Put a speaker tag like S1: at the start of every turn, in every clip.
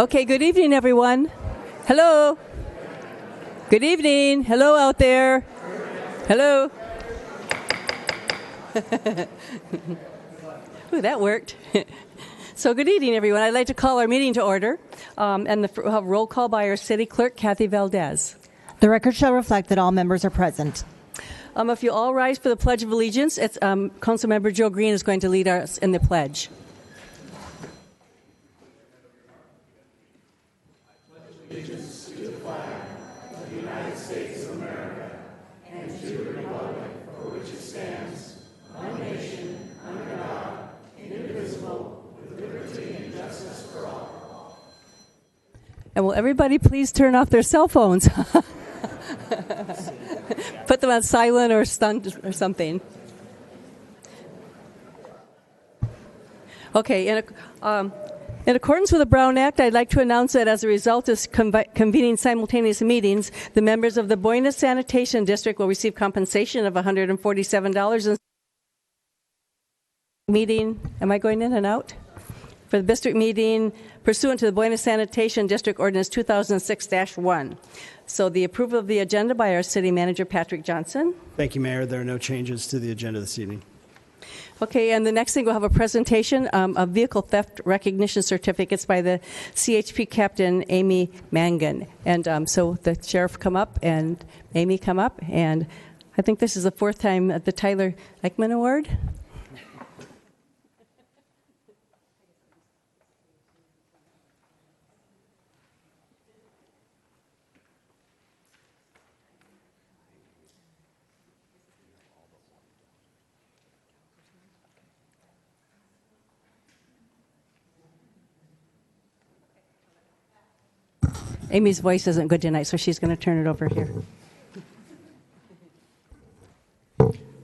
S1: Okay, good evening, everyone. Hello. Good evening. Hello out there. Hello. Ooh, that worked. So good evening, everyone. I'd like to call our meeting to order, and we'll have roll call by our city clerk, Kathy Valdez.
S2: The record shall reflect that all members are present.
S1: If you all rise for the Pledge of Allegiance, it's Councilmember Joe Green is going to lead us in the pledge.
S3: Allegiance to the flag of the United States of America and to the republic for which it stands, one nation, under God, indivisible, with liberty and justice for all.
S1: And will everybody please turn off their cell phones? Put them on silent or stunned or something. Okay, in accordance with the Brown Act, I'd like to announce that as a result of convening simultaneous meetings, the members of the Boyna Sanitation District will receive compensation of $147. Meeting, am I going in and out? For the district meeting pursuant to the Boyna Sanitation District Ordinance 2006-1. So the approval of the agenda by our city manager, Patrick Johnson.
S4: Thank you, Mayor. There are no changes to the agenda this evening.
S1: Okay, and the next thing we'll have a presentation of vehicle theft recognition certificates by the CHP Captain Amy Mangan. And so the sheriff come up and Amy come up, and I think this is the fourth time at the Tyler Eichmann Award. Amy's voice isn't good tonight, so she's going to turn it over here.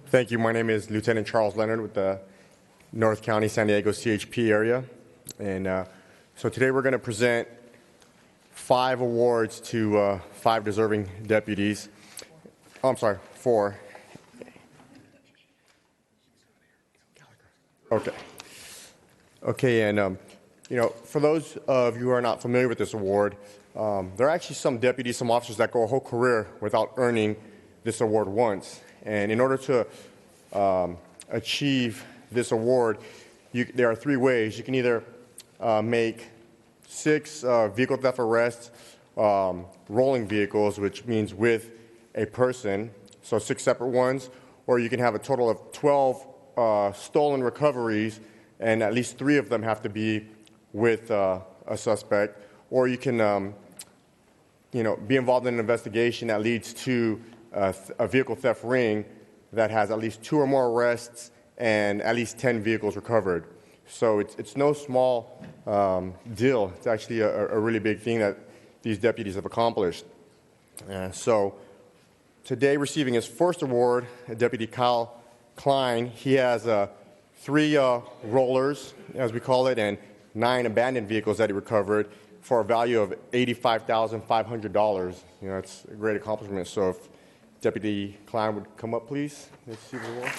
S5: Thank you. My name is Lieutenant Charles Leonard with the North County San Diego CHP area. And so today we're going to present 5 awards to 5 deserving deputies. Oh, I'm sorry, 4. Okay, and for those of you who are not familiar with this award, there are actually some deputies, some officers that go a whole career without earning this award once. And in order to achieve this award, there are 3 ways. You can either make 6 vehicle theft arrests, rolling vehicles, which means with a person, so 6 separate ones, or you can have a total of 12 stolen recoveries, and at least 3 of them have to be with a suspect, or you can be involved in an investigation that leads to a vehicle theft ring that has at least 2 or more arrests and at least 10 vehicles recovered. So it's no small deal. It's actually a really big thing that these deputies have accomplished. So today, receiving his first award, Deputy Kyle Klein, he has 3 rollers, as we call it, and 9 abandoned vehicles that he recovered for a value of $85,500. It's a great accomplishment. So if Deputy Klein would come up, please. Let's see the award.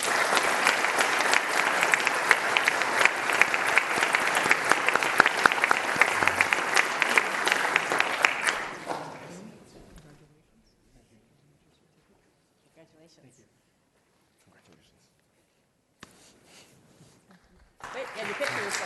S1: Congratulations. Wait, and your pictures.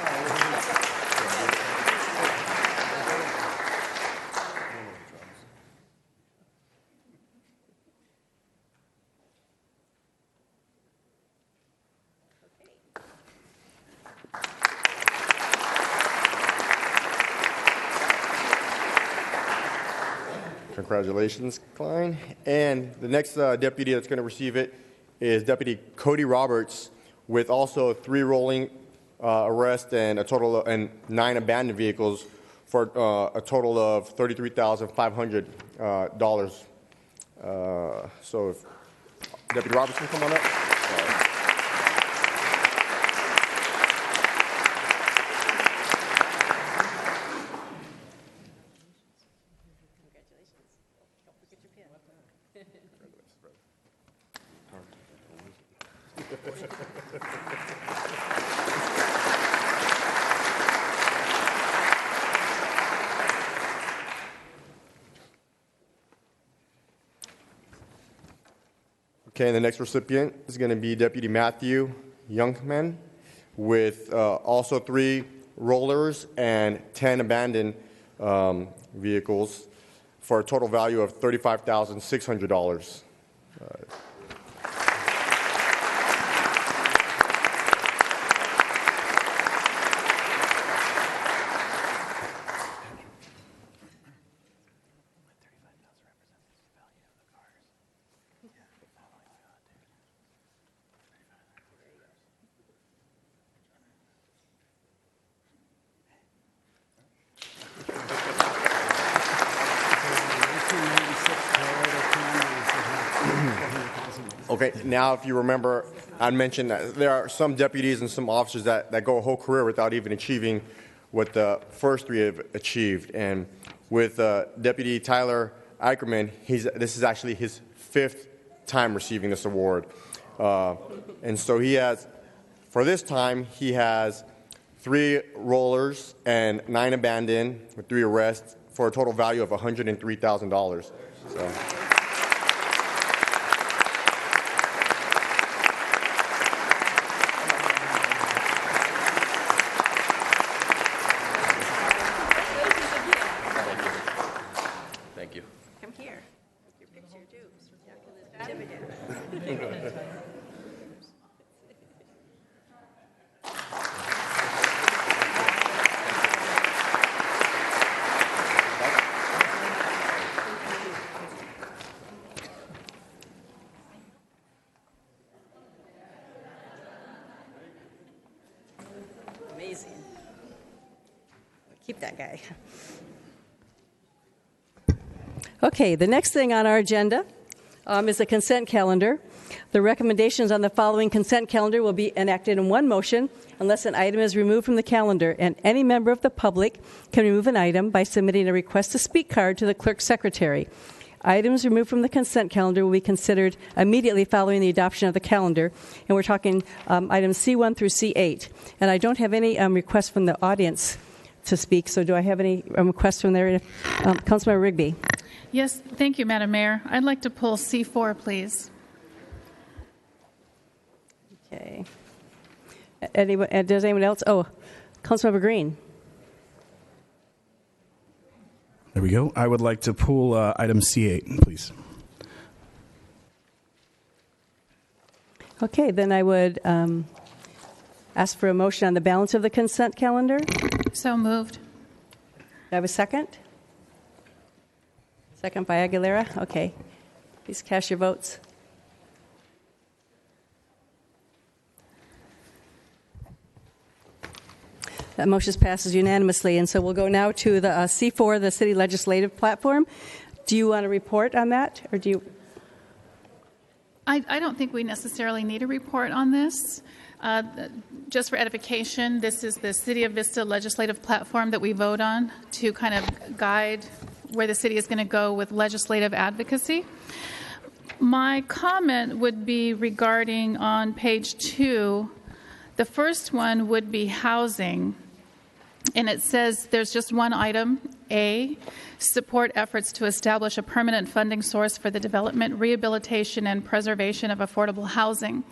S5: Congratulations, Klein. And the next deputy that's going to receive it is Deputy Cody Roberts, with also 3 rolling arrests and a total of 9 abandoned vehicles for a total of $33,500. So if Deputy Roberts can come on up. Okay, and the next recipient is going to be Deputy Matthew Youngman with also 3 rollers and 10 abandoned vehicles for a total value of $35,600. Okay, now if you remember, I mentioned that there are some deputies and some officers that go a whole career without even achieving what the first 3 have achieved. And with Deputy Tyler Eicherman, this is actually his 5th time receiving this award. And so he has, for this time, he has 3 rollers and 9 abandoned with 3 arrests for a total value of $103,000. So.
S1: Amazing. Keep that guy. Okay, the next thing on our agenda is the consent calendar. The recommendations on the following consent calendar will be enacted in one motion unless an item is removed from the calendar, and any member of the public can remove an item by submitting a request to speak card to the clerk's secretary. Items removed from the consent calendar will be considered immediately following the adoption of the calendar, and we're talking items C1 through C8. And I don't have any requests from the audience to speak, so do I have any requests from there? Councilmember Rigby.
S6: Yes, thank you, Madam Mayor. I'd like to pull C4, please.
S1: Okay. Does anyone else? Oh, Councilmember Green.
S7: There we go. I would like to pull item C8, please.
S1: Okay, then I would ask for a motion on the balance of the consent calendar.
S6: So moved.
S1: Do I have a second? Second by Aguilera. Okay. Please cast your votes. That motion passes unanimously, and so we'll go now to the C4, the City Legislative Platform. Do you want to report on that, or do you?
S6: I don't think we necessarily need a report on this. Just for edification, this is the City of Vista legislative platform that we vote on to kind of guide where the city is going to go with legislative advocacy. My comment would be regarding on page 2. The first one would be housing, and it says there's just one item, A, support efforts to establish a permanent funding source for the development, rehabilitation, and preservation of affordable housing.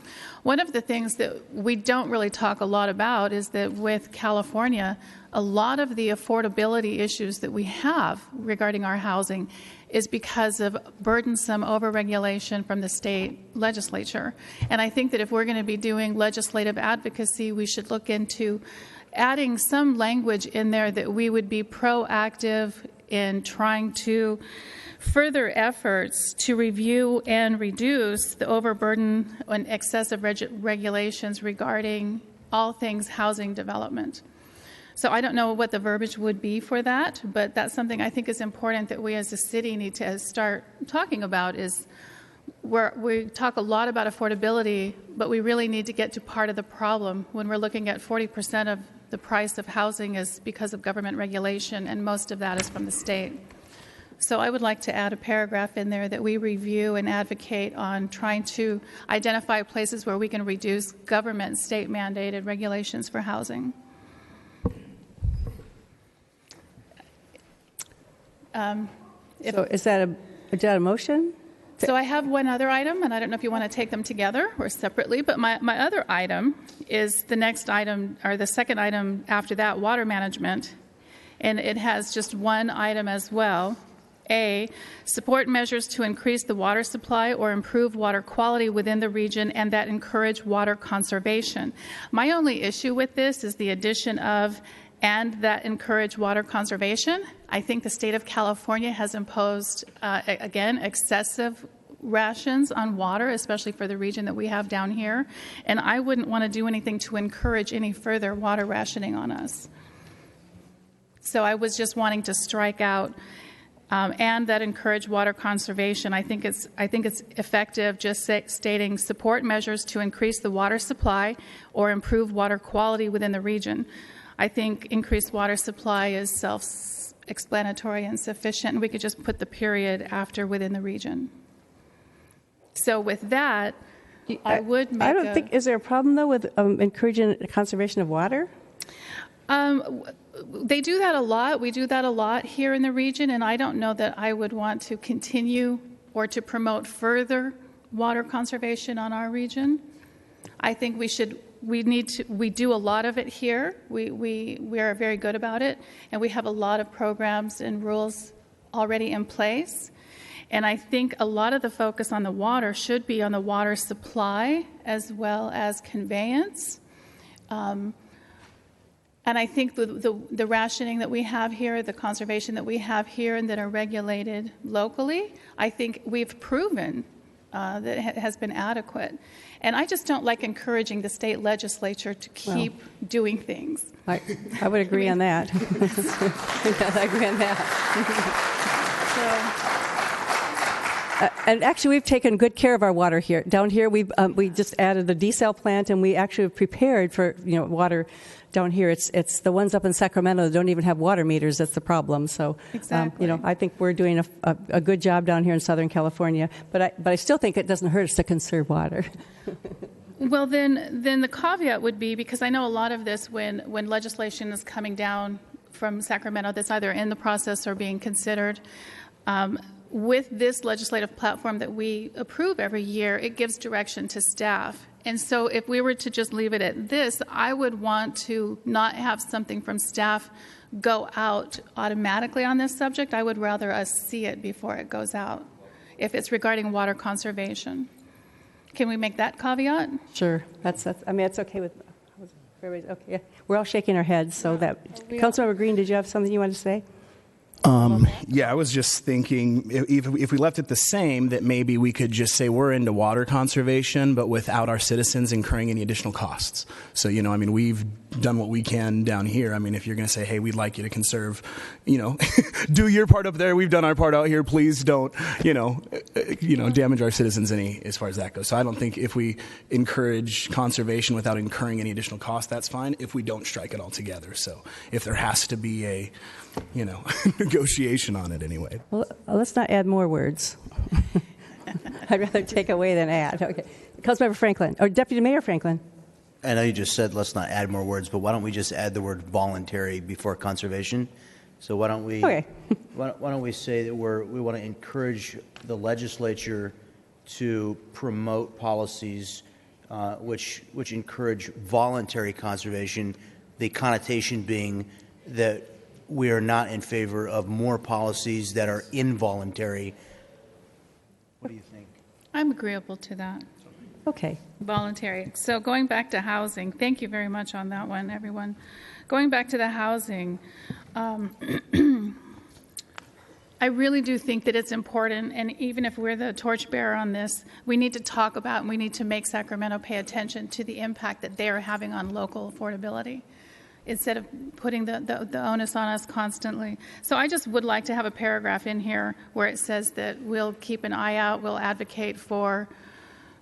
S6: One of the things that we don't really talk a lot about is that with California, a lot of the affordability issues that we have regarding our housing is because of burdensome overregulation from the state legislature. And I think that if we're going to be doing legislative advocacy, we should look into adding some language in there that we would be proactive in trying to further efforts to review and reduce the overburden and excessive regulations regarding all things housing development. So I don't know what the verbiage would be for that, but that's something I think is important that we as a city need to start talking about is we talk a lot about affordability, but we really need to get to part of the problem when we're looking at 40% of the price of housing is because of government regulation, and most of that is from the state. So I would like to add a paragraph in there that we review and advocate on trying to identify places where we can reduce government state-mandated regulations for housing.
S1: So is that a motion?
S6: So I have one other item, and I don't know if you want to take them together or separately, but my other item is the next item, or the second item after that, water management. And it has just one item as well. A, support measures to increase the water supply or improve water quality within the region and that encourage water conservation. My only issue with this is the addition of and that encourage water conservation. I think the state of California has imposed, again, excessive rations on water, especially for the region that we have down here. And I wouldn't want to do anything to encourage any further water rationing on us. So I was just wanting to strike out and that encourage water conservation. I think it's effective just stating support measures to increase the water supply or improve water quality within the region. I think increased water supply is self-explanatory and sufficient, and we could just put the period after within the region. So with that, I would make
S1: I don't think, is there a problem, though, with encouraging conservation of water?
S6: They do that a lot. We do that a lot here in the region, and I don't know that I would want to continue or to promote further water conservation on our region. I think we do a lot of it here. We are very good about it, and we have a lot of programs and rules already in place. And I think a lot of the focus on the water should be on the water supply as well as conveyance. And I think the rationing that we have here, the conservation that we have here and that are regulated locally, I think we've proven that it has been adequate. And I just don't like encouraging the state legislature to keep doing things.
S1: I would agree on that. I agree on that. And actually, we've taken good care of our water here. Down here, we just added the desal plant, and we actually have prepared for water. Down here, it's the ones up in Sacramento that don't even have water meters that's the problem. So,
S6: exactly.
S1: I think we're doing a good job down here in Southern California. But I still think it doesn't hurt us to conserve water.
S6: Well, then the caveat would be, because I know a lot of this when legislation is coming down from Sacramento that's either in the process or being considered. With this legislative platform that we approve every year, it gives direction to staff. And so if we were to just leave it at this, I would want to not have something from staff go out automatically on this subject. I would rather us see it before it goes out, if it's regarding water conservation. Can we make that caveat?
S1: Sure. That's it's okay with everybody's okay. Yeah. We're all shaking our heads, so that. Councilmember Green, did you have something you wanted to say?
S7: Yeah, I was just thinking if we left it the same, that maybe we could just say we're into water conservation, but without our citizens incurring any additional costs. So, we've done what we can down here. If you're going to say, hey, we'd like you to conserve, do your part up there. We've done our part out here. Please don't, damage our citizens any as far as that goes. So I don't think if we encourage conservation without incurring any additional cost, that's fine. If we don't strike it altogether. So if there has to be a negotiation on it anyway.
S1: Well, let's not add more words. I'd rather take away than add. Okay. Councilmember Franklin, or Deputy Mayor Franklin.
S8: I know you just said let's not add more words, but why don't we just add the word voluntary before conservation? So why don't we why don't we say that we want to encourage the legislature to promote policies which encourage voluntary conservation, the connotation being that we are not in favor of more policies that are involuntary. What do you think?
S6: I'm agreeable to that.
S1: Okay.
S6: Voluntary. So going back to housing, thank you very much on that one, everyone. Going back to the housing, I really do think that it's important, and even if we're the torchbearer on this, we need to talk about and we need to make Sacramento pay attention to the impact that they are having on local affordability, instead of putting the onus on us constantly. So I just would like to have a paragraph in here where it says that we'll keep an eye out, we'll advocate for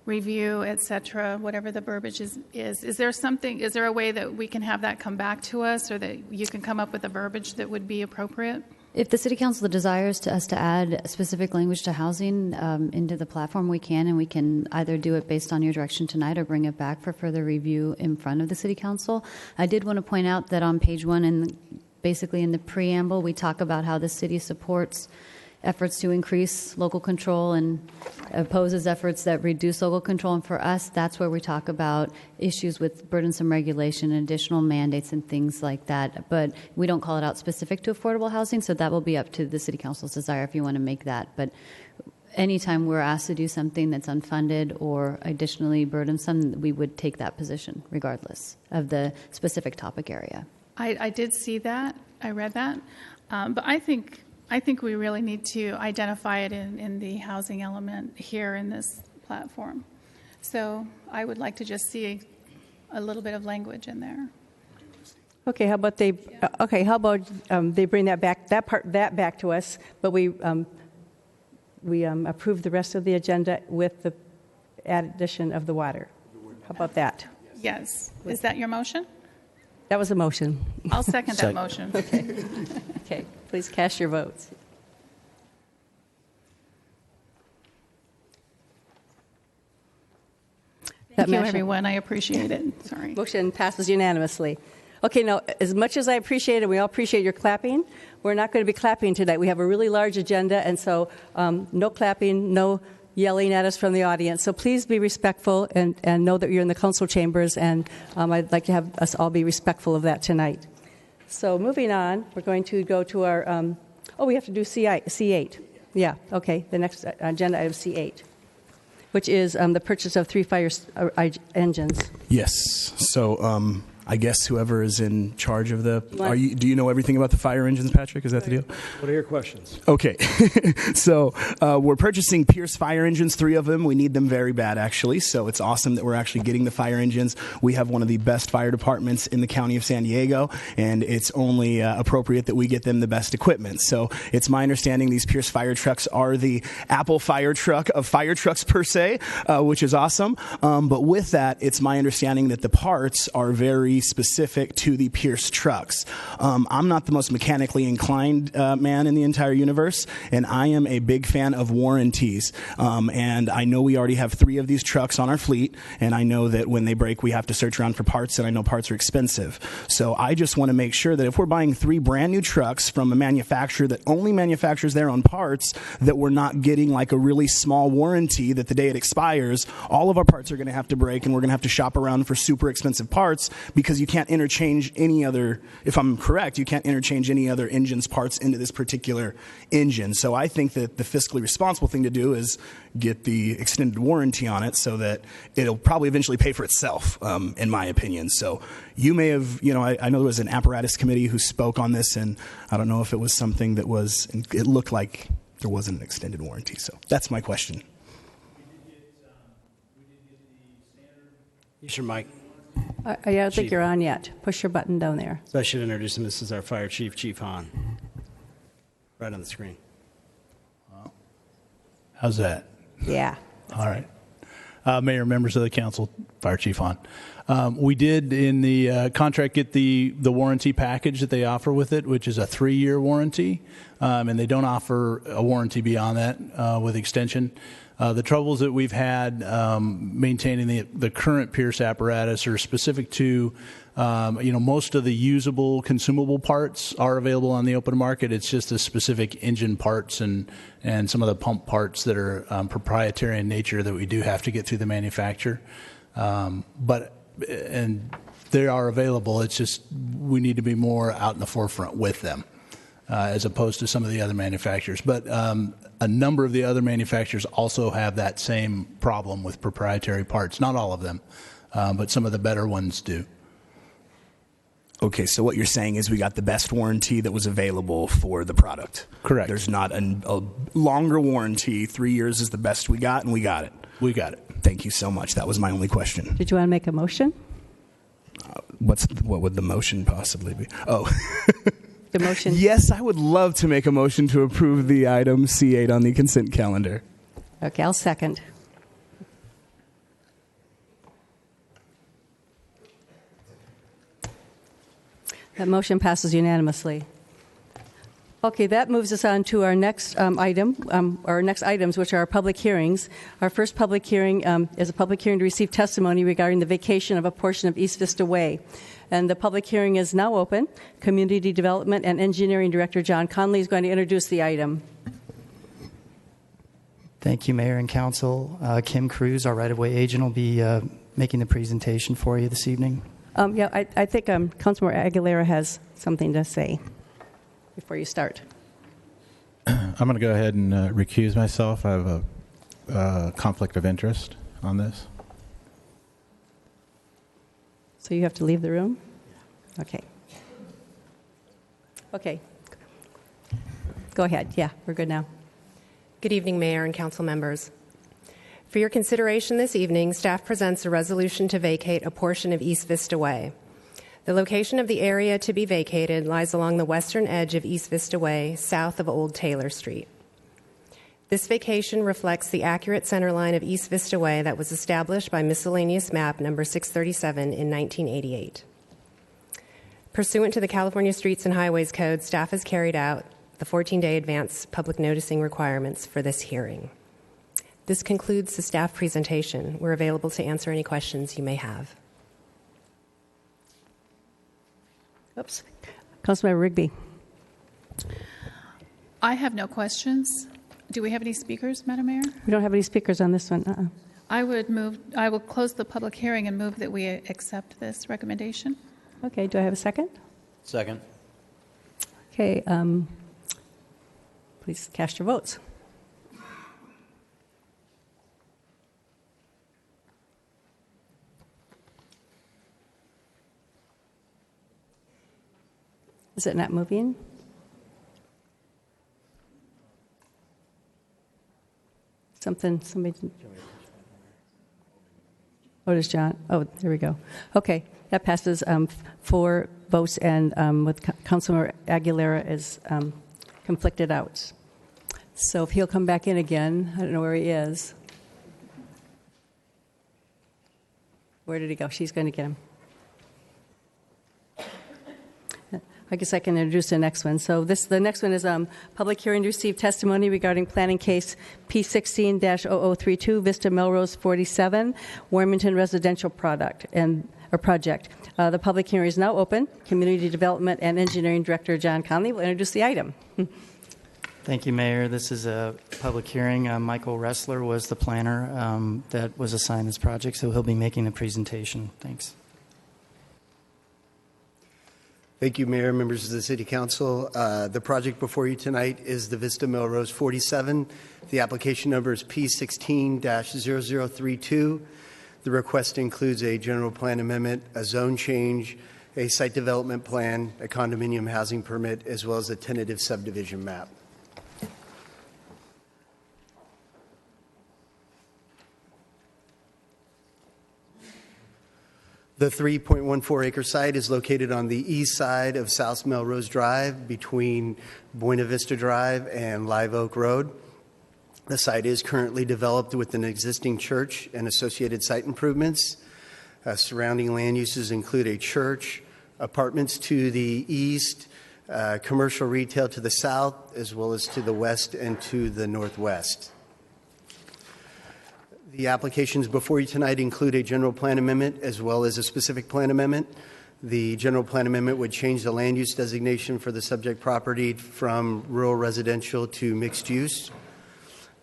S6: review, et cetera, whatever the verbiage is. Is there a way that we can have that come back to us, or that you can come up with a verbiage that would be appropriate?
S9: If the City Council desires us to add specific language to housing into the platform, we can, and we can either do it based on your direction tonight or bring it back for further review in front of the City Council. I did want to point out that on page 1 and basically in the preamble, we talk about how the city supports efforts to increase local control and opposes efforts that reduce local control. And for us, that's where we talk about issues with burdensome regulation and additional mandates and things like that. But we don't call it out specific to affordable housing, so that will be up to the City Council's desire if you want to make that. But anytime we're asked to do something that's unfunded or additionally burdensome, we would take that position regardless of the specific topic area.
S6: I did see that. I read that. But I think we really need to identify it in the housing element here in this platform. So I would like to just see a little bit of language in there.
S1: Okay, how about they bring that back to us, but we approve the rest of the agenda with the addition of the water. How about that?
S6: Yes. Is that your motion?
S1: That was a motion.
S6: I'll second that motion.
S1: Okay, please cast your votes.
S6: Thank you, everyone. I appreciate it. Sorry.
S1: Motion passes unanimously. Okay, now, as much as I appreciate it, we all appreciate your clapping, we're not going to be clapping tonight. We have a really large agenda, and so no clapping, no yelling at us from the audience. So please be respectful and know that you're in the council chambers, and I'd like to have us all be respectful of that tonight. So moving on, we're going to go to our, we have to do C8. Yeah, okay, the next agenda item, C8, which is the purchase of 3 fire engines.
S7: Yes. So I guess whoever is in charge of the... do you know everything about the fire engines, Patrick? Is that the deal?
S4: What are your questions?
S7: Okay. So we're purchasing Pierce fire engines, 3 of them. We need them very bad, actually. So it's awesome that we're actually getting the fire engines. We have one of the best fire departments in the county of San Diego, and it's only appropriate that we get them the best equipment. So it's my understanding these Pierce fire trucks are the Apple fire truck of fire trucks per se, which is awesome. But with that, it's my understanding that the parts are very specific to the Pierce trucks. I'm not the most mechanically inclined man in the entire universe, and I am a big fan of warranties. And I know we already have 3 of these trucks on our fleet, and I know that when they break, we have to search around for parts, and I know parts are expensive. So I just want to make sure that if we're buying 3 brand new trucks from a manufacturer that only manufactures their own parts, that we're not getting like a really small warranty that the day it expires, all of our parts are going to have to break, and we're going to have to shop around for super expensive parts because you can't interchange any other, if I'm correct, you can't interchange any other engine's parts into this particular engine. So I think that the fiscally responsible thing to do is get the extended warranty on it so that it'll probably eventually pay for itself, in my opinion. So you may have, I know there was an apparatus committee who spoke on this, and I don't know if it was something that was, it looked like there wasn't an extended warranty. So that's my question.
S4: Use your mic.
S1: I don't think you're on yet. Push your button down there.
S4: So I should introduce him. This is our fire chief, Chief Hahn. Right on the screen.
S10: How's that?
S1: Yeah.
S10: All right. Mayor, members of the council, Fire Chief Hahn. We did in the contract get the warranty package that they offer with it, which is a 3-year warranty, and they don't offer a warranty beyond that with extension. The troubles that we've had maintaining the current Pierce apparatus are specific to, most of the usable, consumable parts are available on the open market. It's just the specific engine parts and some of the pump parts that are proprietary in nature that we do have to get through the manufacturer. But they are available. It's just we need to be more out in the forefront with them. As opposed to some of the other manufacturers. But a number of the other manufacturers also have that same problem with proprietary parts. Not all of them, but some of the better ones do.
S7: Okay, so what you're saying is we got the best warranty that was available for the product.
S10: Correct.
S7: There's not a longer warranty. 3 years is the best we got, and we got it.
S10: We got it.
S7: Thank you so much. That was my only question.
S1: Did you want to make a motion?
S7: What would the motion possibly be? Oh.
S1: The motion.
S7: Yes, I would love to make a motion to approve the item C8 on the consent calendar.
S1: Okay, I'll second. That motion passes unanimously. Okay, that moves us on to our next our next items, which are our public hearings. Our first public hearing is a public hearing to receive testimony regarding the vacation of a portion of East Vista Way. And the public hearing is now open. Community Development and Engineering Director John Conley is going to introduce the item.
S11: Thank you, Mayor and Council. Kim Cruz, our right-of-way agent, will be making the presentation for you this evening.
S1: I think Councilmember Aguilera has something to say before you start.
S12: I'm going to go ahead and recuse myself. I have a conflict of interest on this.
S1: So you have to leave the room? Okay. Okay. Go ahead. Yeah, we're good now.
S13: Good evening, Mayor and Council members. For your consideration this evening, staff presents a resolution to vacate a portion of East Vista Way. The location of the area to be vacated lies along the western edge of East Vista Way, south of Old Taylor Street. This vacation reflects the accurate center line of East Vista Way that was established by miscellaneous map number 637 in 1988. Pursuant to the California Streets and Highways Code, staff has carried out the 14-day advance public noticing requirements for this hearing. This concludes the staff presentation. We're available to answer any questions you may have.
S1: Oops. Councilmember Rigby.
S6: I have no questions. Do we have any speakers, Madam Mayor?
S1: We don't have any speakers on this one.
S6: I will close the public hearing and move that we accept this recommendation.
S1: Okay, do I have a second?
S8: Second.
S1: Okay, please cast your votes. Is it not moving? Somebody. Oh, does John? Oh, there we go. Okay, that passes 4 votes, and with Councilmember Aguilera is conflicted out. So if he'll come back in again, I don't know where he is. Where did he go? She's going to get him. I guess I can introduce the next one. So the next one is public hearing to receive testimony regarding planning case P16-0032, Vista Melrose 47, Warmington residential project. The public hearing is now open. Community Development and Engineering Director John Conley will introduce the item.
S11: Thank you, Mayor. This is a public hearing. Michael Ressler was the planner that was assigned this project, so he'll be making the presentation. Thanks.
S14: Thank you, Mayor, members of the City Council. The project before you tonight is the Vista Melrose 47. The application number is P16-0032. The request includes a general plan amendment, a zone change, a site development plan, a condominium housing permit, as well as a tentative subdivision map. The 3.14-acre site is located on the east side of South Melrose Drive between Buena Vista Drive and Live Oak Road. The site is currently developed with an existing church and associated site improvements. Surrounding land uses include a church, apartments to the east, commercial retail to the south, as well as to the west and to the northwest. The applications before you tonight include a general plan amendment as well as a specific plan amendment. The general plan amendment would change the land use designation for the subject property from rural residential to mixed use.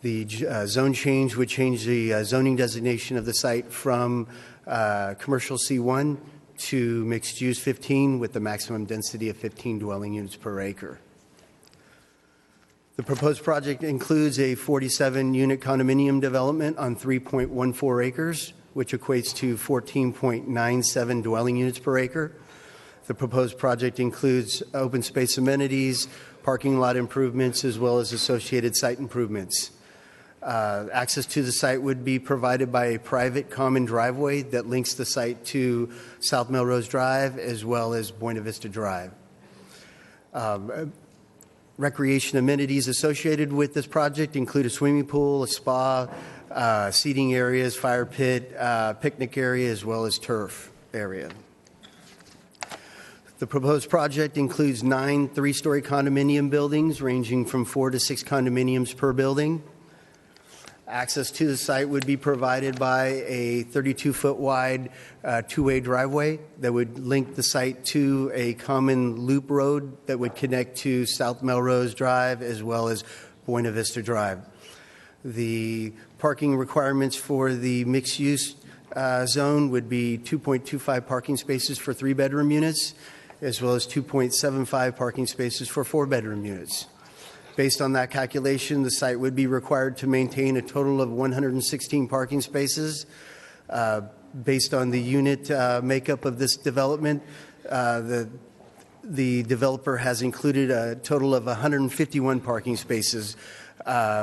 S14: The zone change would change the zoning designation of the site from commercial C1 to mixed use 15 with the maximum density of 15 dwelling units per acre. The proposed project includes a 47-unit condominium development on 3.14 acres, which equates to 14.97 dwelling units per acre. The proposed project includes open space amenities, parking lot improvements, as well as associated site improvements. Access to the site would be provided by a private common driveway that links the site to South Melrose Drive as well as Buena Vista Drive. Recreation amenities associated with this project include a swimming pool, a spa, seating areas, fire pit, picnic area, as well as turf area. The proposed project includes 9 three-story condominium buildings ranging from 4 to 6 condominiums per building. Access to the site would be provided by a 32-foot wide two-way driveway that would link the site to a common loop road that would connect to South Melrose Drive as well as Buena Vista Drive. The parking requirements for the mixed-use zone would be 2.25 parking spaces for 3-bedroom units, as well as 2.75 parking spaces for 4-bedroom units. Based on that calculation, the site would be required to maintain a total of 116 parking spaces. Based on the unit makeup of this development, the developer has included a total of 151 parking spaces,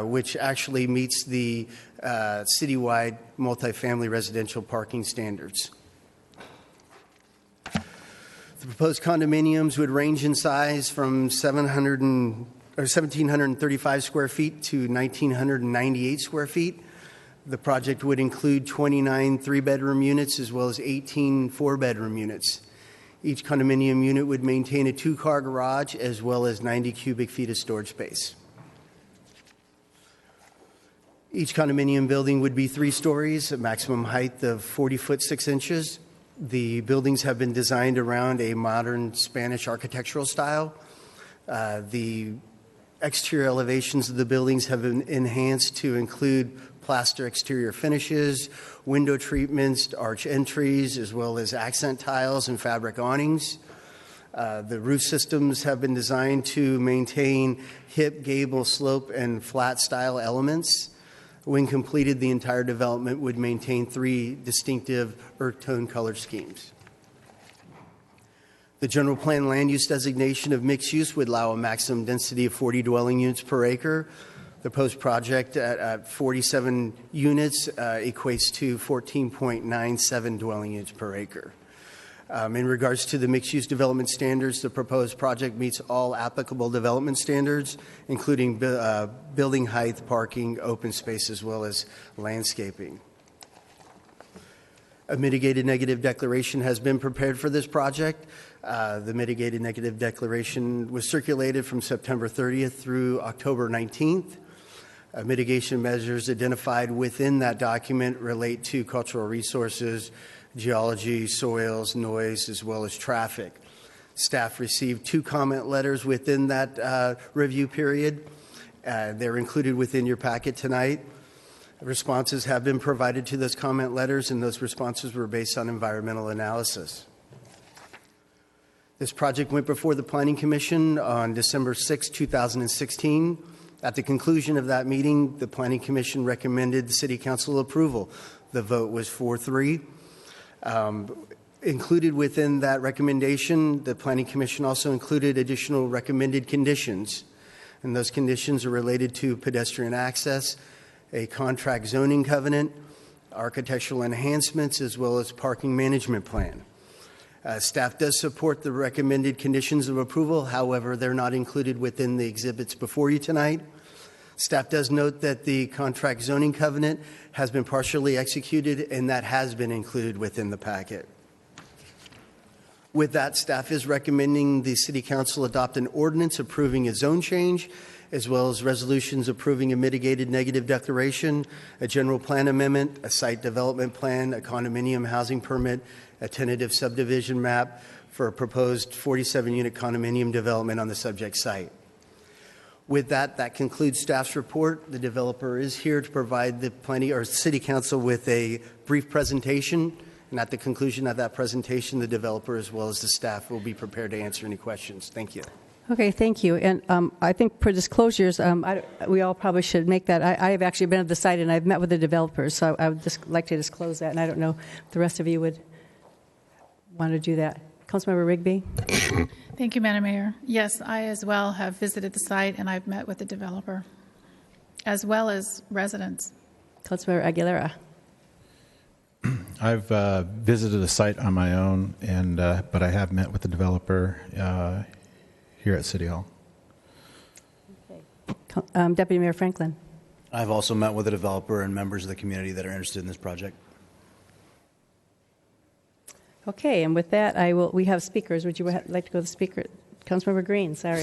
S14: which actually meets the citywide multifamily residential parking standards. The proposed condominiums would range in size from 1,735 square feet to 1,998 square feet. The project would include 29 3-bedroom units as well as 18 4-bedroom units. Each condominium unit would maintain a 2-car garage as well as 90 cubic feet of storage space. Each condominium building would be 3 stories, a maximum height of 40 foot 6 inches. The buildings have been designed around a modern Spanish architectural style. The exterior elevations of the buildings have been enhanced to include plaster exterior finishes, window treatments, arch entries, as well as accent tiles and fabric awnings. The roof systems have been designed to maintain hip, gable, slope, and flat style elements. When completed, the entire development would maintain 3 distinctive earth tone color schemes. The general plan land use designation of mixed use would allow a maximum density of 40 dwelling units per acre. The proposed project at 47 units equates to 14.97 dwelling units per acre. In regards to the mixed-use development standards, the proposed project meets all applicable development standards, including building height, parking, open space, as well as landscaping. A mitigated negative declaration has been prepared for this project. The mitigated negative declaration was circulated from September 30th through October 19th. Mitigation measures identified within that document relate to cultural resources, geology, soils, noise, as well as traffic. Staff received 2 comment letters within that review period. They're included within your packet tonight. Responses have been provided to those comment letters, and those responses were based on environmental analysis. This project went before the Planning Commission on December 6, 2016. At the conclusion of that meeting, the Planning Commission recommended the City Council approval. The vote was 4-3. Included within that recommendation, the Planning Commission also included additional recommended conditions. And those conditions are related to pedestrian access, a contract zoning covenant, architectural enhancements, as well as parking management plan. Staff does support the recommended conditions of approval. However, they're not included within the exhibits before you tonight. Staff does note that the contract zoning covenant has been partially executed, and that has been included within the packet. With that, staff is recommending the City Council adopt an ordinance approving a zone change, as well as resolutions approving a mitigated negative declaration, a general plan amendment, a site development plan, a condominium housing permit, a tentative subdivision map for a proposed 47-unit condominium development on the subject site. With that, that concludes staff's report. The developer is here to provide the City Council with a brief presentation, and at the conclusion of that presentation, the developer as well as the staff will be prepared to answer any questions. Thank you.
S1: Okay, thank you. And I think for disclosures, we all probably should make that. I have actually been at the site and I've met with the developers, so I would just like to disclose that, and I don't know if the rest of you would want to do that. Councilmember Rigby?
S6: Thank you, Madam Mayor. Yes, I as well have visited the site and I've met with the developer, as well as residents.
S1: Councilmember Aguilera?
S12: I've visited the site on my own, and but I have met with the developer here at City Hall.
S1: Okay. Deputy Mayor Franklin?
S8: I've also met with the developer and members of the community that are interested in this project.
S1: Okay, and with that, we have speakers. Would you like to go to the speaker? Councilmember Green, sorry.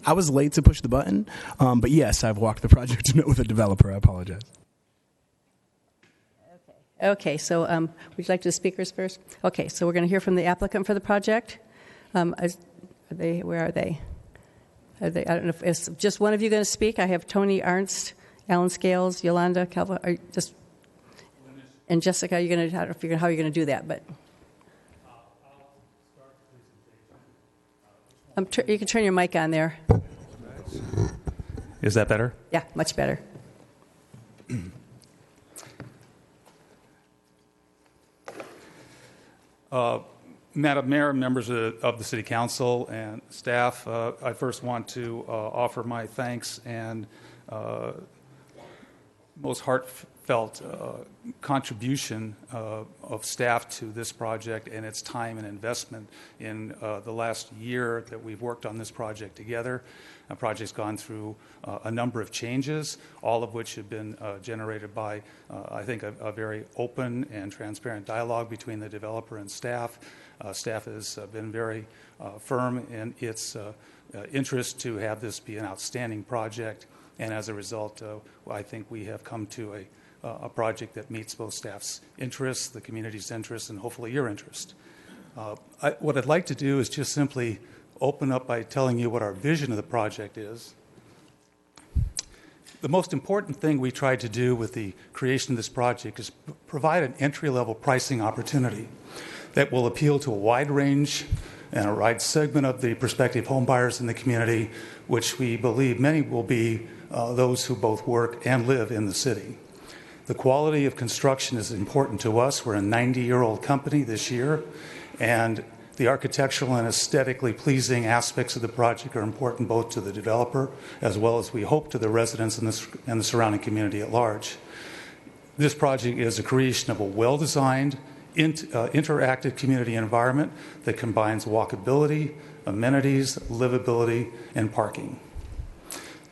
S7: I was late to push the button, but yes, I've walked the project and met with a developer. I apologize.
S1: Okay, so would you like to do the speakers first? Okay, so we're going to hear from the applicant for the project. Where are they? I don't know if it's just one of you going to speak. I have Tony Arnst Alan Scales, Yolanda, Calva, are you just, and Jessica, you're going to have to figure out how you're going to do that, but. You can turn your mic on there.
S15: Is that better?
S1: Yeah, much better.
S15: Madam Mayor, members of the City Council and staff, I first want to offer my thanks and most heartfelt contribution of staff to this project and its time and investment in the last year that we've worked on this project together. The project's gone through a number of changes, all of which have been generated by, I think, a very open and transparent dialogue between the developer and staff. Staff has been very firm in its interest to have this be an outstanding project, and as a result, I think we have come to a project that meets both staff's interests, the community's interests, and hopefully your interest. What I'd like to do is just simply open up by telling you what our vision of the project is. The most important thing we tried to do with the creation of this project is provide an entry-level pricing opportunity that will appeal to a wide range and a wide segment of the prospective home buyers in the community, which we believe many will be those who both work and live in the city. The quality of construction is important to us. We're a 90-year-old company this year, and the architectural and aesthetically pleasing aspects of the project are important both to the developer as well as we hope to the residents and the surrounding community at large. This project is a creation of a well-designed, interactive community environment that combines walkability, amenities, livability, and parking.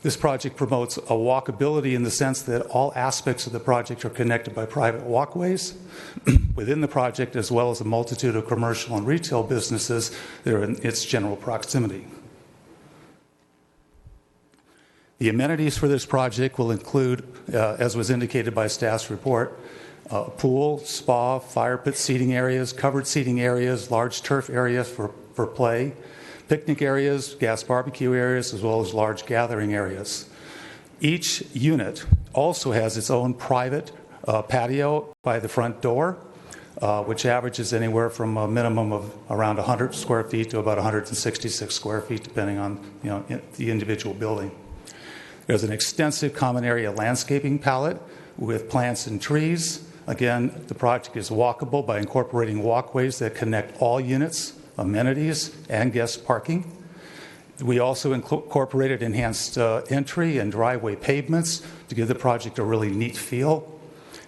S15: This project promotes a walkability in the sense that all aspects of the project are connected by private walkways within the project, as well as a multitude of commercial and retail businesses that are in its general proximity. The amenities for this project will include, as was indicated by staff's report, a pool, spa, fire pit seating areas, covered seating areas, large turf areas for play, picnic areas, gas barbecue areas, as well as large gathering areas. Each unit also has its own private patio by the front door, which averages anywhere from a minimum of around 100 square feet to about 166 square feet, depending on the individual building. There's an extensive common area landscaping palette with plants and trees. Again, the project is walkable by incorporating walkways that connect all units, amenities, and guest parking. We also incorporated enhanced entry and driveway pavements to give the project a really neat feel.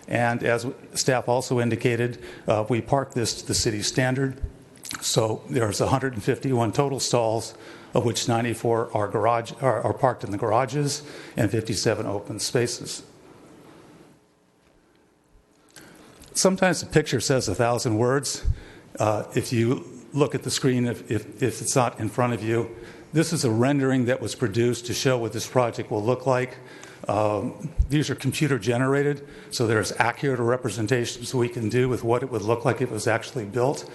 S15: And as staff also indicated, we parked this to the city standard. So there's 151 total stalls, of which 94 are parked in the garages and 57 open spaces. Sometimes a picture says 1,000 words. If you look at the screen, if it's not in front of you, this is a rendering that was produced to show what this project will look like. These are computer generated, so there's accurate representations we can do with what it would look like if it was actually built.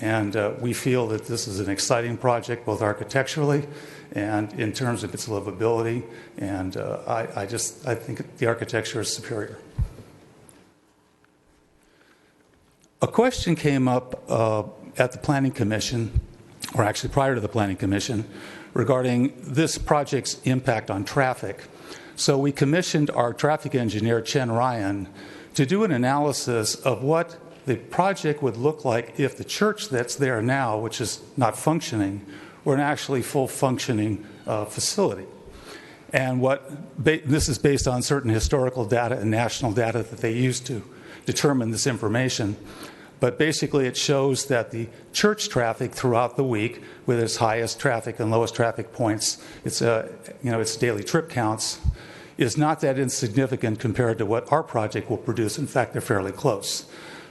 S15: And we feel that this is an exciting project, both architecturally and in terms of its livability. And I think the architecture is superior. A question came up at the Planning Commission, or actually prior to the Planning Commission, regarding this project's impact on traffic. So we commissioned our traffic engineer, Chen Ryan, to do an analysis of what the project would look like if the church that's there now, which is not functioning, were an actually full functioning facility. And this is based on certain historical data and national data that they used to determine this information. But basically it shows that the church traffic throughout the week, with its highest traffic and lowest traffic points, its daily trip counts, is not that insignificant compared to what our project will produce. In fact, they're fairly close.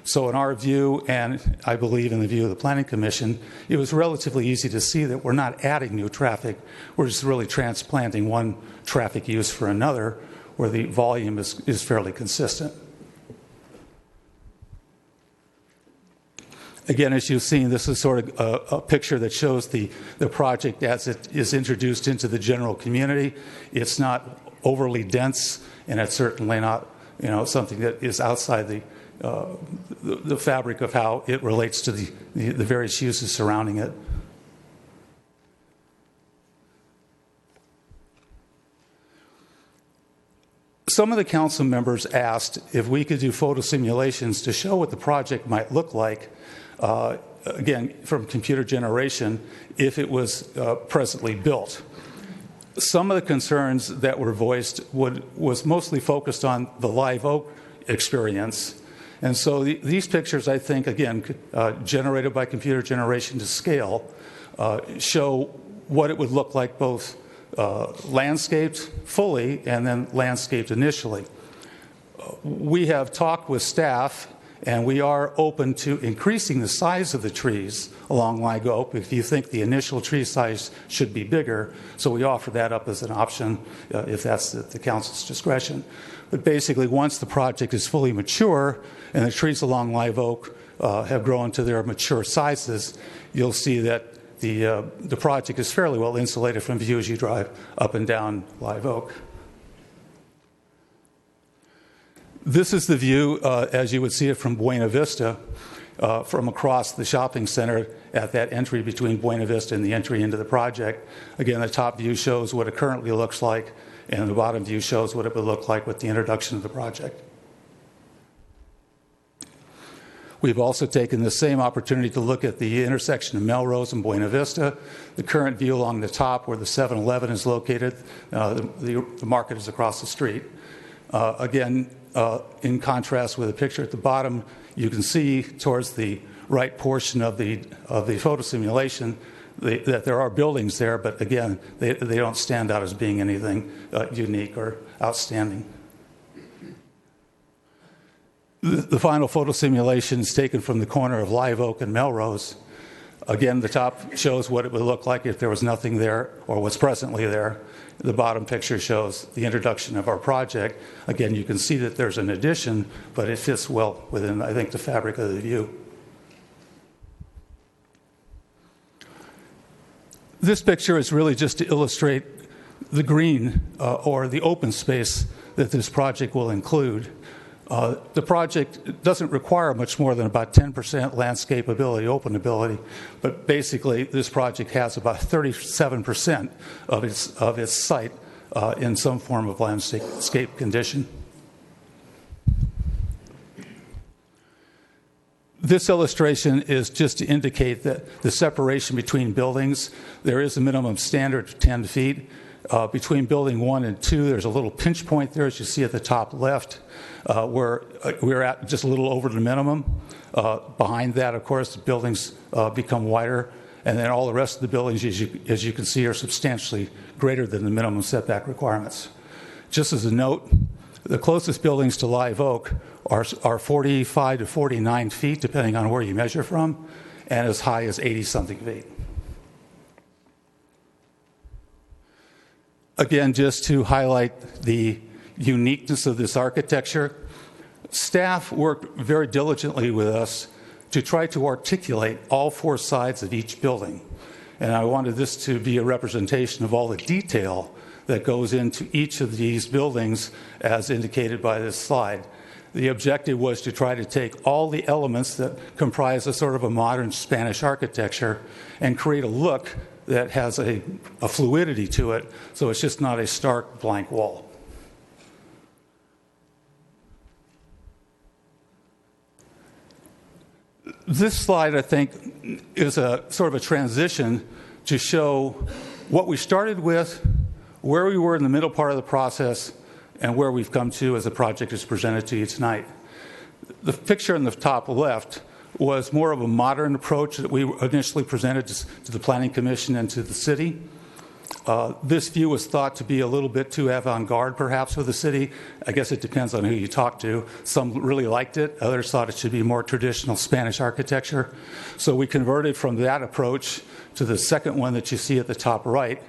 S15: So in our view, and I believe in the view of the Planning Commission, it was relatively easy to see that we're not adding new traffic. We're just really transplanting one traffic use for another, where the volume is fairly consistent. Again, as you've seen, this is sort of a picture that shows the project as it is introduced into the general community. It's not overly dense, and it's certainly not, something that is outside the fabric of how it relates to the various uses surrounding it. Some of the council members asked if we could do photo simulations to show what the project might look like, again, from computer generation, if it was presently built. Some of the concerns that were voiced was mostly focused on the live oak experience. And so these pictures, I think, again, generated by computer generation to scale, show what it would look like both landscaped fully and then landscaped initially. We have talked with staff, and we are open to increasing the size of the trees along live oak if you think the initial tree size should be bigger. So we offer that up as an option if that's the council's discretion. But basically, once the project is fully mature and the trees along live oak have grown to their mature sizes, you'll see that the project is fairly well insulated from view as you drive up and down live oak. This is the view as you would see it from Buena Vista, from across the shopping center at that entry between Buena Vista and the entry into the project. Again, the top view shows what it currently looks like, and the bottom view shows what it would look like with the introduction of the project. We've also taken the same opportunity to look at the intersection of Melrose and Buena Vista. The current view along the top where the 7-Eleven is located, the market is across the street. Again, in contrast with the picture at the bottom, you can see towards the right portion of the photo simulation that there are buildings there, but again, they don't stand out as being anything unique or outstanding. The final photo simulation is taken from the corner of Live Oak and Melrose. Again, the top shows what it would look like if there was nothing there or was presently there. The bottom picture shows the introduction of our project. Again, you can see that there's an addition, but it fits well within, I think, the fabric of the view. This picture is really just to illustrate the green or the open space that this project will include. The project doesn't require much more than about 10% landscapability, openability, but basically this project has about 37% of its site in some form of landscape condition. This illustration is just to indicate that the separation between buildings, there is a minimum standard of 10 feet. Between building 1 and 2, there's a little pinch point there, as you see at the top left, where we're at just a little over the minimum. Behind that, of course, the buildings become wider, and then all the rest of the buildings, as you can see, are substantially greater than the minimum setback requirements. Just as a note, the closest buildings to Live Oak are 45 to 49 feet, depending on where you measure from, and as high as 80-something feet. Again, just to highlight the uniqueness of this architecture, staff worked very diligently with us to try to articulate all 4 sides of each building. And I wanted this to be a representation of all the detail that goes into each of these buildings as indicated by this slide. The objective was to try to take all the elements that comprise a sort of a modern Spanish architecture and create a look that has a fluidity to it, so it's just not a stark blank wall. This slide, I think, is a sort of a transition to show what we started with, where we were in the middle part of the process, and where we've come to as the project is presented to you tonight. The picture in the top left was more of a modern approach that we initially presented to the Planning Commission and to the city. This view was thought to be a little bit too avant-garde, perhaps, for the city. I guess it depends on who you talk to. Some really liked it. Others thought it should be more traditional Spanish architecture. So we converted from that approach to the second one that you see at the top right.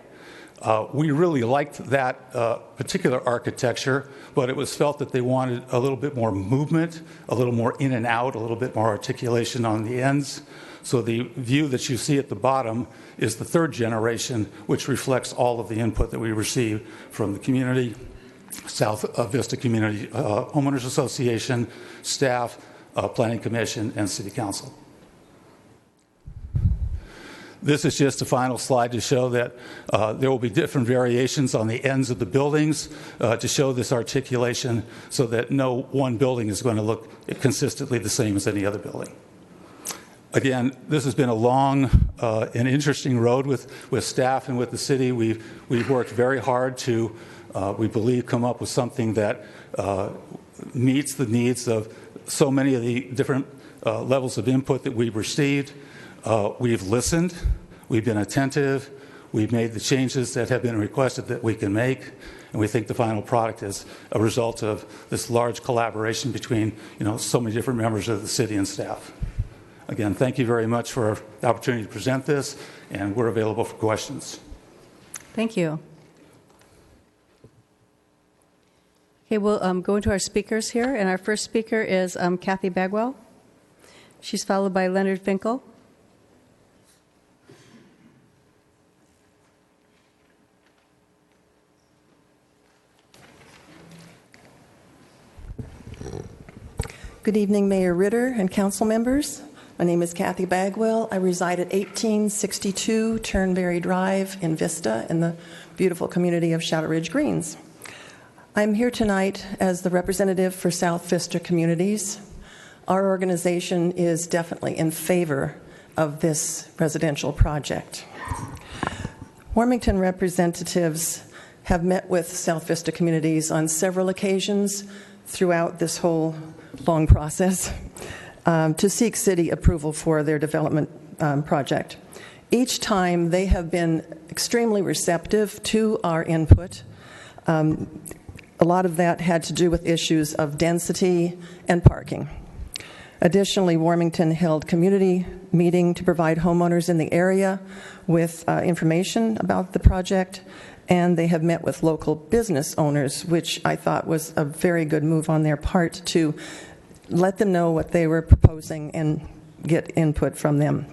S15: We really liked that particular architecture, but it was felt that they wanted a little bit more movement, a little more in and out, a little bit more articulation on the ends. So the view that you see at the bottom is the 3rd generation, which reflects all of the input that we received from the community South Vista Community Homeowners Association, staff, Planning Commission, and City Council. This is just a final slide to show that there will be different variations on the ends of the buildings to show this articulation so that no one building is going to look consistently the same as any other building. Again, this has been a long and interesting road with staff and with the city. We've worked very hard to, we believe, come up with something that meets the needs of so many of the different levels of input that we've received. We've listened, we've been attentive, we've made the changes that have been requested that we can make, and we think the final product is a result of this large collaboration between so many different members of the city and staff. Again, thank you very much for the opportunity to present this, and we're available for questions.
S1: Thank you. Okay, we'll go into our speakers here, and our first speaker is Kathy Bagwell. She's followed by Leonard Finkel.
S16: Good evening, Mayor Ritter and council members. My name is Kathy Bagwell. I reside at 1862 Turnberry Drive in Vista in the beautiful community of Shadow Ridge Greens. I'm here tonight as the representative for South Vista Communities. Our organization is definitely in favor of this residential project. Warmington representatives have met with South Vista Communities on several occasions throughout this whole long process to seek city approval for their development project. Each time they have been extremely receptive to our input. A lot of that had to do with issues of density and parking. Additionally, Warmington held community meeting to provide homeowners in the area with information about the project, and they have met with local business owners, which I thought was a very good move on their part to let them know what they were proposing and get input from them.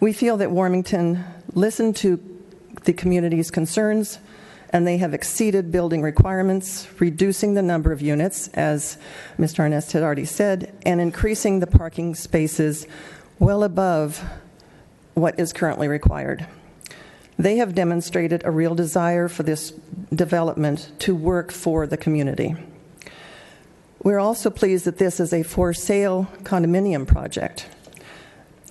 S16: We feel that Warmington listened to the community's concerns, and they have exceeded building requirements, reducing the number of units, as Mr. Arnest had already said, and increasing the parking spaces well above what is currently required. They have demonstrated a real desire for this development to work for the community. We're also pleased that this is a for sale condominium project.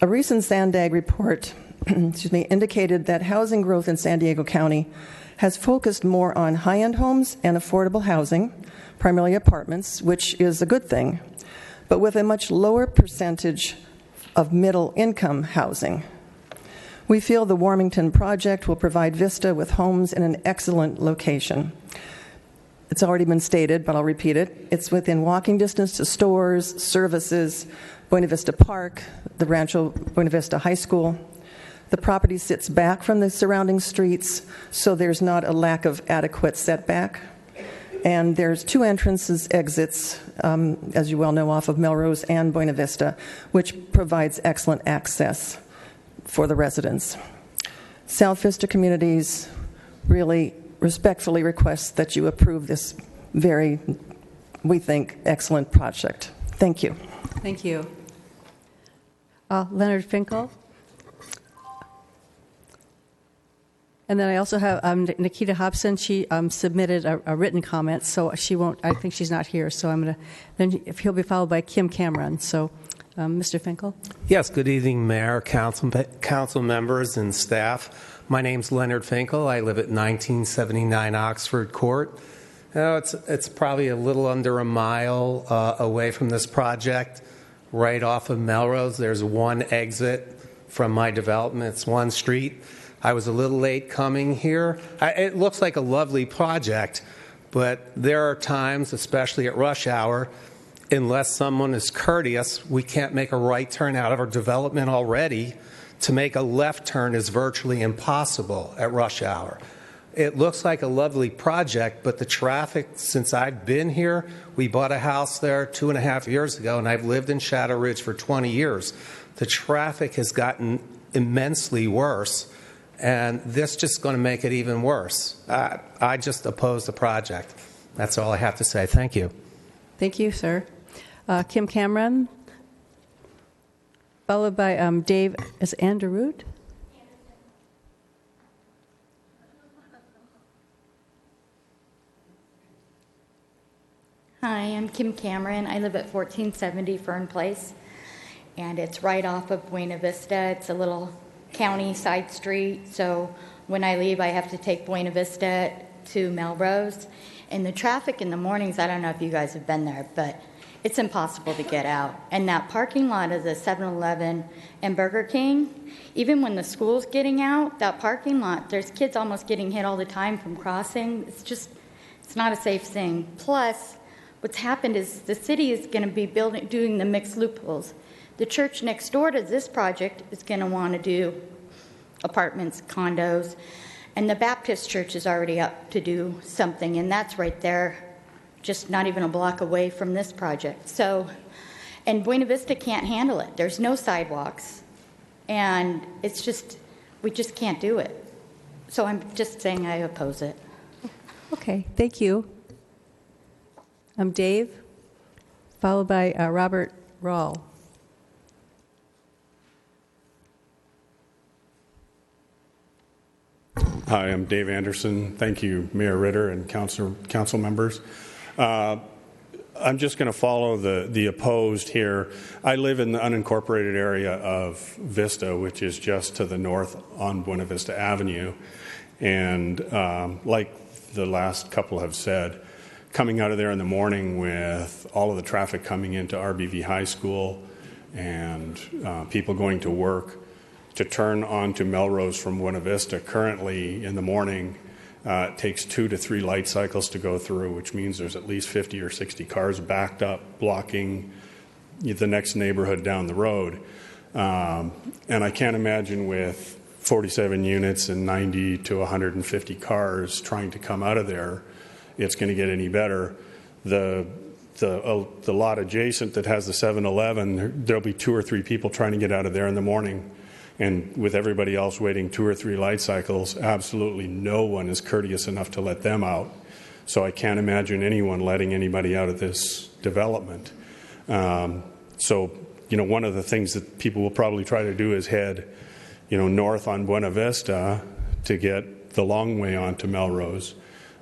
S16: A recent Sandag report indicated that housing growth in San Diego County has focused more on high-end homes and affordable housing, primarily apartments, which is a good thing, but with a much lower percentage of middle-income housing. We feel the Warmington project will provide Vista with homes in an excellent location. It's already been stated, but I'll repeat it. It's within walking distance to stores, services, Buena Vista Park, the Rancho Buena Vista High School. The property sits back from the surrounding streets, so there's not a lack of adequate setback. And there's two exits, as you well know, off of Melrose and Buena Vista, which provides excellent access for the residents. South Vista Communities really respectfully request that you approve this very, we think, excellent project. Thank you.
S1: Thank you. Leonard Finkel. And then I also have Nikita Hobson. She submitted a written comment, so she won't. I think she's not here. So I'm going to. Then if he'll be followed by Kim Cameron. So, Mr. Finkel.
S17: Yes. Good evening, Mayor, council members, and staff. My name's Leonard Finkel. I live at 1979 Oxford Court. It's probably a little under a mile away from this project, right off of Melrose. There's one exit from my development. It's one street. I was a little late coming here. It looks like a lovely project, but there are times, especially at rush hour, unless someone is courteous, we can't make a right turn out of our development already. To make a left turn is virtually impossible at rush hour. It looks like a lovely project, but the traffic, since I've been here, we bought a house there 2.5 years ago, and I've lived in Shadow Ridge for 20 years. The traffic has gotten immensely worse. and this just going to make it even worse. I just oppose the project. That's all I have to say. Thank you.
S1: Thank you, sir. Kim Cameron, followed by Dave Anderud.
S18: Hi, I'm Kim Cameron. I live at 1470 Fern Place, and it's right off of Buena Vista. It's a little county side street, so when I leave, I have to take Buena Vista to Melrose. And the traffic in the mornings, I don't know if you guys have been there, but it's impossible to get out. And that parking lot of the 7-Eleven and Burger King, even when the school's getting out, that parking lot, there's kids almost getting hit all the time from crossing. It's not a safe thing. Plus, what's happened is the city is going to be doing the mixed loopholes. The church next door to this project is going to want to do apartments, condos, and the Baptist church is already up to do something, and that's right there, just not even a block away from this project. So, and Buena Vista can't handle it. There's no sidewalks, and we just can't do it. So I'm just saying I oppose it.
S1: Okay, thank you. I'm Dave, followed by Robert Rawl.
S19: Hi, I'm Dave Anderson. Thank you, Mayor Ritter and council members. I'm just going to follow the opposed here. I live in the unincorporated area of Vista, which is just to the north on Buena Vista Avenue. And like the last couple have said, coming out of there in the morning with all of the traffic coming into RBV High School and people going to work, to turn onto Melrose from Buena Vista currently in the morning, it takes 2 to 3 light cycles to go through, which means there's at least 50 or 60 cars backed up, blocking the next neighborhood down the road. And I can't imagine with 47 units and 90 to 150 cars trying to come out of there, it's going to get any better. The lot adjacent that has the 7-Eleven, there'll be 2 or 3 people trying to get out of there in the morning. And with everybody else waiting 2 or 3 light cycles, absolutely no one is courteous enough to let them out. So I can't imagine anyone letting anybody out of this development. So, one of the things that people will probably try to do is head, north on Buena Vista to get the long way onto Melrose.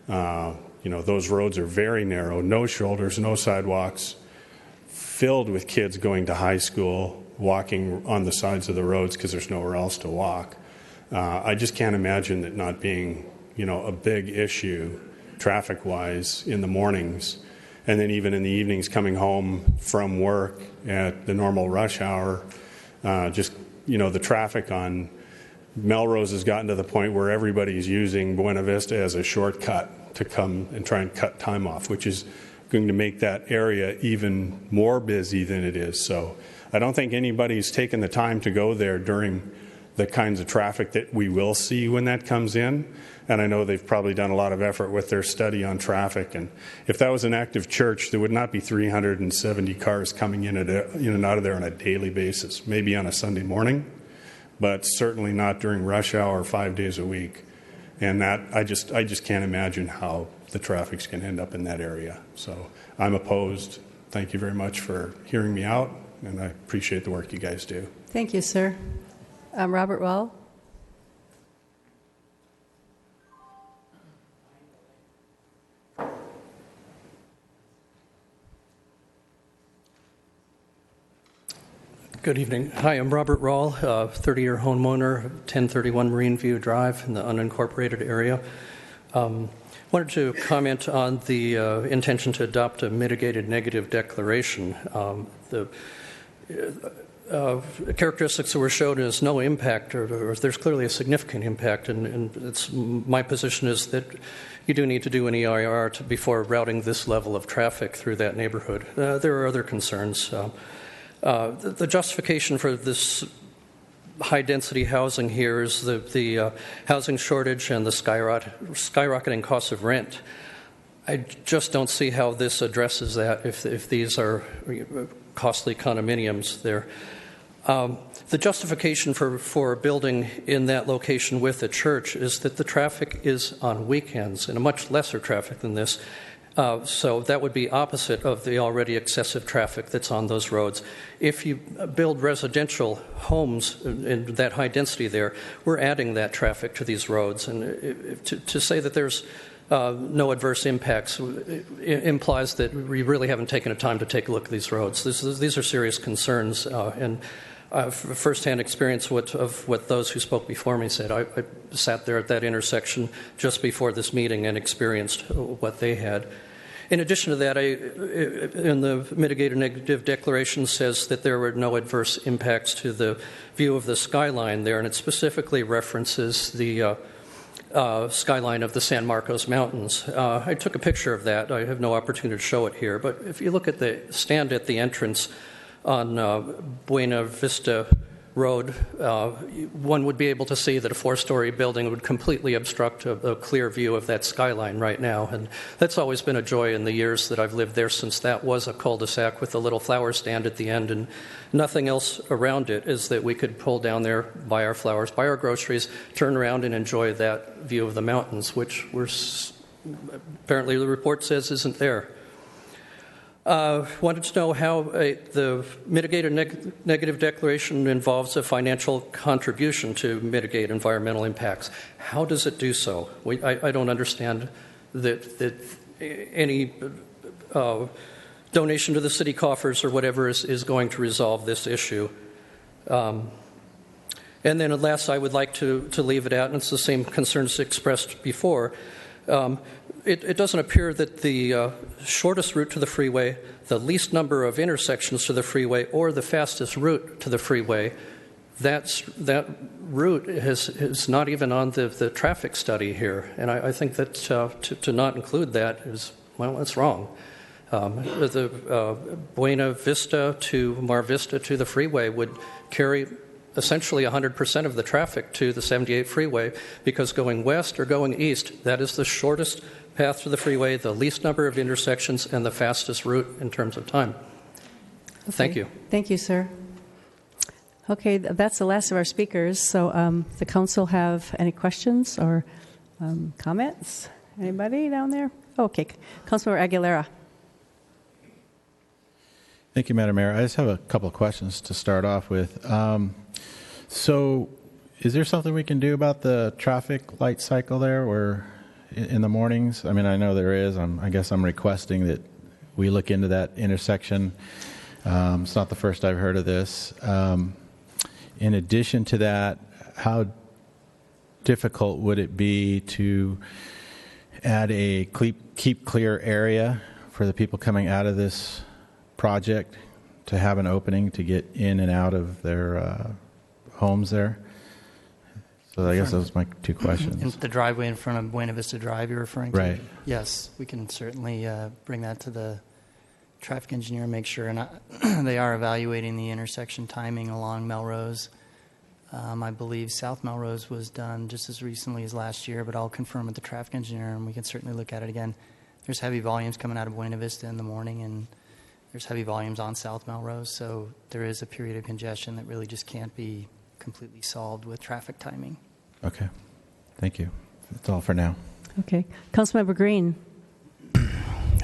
S19: Those roads are very narrow, no shoulders, no sidewalks, filled with kids going to high school, walking on the sides of the roads because there's nowhere else to walk. I just can't imagine it not being, a big issue traffic-wise in the mornings. And then even in the evenings coming home from work at the normal rush hour, the traffic on Melrose has gotten to the point where everybody's using Buena Vista as a shortcut to come and try and cut time off, which is going to make that area even more busy than it is. So I don't think anybody's taken the time to go there during the kinds of traffic that we will see when that comes in. And I know they've probably done a lot of effort with their study on traffic. And if that was an active church, there would not be 370 cars coming in and out of there on a daily basis, maybe on a Sunday morning, but certainly not during rush hour 5 days a week. And that I just can't imagine how the traffic's going to end up in that area. So I'm opposed. Thank you very much for hearing me out, and I appreciate the work you guys do.
S1: Thank you, sir. Robert Wall.
S20: Good evening. Hi, I'm Robert Rawl, 30-year homeowner, 1031 Marine View Drive in the unincorporated area. Wanted to comment on the intention to adopt a mitigated negative declaration. The characteristics that were shown is no impact, or there's clearly a significant impact, and my position is that you do need to do an EIR before routing this level of traffic through that neighborhood. There are other concerns. The justification for this high-density housing here is the housing shortage and the skyrocketing costs of rent. I just don't see how this addresses that if these are costly condominiums there. The justification for building in that location with a church is that the traffic is on weekends and a much lesser traffic than this. So that would be opposite of the already excessive traffic that's on those roads. If you build residential homes in that high density there, we're adding that traffic to these roads. And to say that there's no adverse impacts implies that we really haven't taken the time to take a look at these roads. These are serious concerns, and firsthand experience of what those who spoke before me said. I sat there at that intersection just before this meeting and experienced what they had. In addition to that, in the mitigated negative declaration says that there were no adverse impacts to the view of the skyline there, and it specifically references the skyline of the San Marcos Mountains. I took a picture of that. I have no opportunity to show it here, but if you look at the stand at the entrance on Buena Vista Road, one would be able to see that a 4-story building would completely obstruct a clear view of that skyline right now. And that's always been a joy in the years that I've lived there, since that was a cul-de-sac with a little flower stand at the end and nothing else around it, is that we could pull down there, buy our flowers, buy our groceries, turn around and enjoy that view of the mountains, which apparently the report says isn't there. Wanted to know how the mitigated negative declaration involves a financial contribution to mitigate environmental impacts. How does it do so? I don't understand that any donation to the city coffers or whatever is going to resolve this issue. And then at last, I would like to leave it at, and it's the same concerns expressed before. It doesn't appear that the shortest route to the freeway, the least number of intersections to the freeway, or the fastest route to the freeway, that route is not even on the traffic study here. And I think that to not include that is, well, that's wrong. The Buena Vista to Mar Vista to the freeway would carry essentially 100% of the traffic to the 78 freeway, because going west or going east, that is the shortest path to the freeway, the least number of intersections, and the fastest route in terms of time. Okay. Thank you.
S1: Thank you, sir. Okay, that's the last of our speakers. So the council have any questions or comments? Anybody down there? Okay, Councilmember Aguilera.
S12: Thank you, Madam Mayor. I just have a couple of questions to start off with. So is there something we can do about the traffic light cycle there, or in the mornings? I mean, I know there is. I guess I'm requesting that we look into that intersection. It's not the first I've heard of this. In addition to that, how difficult would it be to add a keep clear area for the people coming out of this project to have an opening to get in and out of their homes there? So I guess those are my two questions.
S11: The driveway in front of Buena Vista Drive you're referring to?
S12: Right.
S11: Yes, we can certainly bring that to the traffic engineer and make sure. And they are evaluating the intersection timing along Melrose. I believe South Melrose was done just as recently as last year, but I'll confirm with the traffic engineer and we can certainly look at it again. There's heavy volumes coming out of Buena Vista in the morning, and there's heavy volumes on South Melrose, so there is a period of congestion that really just can't be completely solved with traffic timing.
S12: Okay. Thank you. That's all for now.
S1: Okay. Councilmember Green.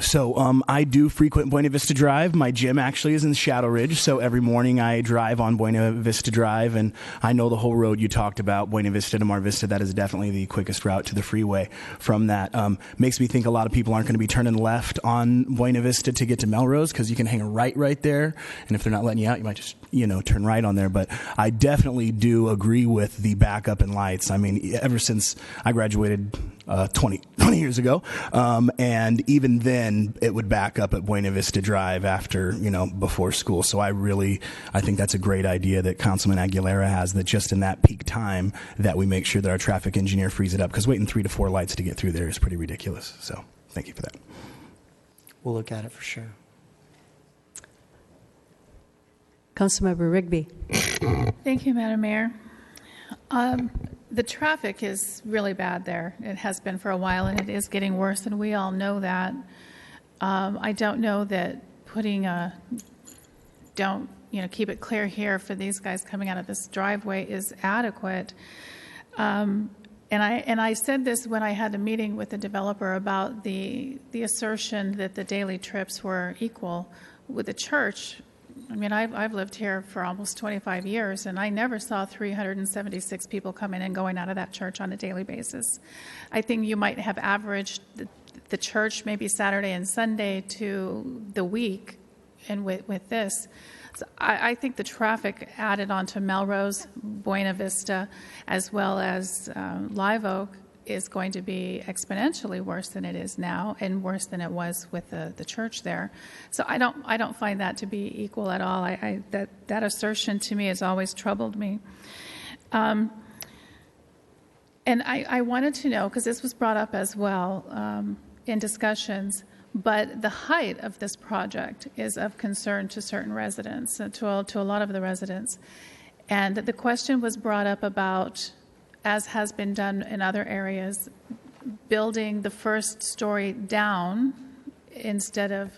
S7: So I do frequent Buena Vista Drive. My gym actually is in Shadow Ridge, so every morning I drive on Buena Vista Drive, and I know the whole road you talked about, Buena Vista to Mar Vista. That is definitely the quickest route to the freeway from that. Makes me think a lot of people aren't going to be turning left on Buena Vista to get to Melrose, because you can hang a right there, and if they're not letting you out, you might just turn right on there. But I definitely do agree with the backup and lights. I mean, ever since I graduated 20 years ago, and even then it would back up at Buena Vista Drive after, before school. So I think that's a great idea that Councilman Aguilera has, that just in that peak time that we make sure that our traffic engineer frees it up, because waiting 3 to 4 lights to get through there is pretty ridiculous. So thank you for that.
S11: We'll look at it for sure.
S1: Councilmember Rigby.
S6: Thank you, Madam Mayor. The traffic is really bad there. It has been for a while, and it is getting worse, and we all know that. I don't know that putting don't, keep it clear here for these guys coming out of this driveway is adequate. And I said this when I had a meeting with the developer about the assertion that the daily trips were equal with the church. I mean, I've lived here for almost 25 years, and I never saw 376 people coming and going out of that church on a daily basis. I think you might have averaged the church maybe Saturday and Sunday to the week, and with this. So I think the traffic added onto Melrose, Buena Vista, as well as Live Oak is going to be exponentially worse than it is now, and worse than it was with the church there. So I don't find that to be equal at all. That assertion to me has always troubled me. And I wanted to know, because this was brought up as well in discussions, but the height of this project is of concern to certain residents, to a lot of the residents. And the question was brought up about, as has been done in other areas, building the first story down instead of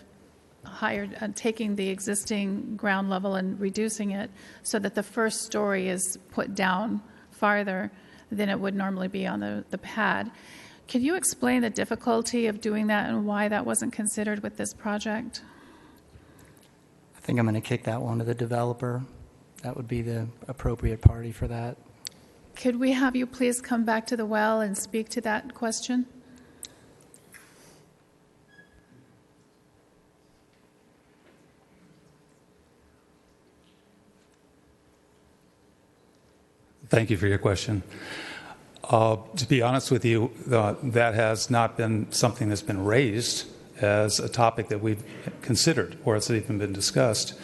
S6: taking the existing ground level and reducing it so that the first story is put down farther than it would normally be on the pad. Can you explain the difficulty of doing that and why that wasn't considered with this project?
S11: I think I'm going to kick that one to the developer. That would be the appropriate party for that.
S6: Could we have you please come back to the well and speak to that question?
S15: Thank you for your question. To be honest with you, that has not been something that's been raised as a topic that we've considered or has even been discussed.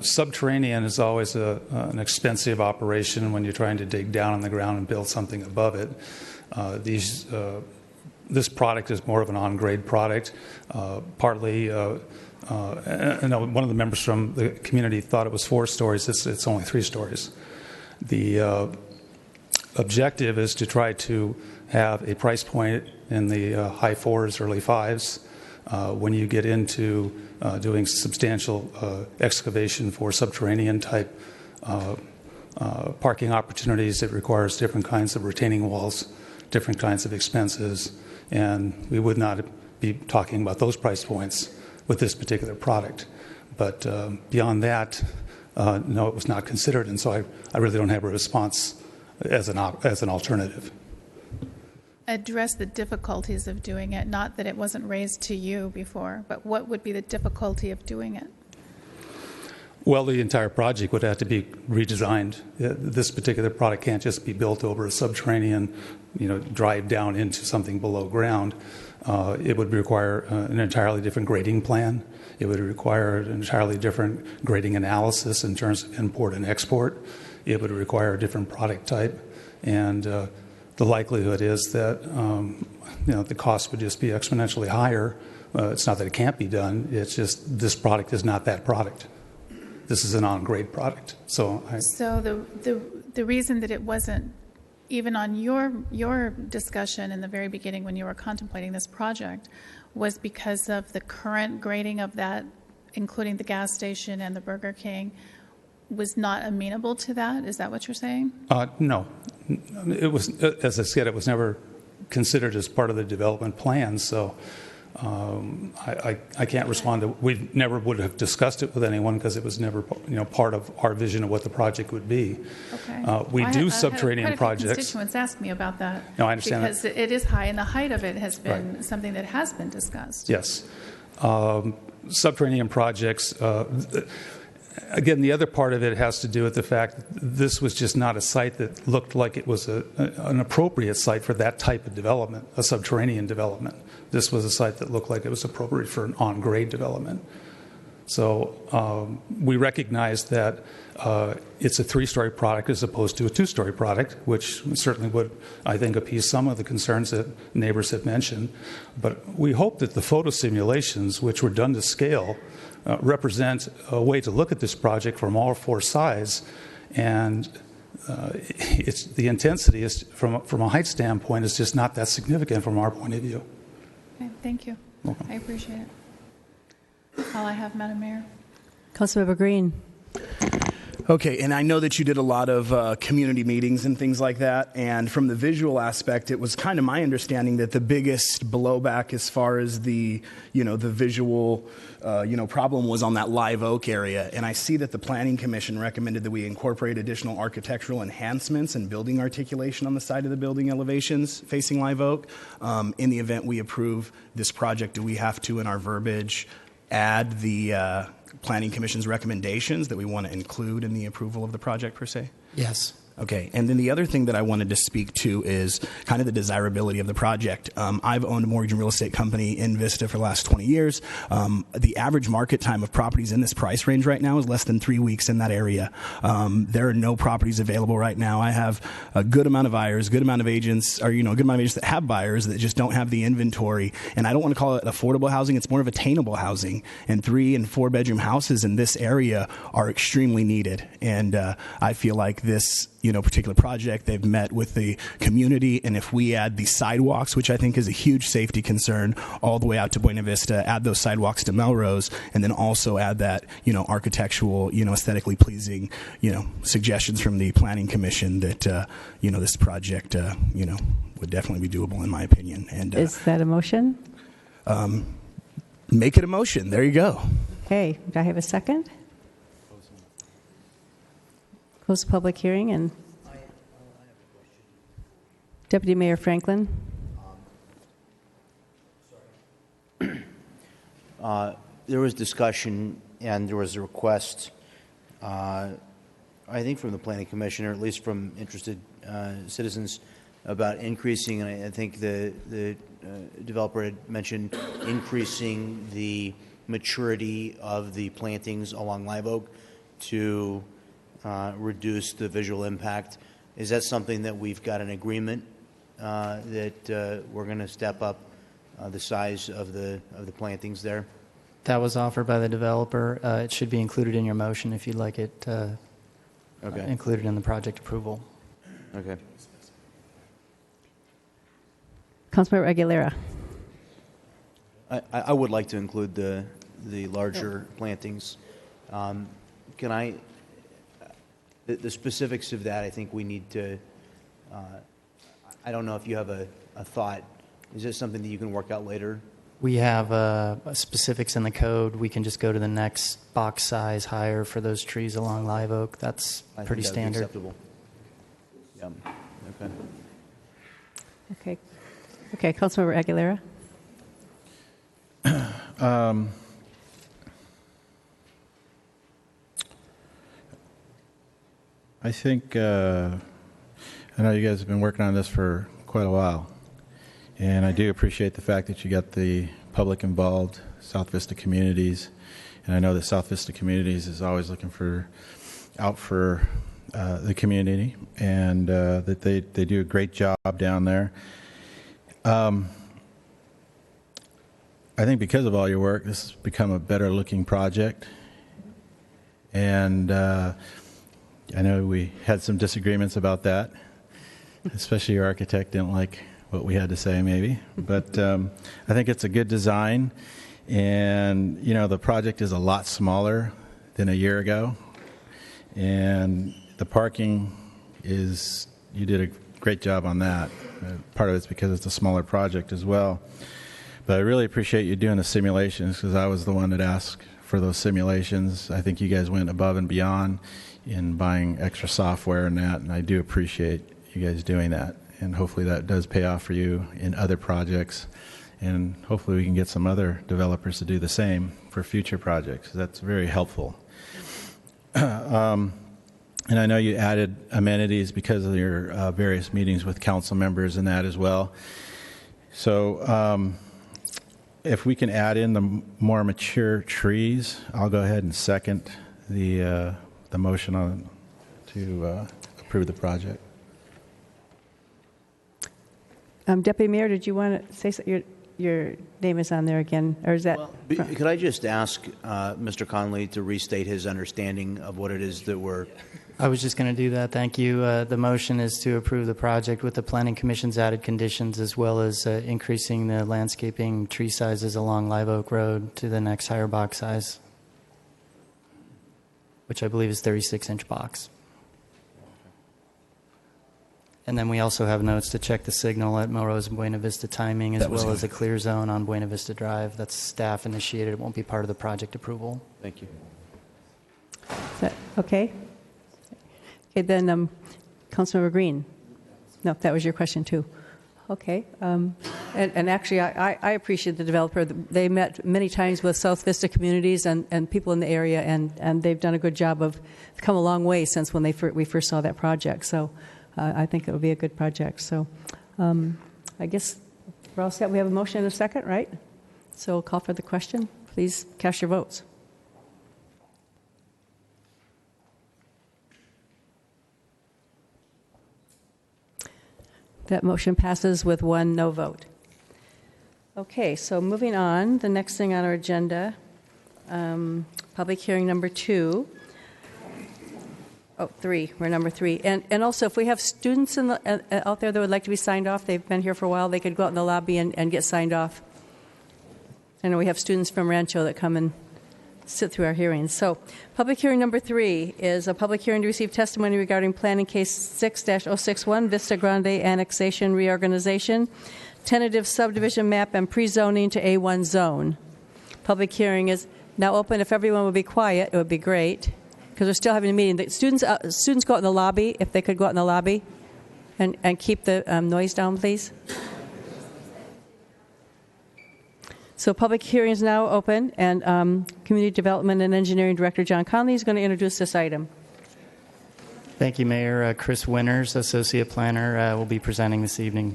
S15: Subterranean is always an expensive operation when you're trying to dig down on the ground and build something above it. This product is more of an on-grade product. Partly, I know one of the members from the community thought it was 4 stories. It's only 3 stories. The objective is to try to have a price point in the high 4s, early 5s. When you get into doing substantial excavation for subterranean type parking opportunities, it requires different kinds of retaining walls, different kinds of expenses, and we would not be talking about those price points with this particular product. But beyond that, no, it was not considered, and so I really don't have a response as an alternative.
S6: Address the difficulties of doing it, not that it wasn't raised to you before, but what would be the difficulty of doing it?
S15: Well, the entire project would have to be redesigned. This particular product can't just be built over a subterranean, drive down into something below ground. It would require an entirely different grading plan. It would require an entirely different grading analysis in terms of import and export. It would require a different product type, and the likelihood is that the cost would just be exponentially higher. It's not that it can't be done. It's just this product is not that product. This is an on-grade product. So
S6: the reason that it wasn't even on your discussion in the very beginning when you were contemplating this project was because of the current grading of that, including the gas station and the Burger King, was not amenable to that? Is that what you're saying?
S15: No. It was, as I said, it was never considered as part of the development plan, so I can't respond to. We never would have discussed it with anyone because it was never, part of our vision of what the project would be.
S6: Okay.
S15: We do subterranean projects.
S6: Constituents ask me about that.
S15: No, I understand
S6: because
S15: that.
S6: it is high, and the height of it has been
S15: Right.
S6: something that has been discussed.
S15: Yes. Subterranean projects. Again, the other part of it has to do with the fact that this was just not a site that looked like it was an appropriate site for that type of development, a subterranean development. This was a site that looked like it was appropriate for an on-grade development. So we recognize that it's a 3-story product as opposed to a 2-story product, which certainly would, I think, appease some of the concerns that neighbors have mentioned. But we hope that the photo simulations, which were done to scale, represent a way to look at this project from all 4 sides, and the intensity is from a height standpoint is just not that significant from our point of view.
S6: Okay, thank you.
S15: Welcome.
S6: I appreciate it. All I have, Madam Mayor.
S1: Councilmember Green.
S7: Okay, and I know that you did a lot of community meetings and things like that, and from the visual aspect, it was kind of my understanding that the biggest blowback as far as the visual problem was on that live oak area. And I see that the Planning Commission recommended that we incorporate additional architectural enhancements and building articulation on the side of the building elevations facing live oak. In the event we approve this project, do we have to, in our verbiage, add the Planning Commission's recommendations that we want to include in the approval of the project per se?
S11: Yes.
S7: Okay, and then the other thing that I wanted to speak to is kind of the desirability of the project. I've owned a mortgage and real estate company in Vista for the last 20 years. The average market time of properties in this price range right now is less than 3 weeks in that area. There are no properties available right now. I have a good amount of buyers, good amount of agents, or good amount of agents that have buyers that just don't have the inventory. And I don't want to call it affordable housing. It's more of attainable housing. And 3 and 4 bedroom houses in this area are extremely needed. And I feel like this particular project, they've met with the community, and if we add the sidewalks, which I think is a huge safety concern, all the way out to Buena Vista, add those sidewalks to Melrose, and then also add that architectural, aesthetically pleasing, suggestions from the Planning Commission that this project would definitely be doable in my opinion. And
S1: is that a motion?
S7: Make it a motion. There you go.
S1: Okay. Do I have a second? Close the public hearing. And Deputy Mayor Franklin.
S8: There was discussion and there was a request, I think from the Planning Commission, or at least from interested citizens, about increasing, and I think the developer had mentioned increasing the maturity of the plantings along Live Oak to reduce the visual impact. Is that something that we've got an agreement that we're going to step up the size of the plantings there?
S11: That was offered by the developer. It should be included in your motion if you'd like it included in the project approval.
S8: Okay.
S1: Councilmember Aguilera.
S8: I would like to include the larger plantings. Can I? The specifics of that, I think we need to. I don't know if you have a thought. Is this something that you can work out later?
S11: We have specifics in the code. We can just go to the next box size higher for those trees along Live Oak. That's pretty standard.
S8: Acceptable. Yeah. Okay.
S1: Okay. Councilmember Aguilera.
S12: I think I know you guys have been working on this for quite a while, and I do appreciate the fact that you got the public involved, South Vista Communities, and I know that South Vista Communities is always looking out for the community, and that they do a great job down there. I think because of all your work, this has become a better looking project, and I know we had some disagreements about that, especially your architect didn't like what we had to say maybe, but I think it's a good design, and the project is a lot smaller than a year ago, and the parking you did a great job on that. Part of it's because it's a smaller project as well, but I really appreciate you doing the simulations because I was the one that asked for those simulations. I think you guys went above and beyond in buying extra software and that, and I do appreciate you guys doing that, and hopefully that does pay off for you in other projects, and hopefully we can get some other developers to do the same for future projects. That's very helpful. And I know you added amenities because of your various meetings with council members and that as well. So if we can add in the more mature trees, I'll go ahead and second the motion to approve the project.
S1: Deputy Mayor, did you want to say something? Your name is on there again, or is that?
S8: Could I just ask Mr. Conley to restate his understanding of what it is that we're...
S11: I was just going to do that. Thank you. The motion is to approve the project with the Planning Commission's added conditions, as well as increasing the landscaping tree sizes along Live Oak Road to the next higher box size. which I believe is 36-inch box. And then we also have notes to check the signal at Melrose and Buena Vista timing, as well as a clear zone on Buena Vista Drive. That's staff initiated. It won't be part of the project approval.
S8: Thank you.
S1: Is that okay? Okay, then Councilmember Green. No, that was your question too. Okay. And actually, I appreciate the developer. They met many times with South Vista communities and people in the area, and they've done a good job of come a long way since when we first saw that project. So I think it will be a good project. So I guess we're all set. We have a motion and a second, right? So we'll call for the question. Please cast your votes. That motion passes with 1 no vote. Okay, so moving on, the next thing on our agenda, public hearing number 2. Oh, 3. We're number 3. And also, if we have students out there that would like to be signed off, they've been here for a while, they could go out in the lobby and get signed off. I know we have students from Rancho that come and sit through our hearings. So public hearing number 3 is a public hearing to receive testimony regarding planning case 6-061, Vista Grande annexation reorganization, tentative subdivision map and pre-zoning to A1 zone. Public hearing is now open. If everyone would be quiet, it would be great, because we're still having a meeting. The students go out in the lobby, if they could go out in the lobby and keep the noise down, please. So public hearing is now open, and Community Development and Engineering Director John Conley is going to introduce this item.
S11: Thank you, Mayor. Chris Winters, Associate Planner, will be presenting this evening.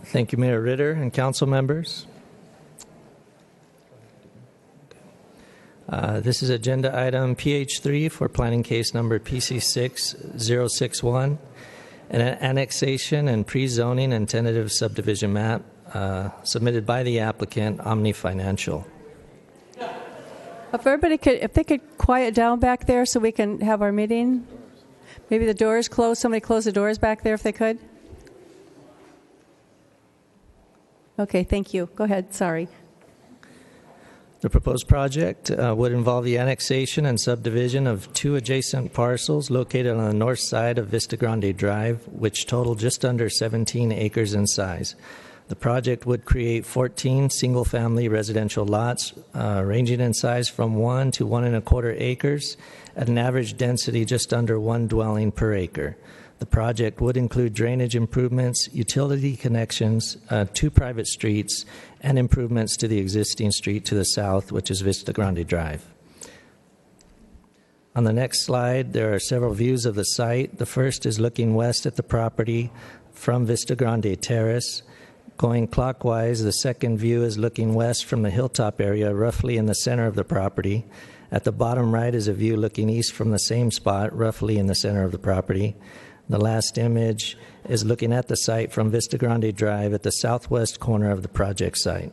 S21: Thank you, Mayor Ritter and council members. This is agenda item PH3 for planning case number PC6061, an annexation and pre-zoning and tentative subdivision map submitted by the applicant, Omni Financial.
S1: If they could quiet down back there so we can have our meeting. Maybe the doors closed. Somebody close the doors back there if they could. Okay, thank you. Go ahead. Sorry.
S21: The proposed project would involve the annexation and subdivision of 2 adjacent parcels located on the north side of Vista Grande Drive, which total just under 17 acres in size. The project would create 14 single-family residential lots ranging in size from 1 to 1.25 acres at an average density just under 1 dwelling per acre. The project would include drainage improvements, utility connections, 2 private streets, and improvements to the existing street to the south, which is Vista Grande Drive. On the next slide, there are several views of the site. The first is looking west at the property from Vista Grande Terrace. Going clockwise, the second view is looking west from the hilltop area, roughly in the center of the property. At the bottom right is a view looking east from the same spot, roughly in the center of the property. The last image is looking at the site from Vista Grande Drive at the southwest corner of the project site.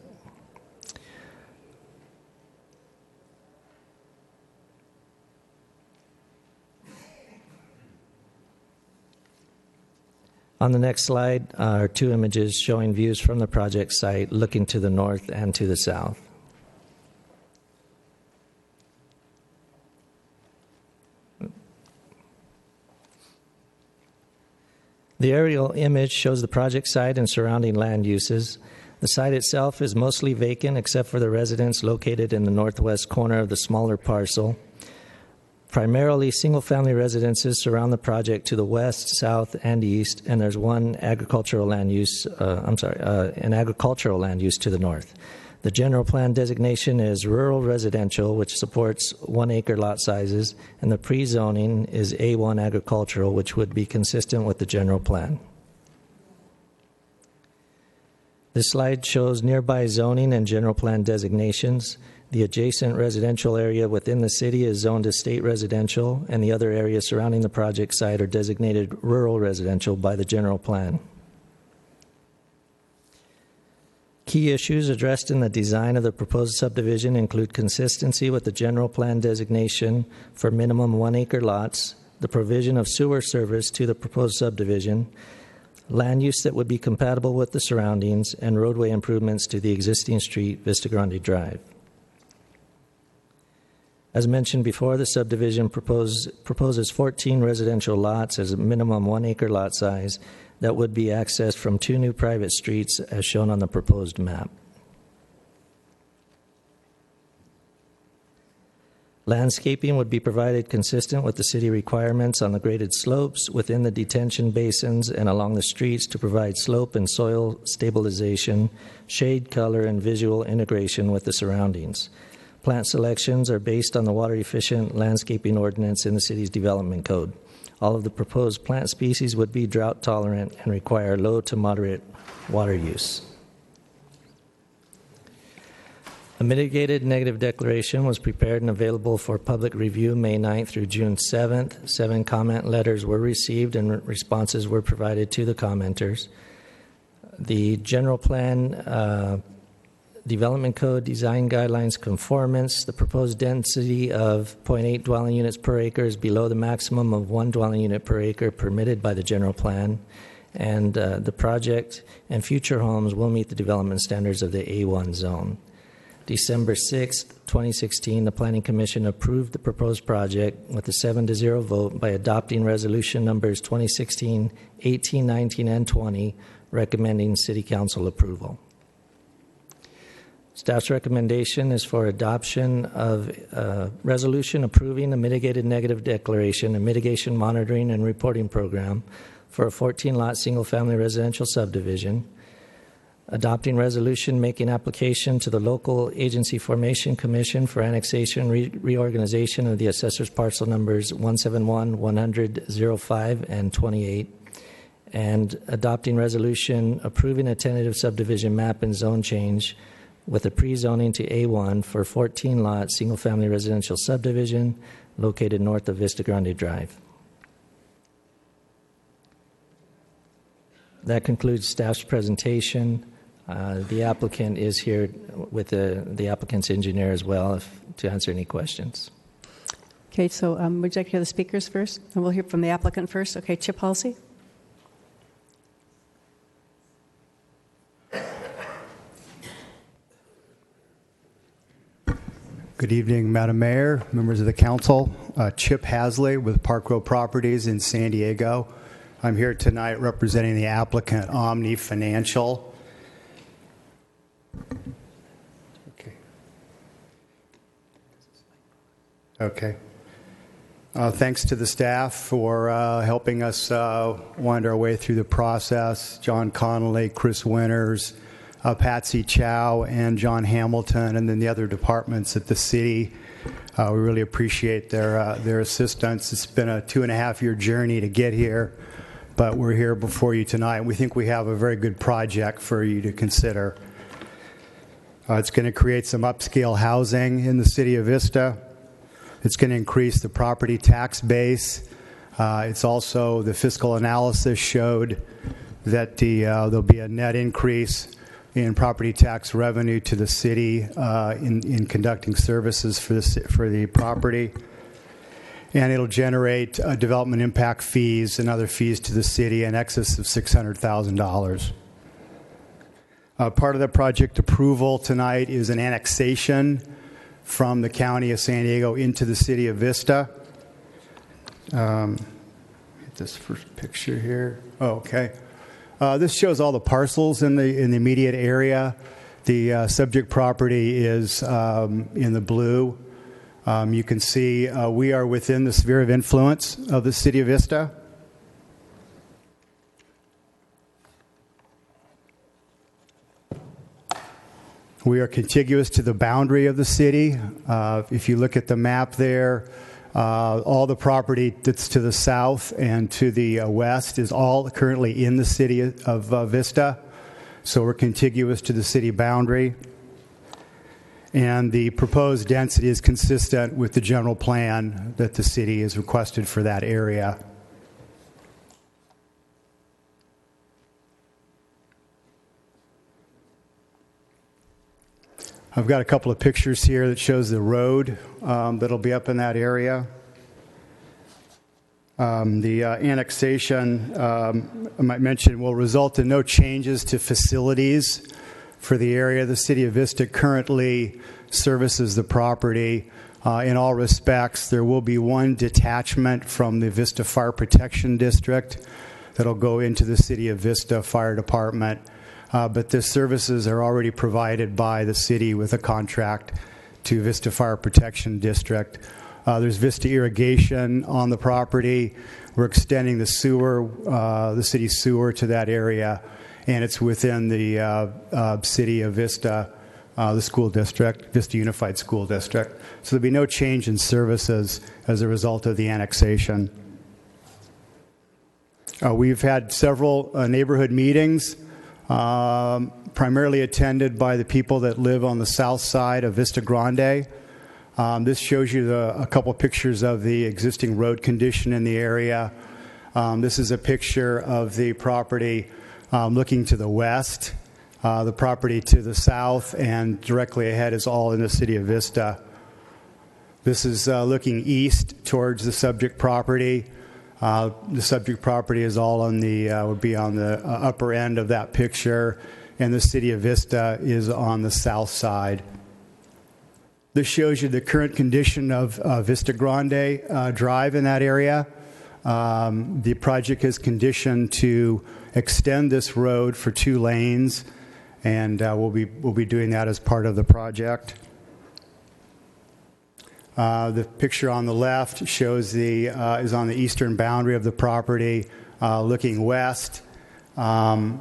S21: On the next slide are 2 images showing views from the project site looking to the north and to the south. The aerial image shows the project site and surrounding land uses. The site itself is mostly vacant except for the residence located in the northwest corner of the smaller parcel. Primarily single-family residences surround the project to the west, south, and east, and there's one agricultural land use, an agricultural land use to the north. The general plan designation is rural residential, which supports 1-acre lot sizes, and the pre-zoning is A1 agricultural, which would be consistent with the general plan. This slide shows nearby zoning and general plan designations. The adjacent residential area within the city is zoned as state residential, and the other areas surrounding the project site are designated rural residential by the general plan. Key issues addressed in the design of the proposed subdivision include consistency with the general plan designation for minimum 1-acre lots, the provision of sewer service to the proposed subdivision, land use that would be compatible with the surroundings, and roadway improvements to the existing street, Vista Grande Drive. As mentioned before, the subdivision proposes 14 residential lots as a minimum 1 acre lot size that would be accessed from 2 new private streets as shown on the proposed map. Landscaping would be provided consistent with the city requirements on the graded slopes within the detention basins and along the streets to provide slope and soil stabilization, shade, color, and visual integration with the surroundings. Plant selections are based on the water-efficient landscaping ordinance in the city's development code. All of the proposed plant species would be drought-tolerant and require low to moderate water use. A mitigated negative declaration was prepared and available for public review May 9th through June 7th. 7 comment letters were received and responses were provided to the commenters. The general plan Development Code Design Guidelines Conformance, the proposed density of 0.8 dwelling units per acre is below the maximum of 1 dwelling unit per acre permitted by the general plan, and the project and future homes will meet the development standards of the A1 zone. December 6, 2016, the Planning Commission approved the proposed project with a 7-0 vote by adopting resolution numbers 2016, 18, 19, and 20, recommending City Council approval. Staff's recommendation is for adoption of a resolution approving a mitigated negative declaration and mitigation monitoring and reporting program for a 14-lot single-family residential subdivision, adopting resolution making application to the Local Agency Formation Commission for annexation reorganization of the assessor's parcel numbers 171, 100, 05, and 28, and adopting resolution approving a tentative subdivision map and zone change with a pre-zoning to A1 for 14-lot single-family residential subdivision located north of Vista Grande Drive. That concludes staff's presentation. The applicant is here with the applicant's engineer as well to answer any questions.
S1: Okay, so would you like to hear the speakers first? And we'll hear from the applicant first. Okay, Chip Halsey.
S2: Good evening, Madam Mayor, members of the council. Chip Hasley with Park Row Properties in San Diego. I'm here tonight representing the applicant, Omni Financial. Okay. Thanks to the staff for helping us wind our way through the process. John Connolly, Chris Winters, Patsy Chow, and John Hamilton, and then the other departments at the city. We really appreciate their assistance. It's been a 2.5-year journey to get here, but we're here before you tonight. We think we have a very good project for you to consider. It's going to create some upscale housing in the city of Vista. It's going to increase the property tax base. It's also, the fiscal analysis showed that there'll be a net increase in property tax revenue to the city in conducting services for the property. And it'll generate development impact fees and other fees to the city in excess of $600,000. Part of the project approval tonight is an annexation from the county of San Diego into the city of Vista. Get this first picture here. Oh, okay. This shows all the parcels in the immediate area. The subject property is in the blue. You can see we are within the sphere of influence of the city of Vista. We are contiguous to the boundary of the city. If you look at the map there, all the property that's to the south and to the west is all currently in the city of Vista. So we're contiguous to the city boundary. And the proposed density is consistent with the general plan that the city has requested for that area. I've got a couple of pictures here that shows the road that'll be up in that area. The annexation, I might mention, will result in no changes to facilities for the area. The City of Vista currently services the property. In all respects, there will be one detachment from the Vista Fire Protection District that'll go into the City of Vista Fire Department. But the services are already provided by the city with a contract to Vista Fire Protection District. There's Vista irrigation on the property. We're extending the sewer, the city sewer to that area, and it's within the City of Vista, the school district, Vista Unified School District. So there'll be no change in services as a result of the annexation. We've had several neighborhood meetings, primarily attended by the people that live on the south side of Vista Grande. This shows you a couple pictures of the existing road condition in the area. This is a picture of the property looking to the west. The property to the south and directly ahead is all in the City of Vista. This is looking east towards the subject property. The subject property is all on the would be on the upper end of that picture, and the City of Vista is on the south side. This shows you the current condition of Vista Grande Drive in that area. The project is conditioned to extend this road for 2 lanes, and we'll be doing that as part of the project. The picture on the left shows is on the eastern boundary of the property, looking west. From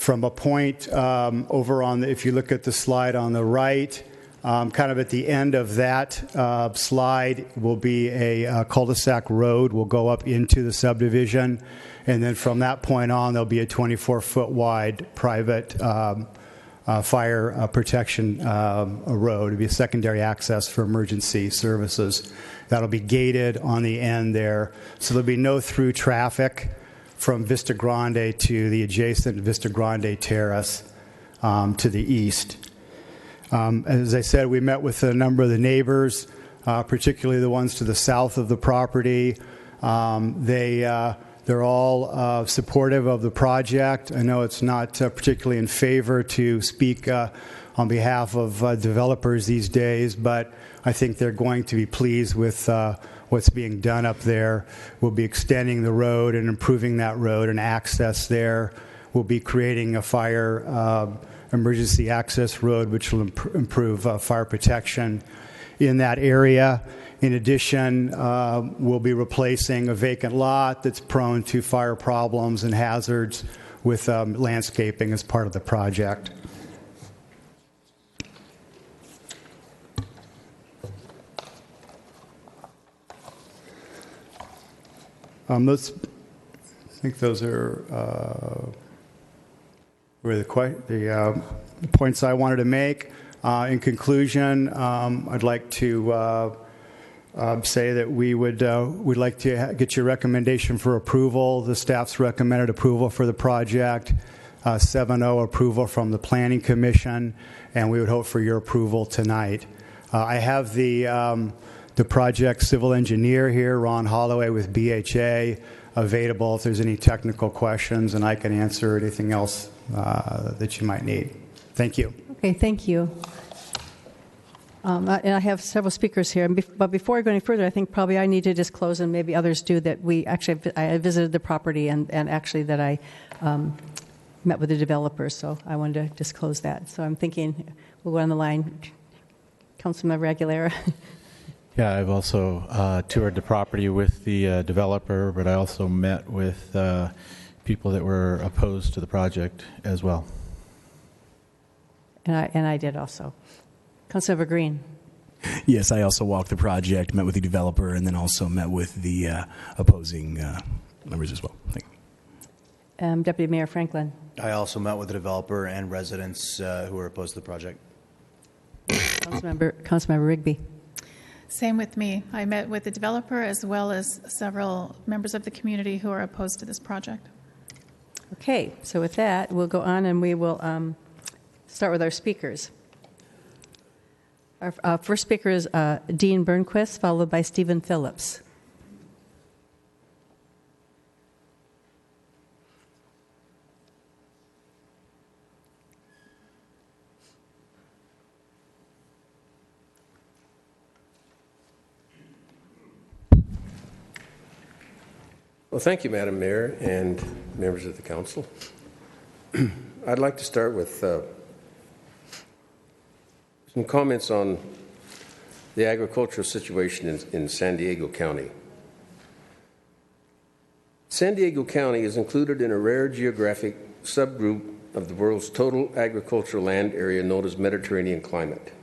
S2: a point over on if you look at the slide on the right, kind of at the end of that slide will be a cul-de-sac road. Will go up into the subdivision, and then from that point on, there'll be a 24-foot wide private fire protection road. It'll be a secondary access for emergency services. That'll be gated on the end there, so there'll be no through traffic from Vista Grande to the adjacent Vista Grande Terrace to the east. As I said, we met with a number of the neighbors, particularly the ones to the south of the property. They're all supportive of the project. I know it's not particularly in favor to speak on behalf of developers these days, but I think they're going to be pleased with what's being done up there. We'll be extending the road and improving that road and access there. We'll be creating a fire emergency access road, which will improve fire protection in that area. In addition, we'll be replacing a vacant lot that's prone to fire problems and hazards with landscaping as part of the project. I think those are the points I wanted to make. In conclusion, I'd like to say that we'd like to get your recommendation for approval. The staff's recommended approval for the project, 7-0 approval from the Planning Commission, and we would hope for your approval tonight. I have the project civil engineer here, Ron Holloway with BHA, available if there's any technical questions, and I can answer anything else that you might need. Thank you.
S1: Okay, thank you. And I have several speakers here. But before I go any further, I think probably I need to disclose, and maybe others do, that I visited the property and actually that I met with the developers. So I wanted to disclose that. So I'm thinking we'll go on the line. Councilmember Aguilera.
S12: Yeah, I've also toured the property with the developer, but I also met with people that were opposed to the project as well.
S1: And I did also. Councilmember Green.
S7: Yes, I also walked the project, met with the developer, and then also met with the opposing members as well. Thank you.
S1: Deputy Mayor Franklin.
S8: I also met with the developer and residents who were opposed to the project.
S1: Councilmember Rigby.
S6: Same with me. I met with the developer as well as several members of the community who are opposed to this project.
S1: Okay, so with that, we'll go on and we will start with our speakers. Our first speaker is Dean Burnquist, followed by Stephen Phillips.
S3: Well, thank you, Madam Mayor and members of the council. I'd like to start with some comments on the agricultural situation in San Diego County. San Diego County is included in a rare geographic subgroup of the world's total agricultural land area known as Mediterranean climate.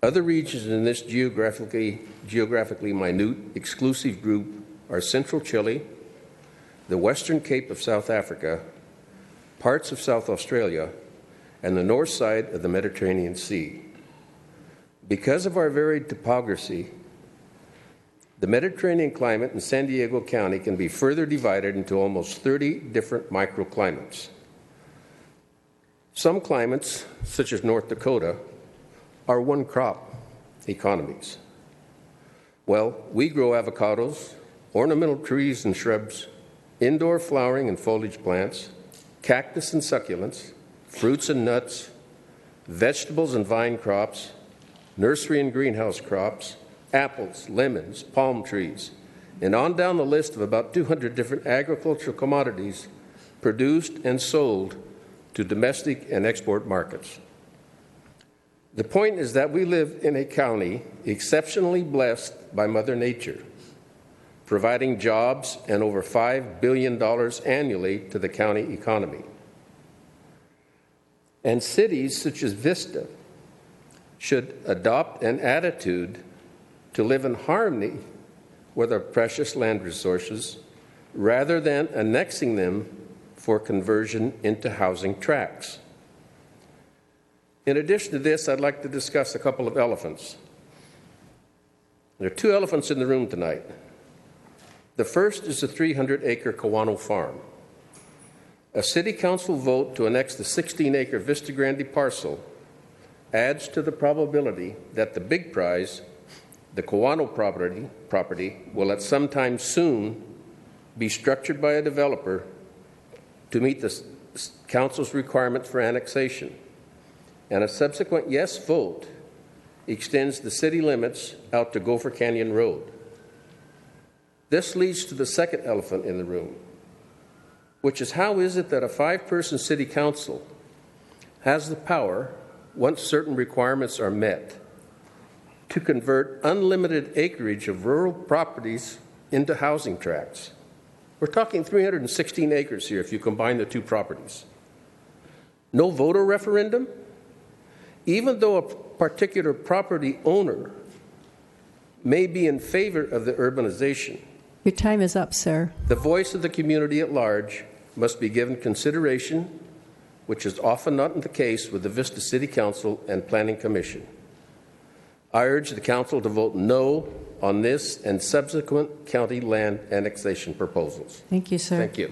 S3: Other regions in this geographically minute exclusive group are central Chile, the western Cape of South Africa, parts of South Australia, and the north side of the Mediterranean Sea. Because of our varied topography, the Mediterranean climate in San Diego County can be further divided into almost 30 different microclimates. Some climates, such as North Dakota, are one-crop economies. Well, we grow avocados, ornamental trees and shrubs, indoor flowering and foliage plants, cactus and succulents, fruits and nuts, vegetables and vine crops, nursery and greenhouse crops, apples, lemons, palm trees, and on down the list of about 200 different agricultural commodities produced and sold to domestic and export markets. The point is that we live in a county exceptionally blessed by Mother Nature, providing jobs and over $5 billion annually to the county economy. And cities such as Vista should adopt an attitude to live in harmony with our precious land resources rather than annexing them for conversion into housing tracts. In addition to this, I'd like to discuss a couple of elephants. There are two elephants in the room tonight. The first is the 300-acre Kawano farm. A city council vote to annex the 16-acre Vista Grande parcel adds to the probability that the big prize, the Kawano property, will at some time soon be structured by a developer to meet the council's requirement for annexation. And a subsequent yes vote extends the city limits out to Gopher Canyon Road. This leads to the second elephant in the room, which is how is it that a 5-person city council has the power, once certain requirements are met, to convert unlimited acreage of rural properties into housing tracts? We're talking 316 acres here if you combine the two properties. No voter referendum? Even though a particular property owner may be in favor of the urbanization,
S1: your time is up, sir.
S3: The voice of the community at large must be given consideration, which is often not the case with the Vista City Council and Planning Commission. I urge the Council to vote no on this and subsequent county land annexation proposals.
S1: Thank you, sir.
S3: Thank you.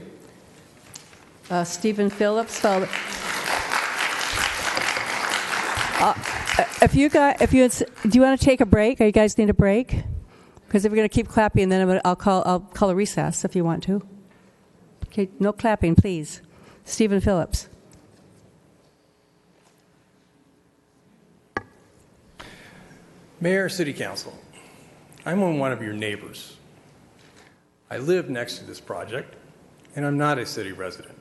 S1: Stephen Phillips. Do you want to take a break? Or you guys need a break? Because if we're going to keep clapping, then I'll call a recess if you want to. Okay, no clapping, please. Stephen Phillips.
S22: Mayor, City Council, I'm one of your neighbors. I live next to this project, and I'm not a city resident.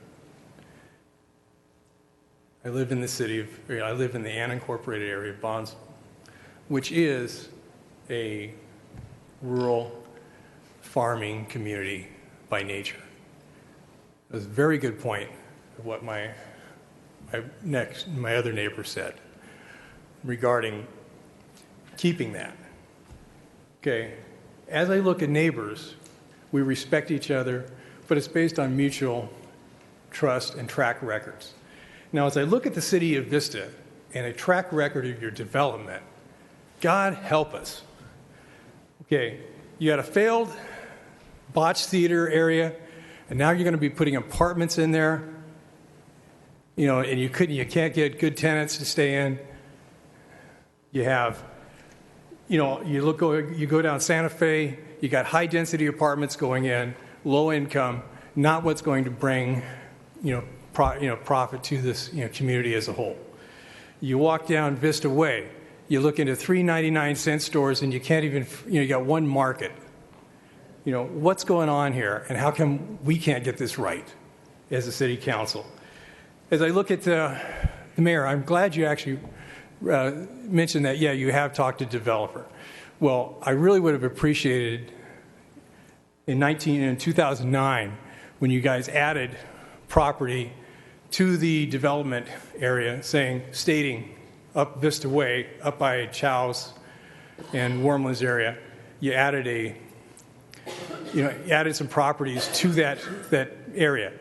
S22: I live in the unincorporated area of Bondsville, which is a rural farming community by nature. That's a very good point of what my other neighbor said regarding keeping that. Okay, as I look at neighbors, we respect each other, but it's based on mutual trust and track records. Now, as I look at the city of Vista and a track record of your development, God help us. Okay, you had a failed botched theater area, and now you're going to be putting apartments in there, and you can't get good tenants to stay in. You have, you go down Santa Fe, you got high density apartments going in, low income, not what's going to bring, profit to this community as a whole. You walk down Vista Way, you look into 3.99 cent stores, and you can't even, you got one market. what's going on here, and how come we can't get this right as a city council? As I look at the mayor, I'm glad you actually mentioned that, you have talked to developer. Well, I really would have appreciated in 2009 when you guys added property to the development area, stating up Vista Way, up by Chow's and Warmlands area, you added some properties to that area,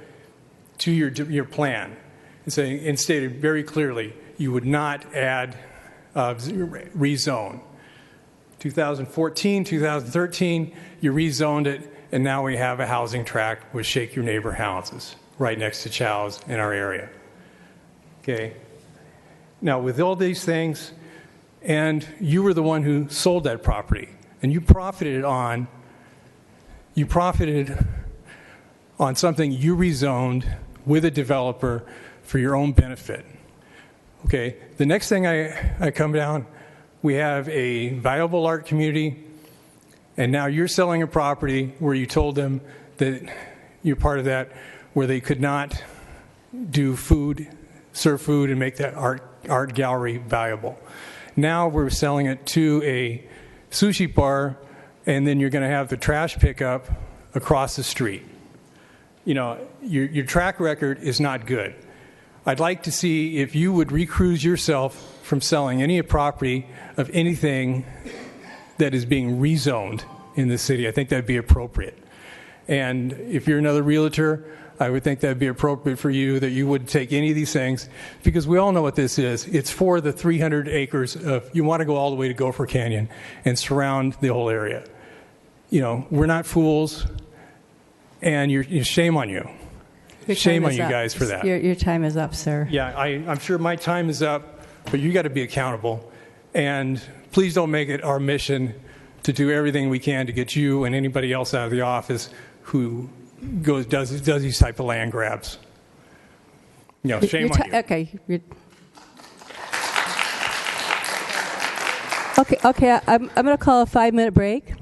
S22: to your plan, and stated very clearly you would not add rezone. 2014, 2013, you rezoned it, and now we have a housing tract with Shake Your Neighbor houses right next to Chow's in our area. Okay. Now, with all these things, and you were the one who sold that property, and you profited on something you rezoned with a developer for your own benefit. Okay. The next thing I come down, we have a viable art community, and now you're selling a property where you told them that you're part of that, where they could not serve food and make that art gallery valuable. Now we're selling it to a sushi bar, and then you're going to have the trash pickup across the street. Your track record is not good. I'd like to see if you would recruise yourself from selling any property of anything that is being rezoned in the city. I think that'd be appropriate. And if you're another realtor, I would think that'd be appropriate for you, that you would take any of these things, because we all know what this is. It's for the 300 acres of, you want to go all the way to Gopher Canyon and surround the whole area. We're not fools, and shame on you. Shame on you guys for that.
S1: Your time is up, sir.
S22: Yeah, I'm sure my time is up, but you got to be accountable. And please don't make it our mission to do everything we can to get you and anybody else out of the office who does these type of land grabs. Shame on you.
S1: Okay. Okay. I'm going to call a 5-minute break.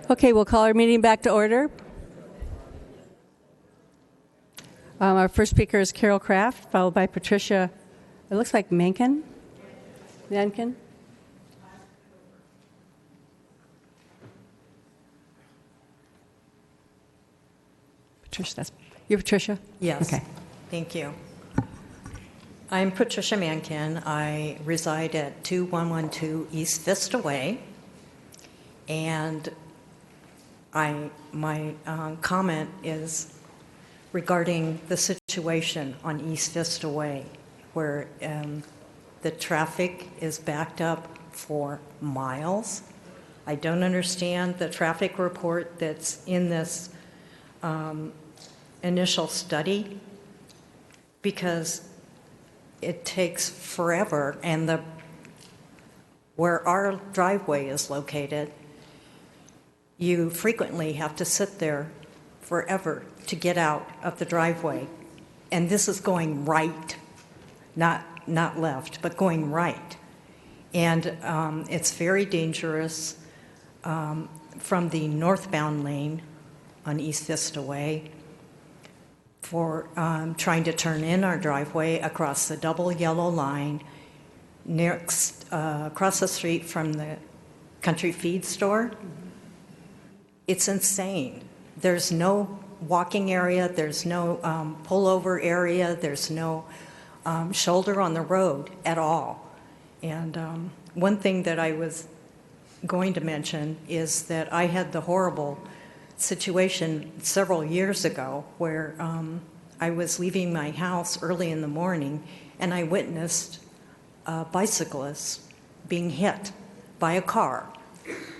S1: Okay, we'll call our meeting back to order. Our first speaker is Carol Kraft, followed by Patricia, it looks like Mankin. Patricia, you're Patricia?
S5: Yes.
S1: Okay.
S5: Thank you. I'm Patricia Mankin. I reside at 2112 East Vista Way. And my comment is regarding the situation on East Vista Way, where the traffic is backed up for miles. I don't understand the traffic report that's in this initial study, because it takes forever, and where our driveway is located, you frequently have to sit there forever to get out of the driveway. And this is going right, not left, but going right. And it's very dangerous from the northbound lane on East Vista Way for trying to turn in our driveway across the double yellow line across the street from the country feed store. It's insane. There's no walking area, there's no pullover area, there's no shoulder on the road at all. And one thing that I was going to mention is that I had the horrible situation several years ago where I was leaving my house early in the morning and I witnessed a bicyclist being hit by a car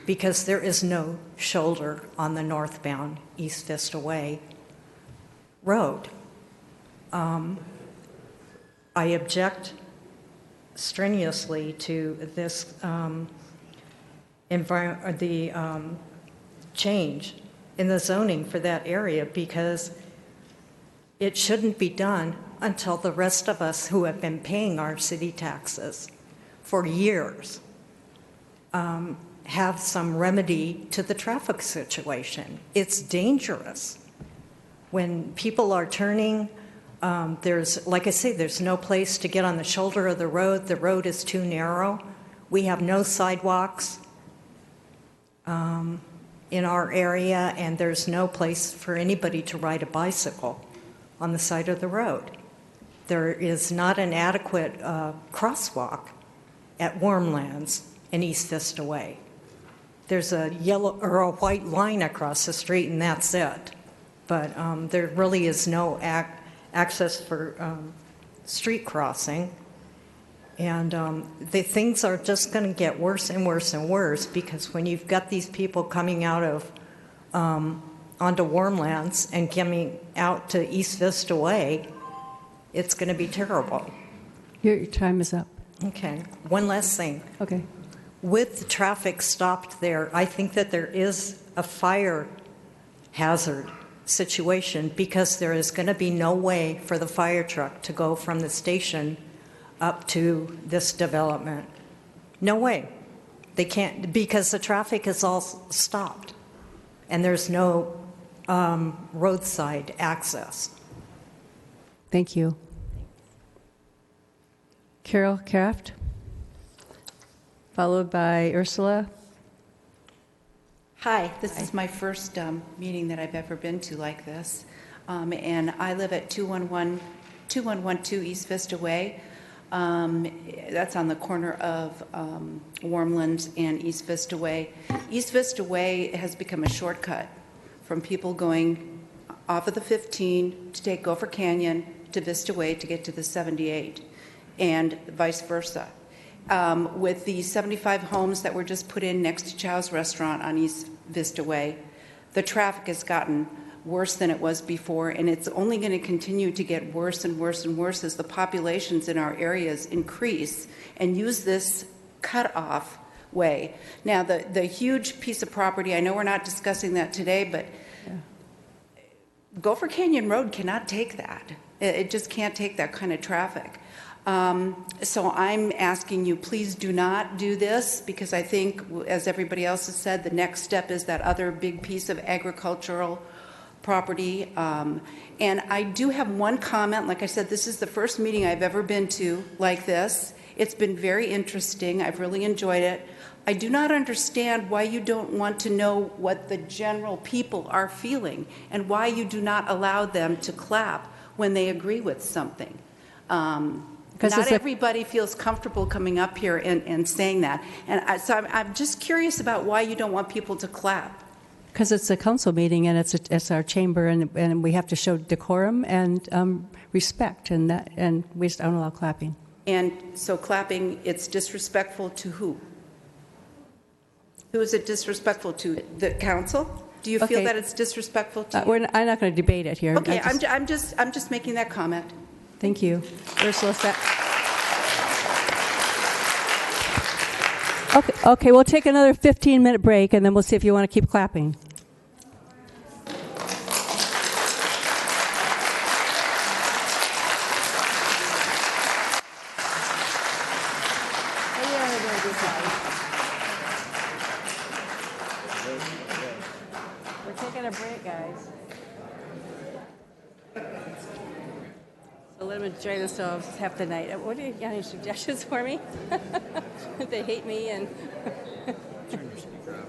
S5: because there is no shoulder on the northbound East Vista Way road. I object strenuously to this change in the zoning for that area, because it shouldn't be done until the rest of us who have been paying our city taxes for years have some remedy to the traffic situation. It's dangerous. When people are turning, there's, like I say, there's no place to get on the shoulder of the road. The road is too narrow. We have no sidewalks in our area, and there's no place for anybody to ride a bicycle on the side of the road. There is not an adequate crosswalk at Warmlands and East Vista Way. There's a yellow or a white line across the street, and that's it. But there really is no access for street crossing. And the things are just going to get worse and worse and worse, because when you've got these people coming out of onto Warmlands and coming out to East Vista Way, it's going to be terrible.
S1: Your time is up.
S5: Okay. One last thing.
S1: Okay.
S5: With the traffic stopped there, I think that there is a fire hazard situation, because there is going to be no way for the fire truck to go from the station up to this development. No way. They can't, because the traffic is all stopped and there's no roadside access.
S1: Thank you. Carol Kraft, followed by Ursula.
S9: Hi, this is my first meeting that I've ever been to like this. And I live at 2112 East Vista Way. That's on the corner of Warmlands and East Vista Way. East Vista Way has become a shortcut from people going off of the 15 to take Gopher Canyon to Vista Way to get to the 78, and vice versa. With the 75 homes that were just put in next to Chow's Restaurant on East Vista Way, the traffic has gotten worse than it was before, and it's only going to continue to get worse and worse and worse as the populations in our areas increase and use this cutoff way. Now, the huge piece of property, I know we're not discussing that today, but Gopher Canyon Road cannot take that. It just can't take that kind of traffic. So I'm asking you, please do not do this, because I think, as everybody else has said, the next step is that other big piece of agricultural property. And I do have one comment. Like I said, this is the first meeting I've ever been to like this. It's been very interesting. I've really enjoyed it. I do not understand why you don't want to know what the general people are feeling and why you do not allow them to clap when they agree with something. Not everybody feels comfortable coming up here and saying that. And so I'm just curious about why you don't want people to clap.
S1: Because it's a council meeting and it's our chamber, and we have to show decorum and respect, and we just don't allow clapping.
S9: And so clapping, it's disrespectful to who? Who is it disrespectful to? The council? Do you feel that it's disrespectful to you?
S1: I'm not going to debate it here.
S9: Okay, I'm just making that comment.
S1: Thank you. Ursula. Okay, we'll take another 15-minute break, and then we'll see if you want to keep clapping. We're taking a break, guys. So let them enjoy themselves half the night. What do you got? Any suggestions for me? They hate me and.
S4: Turn your speaker off.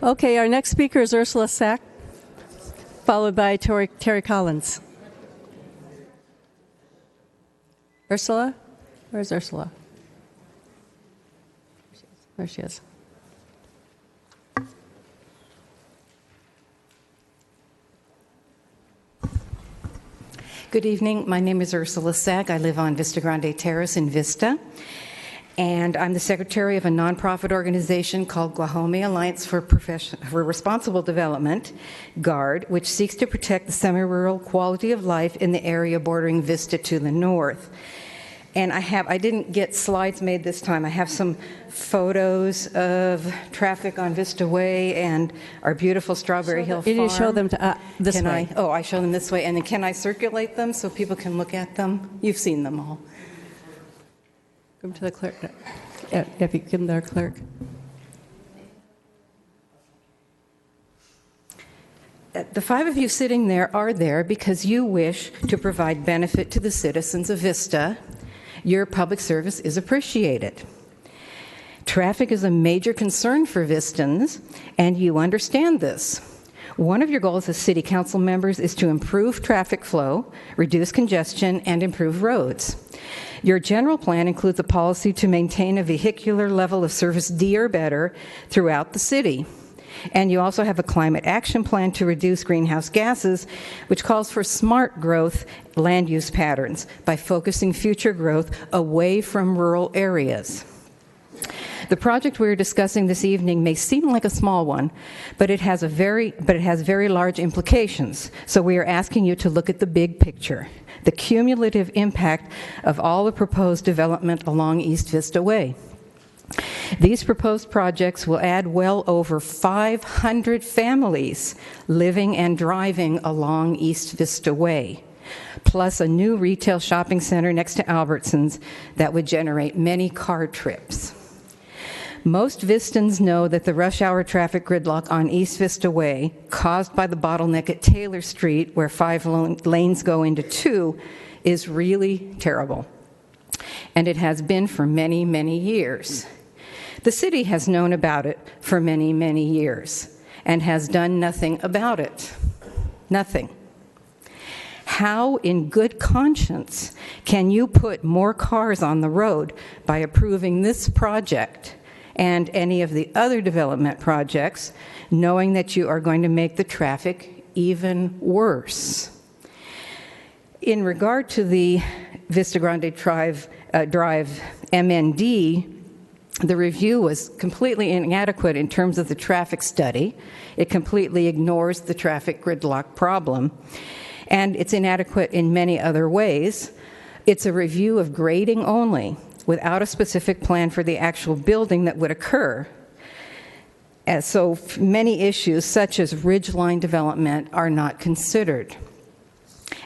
S1: Okay, our next speaker is Ursula Sack, followed by Terry Collins. Ursula? Where's Ursula? There she is.
S10: Good evening. My name is Ursula Sack. I live on Vista Grande Terrace in Vista. And I'm the secretary of a nonprofit organization called Guajome Alliance for Responsible Development, GUARD, which seeks to protect the semi-rural quality of life in the area bordering Vista to the north. And I didn't get slides made this time. I have some photos of traffic on Vista Way and our beautiful Strawberry Hill Farm.
S1: You need to show them to this way.
S10: I show them this way. And then can I circulate them so people can look at them? You've seen them all.
S1: Come to the clerk. If you give them their clerk.
S10: The five of you sitting there are there because you wish to provide benefit to the citizens of Vista. Your public service is appreciated. Traffic is a major concern for Vistans, and you understand this. One of your goals as city council members is to improve traffic flow, reduce congestion, and improve roads. Your general plan includes a policy to maintain a vehicular level of service D or better throughout the city. And you also have a climate action plan to reduce greenhouse gases, which calls for smart growth land use patterns by focusing future growth away from rural areas. The project we're discussing this evening may seem like a small one, but it has very large implications. So we are asking you to look at the big picture, the cumulative impact of all the proposed development along East Vista Way. These proposed projects will add well over 500 families living and driving along East Vista Way, plus a new retail shopping center next to Albertsons that would generate many car trips. Most Vistans know that the rush hour traffic gridlock on East Vista Way, caused by the bottleneck at Taylor Street, where 5 lanes go into 2, is really terrible. And it has been for many, many years. The city has known about it for many, many years and has done nothing about it. Nothing. How, in good conscience, can you put more cars on the road by approving this project and any of the other development projects, knowing that you are going to make the traffic even worse? In regard to the Vista Grande Drive MND, the review was completely inadequate in terms of the traffic study. It completely ignores the traffic gridlock problem, and it's inadequate in many other ways. It's a review of grading only, without a specific plan for the actual building that would occur. So many issues, such as ridgeline development, are not considered.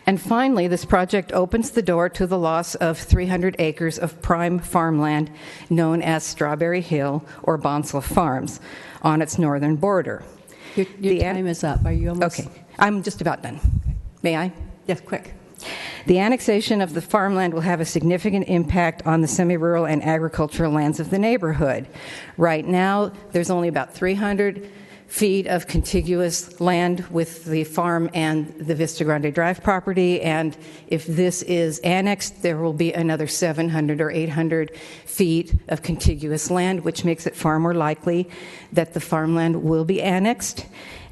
S10: And finally, this project opens the door to the loss of 300 acres of prime farmland known as Strawberry Hill or Bonsall Farms on its northern border.
S1: Your time is up. Are you almost?
S10: Okay. I'm just about done. May I?
S1: Yes, quick.
S10: The annexation of the farmland will have a significant impact on the semi-rural and agricultural lands of the neighborhood. Right now, there's only about 300 feet of contiguous land with the farm and the Vista Grande Drive property, and if this is annexed, there will be another 700 or 800 feet of contiguous land, which makes it far more likely that the farmland will be annexed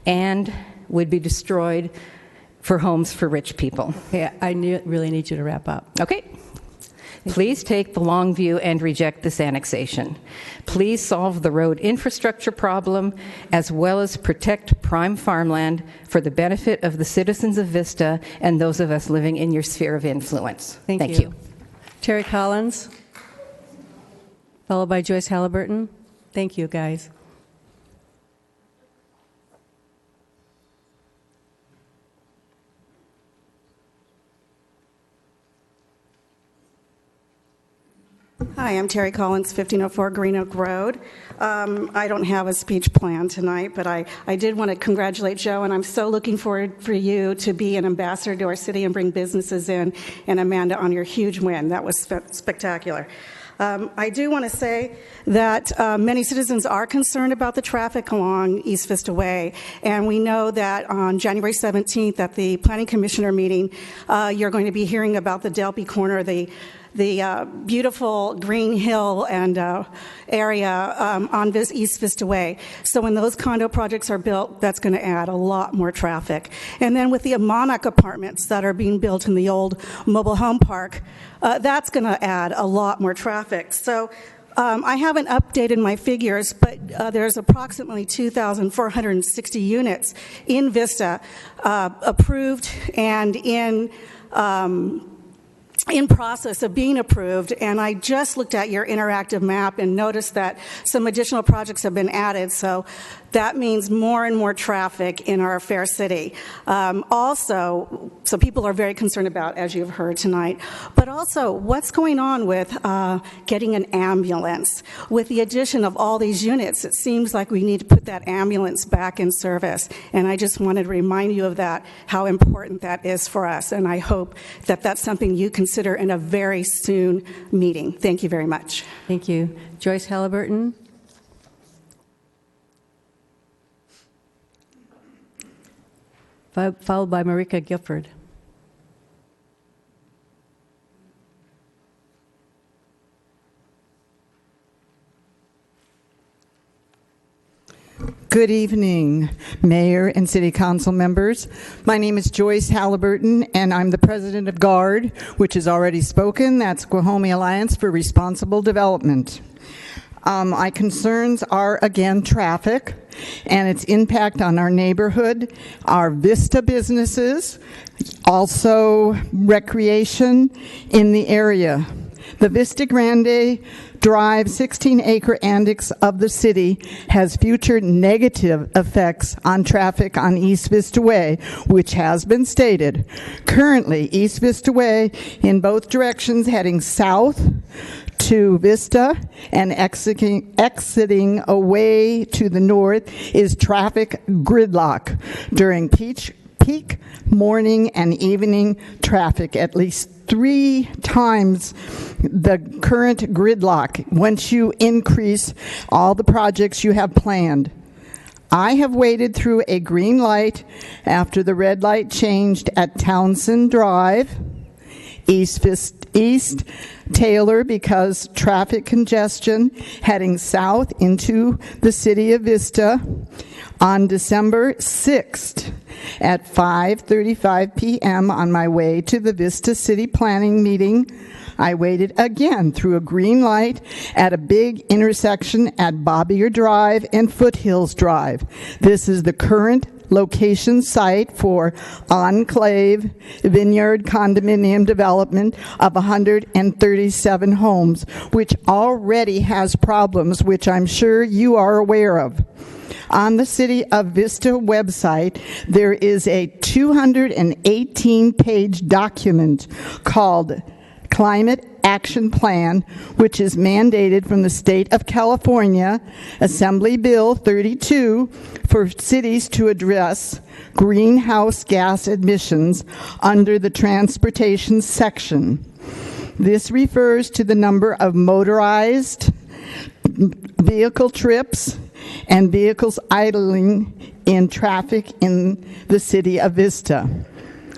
S10: and would be destroyed for homes for rich people.
S1: Okay, I really need you to wrap up.
S10: Okay. Please take the long view and reject this annexation. Please solve the road infrastructure problem as well as protect prime farmland for the benefit of the citizens of Vista and those of us living in your sphere of influence. Thank you.
S1: Terry Collins, followed by Joyce Halliburton. Thank you, guys.
S13: Hi, I'm Terry Collins, 1504 Green Oak Road. I don't have a speech plan tonight, but I did want to congratulate Joe, and I'm so looking forward for you to be an ambassador to our city and bring businesses in, and Amanda on your huge win. That was spectacular. I do want to say that many citizens are concerned about the traffic along East Vista Way, and we know that on January 17th at the Planning Commissioner meeting, you're going to be hearing about the Delpy Corner, the beautiful Green Hill and area on East Vista Way. So when those condo projects are built, that's going to add a lot more traffic. And then with the Monarch apartments that are being built in the old mobile home park, that's going to add a lot more traffic. So I haven't updated my figures, but there's approximately 2,460 units in Vista approved and in process of being approved, and I just looked at your interactive map and noticed that some additional projects have been added, so that means more and more traffic in our fair city. Also, so people are very concerned about, as you've heard tonight, but also what's going on with getting an ambulance. With the addition of all these units, it seems like we need to put that ambulance back in service, and I just wanted to remind you of that, how important that is for us, and I hope that that's something you consider in a very soon meeting. Thank you very much.
S1: Thank you. Joyce Halliburton. Followed by Marika Gifford.
S14: Good evening, Mayor and City Council members. My name is Joyce Halliburton, and I'm the president of GUARD, which is already spoken. That's Squamish Alliance for Responsible Development. My concerns are, again, traffic and its impact on our neighborhood, our Vista businesses, also recreation in the area. The Vista Grande Drive 16-acre annex of the city has future negative effects on traffic on East Vista Way, which has been stated. Currently, East Vista Way in both directions heading south to Vista and exiting away to the north is traffic gridlock during peak morning and evening traffic, at least 3 times the current gridlock once you increase all the projects you have planned. I have waited through a green light after the red light changed at Townsend Drive, East Taylor, because traffic congestion heading south into the city of Vista on December 6th at 5:35 p.m. on my way to the Vista City Planning meeting. I waited again through a green light at a big intersection at Bobbier Drive and Foothills Drive. This is the current location site for Enclave Vineyard condominium development of 137 homes, which already has problems, which I'm sure you are aware of. On the City of Vista website, there is a 218-page document called Climate Action Plan, which is mandated from the state of California, Assembly Bill 32, for cities to address greenhouse gas emissions under the transportation section. This refers to the number of motorized vehicle trips and vehicles idling in traffic in the city of Vista.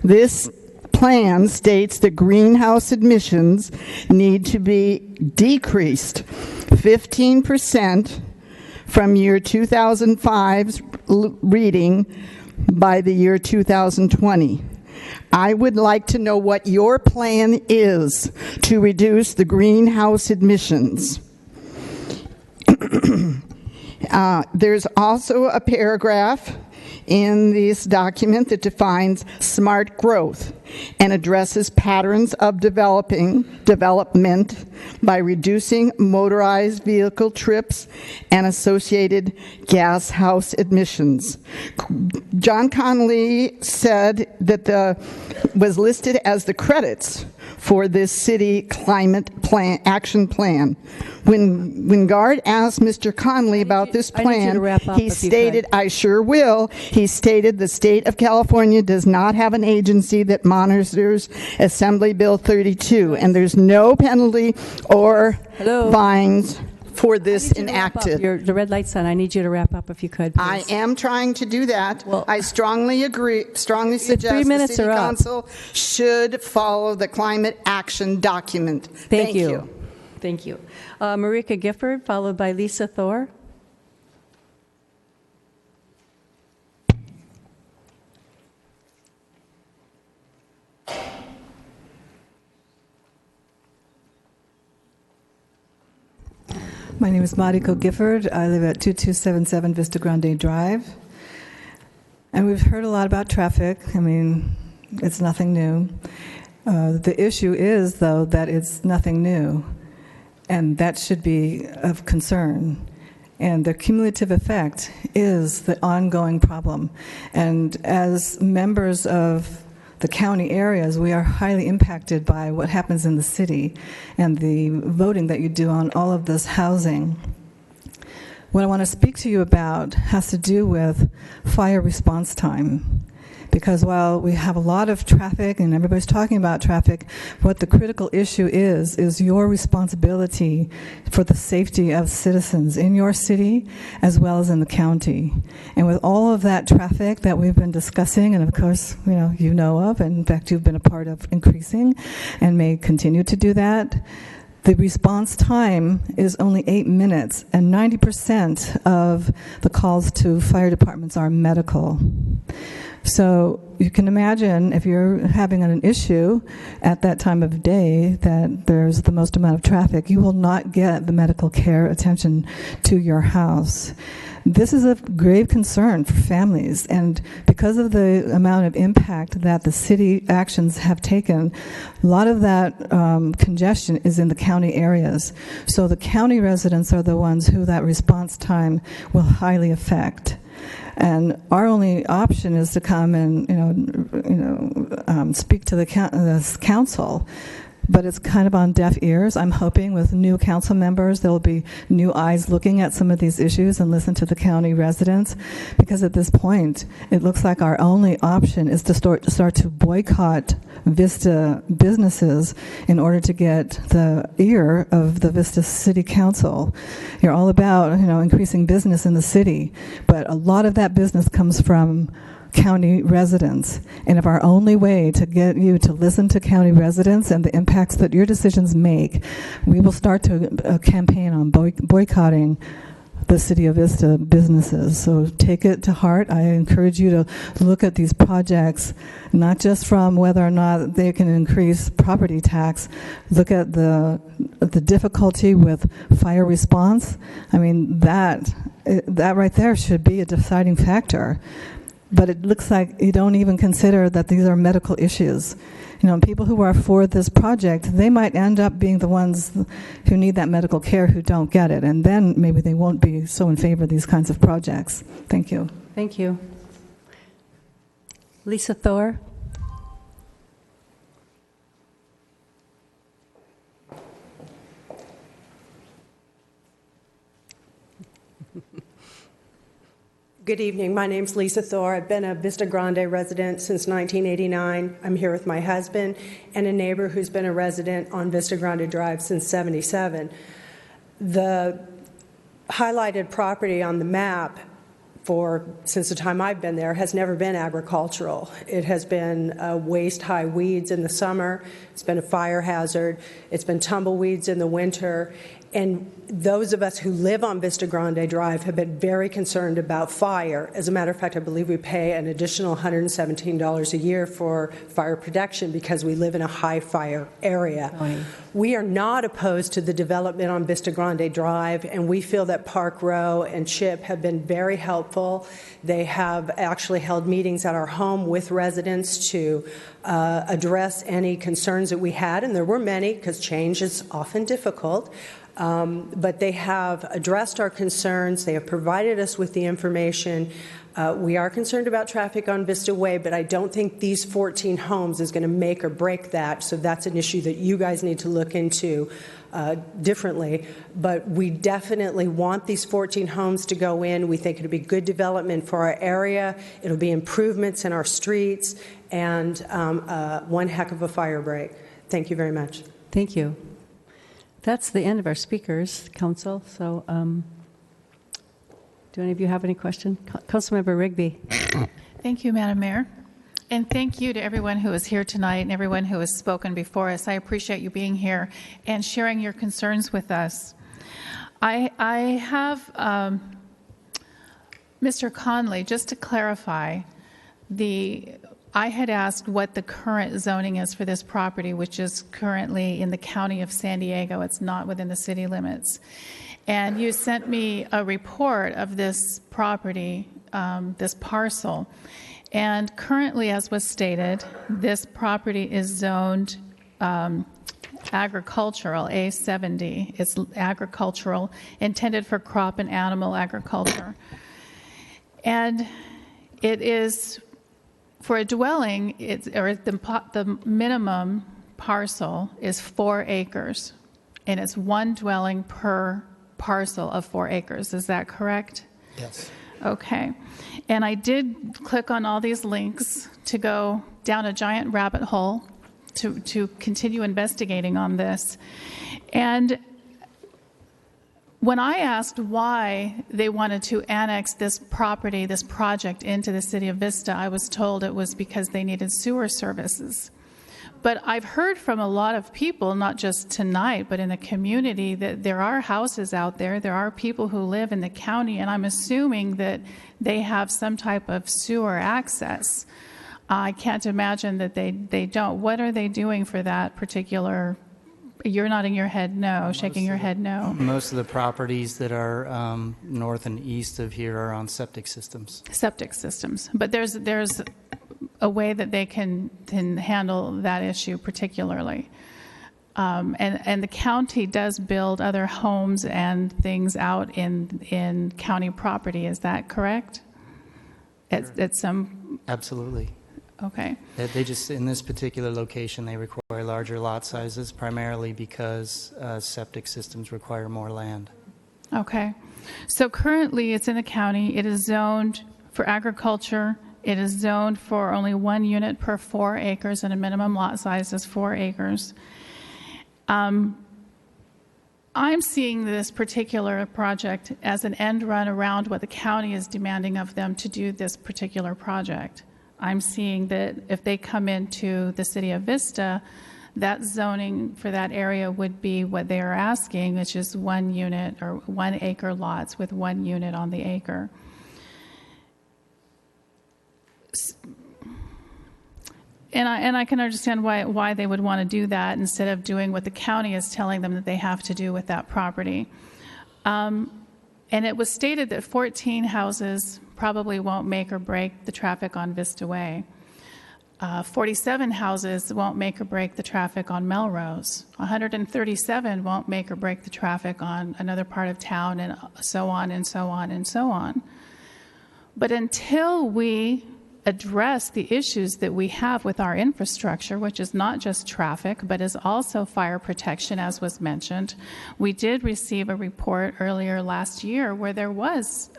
S14: This plan states that greenhouse emissions need to be decreased 15% from year 2005's reading by the year 2020. I would like to know what your plan is to reduce the greenhouse emissions. There's also a paragraph in this document that defines smart growth and addresses patterns of development by reducing motorized vehicle trips and associated gas house emissions. John Connolly said that was listed as the credits for this city climate plan, action plan. When Guard asked Mr. Connolly about this plan, he stated, I sure will, he stated the state of California does not have an agency that monitors Assembly Bill 32, and there's no penalty or fines for this enacted.
S1: The red light's on. I need you to wrap up if you could, please.
S14: I am trying to do that. Well, I strongly suggest
S1: 3 minutes
S14: the City
S1: are up.
S14: Council should follow the climate action document.
S1: Thank you. Thank you. Marika Gifford, followed by Lisa Thor.
S16: My name is Mariko Gifford. I live at 2277 Vista Grande Drive. And we've heard a lot about traffic. I mean, it's nothing new. The issue is, though, that it's nothing new. And that should be of concern. And the cumulative effect is the ongoing problem. And as members of the county areas, we are highly impacted by what happens in the city and the voting that you do on all of this housing. What I want to speak to you about has to do with fire response time. Because while we have a lot of traffic and everybody's talking about traffic, what the critical issue is your responsibility for the safety of citizens in your city as well as in the county. And with all of that traffic that we've been discussing, and of course, you know of, and in fact you've been a part of increasing and may continue to do that, the response time is only 8 minutes, and 90% of the calls to fire departments are medical. So you can imagine if you're having an issue at that time of day that there's the most amount of traffic, you will not get the medical care attention to your house. This is a grave concern for families, and because of the amount of impact that the city actions have taken, a lot of that congestion is in the county areas. So the county residents are the ones who that response time will highly affect. And our only option is to come and speak to the council, but it's kind of on deaf ears. I'm hoping with new council members there will be new eyes looking at some of these issues and listen to the county residents, because at this point it looks like our only option is to start to boycott Vista businesses in order to get the ear of the Vista City Council. You're all about increasing business in the city, but a lot of that business comes from county residents. And if our only way to get you to listen to county residents and the impacts that your decisions make, we will start to campaign on boycotting the City of Vista businesses. So take it to heart. I encourage you to look at these projects, not just from whether or not they can increase property tax. Look at the difficulty with fire response. I mean, that right there should be a deciding factor. But it looks like you don't even consider that these are medical issues. People who are for this project, they might end up being the ones who need that medical care who don't get it. And then maybe they won't be so in favor of these kinds of projects. Thank you.
S1: Thank you. Lisa Thor.
S17: Good evening. My name's Lisa Thor. I've been a Vista Grande resident since 1989. I'm here with my husband and a neighbor who's been a resident on Vista Grande Drive since '77. The highlighted property on the map since the time I've been there has never been agricultural. It has been waist-high weeds in the summer. It's been a fire hazard. It's been tumbleweeds in the winter. And those of us who live on Vista Grande Drive have been very concerned about fire. As a matter of fact, I believe we pay an additional $117 a year for fire protection because we live in a high fire area. We are not opposed to the development on Vista Grande Drive, and we feel that Park Row and CHIP have been very helpful. They have actually held meetings at our home with residents to address any concerns that we had, and there were many because change is often difficult. But they have addressed our concerns. They have provided us with the information. We are concerned about traffic on Vista Way, but I don't think these 14 homes is going to make or break that. So that's an issue that you guys need to look into differently. But we definitely want these 14 homes to go in. We think it'll be good development for our area. It'll be improvements in our streets and one heck of a fire break. Thank you very much.
S1: Thank you. That's the end of our speakers, Council. So do any of you have any questions? Councilmember Rigby.
S6: Thank you, Madam Mayor. And thank you to everyone who is here tonight and everyone who has spoken before us. I appreciate you being here and sharing your concerns with us. I have Mr. Conley, just to clarify, I had asked what the current zoning is for this property, which is currently in the county of San Diego. It's not within the city limits. And you sent me a report of this property, this parcel. And currently, as was stated, this property is zoned agricultural, A70. It's agricultural, intended for crop and animal agriculture. And it is, for a dwelling, the minimum parcel is 4 acres. And it's one dwelling per parcel of 4 acres. Is that correct?
S11: Yes.
S6: Okay. And I did click on all these links to go down a giant rabbit hole to continue investigating on this. And when I asked why they wanted to annex this property, this project into the city of Vista, I was told it was because they needed sewer services. But I've heard from a lot of people, not just tonight, but in the community, that there are houses out there, there are people who live in the county, and I'm assuming that they have some type of sewer access. I can't imagine that they don't. What are they doing for that particular? You're nodding your head no, shaking your head no.
S11: Most of the properties that are north and east of here are on septic systems.
S6: Septic systems. But there's a way that they can handle that issue particularly. And the county does build other homes and things out in county property. Is that correct? At some...
S11: Absolutely.
S6: Okay.
S11: They just, in this particular location, they require larger lot sizes, primarily because septic systems require more land.
S6: Okay. So currently it's in the county. It is zoned for agriculture. It is zoned for only 1 unit per 4 acres, and a minimum lot size is 4 acres. I'm seeing this particular project as an end run around what the county is demanding of them to do this particular project. I'm seeing that if they come into the city of Vista, that zoning for that area would be what they are asking, which is 1 unit or 1 acre lots with 1 unit on the acre. And I can understand why they would want to do that instead of doing what the county is telling them that they have to do with that property. And it was stated that 14 houses probably won't make or break the traffic on Vista Way. 47 houses won't make or break the traffic on Melrose. 137 won't make or break the traffic on another part of town, and so on and so on and so on. But until we address the issues that we have with our infrastructure, which is not just traffic, but is also fire protection, as was mentioned. We did receive a report earlier last year where there was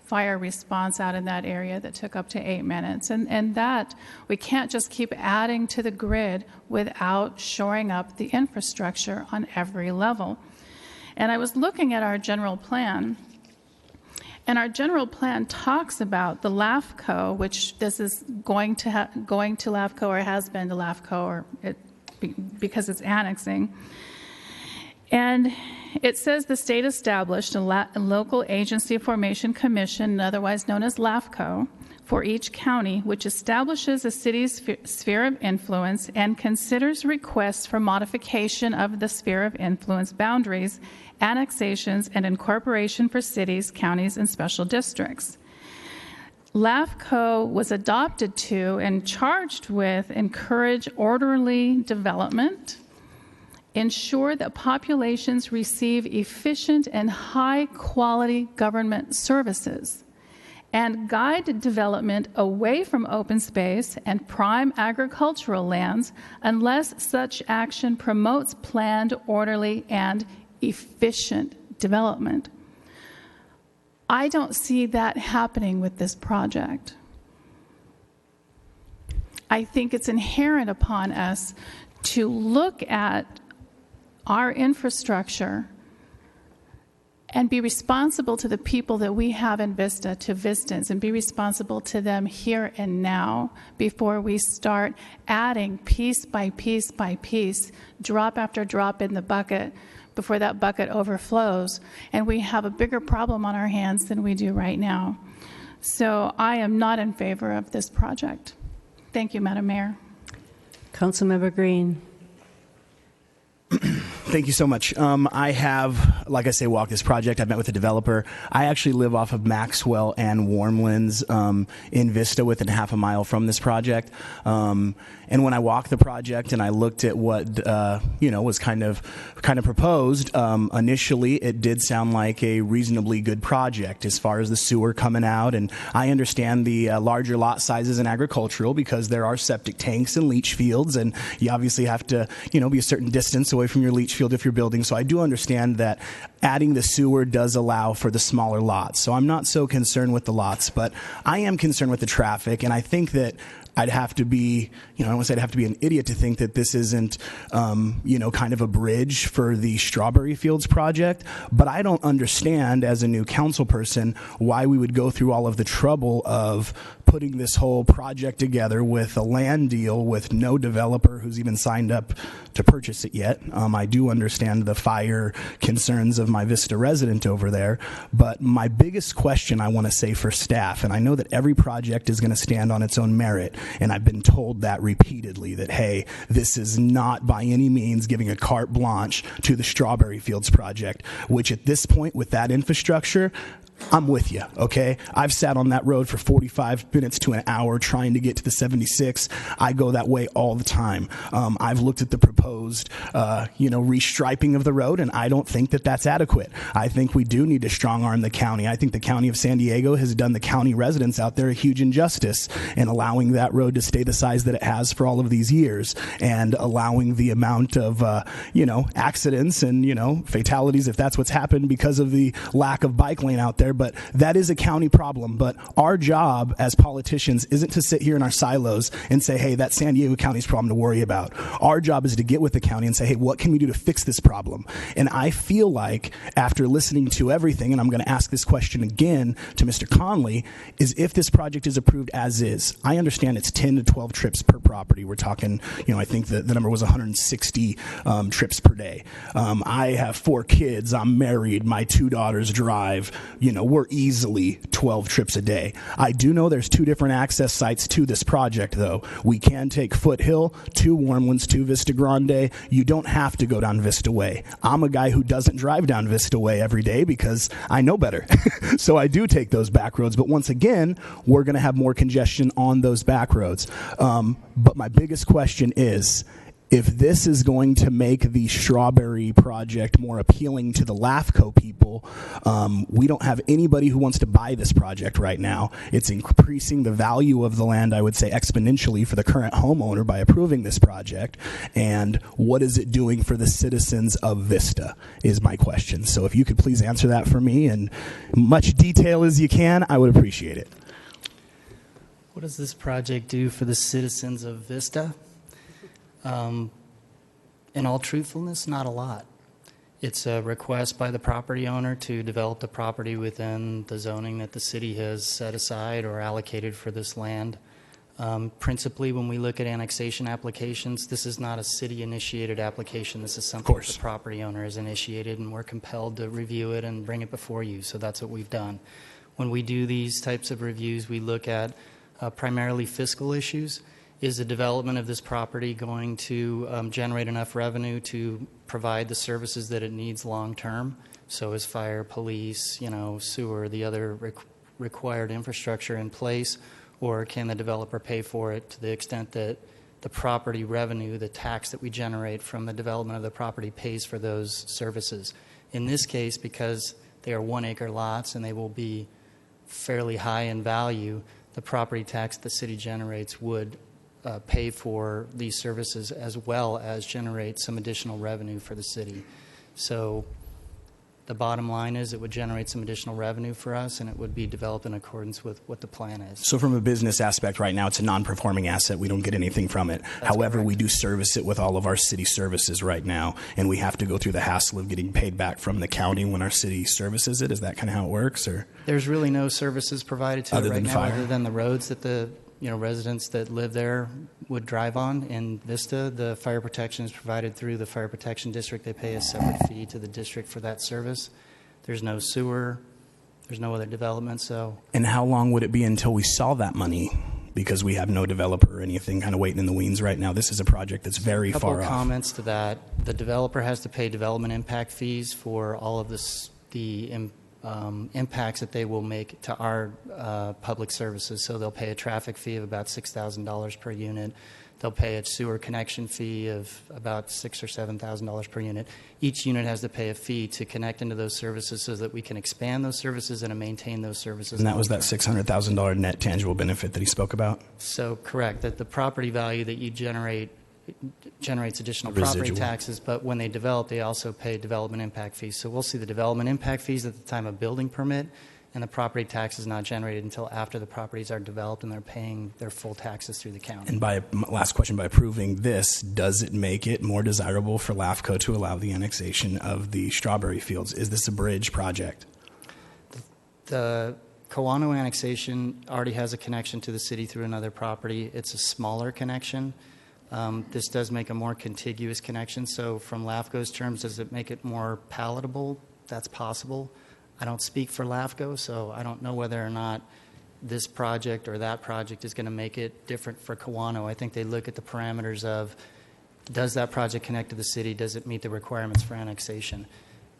S6: fire response out in that area that took up to 8 minutes. And that, we can't just keep adding to the grid without shoring up the infrastructure on every level. And I was looking at our general plan, and our general plan talks about the LAFCO, which this is going to LAFCO, or has been to LAFCO, or because it's annexing. And it says the state established a local agency formation commission, otherwise known as LAFCO, for each county, which establishes a city's sphere of influence and considers requests for modification of the sphere of influence boundaries, annexations, and incorporation for cities, counties, and special districts. LAFCO was adopted to and charged with encourage orderly development ensure that populations receive efficient and high-quality government services, and guide development away from open space and prime agricultural lands unless such action promotes planned, orderly, and efficient development. I don't see that happening with this project. I think it's inherent upon us to look at our infrastructure and be responsible to the people that we have in Vista, to Vistans, and be responsible to them here and now before we start adding piece by piece by piece, drop after drop in the bucket before that bucket overflows, and we have a bigger problem on our hands than we do right now. So I am not in favor of this project. Thank you, Madam Mayor.
S1: Councilmember Green.
S7: Thank you so much. I have, like I say, walked this project. I've met with the developer. I actually live off of Maxwell and Warmlands in Vista, within half a mile from this project. And when I walked the project and I looked at what was kind of proposed, initially it did sound like a reasonably good project as far as the sewer coming out. And I understand the larger lot sizes in agricultural because there are septic tanks and leach fields, and you obviously have to be a certain distance away from your leach field if you're building. So I do understand that adding the sewer does allow for the smaller lots. So I'm not so concerned with the lots, but I am concerned with the traffic, and I think that I'd have to be, I don't want to say I'd have to be an idiot to think that this isn't, kind of a bridge for the Strawberry Fields project. But I don't understand, as a new council person, why we would go through all of the trouble of putting this whole project together with a land deal with no developer who's even signed up to purchase it yet. I do understand the fire concerns of my Vista resident over there, but my biggest question I want to say for staff, and I know that every project is going to stand on its own merit, and I've been told that repeatedly, that, hey, this is not by any means giving a carte blanche to the Strawberry Fields project, which at this point with that infrastructure, I'm with you, okay? I've sat on that road for 45 minutes to an hour trying to get to the 76. I go that way all the time. I've looked at the proposed, restriping of the road, and I don't think that that's adequate. I think we do need to strong-arm the county. I think the county of San Diego has done the county residents out there a huge injustice in allowing that road to stay the size that it has for all of these years, and allowing the amount of, accidents and, fatalities, if that's what's happened because of the lack of bike lane out there. But that is a county problem. But our job as politicians isn't to sit here in our silos and say, hey, that's San Diego County's problem to worry about. Our job is to get with the county and say, hey, what can we do to fix this problem? And I feel like after listening to everything, and I'm going to ask this question again to Mr. Conley, is if this project is approved as is, I understand it's 10 to 12 trips per property. We're talking, I think the number was 160 trips per day. I have 4 kids. I'm married. My 2 daughters drive. We're easily 12 trips a day. I do know there's 2 different access sites to this project, though. We can take Foothill to Warmlands to Vista Grande. You don't have to go down Vista Way. I'm a guy who doesn't drive down Vista Way every day because I know better. So I do take those back roads. But once again, we're going to have more congestion on those back roads. But my biggest question is, if this is going to make the Strawberry project more appealing to the LAFCO people, we don't have anybody who wants to buy this project right now. It's increasing the value of the land, I would say, exponentially for the current homeowner by approving this project. And what is it doing for the citizens of Vista is my question. So if you could please answer that for me in much detail as you can, I would appreciate it.
S11: What does this project do for the citizens of Vista? In all truthfulness, not a lot. It's a request by the property owner to develop the property within the zoning that the city has set aside or allocated for this land. Principally, when we look at annexation applications, this is not a city-initiated application. This is something that the property owner has initiated, and we're compelled to review it and bring it before you. So that's what we've done. When we do these types of reviews, we look at primarily fiscal issues. Is the development of this property going to generate enough revenue to provide the services that it needs long term? So is fire, police, sewer, the other required infrastructure in place? Or can the developer pay for it to the extent that the property revenue, the tax that we generate from the development of the property pays for those services. In this case, because they are 1 acre lots and they will be fairly high in value, the property tax the city generates would pay for these services as well as generate some additional revenue for the city. So the bottom line is it would generate some additional revenue for us, and it would be developed in accordance with what the plan is.
S7: So from a business aspect right now, it's a non-performing asset. We don't get anything from it.
S11: That's
S7: However,
S11: correct.
S7: we do service it with all of our city services right now, and we have to go through the hassle of getting paid back from the county when our city services it. Is that kind of how it works? Or
S11: There's really no services provided to
S7: Other
S11: it right
S7: than
S11: now
S7: fire?
S11: other than the roads that the residents that live there would drive on. In Vista, the fire protection is provided through the fire protection district. They pay a separate fee to the district for that service. There's no sewer. There's no other development. So,
S7: And how long would it be until we saw that money? Because we have no developer or anything kind of waiting in the wings right now. This is a project that's very
S11: a couple
S7: far
S11: of
S7: off.
S11: comments to that. The developer has to pay development impact fees for all of the impacts that they will make to our public services. So they'll pay a traffic fee of about $6,000 per unit. They'll pay a sewer connection fee of about $6,000 or $7,000 per unit. Each unit has to pay a fee to connect into those services so that we can expand those services and maintain those services.
S7: And that was that $600,000 net tangible benefit that he spoke about?
S11: So correct, that the property value that you generate generates additional property
S7: Residual.
S11: taxes, but when they develop, they also pay development impact fees. So we'll see the development impact fees at the time of building permit, and the property tax is not generated until after the properties are developed and they're paying their full taxes through the county.
S7: And last question, by approving this, does it make it more desirable for LAFCO to allow the annexation of the strawberry fields? Is this a bridge project?
S11: The Kawano annexation already has a connection to the city through another property. It's a smaller connection. This does make a more contiguous connection. So from LAFCO's terms, does it make it more palatable? That's possible. I don't speak for LAFCO, so I don't know whether or not this project or that project is going to make it different for Kawano. I think they look at the parameters of, does that project connect to the city? Does it meet the requirements for annexation?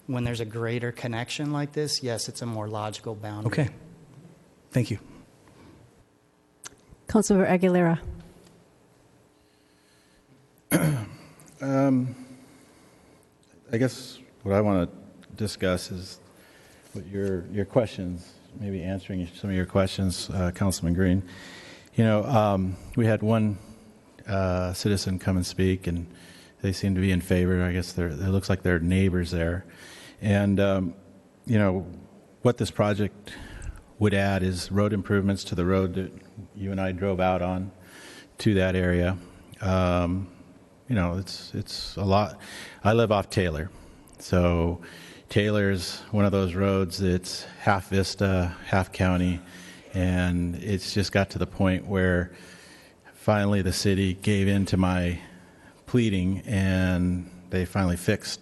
S11: When there's a greater connection like this, yes, it's a more logical boundary.
S7: Okay. Thank you.
S1: Councilor Aguilera.
S12: I guess what I want to discuss is what your questions, maybe answering some of your questions, Councilman Green. We had one citizen come and speak, and they seem to be in favor. I guess it looks like they're neighbors there. And, what this project would add is road improvements to the road that you and I drove out on to that area. It's a lot. I live off Taylor. So Taylor's one of those roads that's half Vista, half county, and it's just got to the point where finally the city gave in to my pleading, and they finally fixed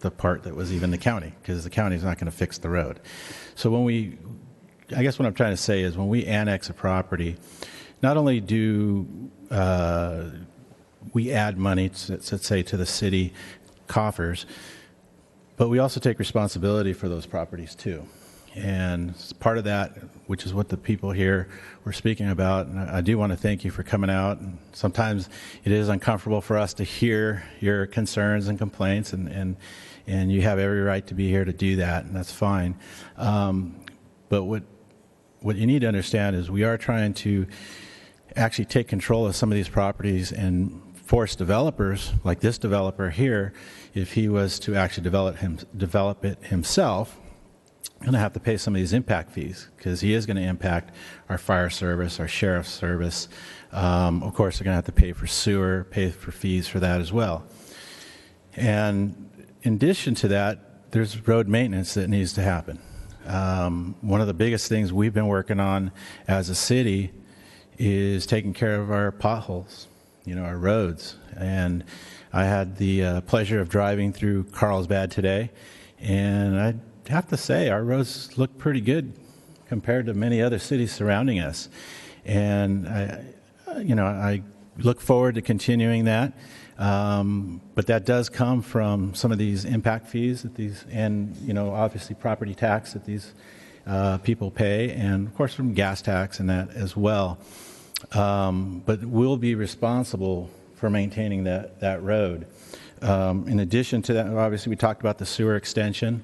S12: the part that was even the county, because the county is not going to fix the road. So I guess what I'm trying to say is when we annex a property, not only do we add money, let's say, to the city coffers, but we also take responsibility for those properties too. And part of that, which is what the people here were speaking about, and I do want to thank you for coming out. And sometimes it is uncomfortable for us to hear your concerns and complaints, and you have every right to be here to do that, and that's fine. But what you need to understand is we are trying to actually take control of some of these properties and force developers, like this developer here, if he was to actually develop it himself, going to have to pay some of these impact fees, because he is going to impact our fire service, our sheriff's service. Of course, they're going to have to pay for sewer, pay for fees for that as well. And in addition to that, there's road maintenance that needs to happen. One of the biggest things we've been working on as a city is taking care of our potholes, our roads. And I had the pleasure of driving through Carlsbad today, and I have to say our roads look pretty good compared to many other cities surrounding us. And I look forward to continuing that. But that does come from some of these impact fees and obviously property tax that these people pay, and of course from gas tax and that as well. But we'll be responsible for maintaining that road. In addition to that, obviously we talked about the sewer extension.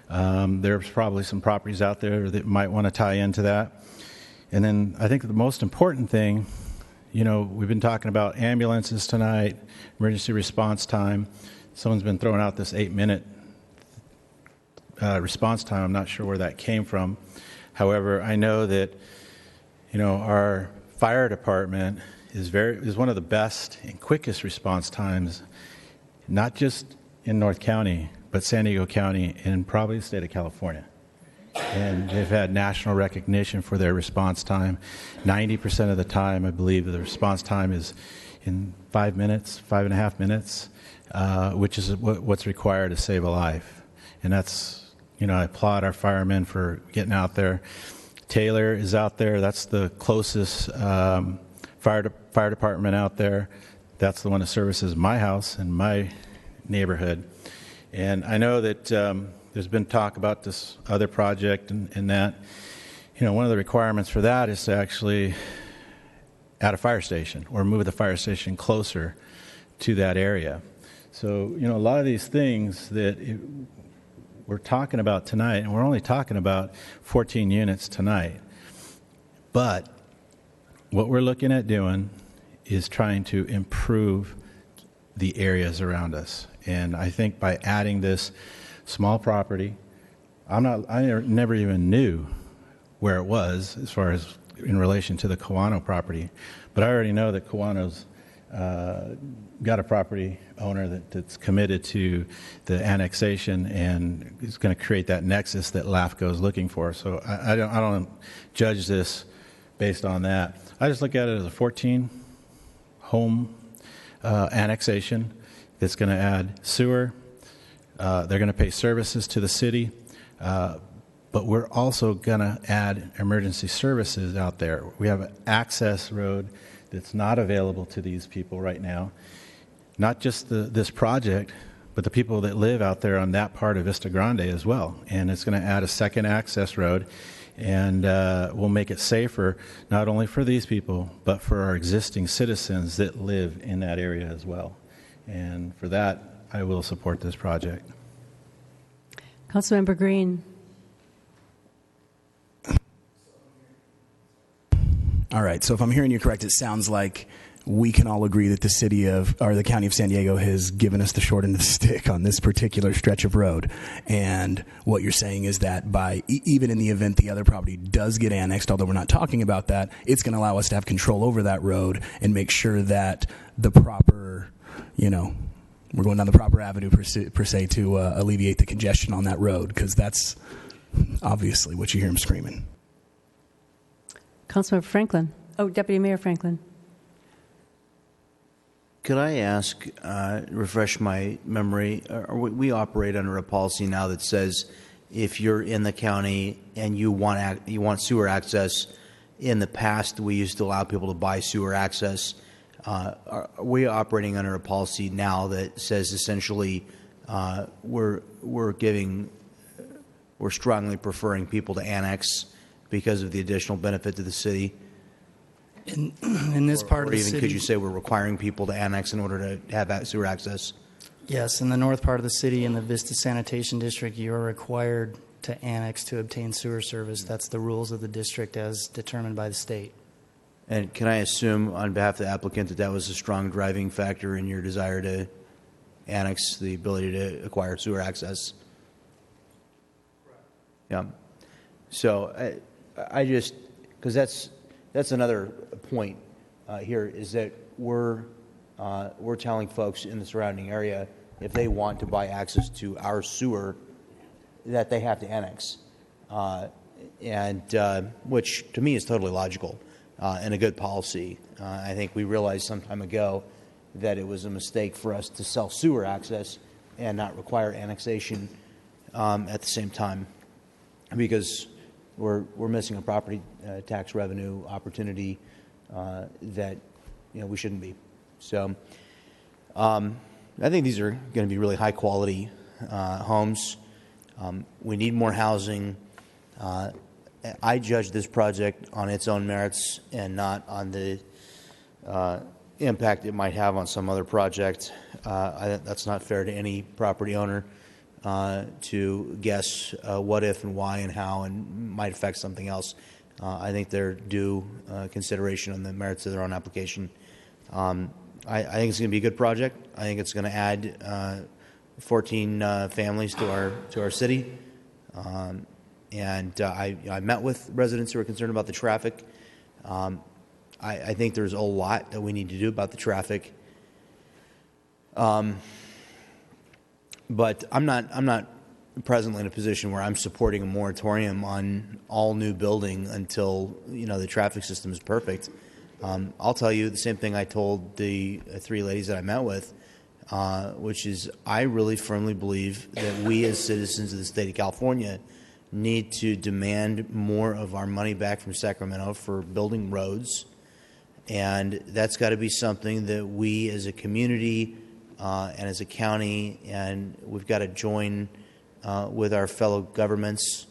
S12: There's probably some properties out there that might want to tie into that. And then I think the most important thing, we've been talking about ambulances tonight, emergency response time. Someone's been throwing out this 8-minute response time. I'm not sure where that came from. However, I know that, our fire department is one of the best and quickest response times, not just in North County, but San Diego County and probably the state of California. And they've had national recognition for their response time. 90% of the time, I believe, the response time is in 5 minutes, 5.5 minutes, which is what's required to save a life. And that's, I applaud our firemen for getting out there. Taylor is out there. That's the closest fire department out there. That's the one that services my house and my neighborhood. And I know that there's been talk about this other project and that, one of the requirements for that is to actually add a fire station or move the fire station closer to that area. So, a lot of these things that we're talking about tonight, and we're only talking about 14 units tonight, but what we're looking at doing is trying to improve the areas around us. And I think by adding this small property, I never even knew where it was as far as in relation to the Kawano property, but I already know that Kawano's got a property owner that's committed to the annexation and is going to create that nexus that LAFCO is looking for. So I don't judge this based on that. I just look at it as a 14-home annexation that's going to add sewer. They're going to pay services to the city, but we're also going to add emergency services out there. We have an access road that's not available to these people right now. Not just this project, but the people that live out there on that part of Vista Grande as well. And it's going to add a second access road, and we'll make it safer not only for these people, but for our existing citizens that live in that area as well. And for that, I will support this project.
S1: Councilmember Green.
S7: All right, so if I'm hearing you correct, it sounds like we can all agree that the county of San Diego has given us the short end of the stick on this particular stretch of road. And what you're saying is that by even in the event the other property does get annexed, although we're not talking about that, it's going to allow us to have control over that road and make sure that the proper, we're going down the proper avenue per se to alleviate the congestion on that road, because that's obviously what you hear him screaming.
S1: Councilmember Franklin. Oh, Deputy Mayor Franklin.
S8: Could I ask, refresh my memory, we operate under a policy now that says if you're in the county and you want sewer access, in the past we used to allow people to buy sewer access. Are we operating under a policy now that says essentially we're strongly preferring people to annex because of the additional benefit to the city?
S11: In this part of the city,
S8: could you say we're requiring people to annex in order to have sewer access?
S11: Yes, in the north part of the city, in the Vista Sanitation District, you are required to annex to obtain sewer service. That's the rules of the district as determined by the state.
S8: And can I assume on behalf of the applicant that was a strong driving factor in your desire to annex the ability to acquire sewer access? Yeah. So I just, because that's another point here, is that we're telling folks in the surrounding area if they want to buy access to our sewer that they have to annex, and which to me is totally logical and a good policy. I think we realized some time ago that it was a mistake for us to sell sewer access and not require annexation at the same time, because we're missing a property tax revenue opportunity that we shouldn't be. So I think these are going to be really high quality homes. We need more housing. I judge this project on its own merits and not on the impact it might have on some other project. That's not fair to any property owner to guess what if and why and how and might affect something else. I think they're due consideration on the merits of their own application. I think it's going to be a good project. I think it's going to add 14 families to our city. And I met with residents who are concerned about the traffic. I think there's a lot that we need to do about the traffic. But I'm not presently in a position where I'm supporting a moratorium on all new building until the traffic system is perfect. I'll tell you the same thing I told the 3 ladies that I met with, which is I really firmly believe that we as citizens of the state of California need to demand more of our money back from Sacramento for building roads. And that's got to be something that we as a community and as a county, and we've got to join with our fellow governments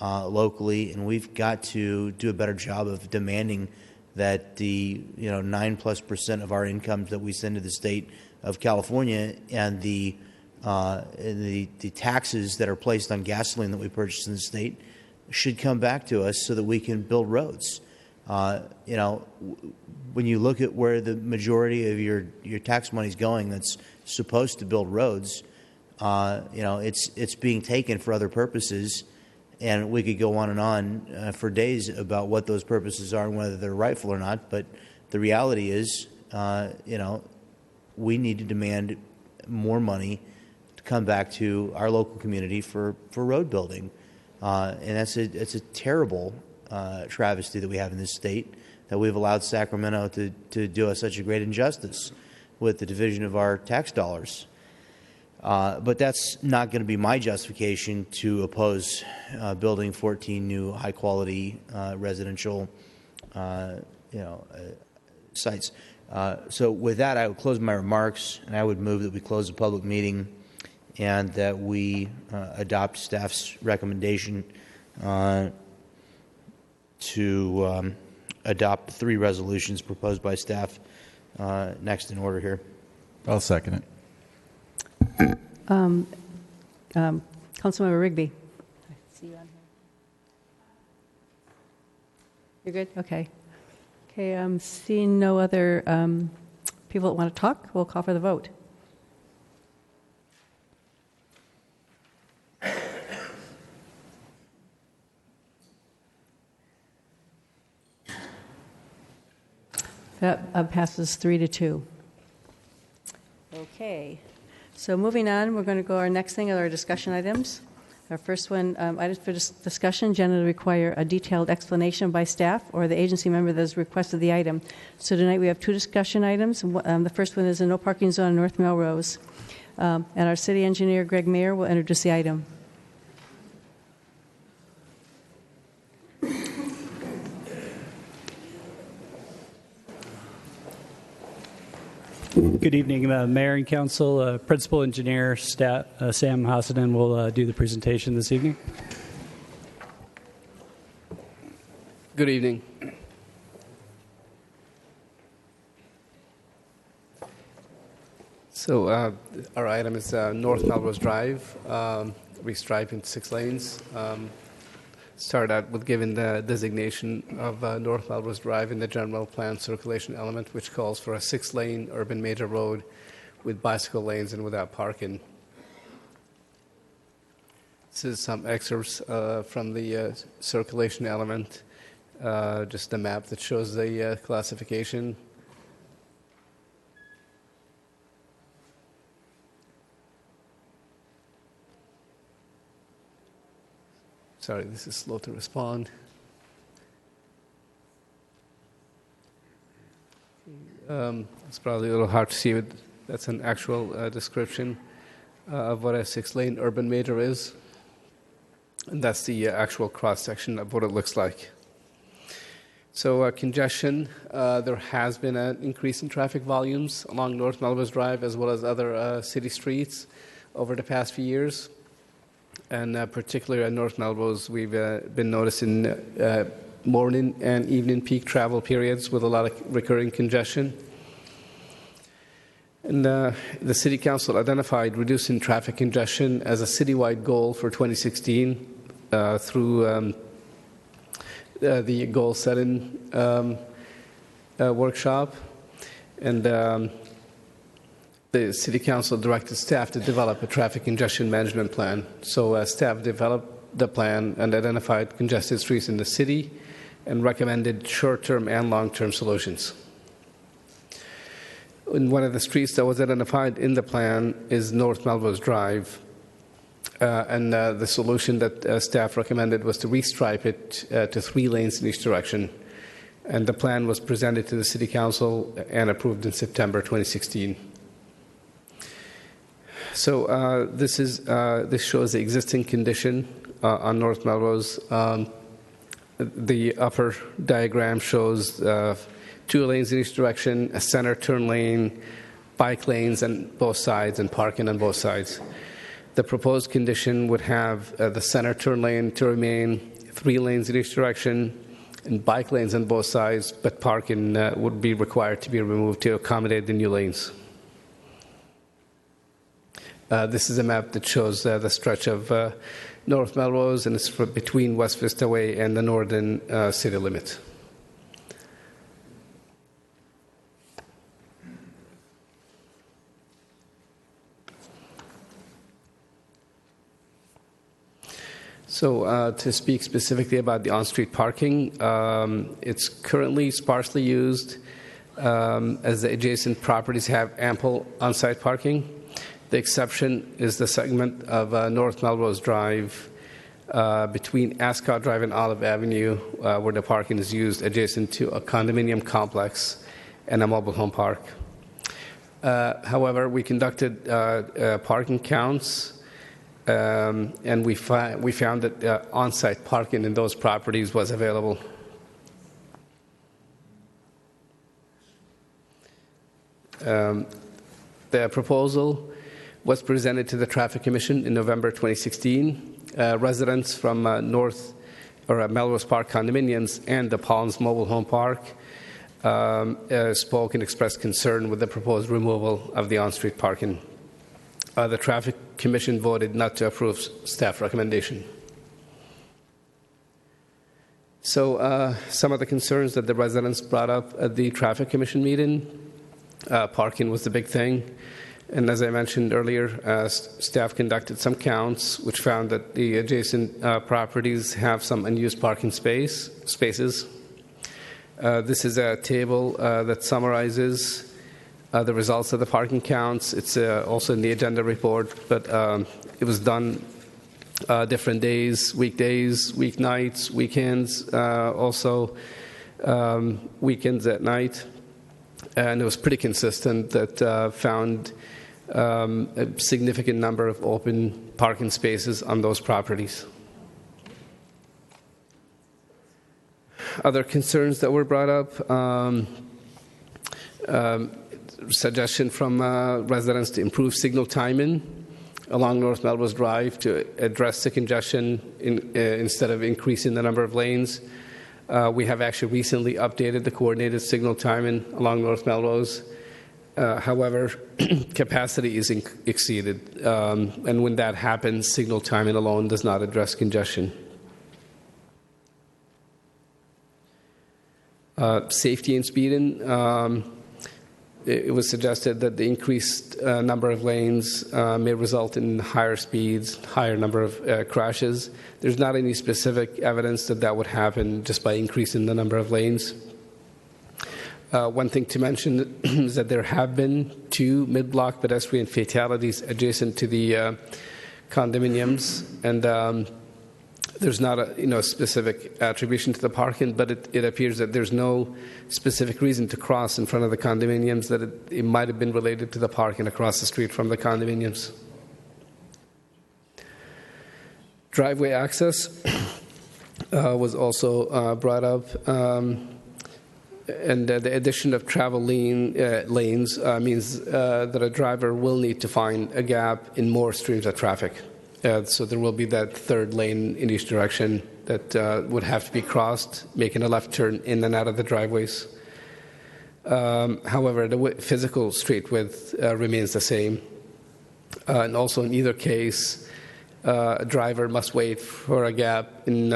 S8: locally, and we've got to do a better job of demanding that the 9+% of our incomes that we send to the state of California and the taxes that are placed on gasoline that we purchase in the state should come back to us so that we can build roads. When you look at where the majority of your tax money is going that's supposed to build roads, it's being taken for other purposes, and we could go on and on for days about what those purposes are and whether they're rightful or not. But the reality is, we need to demand more money to come back to our local community for road building, and it's a terrible travesty that we have in this state, that we've allowed Sacramento to do us such a great injustice with the division of our tax dollars. But that's not going to be my justification to oppose building 14 new high-quality residential, sites. So with that, I would close my remarks, and I would move that we close the public meeting and that we adopt staff's recommendation to adopt 3 resolutions proposed by staff next in order here.
S12: I'll second it.
S1: Councilmember Rigby. I see you on here. You're good? Okay. Okay, seeing no other people that want to talk, we'll call for the vote. That passes 3-2. Okay. So moving on, we're going to go our next thing are our discussion items. Our first one, items for discussion generally require a detailed explanation by staff or the agency member that has requested the item. So tonight we have 2 discussion items. The first one is a no parking zone in North Melrose. And our city engineer, Greg Mayer, will introduce the item.
S18: Good evening, Mayor and Council. Principal Engineer Sam Hassanen will do the presentation this evening.
S19: Good evening. So our item is North Melrose Drive, restriped into 6 lanes. Started out with giving the designation of North Melrose Drive in the general plan circulation element, which calls for a 6-lane urban major road with bicycle lanes and without parking. This is some excerpts from the circulation element, just the map that shows the classification. Sorry, this is slow to respond. It's probably a little hard to see, but that's an actual description of what a 6-lane urban major is. And that's the actual cross-section of what it looks like. So congestion, there has been an increase in traffic volumes along North Melrose Drive as well as other city streets over the past few years. And particularly at North Melrose, we've been noticing morning and evening peak travel periods with a lot of recurring congestion. And the City Council identified reducing traffic congestion as a citywide goal for 2016 through the goal setting workshop. And the City Council directed staff to develop a traffic congestion management plan. So staff developed the plan and identified congested streets in the city and recommended short-term and long-term solutions. And one of the streets that was identified in the plan is North Melrose Drive. And the solution that staff recommended was to restripe it to 3 lanes in each direction. And the plan was presented to the City Council and approved in September 2016. So this shows the existing condition on North Melrose. The upper diagram shows 2 lanes in each direction, a center turn lane, bike lanes on both sides, and parking on both sides. The proposed condition would have the center turn lane to remain, 3 lanes in each direction, and bike lanes on both sides, but parking would be required to be removed to accommodate the new lanes. This is a map that shows the stretch of North Melrose, and it's between West Vista Way and the northern city limit. So to speak specifically about the on-street parking, it's currently sparsely used as the adjacent properties have ample on-site parking. The exception is the segment of North Melrose Drive between Ascot Drive and Olive Avenue where the parking is used adjacent to a condominium complex and a mobile home park. However, we conducted parking counts and we found that on-site parking in those properties was available. The proposal was presented to the Traffic Commission in November 2016. Residents from Melrose Park condominiums and the Palms Mobile Home Park spoke and expressed concern with the proposed removal of the on-street parking. The Traffic Commission voted not to approve staff recommendation. So some of the concerns that the residents brought up at the Traffic Commission meeting, parking was the big thing. And as I mentioned earlier, staff conducted some counts which found that the adjacent properties have some unused parking spaces. This is a table that summarizes the results of the parking counts. It's also in the agenda report, but it was done different days, weekdays, weeknights, weekends, also weekends at night. And it was pretty consistent that found a significant number of open parking spaces on those properties. Other concerns that were brought up, suggestion from residents to improve signal timing along North Melrose Drive to address the congestion instead of increasing the number of lanes. We have actually recently updated the coordinated signal timing along North Melrose. However, capacity is exceeded, and when that happens, signal timing alone does not address congestion. Safety and speeding. It was suggested that the increased number of lanes may result in higher speeds, higher number of crashes. There's not any specific evidence that that would happen just by increasing the number of lanes. One thing to mention is that there have been 2 mid-block pedestrian fatalities adjacent to the condominiums, and there's not a specific attribution to the parking, but it appears that there's no specific reason to cross in front of the condominiums, that it might have been related to the parking across the street from the condominiums. Driveway access was also brought up. And the addition of travel lanes means that a driver will need to find a gap in more streams of traffic. So there will be that 3rd lane in each direction that would have to be crossed, making a left turn in and out of the driveways. However, the physical street width remains the same. And also in either case, a driver must wait for a gap in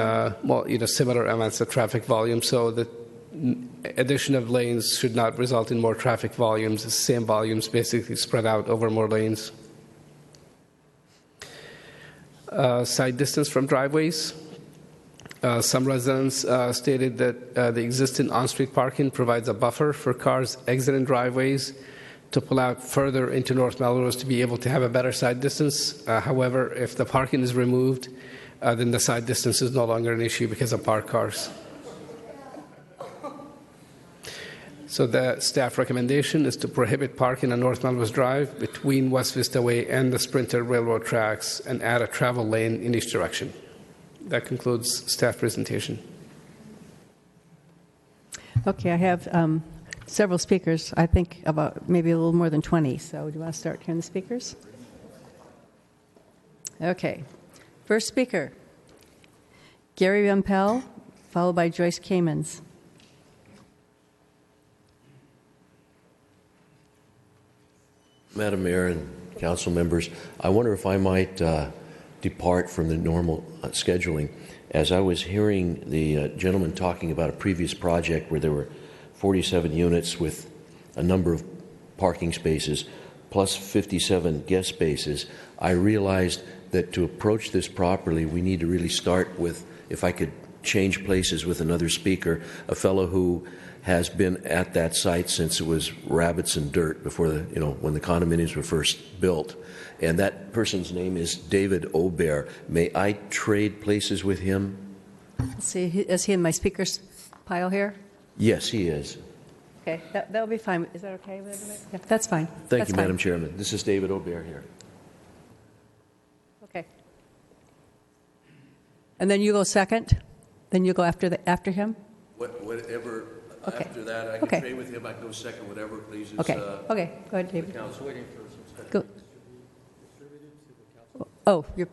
S19: similar amounts of traffic volume, so the addition of lanes should not result in more traffic volumes. The same volumes basically spread out over more lanes. Side distance from driveways. Some residents stated that the existing on-street parking provides a buffer for cars exiting driveways to pull out further into North Melrose to be able to have a better side distance. However, if the parking is removed, then the side distance is no longer an issue because of parked cars. So the staff recommendation is to prohibit parking on North Melrose Drive between West Vista Way and the Sprinter Railroad tracks and add a travel lane in each direction. That concludes staff presentation.
S1: Okay, I have several speakers. I think about maybe a little more than 20. So do you want to start hearing the speakers? Okay. First speaker, Gary Rumpel, followed by Joyce Kamens.
S15: Madam Mayor and council members, I wonder if I might depart from the normal scheduling. As I was hearing the gentleman talking about a previous project where there were 47 units with a number of parking spaces plus 57 guest spaces, I realized that to approach this properly, we need to really start with, if I could change places with another speaker, a fellow who has been at that site since it was rabbits and dirt before when the condominiums were first built. And that person's name is David Aubert. May I trade places with him?
S1: Let's see, is he in my speakers pile here?
S15: Yes, he is.
S1: Okay, that'll be fine. Is that okay with everybody? Yeah, that's fine.
S15: Thank you, Madam Chairman. This is David Aubert here.
S1: Okay. And then you go second? Then you go after him?
S15: Whatever.
S1: Okay.
S15: After that, I can trade with him. I can go second, whatever pleases.
S1: Okay. Okay. Go ahead, David.
S15: The council.
S1: Go. Oh, you're.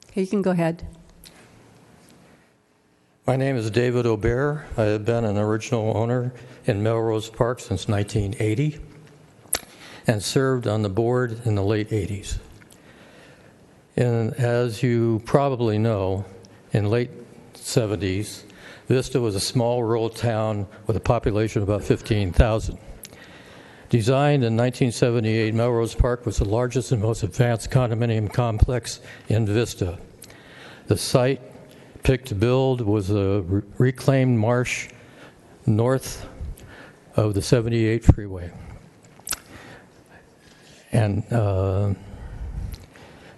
S1: Okay, you can go ahead.
S20: My name is David Aubert. I have been an original owner in Melrose Park since 1980 and served on the board in the late 80s. And as you probably know, in late 70s, Vista was a small rural town with a population of about 15,000. Designed in 1978, Melrose Park was the largest and most advanced condominium complex in Vista. The site picked to build was a reclaimed marsh north of the 78 freeway. And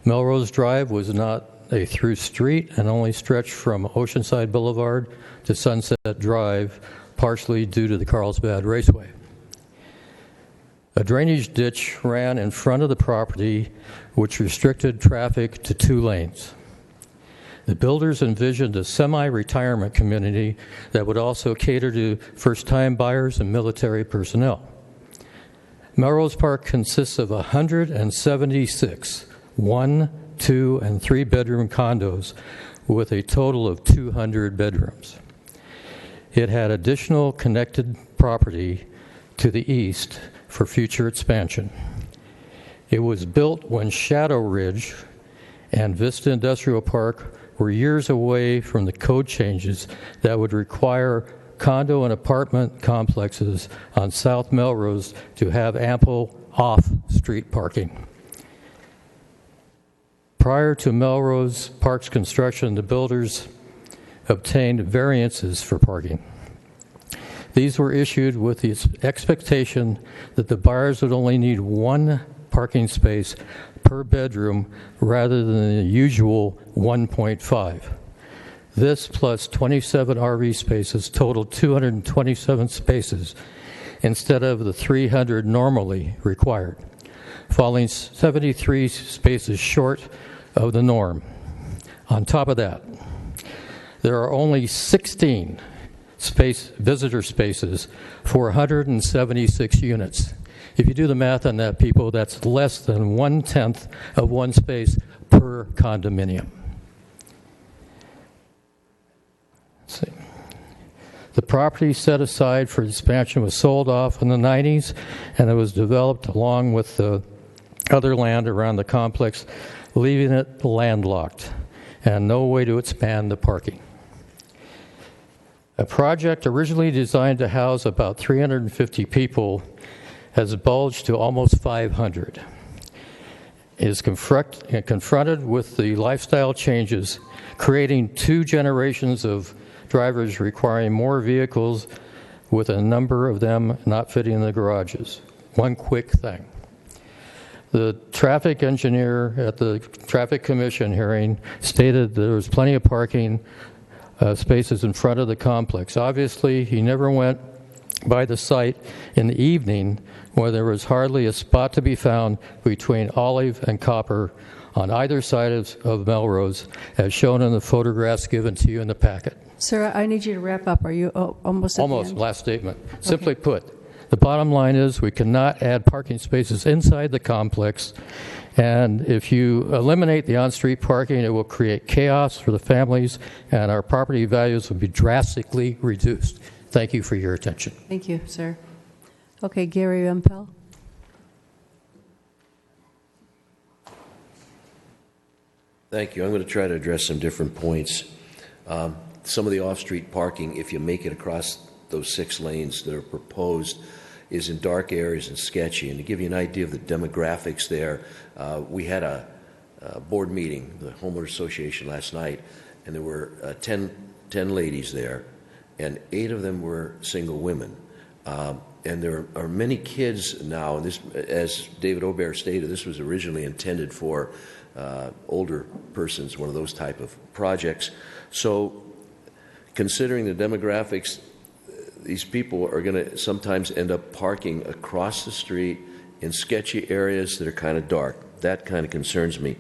S20: Melrose Drive was not a through street and only stretched from Oceanside Boulevard to Sunset Drive, partially due to the Carlsbad Raceway. A drainage ditch ran in front of the property, which restricted traffic to 2 lanes. The builders envisioned a semi-retirement community that would also cater to first-time buyers and military personnel. Melrose Park consists of 176 1-, 2-, and 3-bedroom condos with a total of 200 bedrooms. It had additional connected property to the east for future expansion. It was built when Shadow Ridge and Vista Industrial Park were years away from the code changes that would require condo and apartment complexes on South Melrose to have ample off-street parking. Prior to Melrose Park's construction, the builders obtained variances for parking. These were issued with the expectation that the buyers would only need 1 parking space per bedroom rather than the usual 1.5. This plus 27 RV spaces totaled 227 spaces instead of the 300 normally required, falling 73 spaces short of the norm. On top of that, there are only 16 visitor spaces for 176 units. If you do the math on that, people, that's less than 1/10 of one space per condominium. Let's see. The property set aside for expansion was sold off in the 90s, and it was developed along with the other land around the complex, leaving it landlocked and no way to expand the parking. A project originally designed to house about 350 people has bulged to almost 500. It is confronted with the lifestyle changes, creating two generations of drivers requiring more vehicles, with a number of them not fitting in the garages. One quick thing. The traffic engineer at the Traffic Commission hearing stated there was plenty of parking spaces in front of the complex. Obviously, he never went by the site in the evening where there was hardly a spot to be found between Olive and Copper on either side of Melrose, as shown in the photographs given to you in the packet.
S1: Sir, I need you to wrap up. Are you almost at the end?
S20: Last statement. Okay. Simply put, the bottom line is we cannot add parking spaces inside the complex, and if you eliminate the on-street parking, it will create chaos for the families, and our property values will be drastically reduced. Thank you for your attention.
S1: Thank you, sir. Okay, Gary Rumpel.
S15: Thank you. I'm going to try to address some different points. Some of the off-street parking, if you make it across those 6 lanes that are proposed, is in dark areas and sketchy. And to give you an idea of the demographics there, we had a board meeting, the Homeowners Association, last night, and there were 10 ladies there, and 8 of them were single women. And there are many kids now, and this, as David Aubert stated, this was originally intended for older persons, one of those type of projects. So considering the demographics, these people are going to sometimes end up parking across the street in sketchy areas that are kind of dark. That kind of concerns me.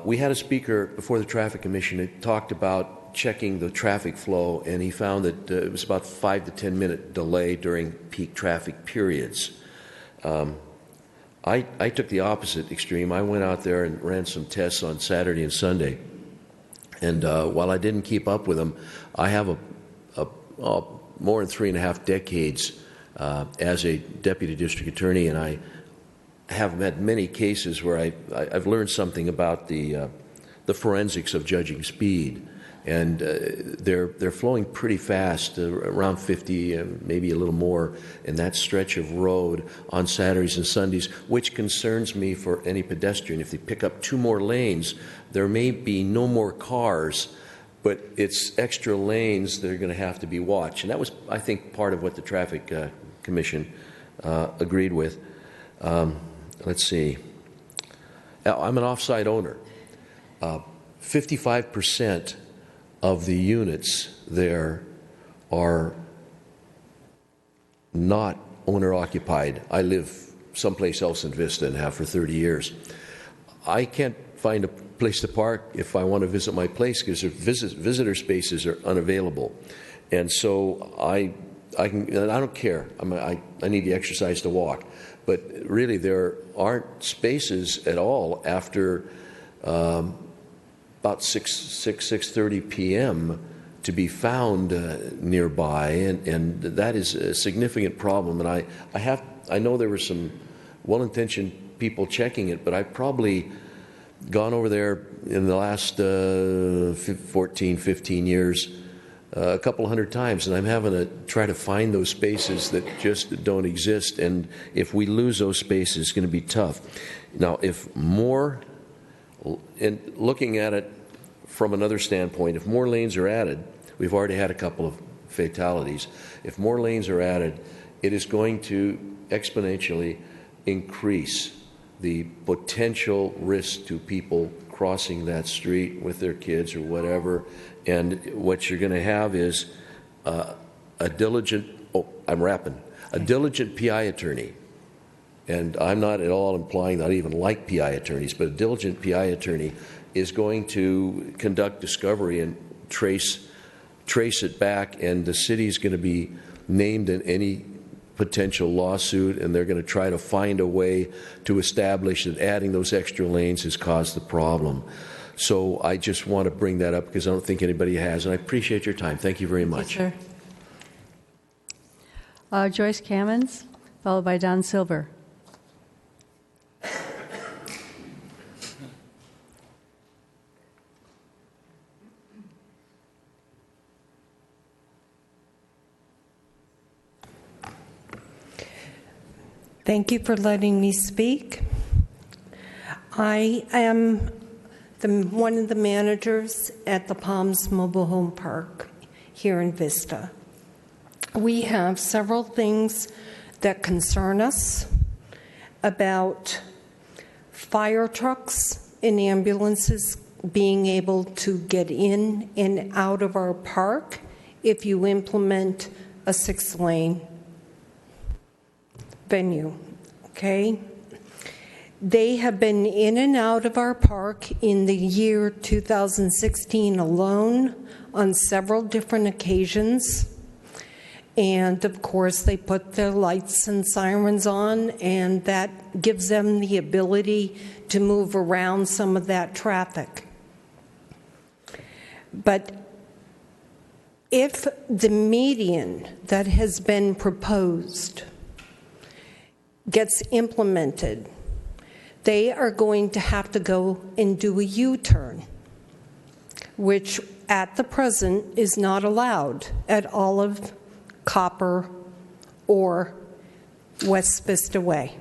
S15: We had a speaker before the Traffic Commission who talked about checking the traffic flow, and he found that it was about 5 to 10 minute delay during peak traffic periods. I took the opposite extreme. I went out there and ran some tests on Saturday and Sunday. And while I didn't keep up with them, I have more than 3.5 decades as a deputy district attorney, and I have had many cases where I've learned something about the forensics of judging speed. And they're flowing pretty fast, around 50, maybe a little more, in that stretch of road on Saturdays and Sundays, which concerns me for any pedestrian. If they pick up 2 more lanes, there may be no more cars, but it's extra lanes that are going to have to be watched. And that was, I think, part of what the Traffic Commission agreed with. Let's see. I'm an off-site owner. 55% of the units there are not owner-occupied. I live someplace else in Vista and have for 30 years. I can't find a place to park if I want to visit my place because visitor spaces are unavailable. And so I don't care. I need the exercise to walk. But really, there aren't spaces at all after about 6:30 p.m. to be found nearby, and that is a significant problem. And I know there were some well-intentioned people checking it, but I've probably gone over there in the last 14, 15 years a couple hundred times, and I'm having to try to find those spaces that just don't exist. And if we lose those spaces, it's going to be tough. Now, if more, and looking at it from another standpoint, if more lanes are added, we've already had a couple of fatalities. If more lanes are added, it is going to exponentially increase the potential risk to people crossing that street with their kids or whatever. And what you're going to have is a diligent, a diligent PI attorney. And I'm not at all implying that I even like PI attorneys, but a diligent PI attorney is going to conduct discovery and trace trace it back, and the city's going to be named in any potential lawsuit, and they're going to try to find a way to establish that adding those extra lanes has caused the problem. So I just want to bring that up because I don't think anybody has, and I appreciate your time. Thank you very much.
S1: Yes, sir. Joyce Cammons, followed by Don Silver.
S2: Thank you for letting me speak. I am one of the managers at the Palms Mobile Home Park here in Vista. We have several things that concern us about fire trucks and ambulances being able to get in and out of our park if you implement a 6-lane venue, okay? They have been in and out of our park in the year 2016 alone on several different occasions. And of course, they put their lights and sirens on, and that gives them the ability to move around some of that traffic. But if the median that has been proposed gets implemented, they are going to have to go and do a U-turn, which at the present is not allowed at Olive, Copper, or West Vista Way.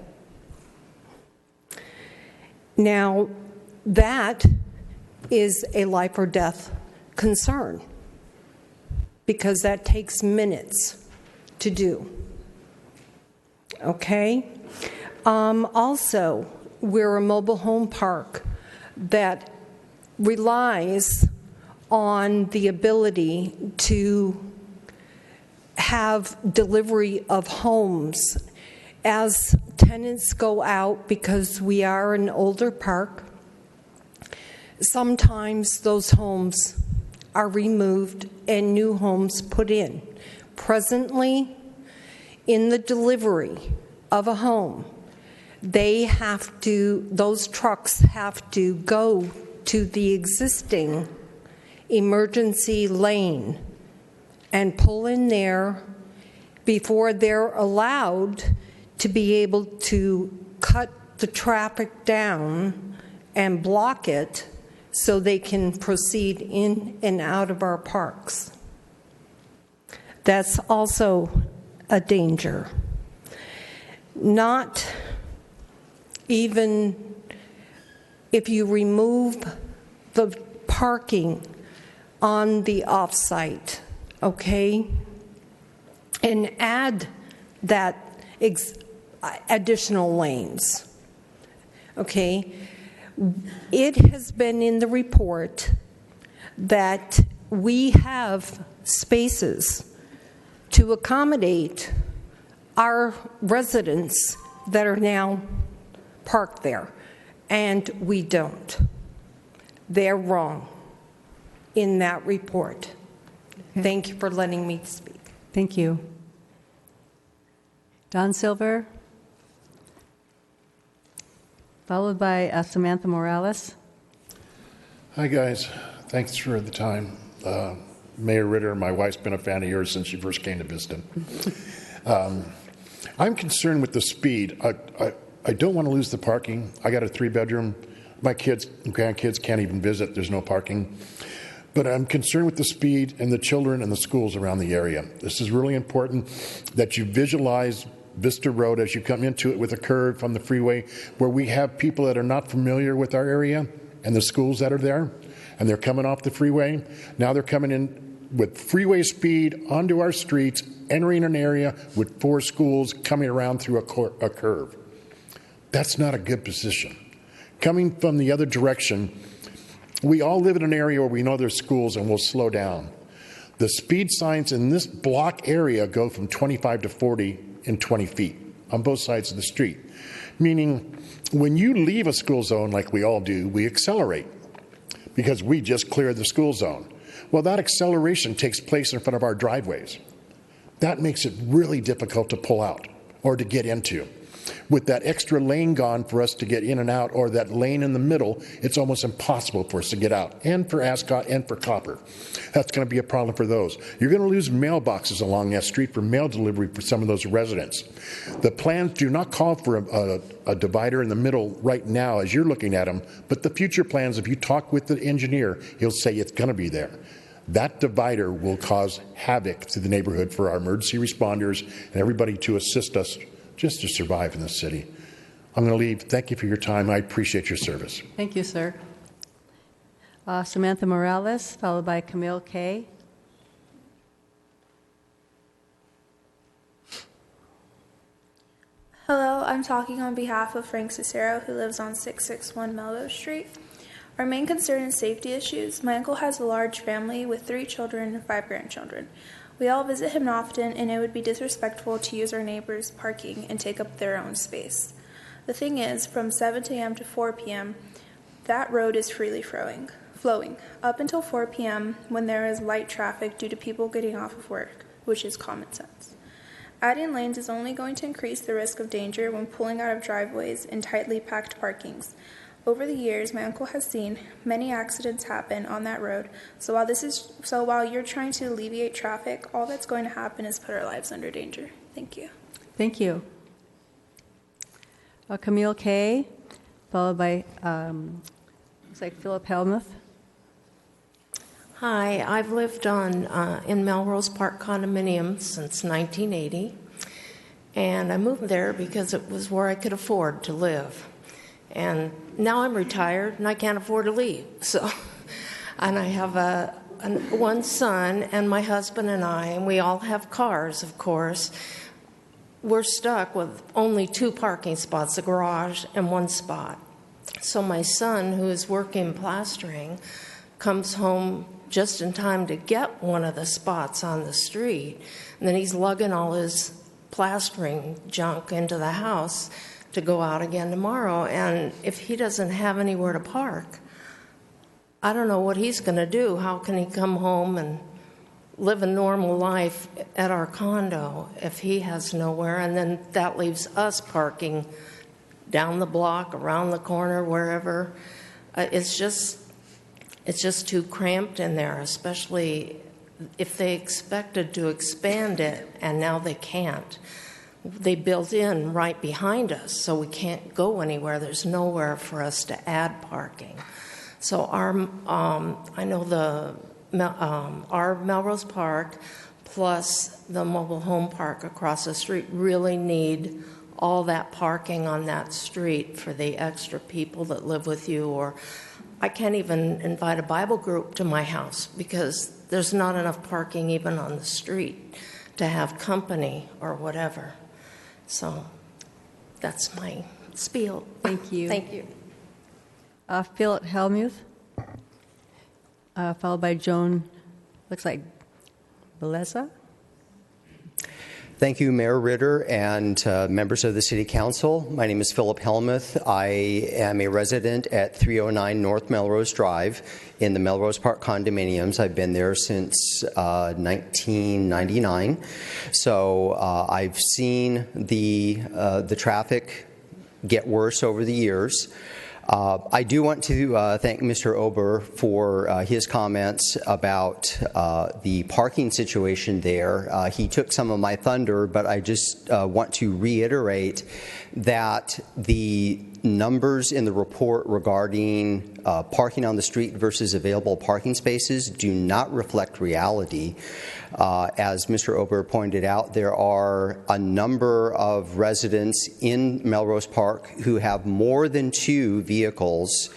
S2: Now, that is a life or death concern because that takes minutes to do. Okay? Also, we're a mobile home park that relies on the ability to have delivery of homes as tenants go out because we are an older park. Sometimes those homes are removed and new homes put in. Presently, in the delivery of a home, those trucks have to go to the existing emergency lane and pull in there before they're allowed to be able to cut the traffic down and block it so they can proceed in and out of our parks. That's also a danger. Not even if you remove the parking on the off-site, okay, and add that additional lanes, okay. It has been in the report that we have spaces to accommodate our residents that are now parked there, and we don't. They're wrong in that report. Okay. Thank you for letting me speak.
S1: Thank you. Don Silver, followed by Samantha Morales.
S21: Hi, guys. Thanks for the time. Mayor Ritter, my wife's been a fan of yours since she first came to Vista. I'm concerned with the speed. I don't want to lose the parking. I got a 3-bedroom. My kids and grandkids can't even visit. There's no parking. But I'm concerned with the speed and the children and the schools around the area. This is really important that you visualize Vista Road as you come into it with a curve from the freeway where we have people that are not familiar with our area and the schools that are there, and they're coming off the freeway. Now they're coming in with freeway speed onto our streets, entering an area with 4 schools coming around through a curve. That's not a good position. Coming from the other direction, we all live in an area where we know there's schools and we'll slow down. The speed signs in this block area go from 25 to 40 in 20 feet on both sides of the street. Meaning, when you leave a school zone like we all do, we accelerate because we just cleared the school zone. Well, that acceleration takes place in front of our driveways. That makes it really difficult to pull out or to get into. With that extra lane gone for us to get in and out, or that lane in the middle, it's almost impossible for us to get out, and for Ascot and for Copper. That's going to be a problem for those. You're going to lose mailboxes along that street for mail delivery for some of those residents. The plans do not call for a divider in the middle right now as you're looking at them, but the future plans, if you talk with the engineer, he'll say it's going to be there. That divider will cause havoc to the neighborhood for our emergency responders and everybody to assist us just to survive in the city. I'm going to leave. Thank you for your time. I appreciate your service.
S1: Thank you, sir. Samantha Morales, followed by Camille Kay.
S3: Hello, I'm talking on behalf of Frank Cicero, who lives on 661 Melrose Street. Our main concern is safety issues. My uncle has a large family with 3 children and 5 grandchildren. We all visit him often, and it would be disrespectful to use our neighbors' parking and take up their own space. The thing is, from 7 a.m. to 4 p.m., that road is freely flowing, up until 4 p.m. when there is light traffic due to people getting off of work, which is common sense. Adding lanes is only going to increase the risk of danger when pulling out of driveways in tightly packed parkings. Over the years, my uncle has seen many accidents happen on that road, so while you're trying to alleviate traffic, all that's going to happen is put our lives under danger. Thank you.
S1: Thank you. Camille Kay, followed by, looks like Philip Helmuth.
S22: Hi, I've lived in Melrose Park condominium since 1980, and I moved there because it was where I could afford to live. And now I'm retired and I can't afford to leave. And I have one son and my husband and we all have cars, of course. We're stuck with only 2 parking spots, a garage and 1 spot. So my son, who is working plastering, comes home just in time to get one of the spots on the street. And then he's lugging all his plastering junk into the house to go out again tomorrow. And if he doesn't have anywhere to park, I don't know what he's going to do. How can he come home and live a normal life at our condo if he has nowhere? And then that leaves us parking down the block, around the corner, wherever. It's just too cramped in there, especially if they expected to expand it and now they can't. They built in right behind us, so we can't go anywhere. There's nowhere for us to add parking. So our Melrose Park plus the mobile home park across the street really need all that parking on that street for the extra people that live with you. Or I can't even invite a Bible group to my house because there's not enough parking even on the street to have company or whatever. So that's my spiel.
S1: Thank you.
S22: Thank you.
S1: Philip Helmuth, followed by Joan, looks like Beleza.
S23: Thank you, Mayor Ritter and members of the City Council. My name is Philip Helmuth. I am a resident at 309 North Melrose Drive in the Melrose Park condominiums. I've been there since 1999. So I've seen the traffic get worse over the years. I do want to thank Mr. Ober for his comments about the parking situation there. He took some of my thunder, but I just want to reiterate that the numbers in the report regarding parking on the street versus available parking spaces do not reflect reality. As Mr. Ober pointed out, there are a number of residents in Melrose Park who have more than 2 vehicles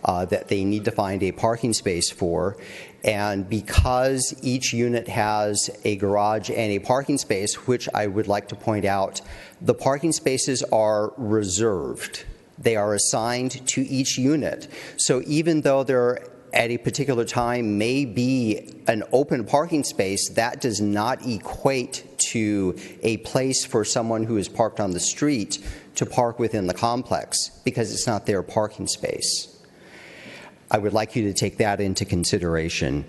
S23: that they need to find a parking space for. And because each unit has a garage and a parking space, which I would like to point out, the parking spaces are reserved. They are assigned to each unit. So even though there at a particular time may be an open parking space, that does not equate to a place for someone who is parked on the street to park within the complex because it's not their parking space. I would like you to take that into consideration.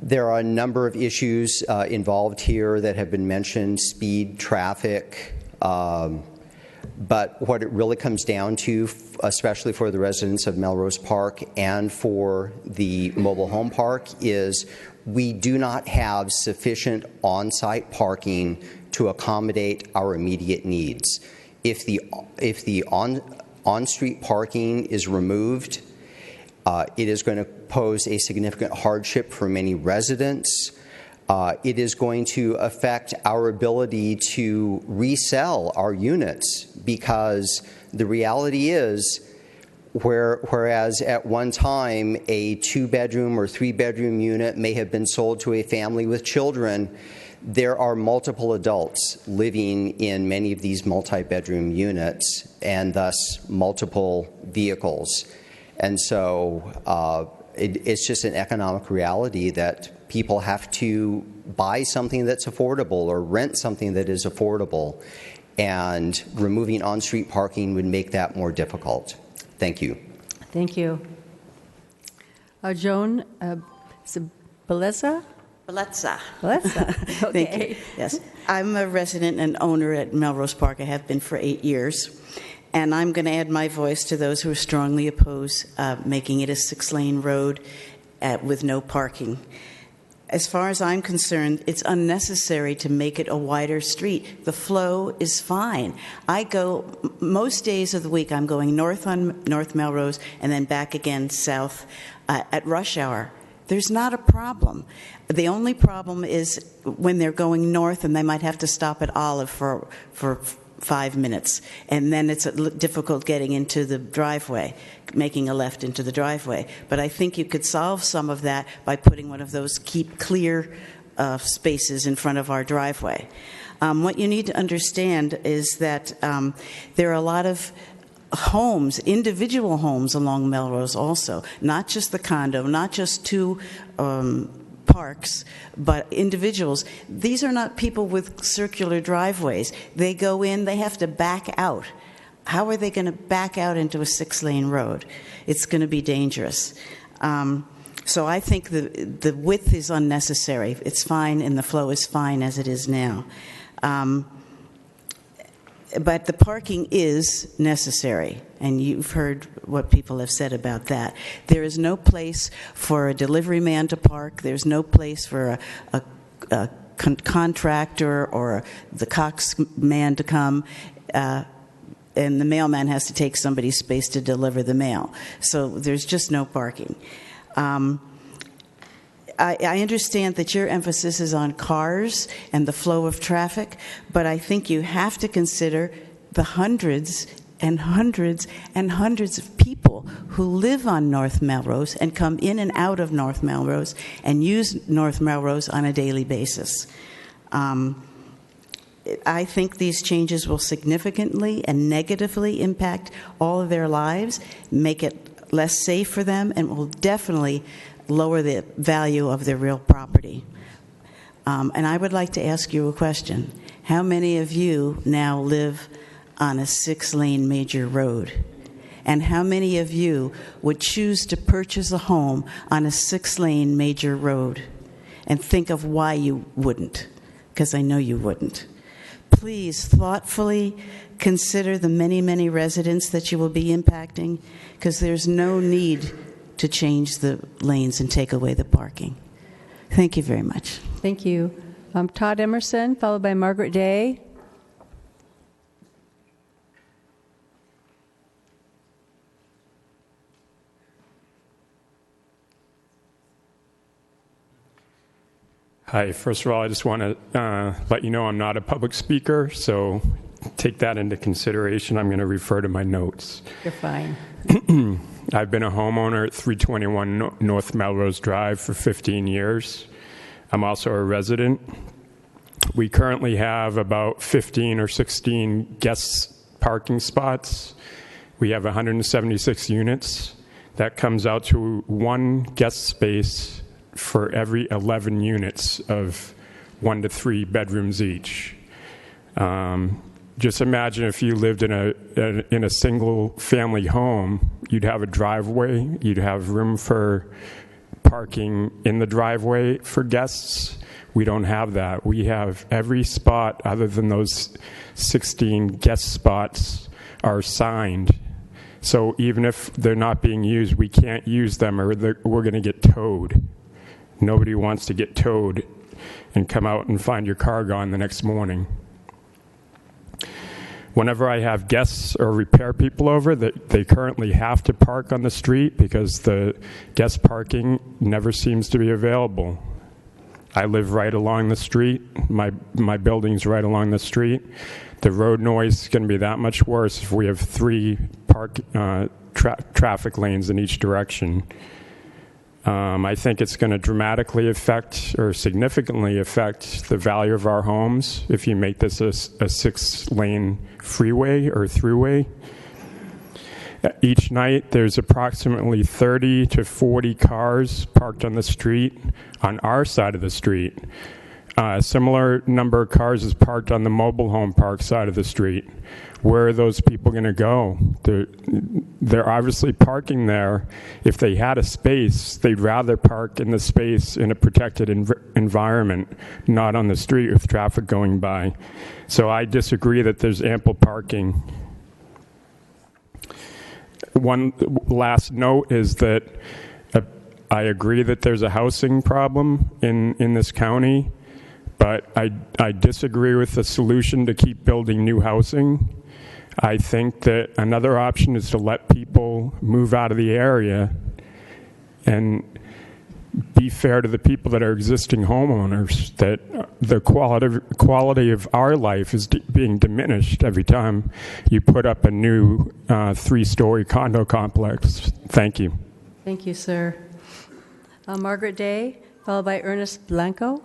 S23: There are a number of issues involved here that have been mentioned: speed, traffic. But what it really comes down to, especially for the residents of Melrose Park and for the mobile home park, is we do not have sufficient on-site parking to accommodate our immediate needs. If the on-street parking is removed, it is going to pose a significant hardship for many residents. It is going to affect our ability to resell our units, because the reality is, whereas at one time a 2-bedroom or 3-bedroom unit may have been sold to a family with children, there are multiple adults living in many of these multi-bedroom units, and thus multiple vehicles. And so it's just an economic reality that people have to buy something that's affordable or rent something that is affordable, and removing on-street parking would make that more difficult. Thank you.
S1: Thank you. Joan Beleza?
S4: Beleza.
S1: Beleza. Okay.
S4: Thank you. Yes. I'm a resident and owner at Melrose Park. I have been for 8 years. And I'm going to add my voice to those who strongly oppose making it a 6-lane road with no parking. As far as I'm concerned, it's unnecessary to make it a wider street. The flow is fine. I go, most days of the week, I'm going north on North Melrose and then back again south at rush hour. There's not a problem. The only problem is when they're going north and they might have to stop at Olive for 5 minutes, and then it's difficult getting into the driveway, making a left into the driveway. But I think you could solve some of that by putting one of those keep clear spaces in front of our driveway. What you need to understand is that there are a lot of homes, individual homes along Melrose also, not just the condo, not just 2 parks, but individuals. These are not people with circular driveways. They go in, they have to back out. How are they going to back out into a 6-lane road? It's going to be dangerous. So I think the width is unnecessary. It's fine, and the flow is fine as it is now. But the parking is necessary, and you've heard what people have said about that. There is no place for a delivery man to park. There's no place for a contractor or the Cox man to come, and the mailman has to take somebody's space to deliver the mail. So there's just no parking. I understand that your emphasis is on cars and the flow of traffic, but I think you have to consider the hundreds and hundreds and hundreds of people who live on North Melrose and come in and out of North Melrose and use North Melrose on a daily basis. I think these changes will significantly and negatively impact all of their lives, make it less safe for them, and will definitely lower the value of their real property. And I would like to ask you a question. How many of you now live on a 6-lane major road? And how many of you would choose to purchase a home on a 6-lane major road? And think of why you wouldn't, because I know you wouldn't. Please thoughtfully consider the many, many residents that you will be impacting, because there's no need to change the lanes and take away the parking. Thank you very much.
S1: Thank you. Todd Emerson, followed by Margaret Day.
S5: Hi. First of all, I just want to let you know I'm not a public speaker, so take that into consideration. I'm going to refer to my notes.
S1: You're fine.
S5: I've been a homeowner at 321 North Melrose Drive for 15 years. I'm also a resident. We currently have about 15 or 16 guest parking spots. We have 176 units. That comes out to 1 guest space for every 11 units of 1 to 3 bedrooms each. Just imagine if you lived in a single family home, you'd have a driveway, you'd have room for parking in the driveway for guests. We don't have that. We have every spot other than those 16 guest spots are signed. So even if they're not being used, we can't use them or we're going to get towed. Nobody wants to get towed and come out and find your car gone the next morning. Whenever I have guests or repair people over, they currently have to park on the street because the guest parking never seems to be available. I live right along the street. My building's right along the street. The road noise is going to be that much worse if we have 3 traffic lanes in each direction. I think it's going to dramatically affect or significantly affect the value of our homes if you make this a 6-lane freeway or throughway. Each night, there's approximately 30 to 40 cars parked on the street on our side of the street. A similar number of cars is parked on the mobile home park side of the street. Where are those people going to go? They're obviously parking there. If they had a space, they'd rather park in the space in a protected environment, not on the street with traffic going by. So I disagree that there's ample parking. One last note is that I agree that there's a housing problem in this county, but I disagree with the solution to keep building new housing. I think that another option is to let people move out of the area and be fair to the people that are existing homeowners, that the quality of our life is being diminished every time you put up a new 3-story condo complex. Thank you.
S1: Thank you, sir. Margaret Day, followed by Ernest Blanco.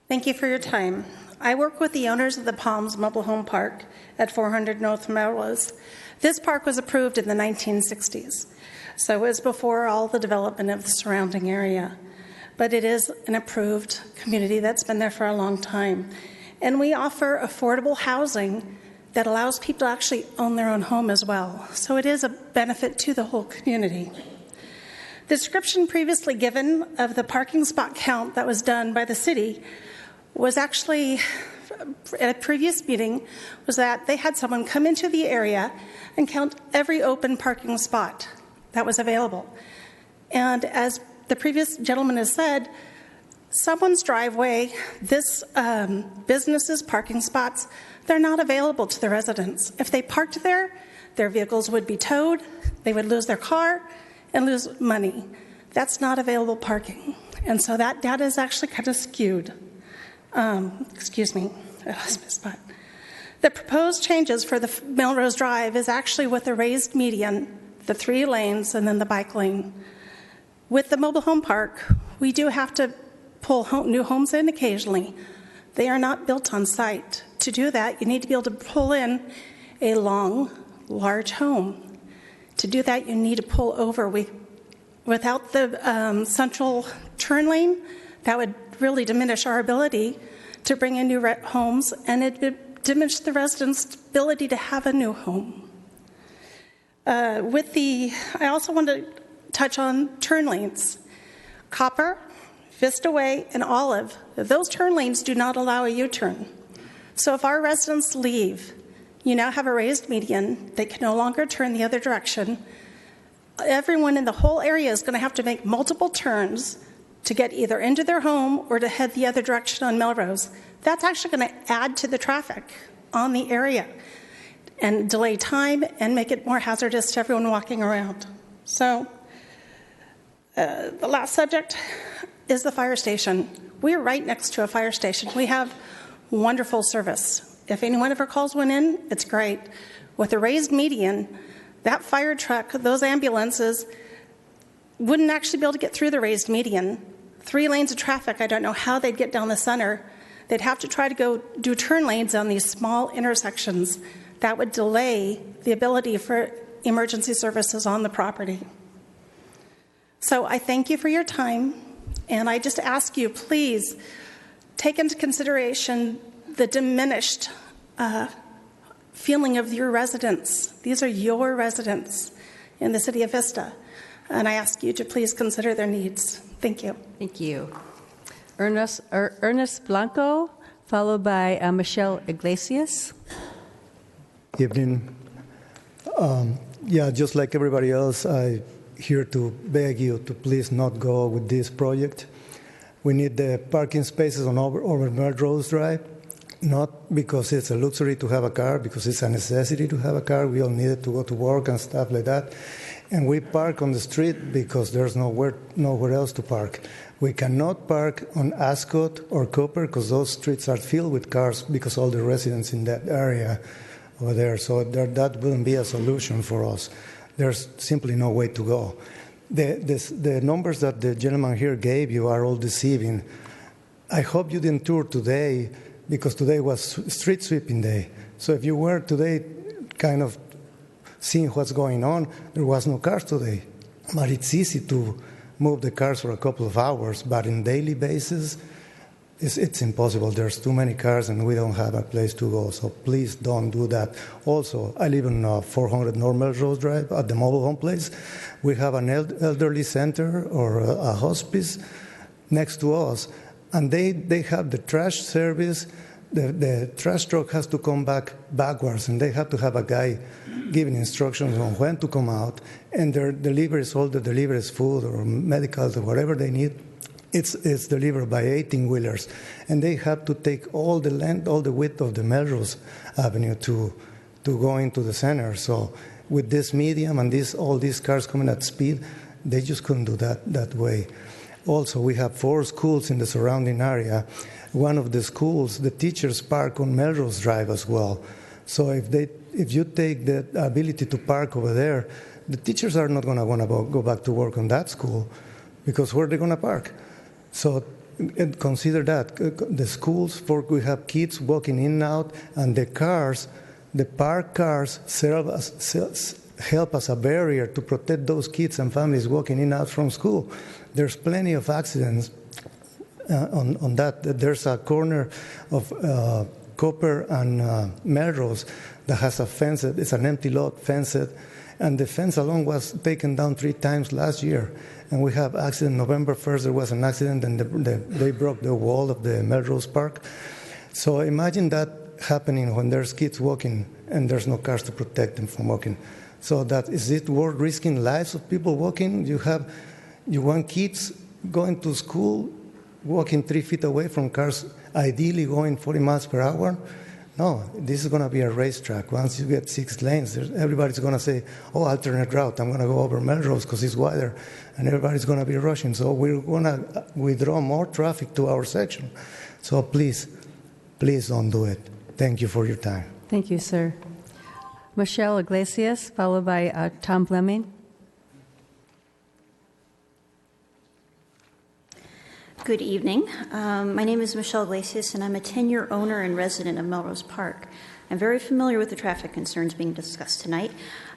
S9: Thank you for your time. I work with the owners of the Palms Mobile Home Park at 400 North Melrose. This park was approved in the 1960s, so it was before all the development of the surrounding area. But it is an approved community that's been there for a long time. And we offer affordable housing that allows people to actually own their own home as well. So it is a benefit to the whole community. The description previously given of the parking spot count that was done by the city was actually, at a previous meeting, was that they had someone come into the area and count every open parking spot that was available. And as the previous gentleman has said, someone's driveway, this business's parking spots, they're not available to the residents. If they parked there, their vehicles would be towed, they would lose their car, and lose money. That's not available parking. And so that data is actually kind of skewed. Excuse me, I lost my spot. The proposed changes for the Melrose Drive is actually with the raised median, the 3 lanes, and then the bike lane. With the mobile home park, we do have to pull new homes in occasionally. They are not built on site. To do that, you need to be able to pull in a long, large home. To do that, you need to pull over. Without the central turn lane, that would really diminish our ability to bring in new homes, and it would diminish the residents' ability to have a new home. I also want to touch on turn lanes. Copper, Vista Way, and Olive, those turn lanes do not allow a U-turn. So if our residents leave, you now have a raised median. They can no longer turn the other direction. Everyone in the whole area is going to have to make multiple turns to get either into their home or to head the other direction on Melrose. That's actually going to add to the traffic on the area and delay time and make it more hazardous to everyone walking around. So the last subject is the fire station. We're right next to a fire station. We have wonderful service. If anyone ever calls one in, it's great. With a raised median, that fire truck, those ambulances, wouldn't actually be able to get through the raised median. 3 lanes of traffic, I don't know how they'd get down the center. They'd have to try to go do turn lanes on these small intersections. That would delay the ability for emergency services on the property. So I thank you for your time, and I just ask you, please, take into consideration the diminished feeling of your residents. These are your residents in the city of Vista. and I ask you to please consider their needs. Thank you.
S1: Thank you. Ernest Blanco, followed by Michelle Iglesias.
S10: Evening. Just like everybody else, I'm here to beg you to please not go with this project. We need the parking spaces on over Melrose Drive, not because it's a luxury to have a car, because it's a necessity to have a car. We all need it to go to work and stuff like that. And we park on the street because there's nowhere else to park. We cannot park on Ascot or Cooper because those streets are filled with cars because all the residents in that area over there. So that wouldn't be a solution for us. There's simply no way to go. The numbers that the gentleman here gave you are all deceiving. I hope you didn't tour today because today was street sweeping day. So if you were today kind of seeing what's going on, there was no cars today. But it's easy to move the cars for a couple of hours, but on a daily basis, it's impossible. There's too many cars and we don't have a place to go. So please don't do that. Also, I live in 400 North Melrose Drive at the mobile home place. We have an elderly center or a hospice next to us. And they have the trash service. The trash truck has to come backwards, and they have to have a guy giving instructions on when to come out. And their deliveries, all the deliveries, food or medicals or whatever they need, it's delivered by 18-wheelers. And they have to take all the length, all the width of the Melrose Avenue to go into the center. So with this medium and all these cars coming at speed, they just couldn't do that way. Also, we have 4 schools in the surrounding area. One of the schools, the teachers park on Melrose Drive as well. So if you take the ability to park over there, the teachers are not going to want to go back to work on that school because where are they going to park? So consider that. The schools, we have kids walking in and out, and the cars, the parked cars help as a barrier to protect those kids and families walking in and out from school. There's plenty of accidents on that. There's a corner of Cooper and Melrose that has a fence. It's an empty lot, fenced, and the fence alone was taken down 3 times last year. And we have accident. November 1st, there was an accident, and they broke the wall of the Melrose Park. So imagine that happening when there's kids walking and there's no cars to protect them from walking. So is it worth risking lives of people walking? You want kids going to school, walking 3 feet away from cars, ideally going 40 miles per hour? No, this is going to be a racetrack. Once you get 6 lanes, everybody's going to say, alternate route. I'm going to go over Melrose because it's wider. And everybody's going to be rushing. So we're going to withdraw more traffic to our section. So please don't do it. Thank you for your time.
S1: Thank you, sir. Michelle Iglesias, followed by Tom Fleming.
S13: Good evening. My name is Michelle Iglesias, and I'm a 10-year owner and resident of Melrose Park. I'm very familiar with the traffic concerns being discussed tonight,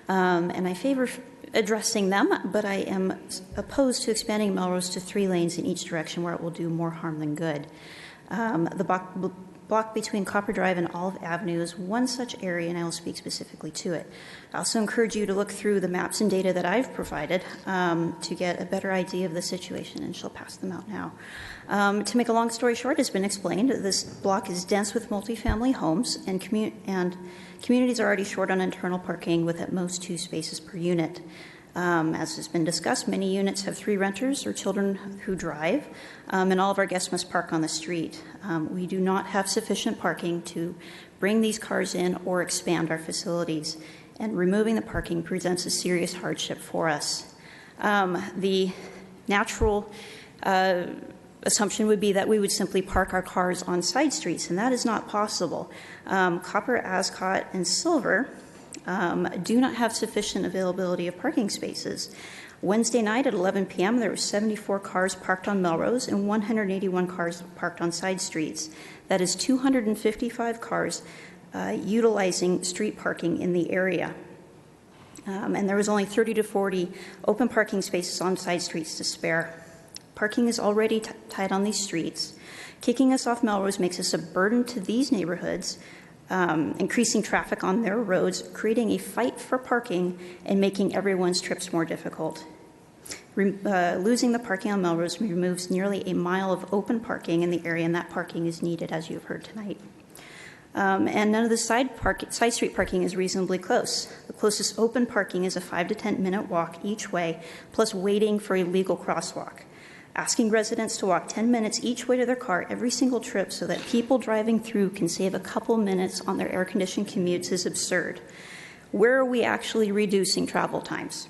S13: and I favor addressing them, but I am opposed to expanding Melrose to 3 lanes in each direction where it will do more harm than good. The block between Copper Drive and Olive Avenue is one such area, and I will speak specifically to it. I also encourage you to look through the maps and data that I've provided to get a better idea of the situation, and she'll pass them out now. To make a long story short, it's been explained, this block is dense with multifamily homes, and communities are already short on internal parking with at most 2 spaces per unit. As has been discussed, many units have 3 renters or children who drive, and all of our guests must park on the street. We do not have sufficient parking to bring these cars in or expand our facilities, and removing the parking presents a serious hardship for us. The natural assumption would be that we would simply park our cars on side streets, and that is not possible. Copper, Ascot, and Silver do not have sufficient availability of parking spaces. Wednesday night at 11 p.m., there were 74 cars parked on Melrose and 181 cars parked on side streets. That is 255 cars utilizing street parking in the area. And there was only 30 to 40 open parking spaces on side streets to spare. Parking is already tight on these streets. Kicking us off Melrose makes us a burden to these neighborhoods, increasing traffic on their roads, creating a fight for parking, and making everyone's trips more difficult. Losing the parking on Melrose removes nearly a mile of open parking in the area, and that parking is needed, as you've heard tonight. And none of the side street parking is reasonably close. The closest open parking is a 5 to 10 minute walk each way, plus waiting for a legal crosswalk. Asking residents to walk 10 minutes each way to their car every single trip so that people driving through can save a couple minutes on their air-conditioned commutes is absurd. Where are we actually reducing travel times?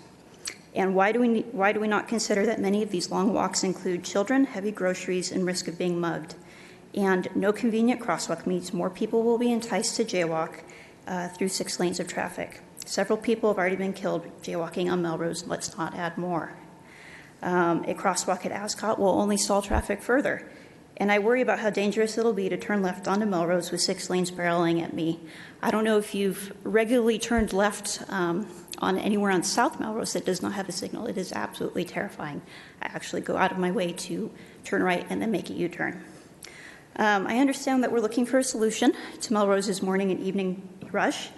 S13: And why do we not consider that many of these long walks include children, heavy groceries, and risk of being mugged? And no convenient crosswalk means more people will be enticed to jaywalk through 6 lanes of traffic. Several people have already been killed jaywalking on Melrose. Let's not add more. A crosswalk at Ascot will only stall traffic further. And I worry about how dangerous it'll be to turn left onto Melrose with 6 lanes barreling at me. I don't know if you've regularly turned left on anywhere on South Melrose that does not have a signal. It is absolutely terrifying. I actually go out of my way to turn right and then make a U-turn. I understand that we're looking for a solution to Melrose's morning and evening rush,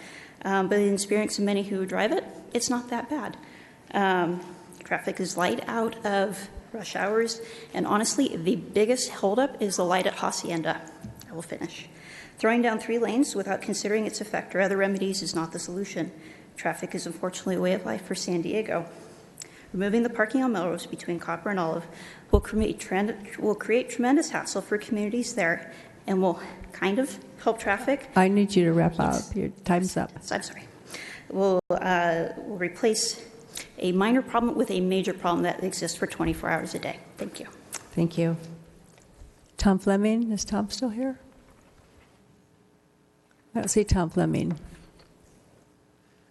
S13: but in the experience of many who drive it, it's not that bad. Traffic is light out of rush hours, and honestly, the biggest holdup is the light at Hacienda. I will finish. Throwing down 3 lanes without considering its effect or other remedies is not the solution. Traffic is unfortunately a way of life for San Diego. Removing the parking on Melrose between Copper and Olive will create tremendous hassle for communities there and will kind of help traffic.
S1: I need you to wrap up. Your time's up.
S13: I'm sorry. Will replace a minor problem with a major problem that exists for 24 hours a day. Thank you.
S1: Thank you. Tom Fleming. Is Tom still here? I don't see Tom Fleming.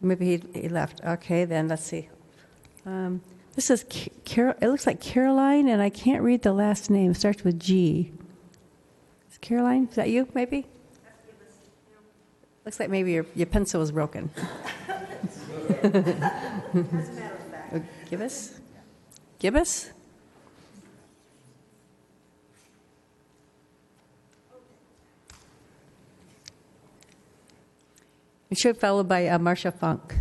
S1: Maybe he left. Okay, then let's see. This is it looks like Caroline, and I can't read the last name. It starts with G. Is Caroline? Is that you, maybe? Looks like maybe your pencil was broken. Gibbous? Gibbous? It should be followed by Marcia Funk.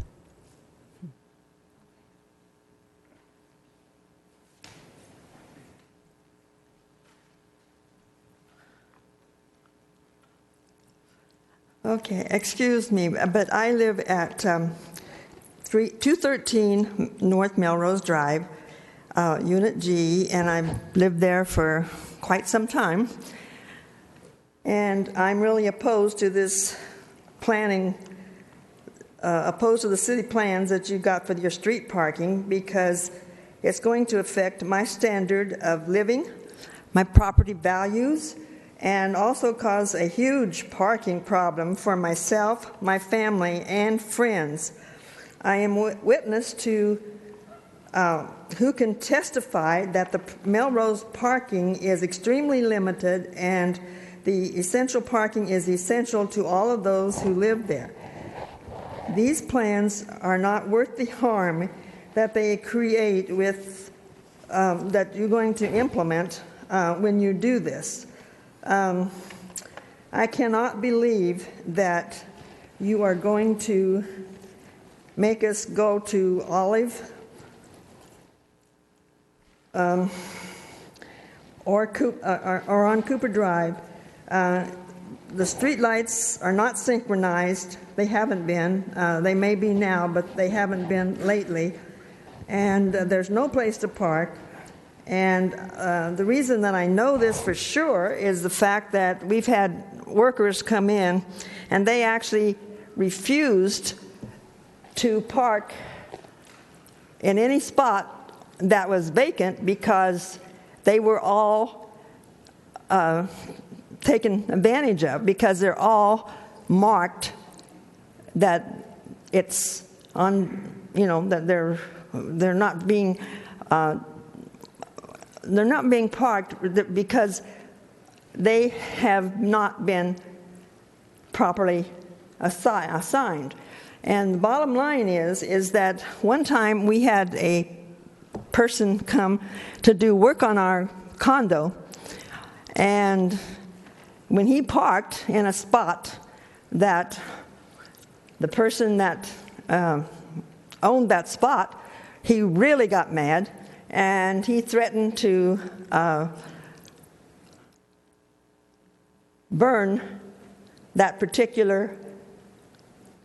S14: Okay, excuse me, but I live at 213 North Melrose Drive, Unit G, and I've lived there for quite some time. And I'm really opposed to this planning, opposed to the city plans that you got for your street parking, because it's going to affect my standard of living, my property values, and also cause a huge parking problem for myself, my family, and friends. I am witness to who can testify that the Melrose parking is extremely limited, and the essential parking is essential to all of those who live there. These plans are not worth the harm that they create with that you're going to implement when you do this. I cannot believe that you are going to make us go to Olive or on Cooper Drive. The street lights are not synchronized. They haven't been. They may be now, but they haven't been lately. And there's no place to park. And the reason that I know this for sure is the fact that we've had workers come in and they actually refused to park in any spot that was vacant because they were all taken advantage of, because they're all marked that it's on, that they're not being parked because they have not been properly assigned. And the bottom line is that one time we had a person come to do work on our condo, and when he parked in a spot that the person that owned that spot, he really got mad, and he threatened to burn that particular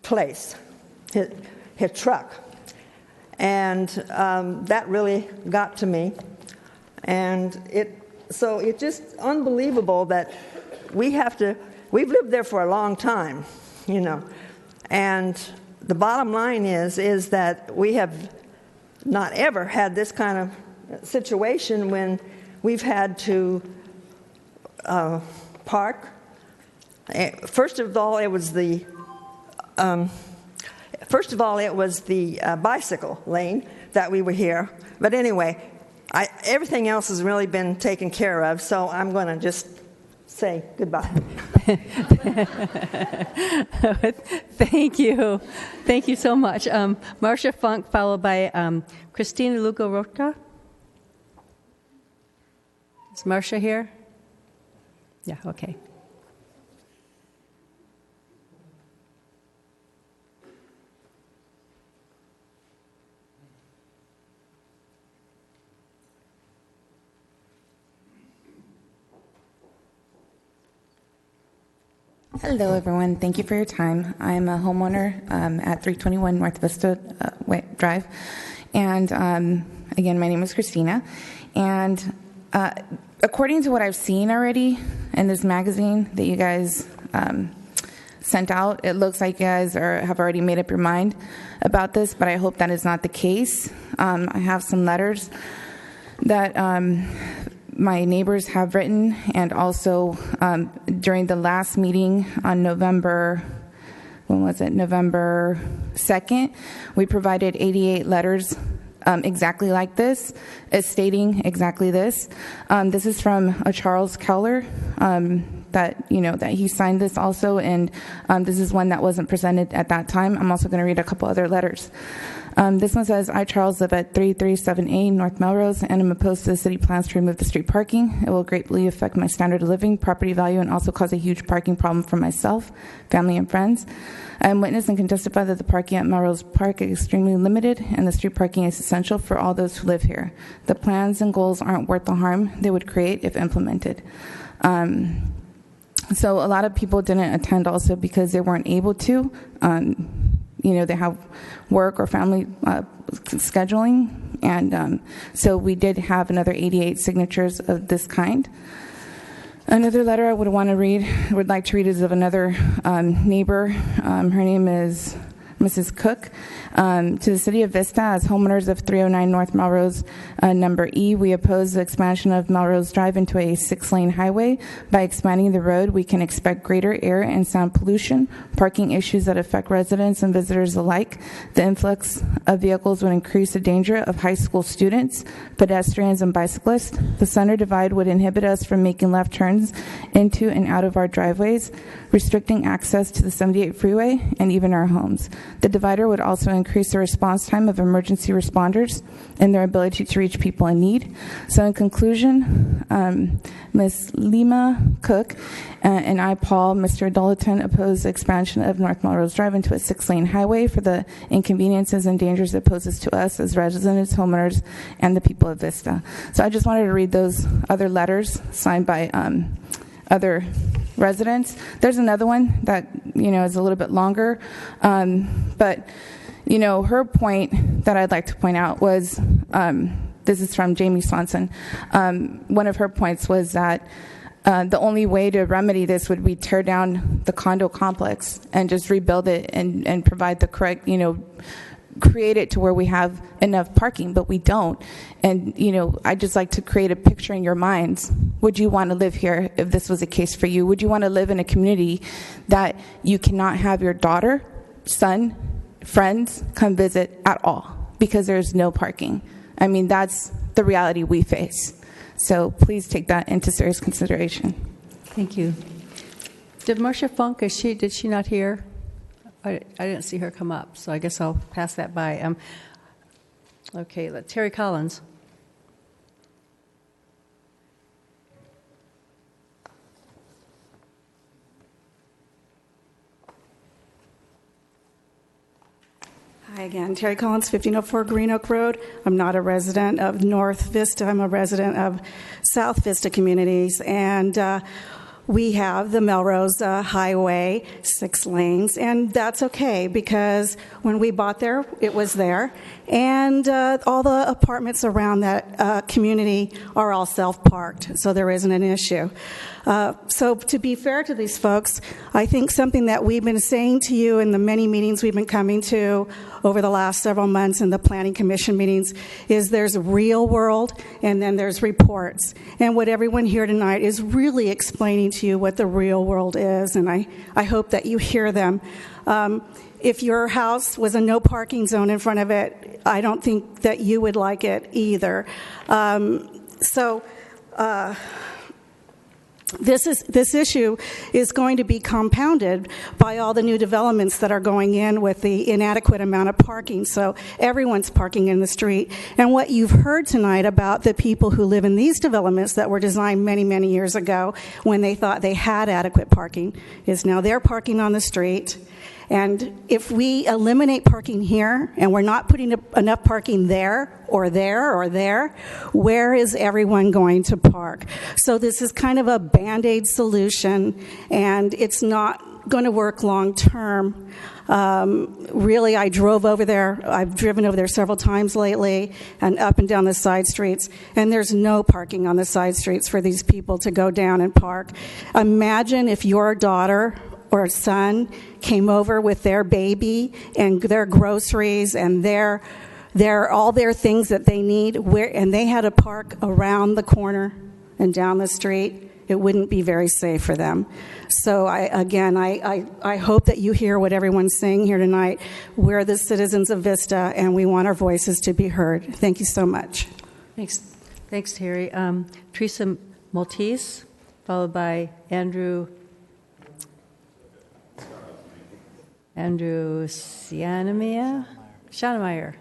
S14: place, his truck. And that really got to me. And it's just unbelievable that we've lived there for a long time, you know. And the bottom line is that we have not ever had this kind of situation when we've had to park. First of all, it was the bicycle lane that we were here. But anyway, everything else has really been taken care of, so I'm going to just say goodbye.
S1: Thank you. Thank you so much. Marcia Funk, followed by Christina Lugo-Rotka. Is Marcia here? Yeah, okay.
S6: Hello, everyone. Thank you for your time. I'm a homeowner at 321 North Vista Drive. And again, my name is Christina. And according to what I've seen already in this magazine that you guys sent out, it looks like you guys have already made up your mind about this, but I hope that is not the case. I have some letters that my neighbors have written, and also during the last meeting on November 2nd, we provided 88 letters exactly like this, stating exactly this. This is from a Charles Keller, that he signed this also, and this is one that wasn't presented at that time. I'm also going to read a couple other letters. This one says, I, Charles, live at 337A North Melrose, and am opposed to the city plans to remove the street parking. It will greatly affect my standard of living, property value, and also cause a huge parking problem for myself, family, and friends. I am witness and can testify that the parking at Melrose Park is extremely limited, and the street parking is essential for all those who live here. The plans and goals aren't worth the harm they would create if implemented. So a lot of people didn't attend also because they weren't able to. They have work or family scheduling, and so we did have another 88 signatures of this kind. Another letter I would like to read is of another neighbor. Her name is Mrs. Cook. To the City of Vista, as homeowners of 309 North Melrose, number E, we oppose the expansion of Melrose Drive into a 6-lane highway. By expanding the road, we can expect greater air and sound pollution, parking issues that affect residents and visitors alike. The influx of vehicles would increase the danger of high school students, pedestrians, and bicyclists. The center divide would inhibit us from making left turns into and out of our driveways, restricting access to the 78 freeway and even our homes. The divider would also increase the response time of emergency responders and their ability to reach people in need. So in conclusion, Ms. Lima Cook and I, Paul, Mr. Dolleton, oppose the expansion of North Melrose Drive into a 6-lane highway for the inconveniences and dangers it poses to us as residents, homeowners, and the people of Vista. So I just wanted to read those other letters signed by other residents. There's another one that is a little bit longer, but her point that I'd like to point out was, this is from Jamie Swanson. One of her points was that the only way to remedy this would be tear down the condo complex and just rebuild it and provide the correct, create it to where we have enough parking, but we don't. And, I'd just like to create a picture in your minds. Would you want to live here if this was a case for you? Would you want to live in a community that you cannot have your daughter, son, friends come visit at all because there's no parking? I mean, that's the reality we face. So please take that into serious consideration.
S1: Thank you. Did Marcia Funk, did she not hear? I didn't see her come up, so I guess I'll pass that by. Okay, Terry Collins.
S7: Hi again, Terry Collins, 1504 Green Oak Road. I'm not a resident of North Vista. I'm a resident of South Vista communities, and we have the Melrose Highway, 6 lanes, and that's okay because when we bought there, it was there, and all the apartments around that community are all self-parked, so there isn't an issue. So to be fair to these folks, I think something that we've been saying to you in the many meetings we've been coming to over the last several months in the Planning Commission meetings is there's real world and then there's reports. And what everyone here tonight is really explaining to you what the real world is, and I hope that you hear them. If your house was a no parking zone in front of it, I don't think that you would like it either. This issue is going to be compounded by all the new developments that are going in with the inadequate amount of parking. So everyone's parking in the street. And what you've heard tonight about the people who live in these developments that were designed many, many years ago when they thought they had adequate parking is now they're parking on the street. And if we eliminate parking here and we're not putting enough parking there or there or there, where is everyone going to park? So this is kind of a Band-Aid solution, and it's not going to work long term. Really, I drove over there. I've driven over there several times lately and up and down the side streets, and there's no parking on the side streets for these people to go down and park. Imagine if your daughter or son came over with their baby and their groceries and all their things that they need, and they had to park around the corner and down the street, it wouldn't be very safe for them. So I hope that you hear what everyone's saying here tonight. We're the citizens of Vista, and we want our voices to be heard. Thank you so much.
S1: Thanks, Terry. Teresa Maltese, followed by Andrew Shanemeyer.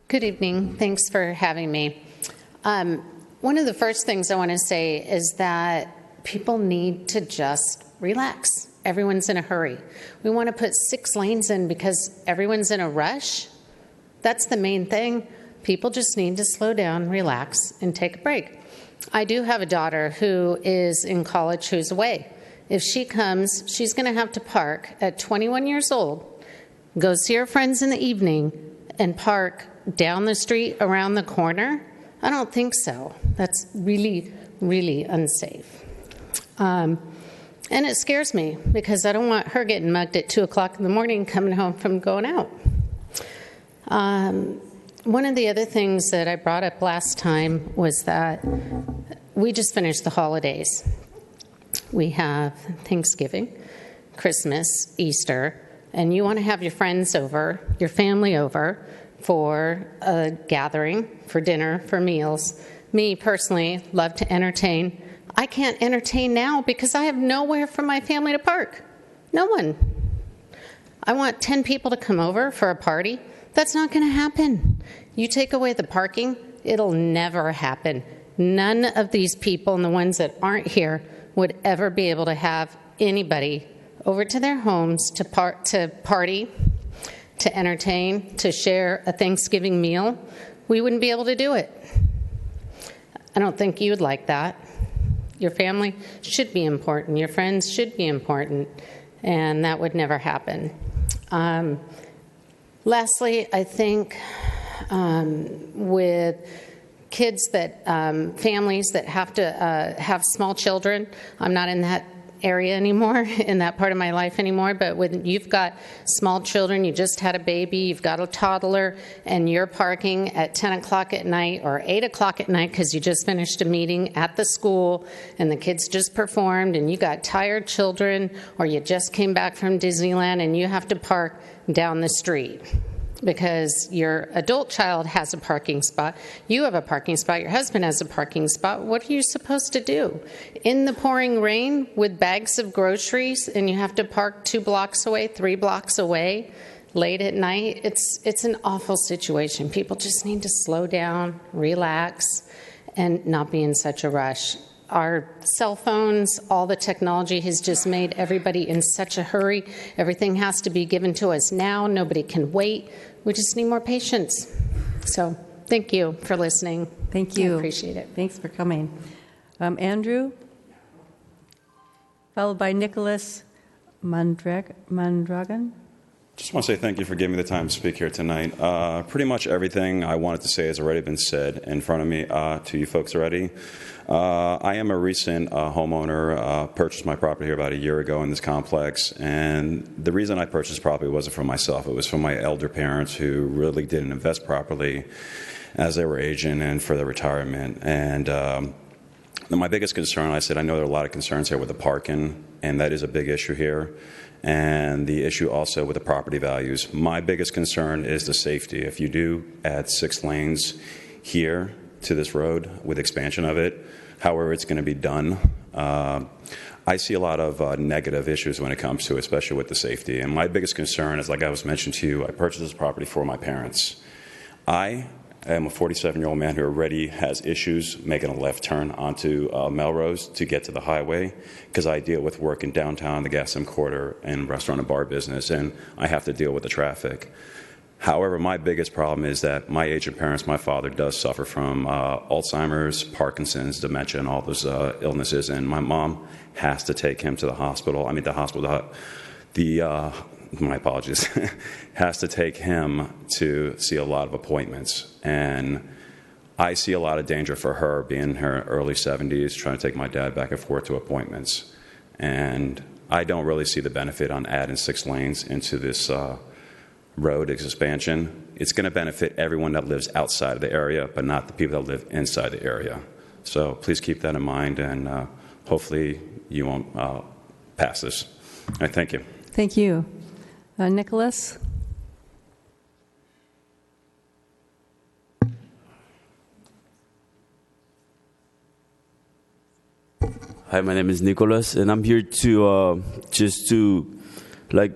S16: Good evening. Thanks for having me. One of the first things I want to say is that people need to just relax. Everyone's in a hurry. We want to put 6 lanes in because everyone's in a rush. That's the main thing. People just need to slow down, relax, and take a break. I do have a daughter who is in college who's away. If she comes, she's going to have to park at 21 years old, go see her friends in the evening, and park down the street around the corner. I don't think so. That's really, really unsafe. And it scares me because I don't want her getting mugged at 2 o'clock in the morning coming home from going out. One of the other things that I brought up last time was that we just finished the holidays. We have Thanksgiving, Christmas, Easter, and you want to have your friends over, your family over for a gathering, for dinner, for meals. Me, personally, love to entertain. I can't entertain now because I have nowhere for my family to park. No one. I want 10 people to come over for a party. That's not going to happen. You take away the parking, it'll never happen. None of these people and the ones that aren't here would ever be able to have anybody over to their homes to party, to entertain, to share a Thanksgiving meal. We wouldn't be able to do it. I don't think you'd like that. Your family should be important. Your friends should be important. And that would never happen. Lastly, I think with kids that, families that have to have small children, I'm not in that area anymore, in that part of my life anymore, but when you've got small children, you just had a baby, you've got a toddler, and you're parking at 10 o'clock at night or 8 o'clock at night because you just finished a meeting at the school and the kids just performed and you got tired children, or you just came back from Disneyland and you have to park down the street because your adult child has a parking spot, you have a parking spot, your husband has a parking spot. What are you supposed to do? In the pouring rain with bags of groceries, and you have to park 2 blocks away, 3 blocks away, late at night? It's an awful situation. People just need to slow down, relax, and not be in such a rush. our cell phones, all the technology has just made everybody in such a hurry. Everything has to be given to us now. Nobody can wait. We just need more patience. So thank you for listening.
S1: Thank you.
S16: I appreciate it.
S1: Thanks for coming. Andrew, followed by Nicholas Mondragon.
S8: Just want to say thank you for giving me the time to speak here tonight. Pretty much everything I wanted to say has already been said in front of me to you folks already. I am a recent homeowner, purchased my property here about a year ago in this complex, and the reason I purchased property wasn't for myself. It was for my elder parents who really didn't invest properly as they were aging and for their retirement. And my biggest concern, I said, I know there are a lot of concerns here with the parking, and that is a big issue here. And the issue also with the property values. My biggest concern is the safety. If you do add 6 lanes here to this road with expansion of it, however it's going to be done, I see a lot of negative issues when it comes to it, especially with the safety. And my biggest concern is, like I was mentioned to you, I purchased this property for my parents. I am a 47-year-old man who already has issues making a left turn onto Melrose to get to the highway because I deal with work in downtown, the Gaston Quarter, and restaurant and bar business, and I have to deal with the traffic. However, my biggest problem is that my aging parents, my father does suffer from Alzheimer's, Parkinson's, dementia, and all those illnesses, and my mom has to take him to the hospital. My apologies, has to take him to see a lot of appointments. And I see a lot of danger for her being in her early 70s, trying to take my dad back and forth to appointments. And I don't really see the benefit on adding 6 lanes into this road expansion. It's going to benefit everyone that lives outside of the area, but not the people that live inside the area. So please keep that in mind, and hopefully you won't pass this. All right, thank you.
S1: Thank you. Nicholas?
S11: Hi, my name is Nicholas, and I'm here to just to, like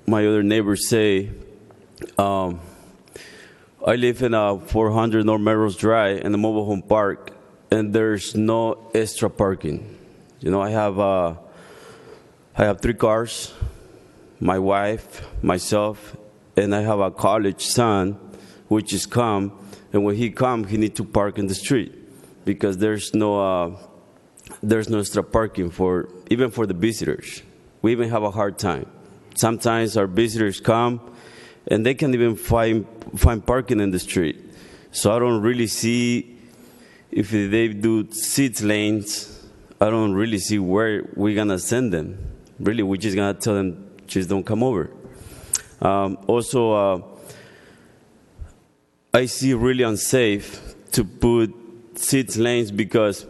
S11: my other neighbors say, I live in 400 North Melrose Drive in the mobile home park, and there's no extra parking. You know, I have 3 cars. My wife, myself, and I have a college son, which is come, and when he comes, he needs to park in the street because there's no extra parking even for the visitors. We even have a hard time. Sometimes our visitors come, and they can't even find parking in the street. So I don't really see, if they do 6 lanes, I don't really see where we're gonna send them. Really, we're just gonna tell them, just don't come over. I see really unsafe to put 6 lanes because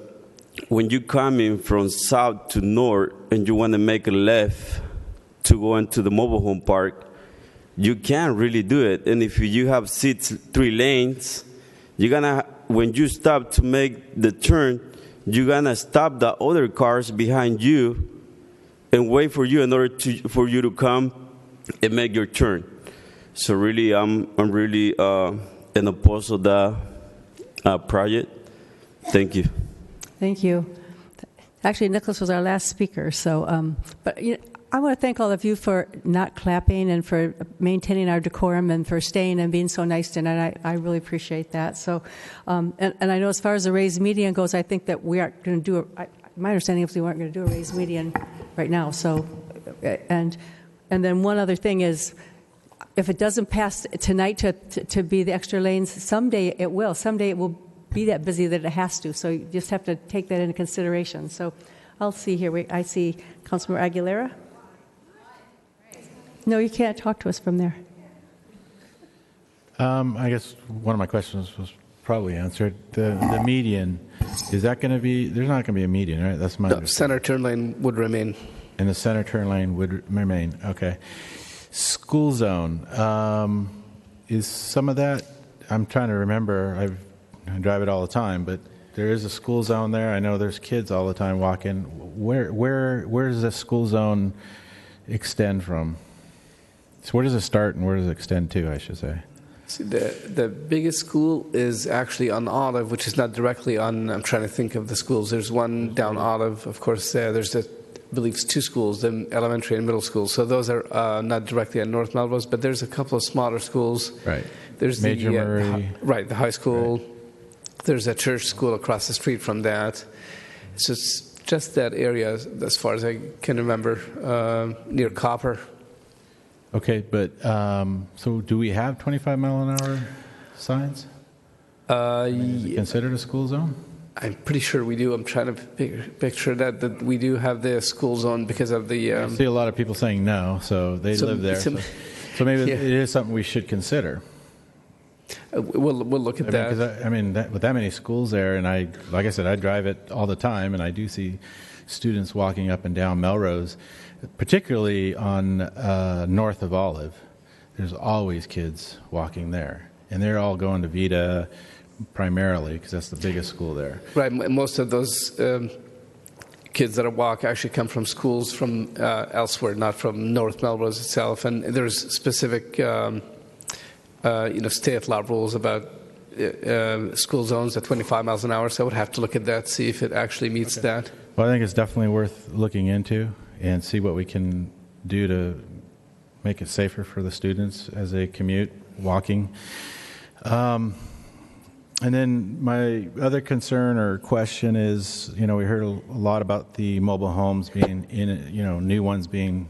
S11: when you come in from south to north and you want to make a left to go into the mobile home park, you can't really do it. And if you have 3 lanes, you're gonna, when you stop to make the turn, you're gonna stop the other cars behind you and wait for you in order for you to come and make your turn. So really, I'm really in opposed to that project. Thank you.
S1: Thank you. Actually, Nicholas was our last speaker. So, but I want to thank all of you for not clapping and for maintaining our decorum and for staying and being so nice tonight. I really appreciate that. So, and I know as far as the raised median goes, I think that we aren't going to do my understanding is we weren't going to do a raised median right now. So, and then one other thing is, if it doesn't pass tonight to be the extra lanes, someday it will. Someday it will be that busy that it has to. So you just have to take that into consideration. So I'll see here. I see Councilmember Aguilera. No, you can't talk to us from there.
S12: I guess one of my questions was probably answered. The median, is that going to be, there's not going to be a median, right? That's my
S19: The center turn lane would remain.
S12: And the center turn lane would remain. Okay. School zone. Is some of that, I'm trying to remember, I drive it all the time, but there is a school zone there. I know there's kids all the time walking. Where does the school zone extend from? So where does it start and where does it extend to, I should say?
S19: See, the biggest school is actually on Olive, which is not directly on. I'm trying to think of the schools. There's one down Olive, of course. There's I believe it's 2 schools, the elementary and middle schools. So those are not directly on North Melrose, but there's a couple of smaller schools.
S12: Right.
S19: There's
S12: Major Murray.
S19: Right, the high school.
S12: Right.
S19: There's a church school across the street from that. So it's just that area, as far as I can remember, near Copper.
S12: Okay, but so do we have 25-mile-an-hour signs? Is it considered a school zone?
S19: I'm pretty sure we do. I'm trying to picture that we do have the school zone because of the...
S12: I see a lot of people saying no, so they live there. So maybe it is something we should consider.
S19: We'll look at that.
S12: Because with that many schools there, and like I said, I drive it all the time, and I do see students walking up and down Melrose, particularly on north of Olive. There's always kids walking there, and they're all going to Vista primarily because that's the biggest school there.
S19: Right. Most of those kids that walk actually come from schools from elsewhere, not from North Melrose itself. And there's specific, state law rules about school zones at 25 miles an hour. So I would have to look at that, see if it actually meets that.
S12: Well, I think it's definitely worth looking into and see what we can do to make it safer for the students as they commute, walking. And then my other concern or question is, we heard a lot about the mobile homes being new ones being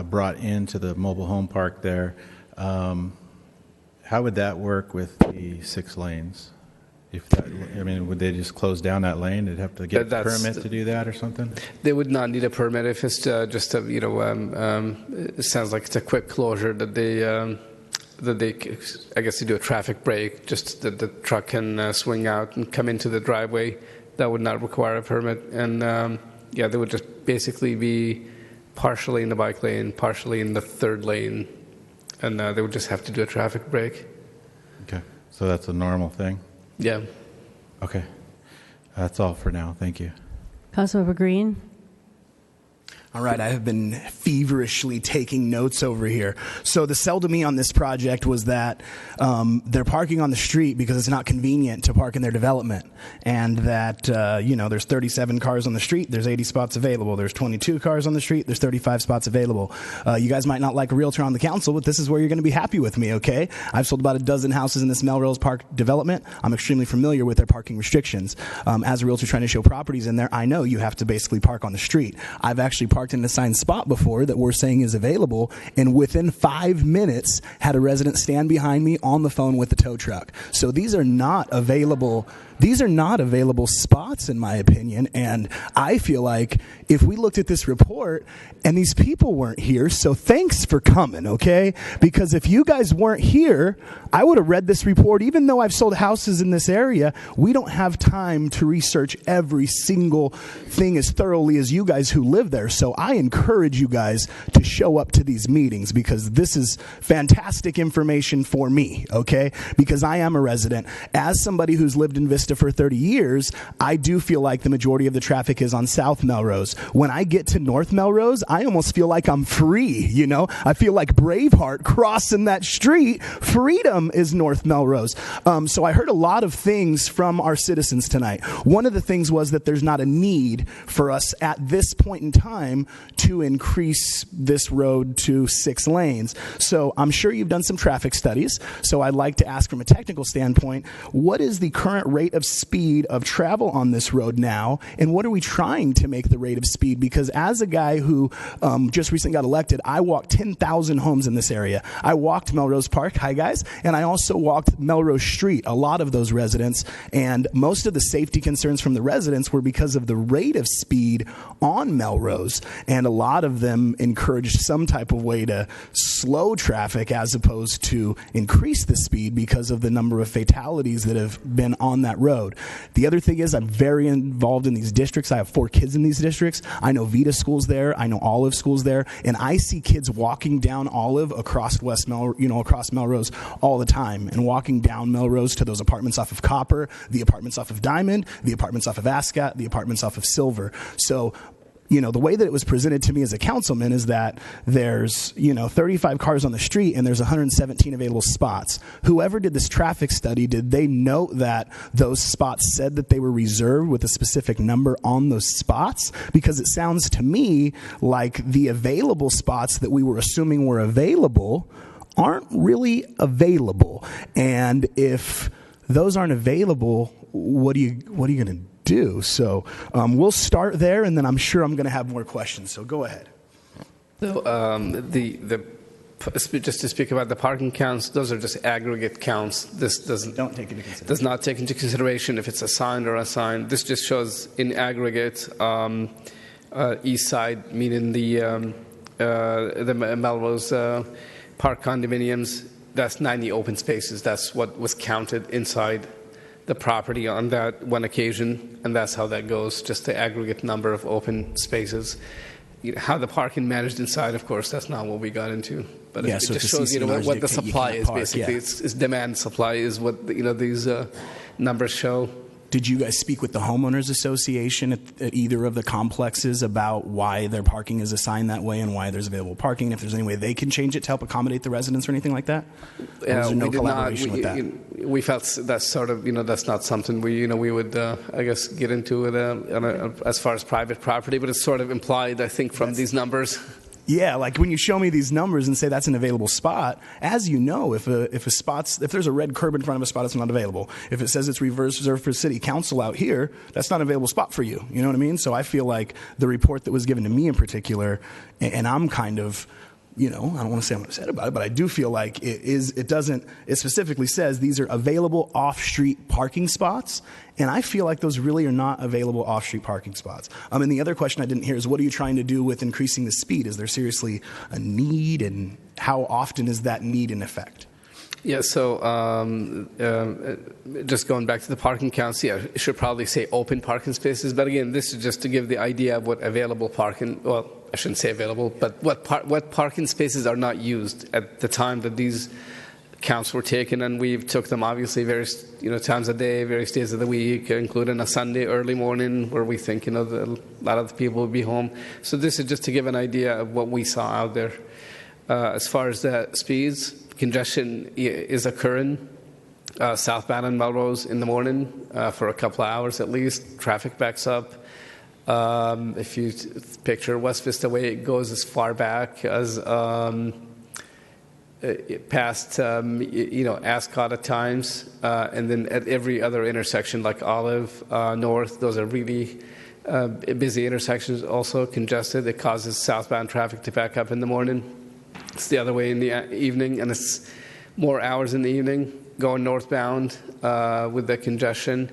S12: brought into the mobile home park there. How would that work with the 6 lanes? Would they just close down that lane? They'd have to get a permit to do that or something?
S19: They would not need a permit if it's just it sounds like it's a quick closure that they, I guess they do a traffic break, just that the truck can swing out and come into the driveway. That would not require a permit. And they would just basically be partially in the bike lane, partially in the 3rd lane. And they would just have to do a traffic break.
S12: Okay. So that's a normal thing?
S19: Yeah.
S12: Okay. That's all for now. Thank you.
S1: Councilmember Green.
S17: All right, I have been feverishly taking notes over here. So the sell to me on this project was that they're parking on the street because it's not convenient to park in their development. And that, there's 37 cars on the street, there's 80 spots available. There's 22 cars on the street, there's 35 spots available. You guys might not like a realtor on the council, but this is where you're going to be happy with me, okay? I've sold about a dozen houses in this Melrose Park development. I'm extremely familiar with their parking restrictions. As a realtor trying to show properties in there, I know you have to basically park on the street. I've actually parked in an assigned spot before that we're saying is available, and within 5 minutes had a resident stand behind me on the phone with the tow truck. So these are not available spots, in my opinion, and I feel like if we looked at this report and these people weren't here, so thanks for coming, okay? Because if you guys weren't here, I would have read this report. Even though I've sold houses in this area, we don't have time to research every single thing as thoroughly as you guys who live there. So I encourage you guys to show up to these meetings because this is fantastic information for me, okay? Because I am a resident. As somebody who's lived in Vista for 30 years, I do feel like the majority of the traffic is on South Melrose. When I get to North Melrose, I almost feel like I'm free, I feel like Braveheart crossing that street. Freedom is North Melrose. So I heard a lot of things from our citizens tonight. One of the things was that there's not a need for us at this point in time to increase this road to 6 lanes. So I'm sure you've done some traffic studies. So I'd like to ask from a technical standpoint, what is the current rate of speed of travel on this road now? And what are we trying to make the rate of speed? Because as a guy who just recently got elected, I walked 10,000 homes in this area. I walked Melrose Park, hi guys, and I also walked Melrose Street, a lot of those residents, and most of the safety concerns from the residents were because of the rate of speed on Melrose, and a lot of them encouraged some type of way to slow traffic as opposed to increase the speed because of the number of fatalities that have been on that road. The other thing is I'm very involved in these districts. I have 4 kids in these districts. I know Vita schools there. I know Olive schools there, and I see kids walking down Olive across across Melrose all the time, and walking down Melrose to those apartments off of Copper, the apartments off of Diamond, the apartments off of Ascot, the apartments off of Silver. So the way that it was presented to me as a councilman is that there's, 35 cars on the street and there's 117 available spots. Whoever did this traffic study, did they note that those spots said that they were reserved with a specific number on those spots? Because it sounds to me like the available spots that we were assuming were available aren't really available. And if those aren't available, what are you going to do? So we'll start there, and then I'm sure I'm going to have more questions. So go ahead.
S19: So just to speak about the parking counts, those are just aggregate counts. This does not take into consideration if it's assigned or unassigned. This just shows in aggregate east side, meaning the Melrose Park condominiums. That's 90 open spaces. That's what was counted inside the property on that one occasion, and that's how that goes, just the aggregate number of open spaces. How the parking managed inside, of course, that's not what we got into. But it just shows what the supply is, basically. It's demand supply is what these numbers show.
S17: Did you guys speak with the homeowners association at either of the complexes about why their parking is assigned that way and why there's available parking? If there's any way they can change it to help accommodate the residents or anything like that? Or was there no collaboration with that?
S19: We felt that's sort of that's not something we would I guess get into as far as private property, but it's sort of implied, I think, from these numbers.
S17: Yeah, like when you show me these numbers and say that's an available spot, as you know, if there's a red curb in front of a spot, it's not available. If it says it's reserved for city council out here, that's not an available spot for you. You know what I mean? So I feel like the report that was given to me in particular, and I'm kind of, I don't want to say I'm upset about it, but I do feel like it specifically says these are available off-street parking spots, and I feel like those really are not available off-street parking spots. And the other question I didn't hear is, what are you trying to do with increasing the speed? Is there seriously a need, and how often is that need in effect?
S19: Yeah, so just going back to the parking counts, it should probably say open parking spaces. But again, this is just to give the idea of what available parking, well, I shouldn't say available, but what parking spaces are not used at the time that these counts were taken. And we've took them obviously various times a day, various days of the week, including a Sunday early morning where we think a lot of the people will be home. So this is just to give an idea of what we saw out there. As far as the speeds, congestion is occurring southbound on Melrose in the morning for a couple of hours at least. Traffic backs up. If you picture West Vista way, it goes as far back as past Ascot at times, and then at every other intersection like Olive North, those are really busy intersections, also congested. It causes southbound traffic to back up in the morning. It's the other way in the evening, and it's more hours in the evening going northbound with the congestion.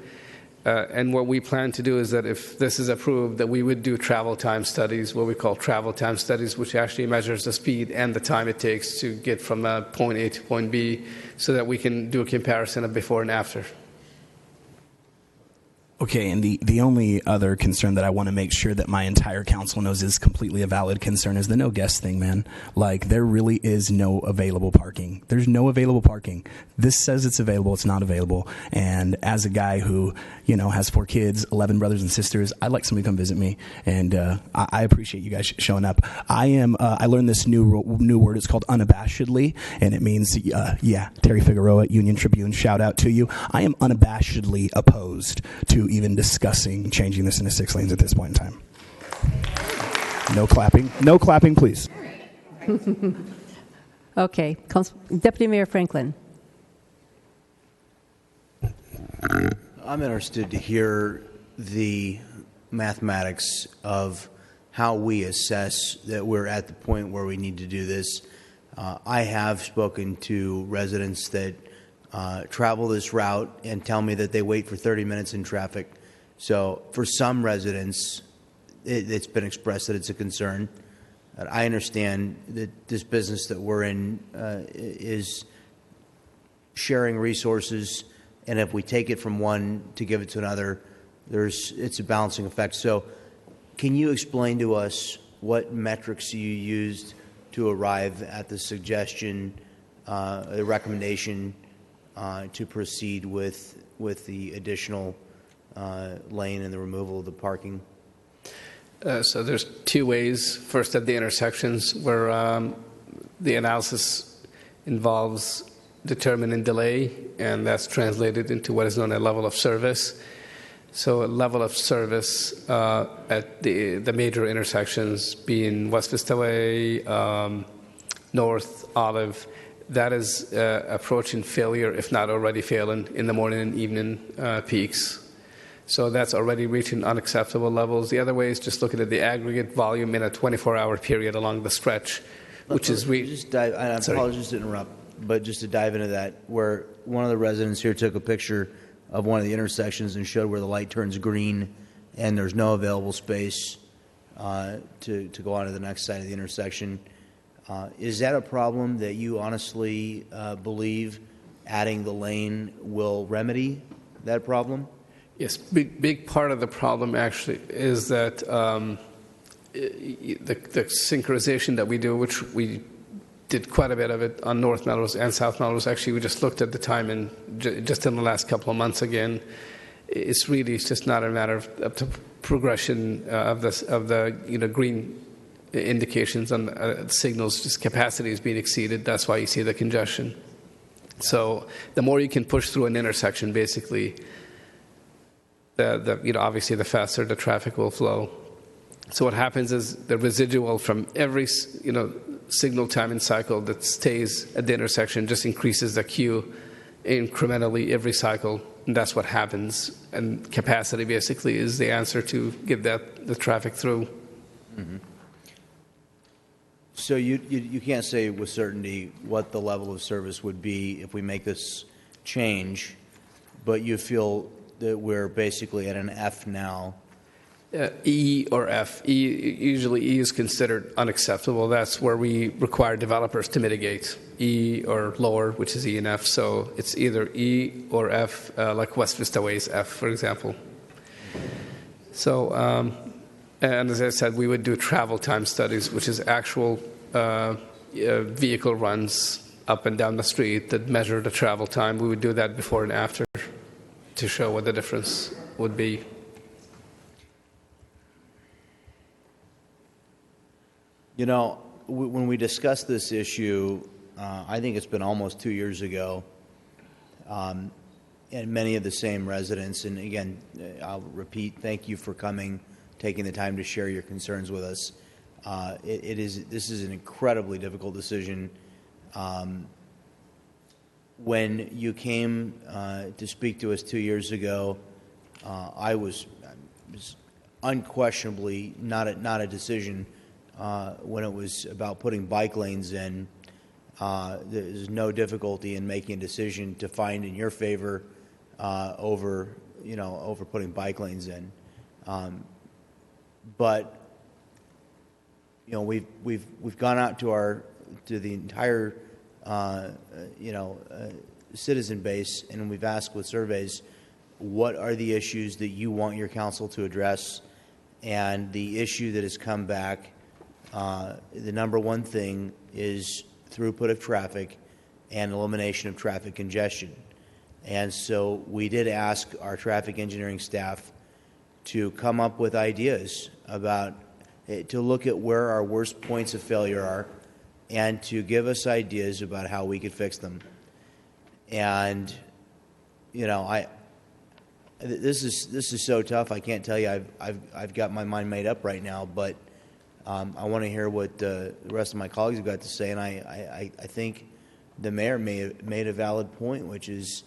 S19: And what we plan to do is that if this is approved, that we would do travel time studies, what we call travel time studies, which actually measures the speed and the time it takes to get from point A to point B, so that we can do a comparison of before and after.
S17: Okay, and the only other concern that I want to make sure that my entire council knows is completely a valid concern is the no guest thing, man. Like, there really is no available parking. There's no available parking. This says it's available, it's not available. And as a guy who, has 4 kids, 11 brothers and sisters, I'd like somebody to come visit me. And I appreciate you guys showing up. I learned this new word. It's called unabashedly, and it means, Terry Figueroa, Union Tribune, shout out to you. I am unabashedly opposed to even discussing changing this into 6 lanes at this point in time. No clapping, please.
S1: Okay, Deputy Mayor Franklin.
S15: I'm interested to hear the mathematics of how we assess that we're at the point where we need to do this. I have spoken to residents that travel this route and tell me that they wait for 30 minutes in traffic. So for some residents, it's been expressed that it's a concern. I understand that this business that we're in is sharing resources, and if we take it from one to give it to another, it's a balancing effect. So can you explain to us what metrics you used to arrive at the suggestion, the recommendation to proceed with the additional lane and the removal of the parking?
S19: So there's two ways. First, at the intersections, where the analysis involves determining delay, and that's translated into what is known as a level of service. So a level of service at the major intersections, being West Vista Way, North Olive, that is approaching failure, if not already failing, in the morning and evening peaks. So that's already reaching unacceptable levels. The other way is just looking at the aggregate volume in a 24-hour period along the stretch, which is...
S15: I apologize to interrupt, but just to dive into that, where one of the residents here took a picture of one of the intersections and showed where the light turns green and there's no available space to go on to the next side of the intersection. Is that a problem that you honestly believe adding the lane will remedy that problem?
S19: Yes, big part of the problem actually is that the synchronization that we do, which we did quite a bit of it on North Melrose and South Melrose. Actually, we just looked at the time and just in the last couple of months again. It's just not a matter of the progression of the green indications on the signals. Just capacity is being exceeded. That's why you see the congestion. So the more you can push through an intersection, basically, obviously the faster the traffic will flow. So what happens is the residual from every signal timing cycle that stays at the intersection just increases the queue incrementally every cycle, and that's what happens. And capacity basically is the answer to get the traffic through.
S15: Mm-hmm. So you can't say with certainty what the level of service would be if we make this change, but you feel that we're basically at an F now.
S19: E or F. Usually E is considered unacceptable. That's where we require developers to mitigate. E or lower, which is E and F. So it's either E or F, like West Vista Way's F, for example. So, and as I said, we would do travel time studies, which is actual vehicle runs up and down the street that measure the travel time. We would do that before and after to show what the difference would be.
S15: When we discussed this issue, I think it's been almost 2 years ago, and many of the same residents, and again, I'll repeat, thank you for coming, taking the time to share your concerns with us. This is an incredibly difficult decision. When you came to speak to us 2 years ago, I was unquestionably not a decision. When it was about putting bike lanes in, there's no difficulty in making a decision to find in your favor over putting bike lanes in. But we've gone out to the entire citizen base, and we've asked with surveys, what are the issues that you want your council to address? And the issue that has come back, the number one thing is throughput of traffic and elimination of traffic congestion. And so we did ask our traffic engineering staff to come up with ideas to look at where our worst points of failure are and to give us ideas about how we could fix them. And, this is so tough. I can't tell you I've got my mind made up right now, but I want to hear what the rest of my colleagues have got to say, and I think the mayor made a valid point, which is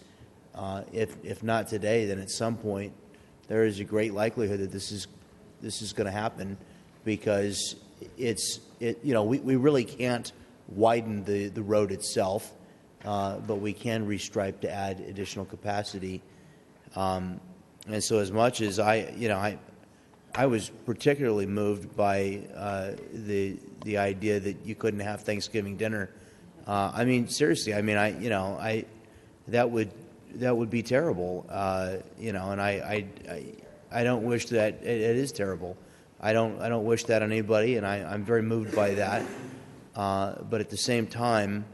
S15: if not today, then at some point there is a great likelihood that this is going to happen, because we really can't widen the road itself, but we can restripe to add additional capacity. And so, as much as I was particularly moved by the idea that you couldn't have Thanksgiving dinner. Seriously. That would be terrible. And I don't wish that. It is terrible. I don't wish that on anybody, and I'm very moved by that. But at the same time,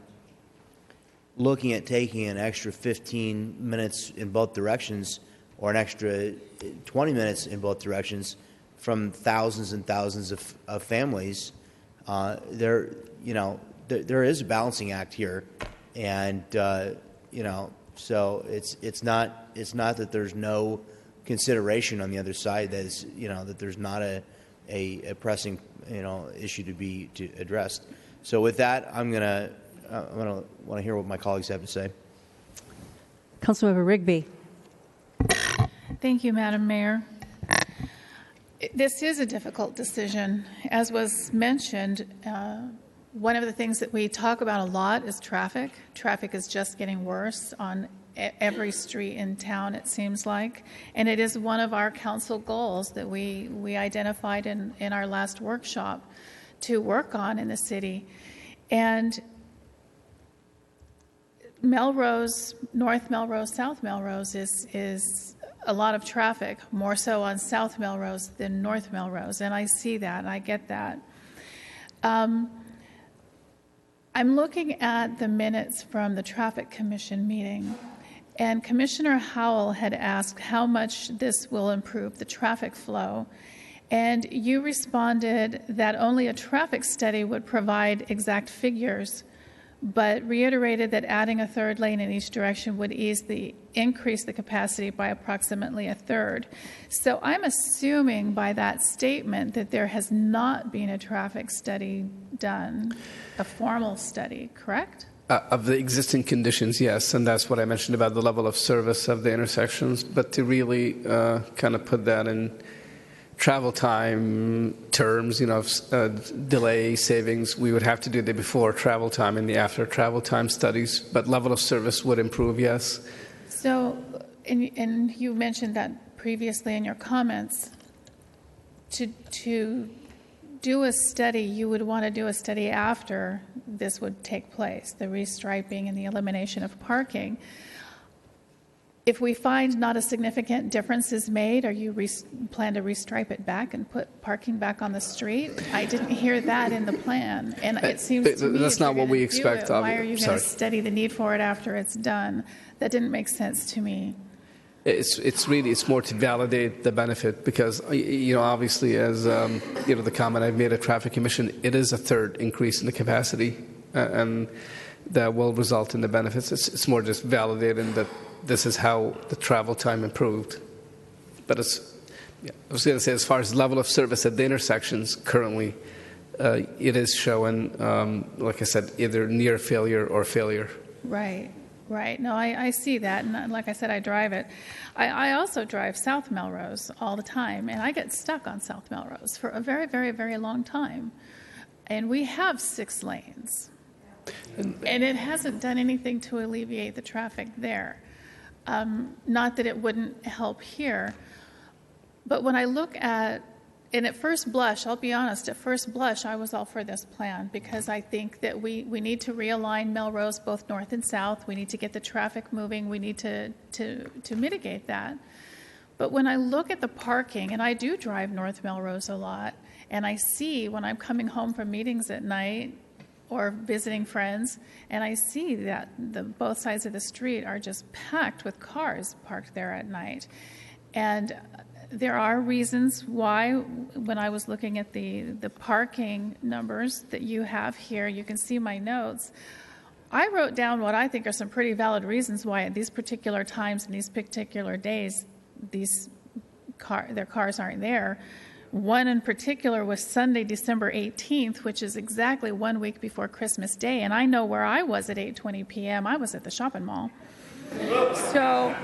S15: looking at taking an extra 15 minutes in both directions, or an extra 20 minutes in both directions, from thousands and thousands of families, there is a balancing act here, and so it's not that there's no consideration on the other side. That is, that there's not a pressing issue to be addressed. So with that, I'm gonna want to hear what my colleagues have to say.
S1: Councilmember Rigby.
S2: Thank you, Madam Mayor. This is a difficult decision. As was mentioned, one of the things that we talk about a lot is traffic. Traffic is just getting worse on every street in town, it seems like. And it is one of our council goals that we identified in our last workshop to work on in the city. And Melrose, North Melrose, South Melrose is a lot of traffic, more so on South Melrose than North Melrose, and I see that, and I get that. I'm looking at the minutes from the Traffic Commission meeting, and Commissioner Howell had asked how much this will improve the traffic flow, and you responded that only a traffic study would provide exact figures, but reiterated that adding a third lane in each direction would increase the capacity by approximately a third. So I'm assuming by that statement that there has not been a traffic study done, a formal study, correct?
S19: Of the existing conditions, yes, and that's what I mentioned about the level of service of the intersections. But to really kind of put that in travel time terms, delay, savings, we would have to do the before travel time and the after travel time studies, but level of service would improve, yes.
S2: So, and you mentioned that previously in your comments, to do a study, you would want to do a study after this would take place, the restriping and the elimination of parking. If we find not a significant difference is made, are you plan to restripe it back and put parking back on the street? I didn't hear that in the plan, and it seems to me
S19: that's not what we expect.
S2: Why are you going to study the need for it after it's done? That didn't make sense to me.
S19: It's more to validate the benefit because obviously as the comment I've made at Traffic Commission, it is a third increase in the capacity, and that will result in the benefits. It's more just validating that this is how the travel time improved. But I was going to say, as far as level of service at the intersections, currently it is showing, like I said, either near failure or failure.
S2: Right. No, I see that, and like I said, I drive it. I also drive South Melrose all the time, and I get stuck on South Melrose for a very, very, very long time. And we have 6 lanes, and it hasn't done anything to alleviate the traffic there. Not that it wouldn't help here, but when I look at, and at first blush, I'll be honest, at first blush, I was all for this plan because I think that we need to realign Melrose both north and south. We need to get the traffic moving. We need to mitigate that. But when I look at the parking, and I do drive North Melrose a lot, and I see when I'm coming home from meetings at night or visiting friends, and I see that both sides of the street are just packed with cars parked there at night. And there are reasons why, when I was looking at the parking numbers that you have here, you can see my notes. I wrote down what I think are some pretty valid reasons why at these particular times and these particular days, their cars aren't there. One in particular was Sunday, December 18th, which is exactly 1 week before Christmas Day. And I know where I was at 8:20 p.m. I was at the shopping mall. So,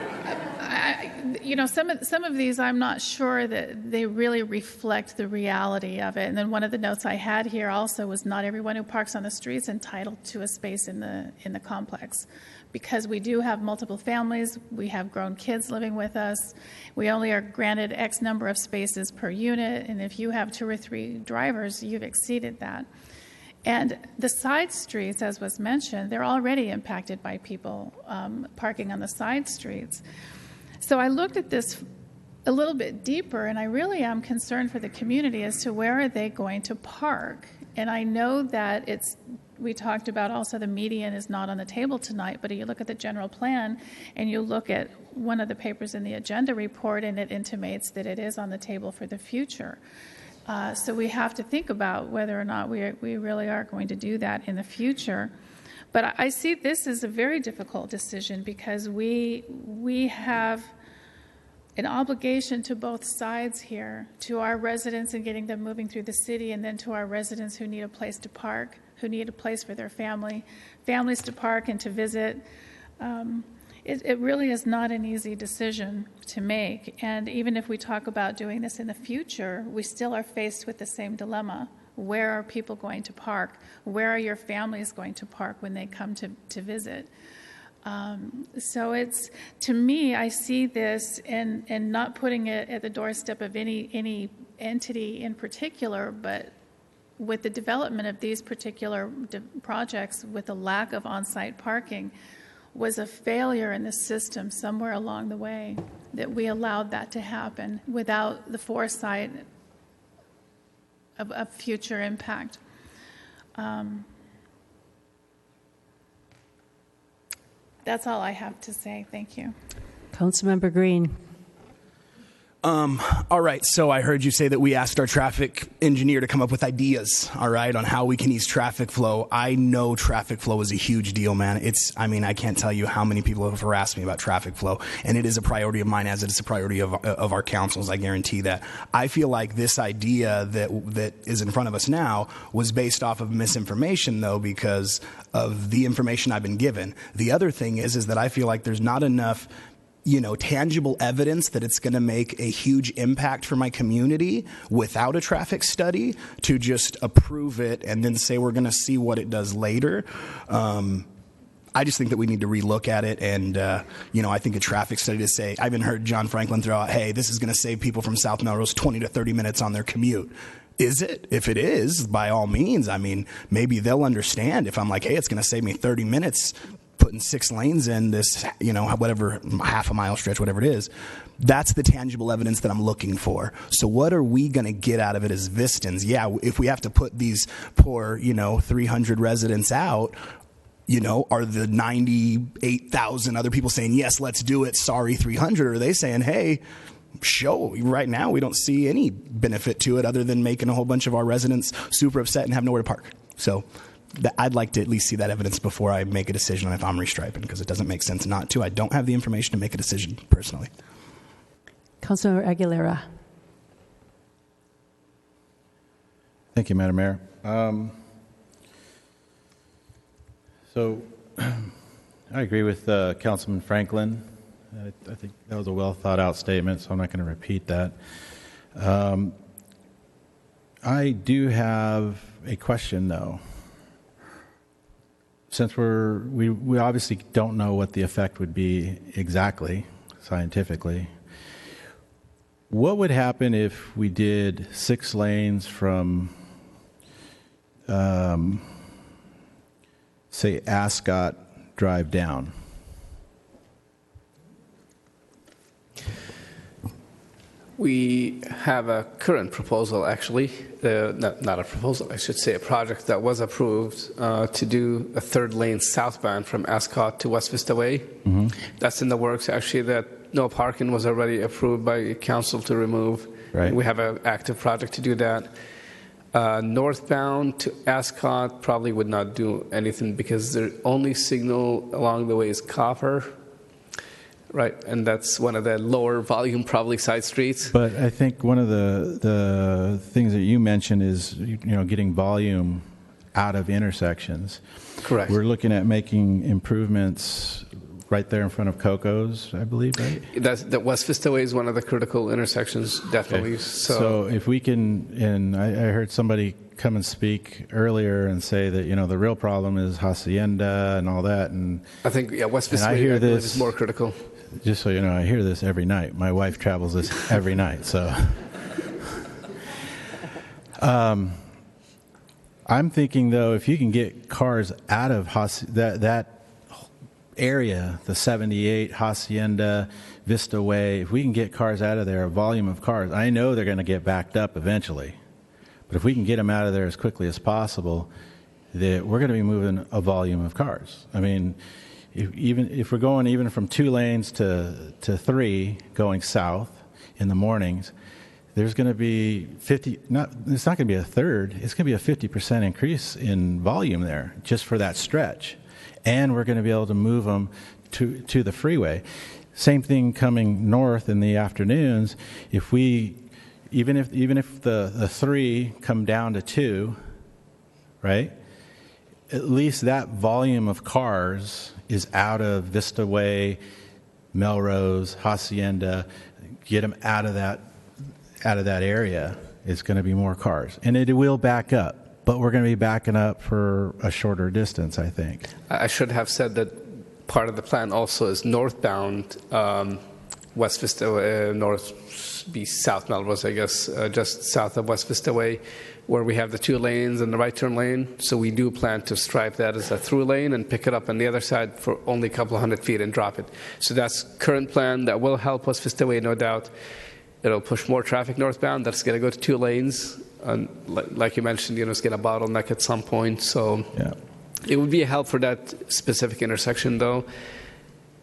S2: some of these I'm not sure that they really reflect the reality of it. And then one of the notes I had here also was not everyone who parks on the street is entitled to a space in the complex, because we do have multiple families, we have grown kids living with us, we only are granted X number of spaces per unit, and if you have 2 or 3 drivers, you've exceeded that. And the side streets, as was mentioned, they're already impacted by people parking on the side streets. So I looked at this a little bit deeper, and I really am concerned for the community as to where are they going to park. And I know that it's we talked about also the median is not on the table tonight, but you look at the general plan and you look at one of the papers in the agenda report, and it intimates that it is on the table for the future. So we have to think about whether or not we really are going to do that in the future. But I see this as a very difficult decision because we have an obligation to both sides here, to our residents and getting them moving through the city, and then to our residents who need a place to park, who need a place for their families to park and to visit. It really is not an easy decision to make. And even if we talk about doing this in the future, we still are faced with the same dilemma. Where are people going to park? Where are your families going to park when they come to visit? So it's, to me, I see this and not putting it at the doorstep of any entity in particular, but with the development of these particular projects with a lack of on-site parking was a failure in the system somewhere along the way, that we allowed that to happen without the foresight of future impact. That's all I have to say. Thank you.
S1: Councilmember Green.
S17: All right, so I heard you say that we asked our traffic engineer to come up with ideas, all right, on how we can ease traffic flow. I know traffic flow is a huge deal, man. I can't tell you how many people have harassed me about traffic flow, and it is a priority of mine as it is a priority of our councils, I guarantee that. I feel like this idea that is in front of us now was based off of misinformation, though, because of the information I've been given. The other thing is that I feel like there's not enough tangible evidence that it's going to make a huge impact for my community without a traffic study to just approve it and then say we're going to see what it does later. I just think that we need to relook at it, and I think a traffic study to say, I even heard John Franklin throw out, hey, this is going to save people from South Melrose 20 to 30 minutes on their commute. Is it? If it is, by all means, maybe they'll understand if I'm like, hey, it's going to save me 30 minutes putting 6 lanes in this, whatever, half a mile stretch, whatever it is. That's the tangible evidence that I'm looking for. So what are we going to get out of it as Vistans? Yeah, if we have to put these poor, 300 residents out, are the 98,000 other people saying, yes, let's do it, sorry, 300? Or are they saying, hey, right now we don't see any benefit to it other than making a whole bunch of our residents super upset and have nowhere to park? So I'd like to at least see that evidence before I make a decision on if I'm restriping, because it doesn't make sense not to. I don't have the information to make a decision personally.
S1: Councilor Aguilera.
S12: Thank you, Madam Mayor. So I agree with Councilman Franklin. I think that was a well thought out statement, so I'm not going to repeat that. I do have a question, though. Since we obviously don't know what the effect would be exactly, scientifically, what would happen if we did 6 lanes from, say, Ascot Drive down?
S19: We have a current proposal, actually, not a proposal, I should say, a project that was approved to do a 3rd lane southbound from Ascot to West Vista Way. Mm-hmm. That's in the works, actually, that no parking was already approved by council to remove. Right. We have an active project to do that. Northbound to Ascot probably would not do anything because the only signal along the way is copper. Right, and that's one of the lower volume, probably side streets.
S12: But I think one of the things that you mentioned is getting volume out of intersections.
S19: Correct.
S12: We're looking at making improvements right there in front of Coco's, I believe, right?
S19: That West Vista Way is one of the critical intersections, definitely. Okay.
S12: So if we can, and I heard somebody come and speak earlier and say that the real problem is Hacienda and all that, and
S19: I think West Vista Way is more critical.
S12: Just so you know, I hear this every night. My wife travels this every night, so. I'm thinking, though, if you can get cars out of that area, the 78, Hacienda, Vista Way, if we can get cars out of there, a volume of cars, I know they're going to get backed up eventually. But if we can get them out of there as quickly as possible, that we're going to be moving a volume of cars. I mean, if we're going even from 2 lanes to 3 going south in the mornings, there's going to be it's not going to be a third, it's going to be a 50% increase in volume there just for that stretch. And we're going to be able to move them to the freeway. Same thing coming north in the afternoons. If we, even if the 3 come down to 2, right? At least that volume of cars is out of Vista Way, Melrose, Hacienda. Get them out of that area. It's going to be more cars, and it will back up. But we're going to be backing up for a shorter distance, I think.
S19: I should have said that part of the plan also is northbound, West Vista, north be South Melrose, I guess, just south of West Vista Way, where we have the 2 lanes and the right turn lane. So we do plan to stripe that as a through lane and pick it up on the other side for only a couple hundred feet and drop it. So that's current plan. That will help West Vista Way, no doubt. It'll push more traffic northbound. That's going to go to 2 lanes. And like you mentioned, it's going to bottleneck at some point. So it would be a help for that specific intersection, though.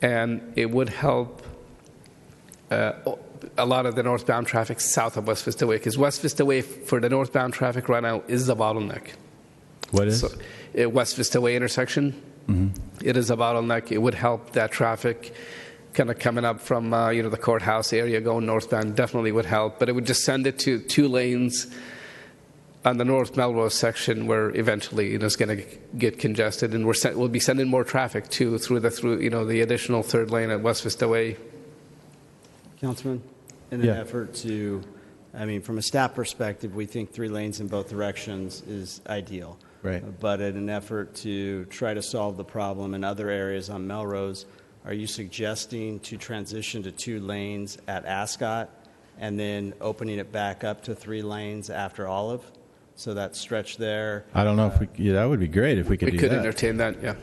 S19: And it would help a lot of the northbound traffic south of West Vista Way, because West Vista Way for the northbound traffic right now is the bottleneck.
S12: What is?
S19: So, West Vista Way intersection. Mm-hmm. It is a bottleneck. It would help that traffic kind of coming up from the courthouse area going northbound. Definitely would help, but it would just send it to 2 lanes on the North Melrose section, where eventually it's going to get congested, and we'll be sending more traffic through the additional 3rd lane at West Vista Way.
S18: Councilman, in an effort to, from a staff perspective, we think 3 lanes in both directions is ideal.
S12: Right.
S18: But in an effort to try to solve the problem in other areas on Melrose, are you suggesting to transition to 2 lanes at Ascot and then opening it back up to 3 lanes after Olive? So that stretch there.
S12: I don't know if that would be great if we could do that.
S19: We could entertain that, yeah.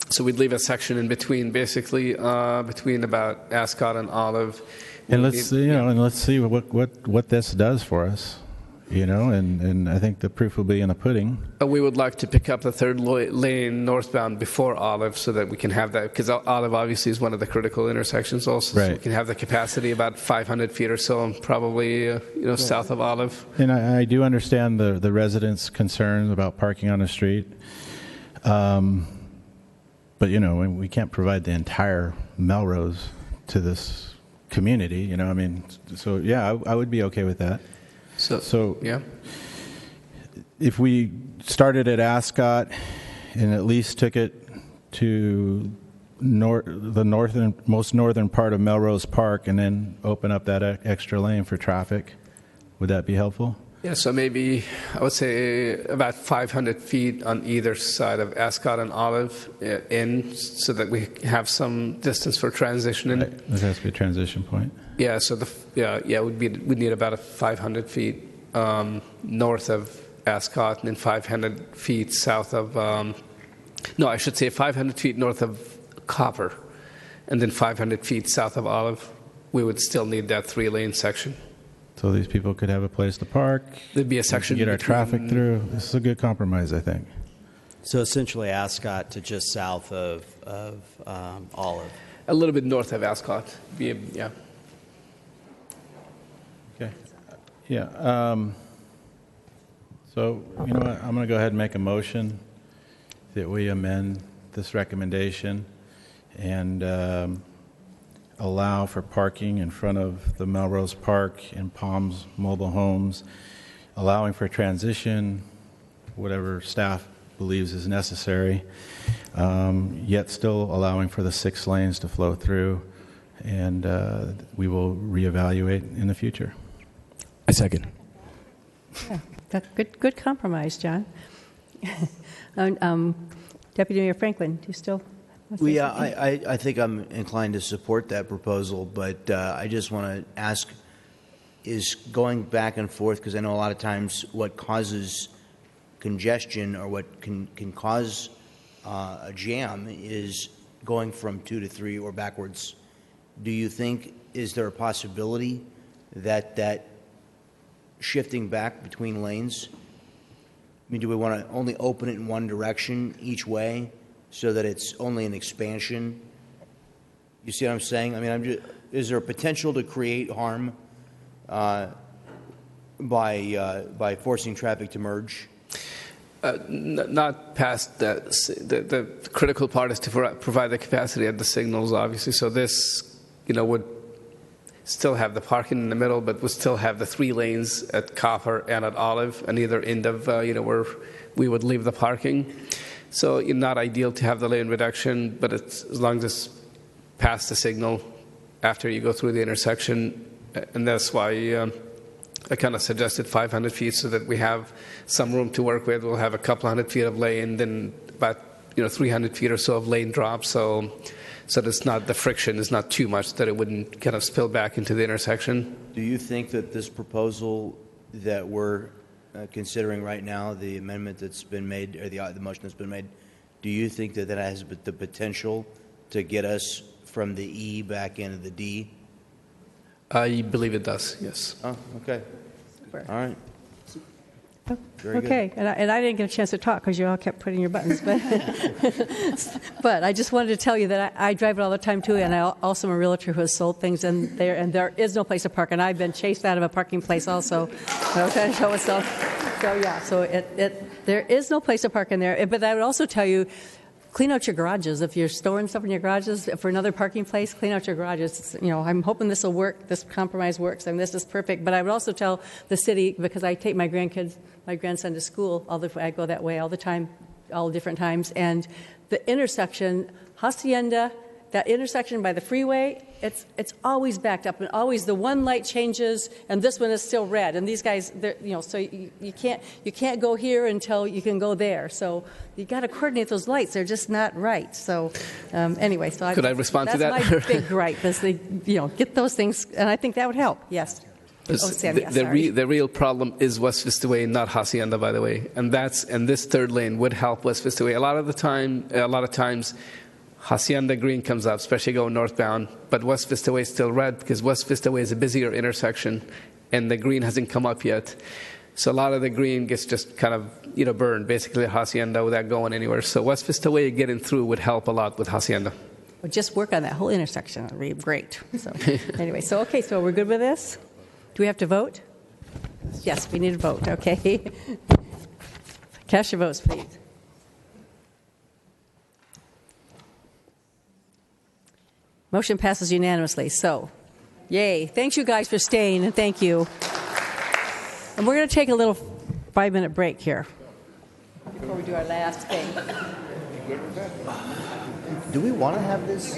S19: So we'd leave a section in between, basically, between about Ascot and Olive.
S12: And let's see what this does for us, and I think the proof will be in the pudding.
S19: We would like to pick up the 3rd lane northbound before Olive, so that we can have that, because Olive obviously is one of the critical intersections also.
S12: Right.
S19: So we can have the capacity about 500 feet or so, probably south of Olive.
S12: And I do understand the residents' concerns about parking on the street. But, we can't provide the entire Melrose to this community, So, yeah, I would be okay with that. So
S19: yeah.
S12: If we started at Ascot and at least took it to the most northern part of Melrose Park and then open up that extra lane for traffic, would that be helpful?
S19: Yeah, so maybe I would say about 500 feet on either side of Ascot and Olive so that we have some distance for transitioning.
S12: Right. This has to be a transition point.
S19: Yeah, so we'd need about 500 feet north of Ascot and then 500 feet south of, 500 feet north of Copper and then 500 feet south of Olive. We would still need that 3-lane section.
S12: So these people could have a place to park.
S19: There'd be a section
S12: get our traffic through. This is a good compromise, I think.
S18: So essentially Ascot to just south of Olive.
S19: A little bit north of Ascot. Yeah.
S12: Okay. Yeah. So, you know what? I'm going to go ahead and make a motion that we amend this recommendation and allow for parking in front of the Melrose Park and Palms Mobile Homes, allowing for transition, whatever staff believes is necessary, yet still allowing for the 6 lanes to flow through, and we will reevaluate in the future.
S17: I second.
S1: Yeah, good compromise, John. Deputy Mayor Franklin, do you still?
S15: I think I'm inclined to support that proposal, but I just want to ask, is going back and forth, because I know a lot of times what causes congestion or what can cause a jam is going from 2 to 3 or backwards. Do you think, is there a possibility that shifting back between lanes mean, do we want to only open it in one direction each way so that it's only an expansion? You see what I'm saying? I mean, is there a potential to create harm by forcing traffic to merge?
S19: Not past that. The critical part is to provide the capacity at the signals, obviously. So this, would still have the parking in the middle, but would still have the 3 lanes at Copper and at Olive, and either end of, where we would leave the parking. So not ideal to have the lane reduction, but it's, as long as it's past the signal after you go through the intersection, and that's why I kind of suggested 500 feet so that we have some room to work with. We'll have a couple hundred feet of lane, then about 300 feet or so of lane drop, so that's not, the friction is not too much that it wouldn't kind of spill back into the intersection.
S15: Do you think that this proposal that we're considering right now, the amendment that's been made, or the motion that's been made, do you think that that has the potential to get us from the E back into the D?
S19: I believe it does, yes.
S15: Oh, okay. All right. Very
S1: okay,
S15: good.
S1: and I didn't get a chance to talk because you all kept putting your buttons, but but I just wanted to tell you that I drive it all the time too, and I also am a realtor who has sold things in there, and there is no place to park, and I've been chased out of a parking place also. Okay, so yeah, so there is no place to park in there, but I would also tell you, clean out your garages. If you're storing stuff in your garages for another parking place, clean out your garages. I'm hoping this will work. This compromise works, and this is perfect. But I would also tell the city, because I take my grandson to school. I go that way all the time, all different times. And the intersection, Hacienda, that intersection by the freeway, it's always backed up, and always the one light changes, and this one is still red. And these guys, so you can't go here until you can go there. So you got to coordinate those lights; they're just not right. So anyway,
S19: Could I respond to that?
S1: That's my big gripe is they, get those things, and I think that would help. Yes. Sam,
S19: the real problem is West Vista Way, not Hacienda, by the way, and this third lane would help West Vista Way. A lot of times. Hacienda green comes up, especially going northbound, but West Vista Way is still red because West Vista Way is a busier intersection, and the green hasn't come up yet. So a lot of the green gets just kind of burned, basically at Hacienda, without going anywhere. So West Vista Way getting through would help a lot with Hacienda.
S1: Well, just work on that whole intersection. It would be great. So anyway, so we're good with this? Do we have to vote? Yes, we need to vote. Okay. Cast your votes, please. Motion passes unanimously. So, yay. Thanks, you guys, for staying, and thank you. And we're going to take a little 5-minute break here before we do our last thing.
S15: Do we want to have this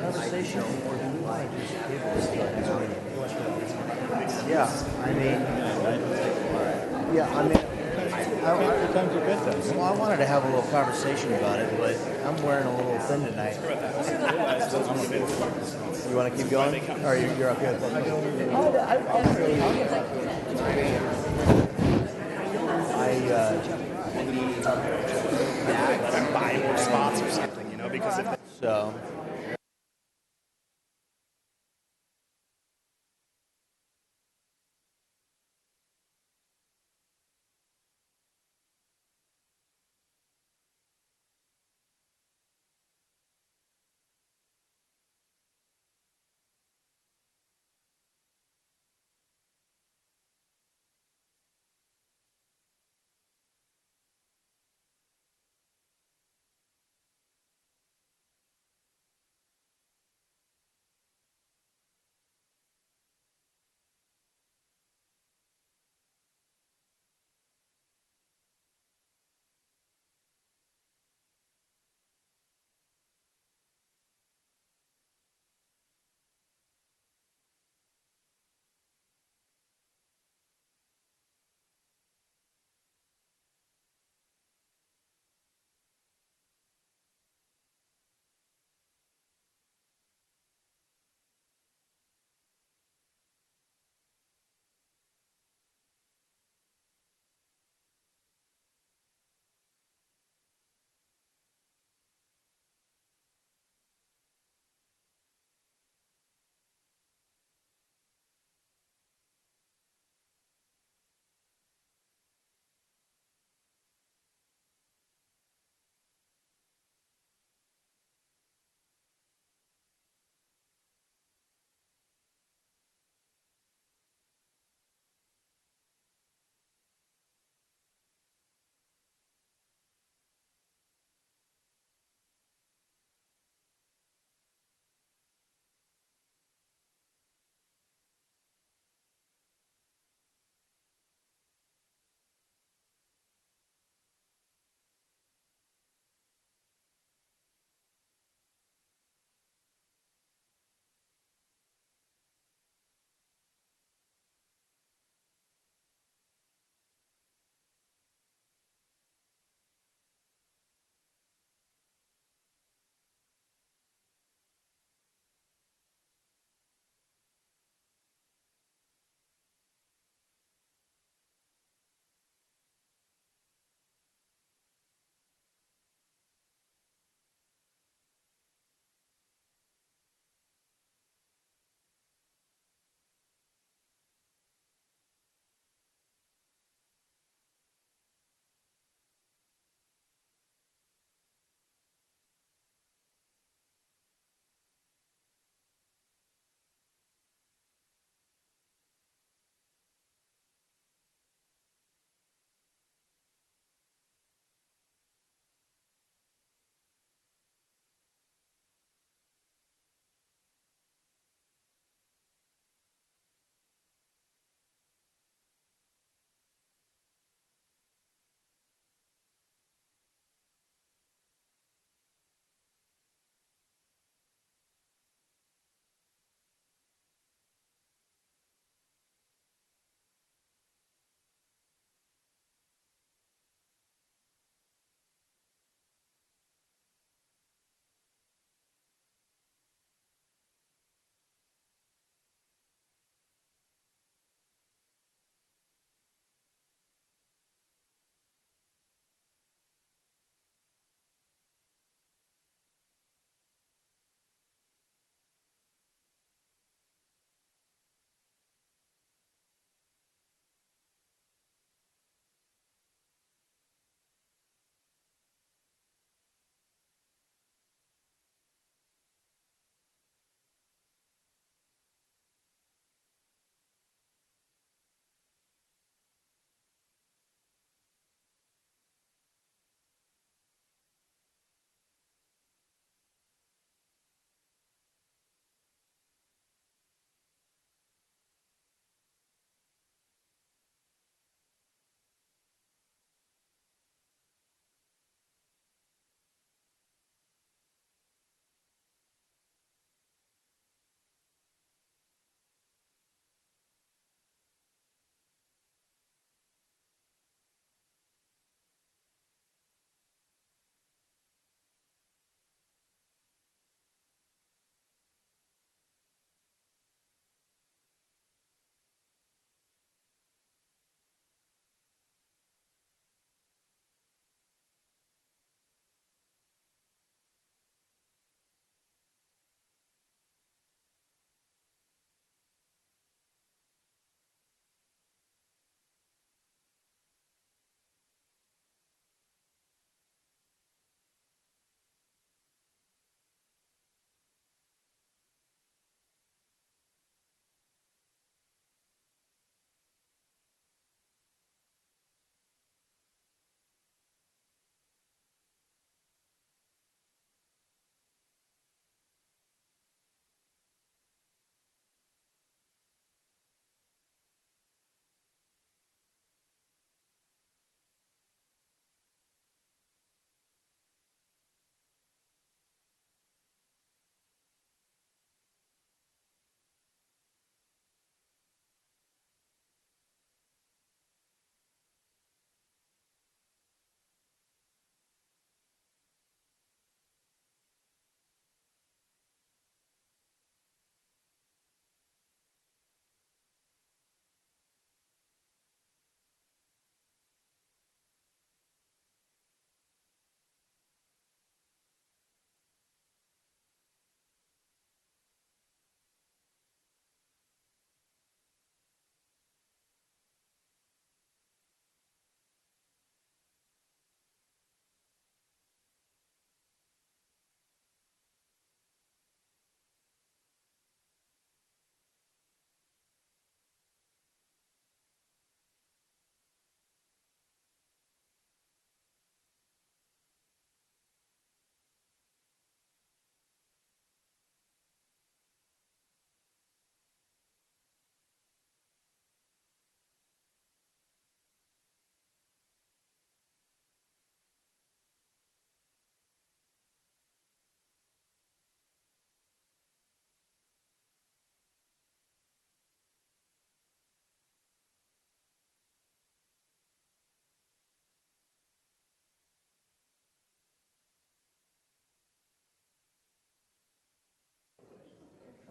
S15: conversation, or do we want to just give this? I wanted to have a little conversation about it, but I'm wearing a little thin tonight. You want to keep going? Or you're okay with that?
S3: I buy more spots or something, because if
S15: so.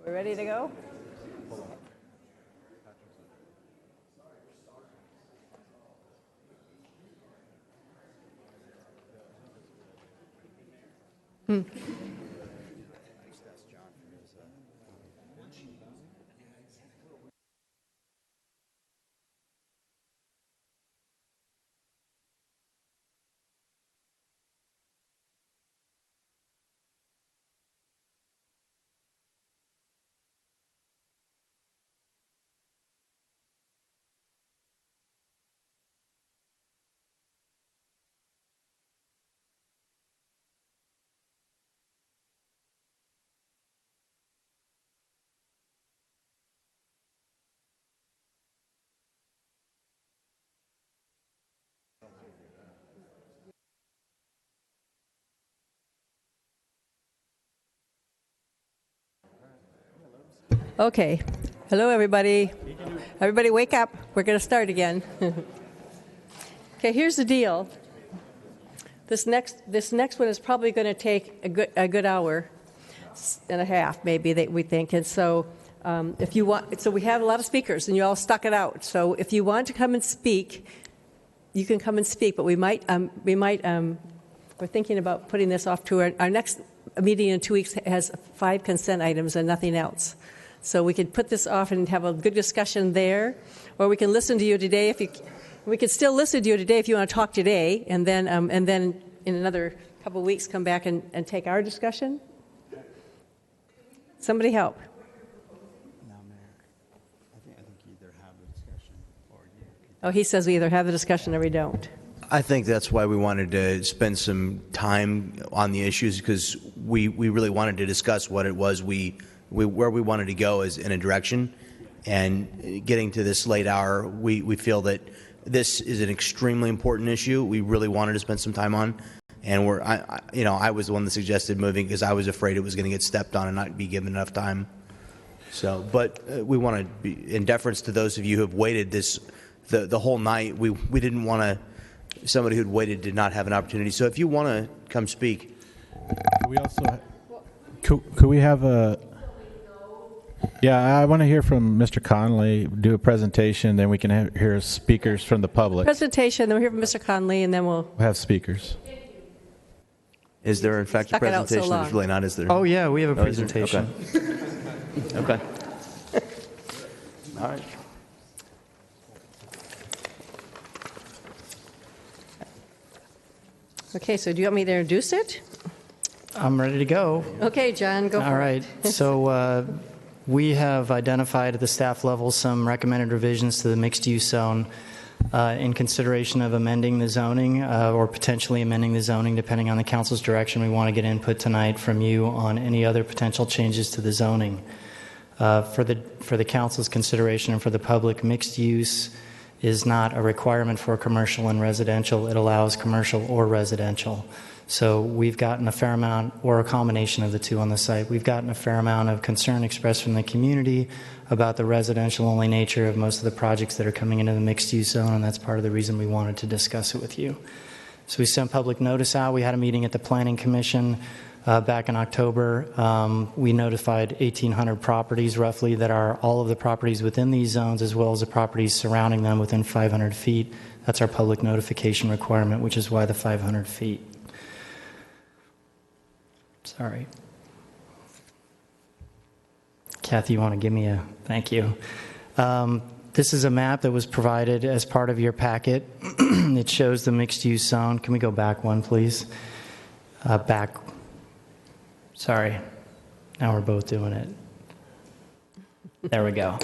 S1: We ready to go? Okay. Hello, everybody. Everybody wake up. We're going to start again. Okay, here's the deal. This next one is probably going to take a good hour and a half, maybe, that we think. And so if you want, so we have a lot of speakers, and you all stuck it out. So if you want to come and speak, you can come and speak. But we're thinking about putting this off to our next meeting in 2 weeks has 5 consent items and nothing else. So we could put this off and have a good discussion there, or we can listen to you today. We could still listen to you today if you want to talk today, and then in another couple of weeks come back and take our discussion. Somebody help.
S15: No, Mayor. I think you either have the discussion or you.
S1: Oh, he says we either have the discussion or we don't.
S15: I think that's why we wanted to spend some time on the issues, because we really wanted to discuss what it was where we wanted to go as in a direction, and getting to this late hour, we feel that this is an extremely important issue. We really wanted to spend some time on, and I was the one that suggested moving because I was afraid it was going to get stepped on and not be given enough time. So, but we want to be in deference to those of you who have waited the whole night. We didn't want somebody who'd waited did not have an opportunity. So if you want to come speak.
S12: We also could we have a I want to hear from Mr. Conley, do a presentation, then we can hear speakers from the public.
S1: Presentation, then we'll hear from Mr. Conley, and then we'll
S12: have speakers.
S15: Is there, in fact, a presentation? There's really not, is there?
S20: Oh, yeah, we have a presentation.
S15: Okay. All right.
S1: Okay, so do you want me to introduce it?
S20: I'm ready to go.
S1: Okay, John, go for it.
S20: All right. So we have identified at the staff level some recommended revisions to the mixed-use zone in consideration of amending the zoning or potentially amending the zoning, depending on the council's direction. We want to get input tonight from you on any other potential changes to the zoning. For the council's consideration and for the public, mixed use is not a requirement for commercial and residential. It allows commercial or residential. So we've gotten a fair amount, or a combination of the two on the site, we've gotten a fair amount of concern expressed from the community about the residential-only nature of most of the projects that are coming into the mixed-use zone, and that's part of the reason we wanted to discuss it with you. So we sent public notice out. We had a meeting at the Planning Commission back in October. We notified 1,800 properties, roughly, that are all of the properties within these zones, as well as the properties surrounding them within 500 feet. That's our public notification requirement, which is why the 500 feet. Sorry. Kathy, you want to give me a thank you? This is a map that was provided as part of your packet. It shows the mixed-use zone. Can we go back one, please? Back. Sorry. Now we're both doing it. There we go.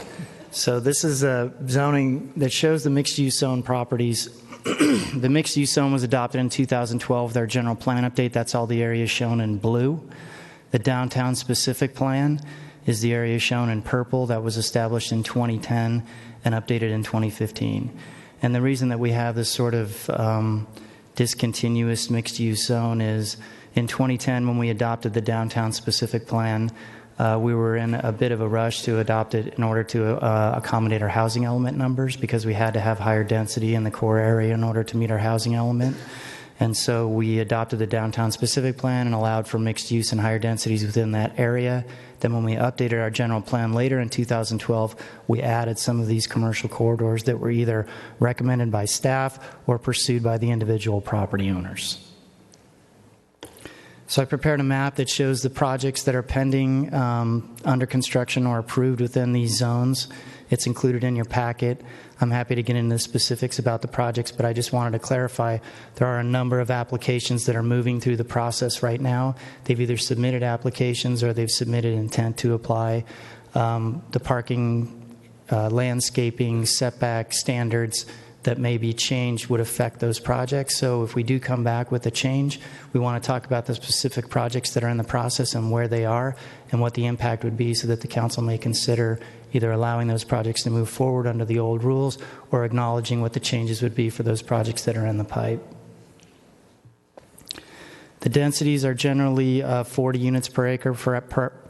S20: So this is a zoning that shows the mixed-use zone properties. The mixed-use zone was adopted in 2012, their general plan update. That's all the areas shown in blue. The downtown specific plan is the area shown in purple that was established in 2010 and updated in 2015. And the reason that we have this sort of discontinuous mixed-use zone is in 2010, when we adopted the downtown specific plan, we were in a bit of a rush to adopt it in order to accommodate our housing element numbers, because we had to have higher density in the core area in order to meet our housing element. And so we adopted the downtown specific plan and allowed for mixed use and higher densities within that area. Then when we updated our general plan later in 2012, we added some of these commercial corridors that were either recommended by staff or pursued by the individual property owners. So I prepared a map that shows the projects that are pending, under construction or approved within these zones. It's included in your packet. I'm happy to get into the specifics about the projects, but I just wanted to clarify there are a number of applications that are moving through the process right now. They've either submitted applications or they've submitted intent to apply. The parking, landscaping, setback standards that may be changed would affect those projects. So if we do come back with a change, we want to talk about the specific projects that are in the process and where they are and what the impact would be so that the council may consider either allowing those projects to move forward under the old rules or acknowledging what the changes would be for those projects that are in the pipe. The densities are generally 40 units per acre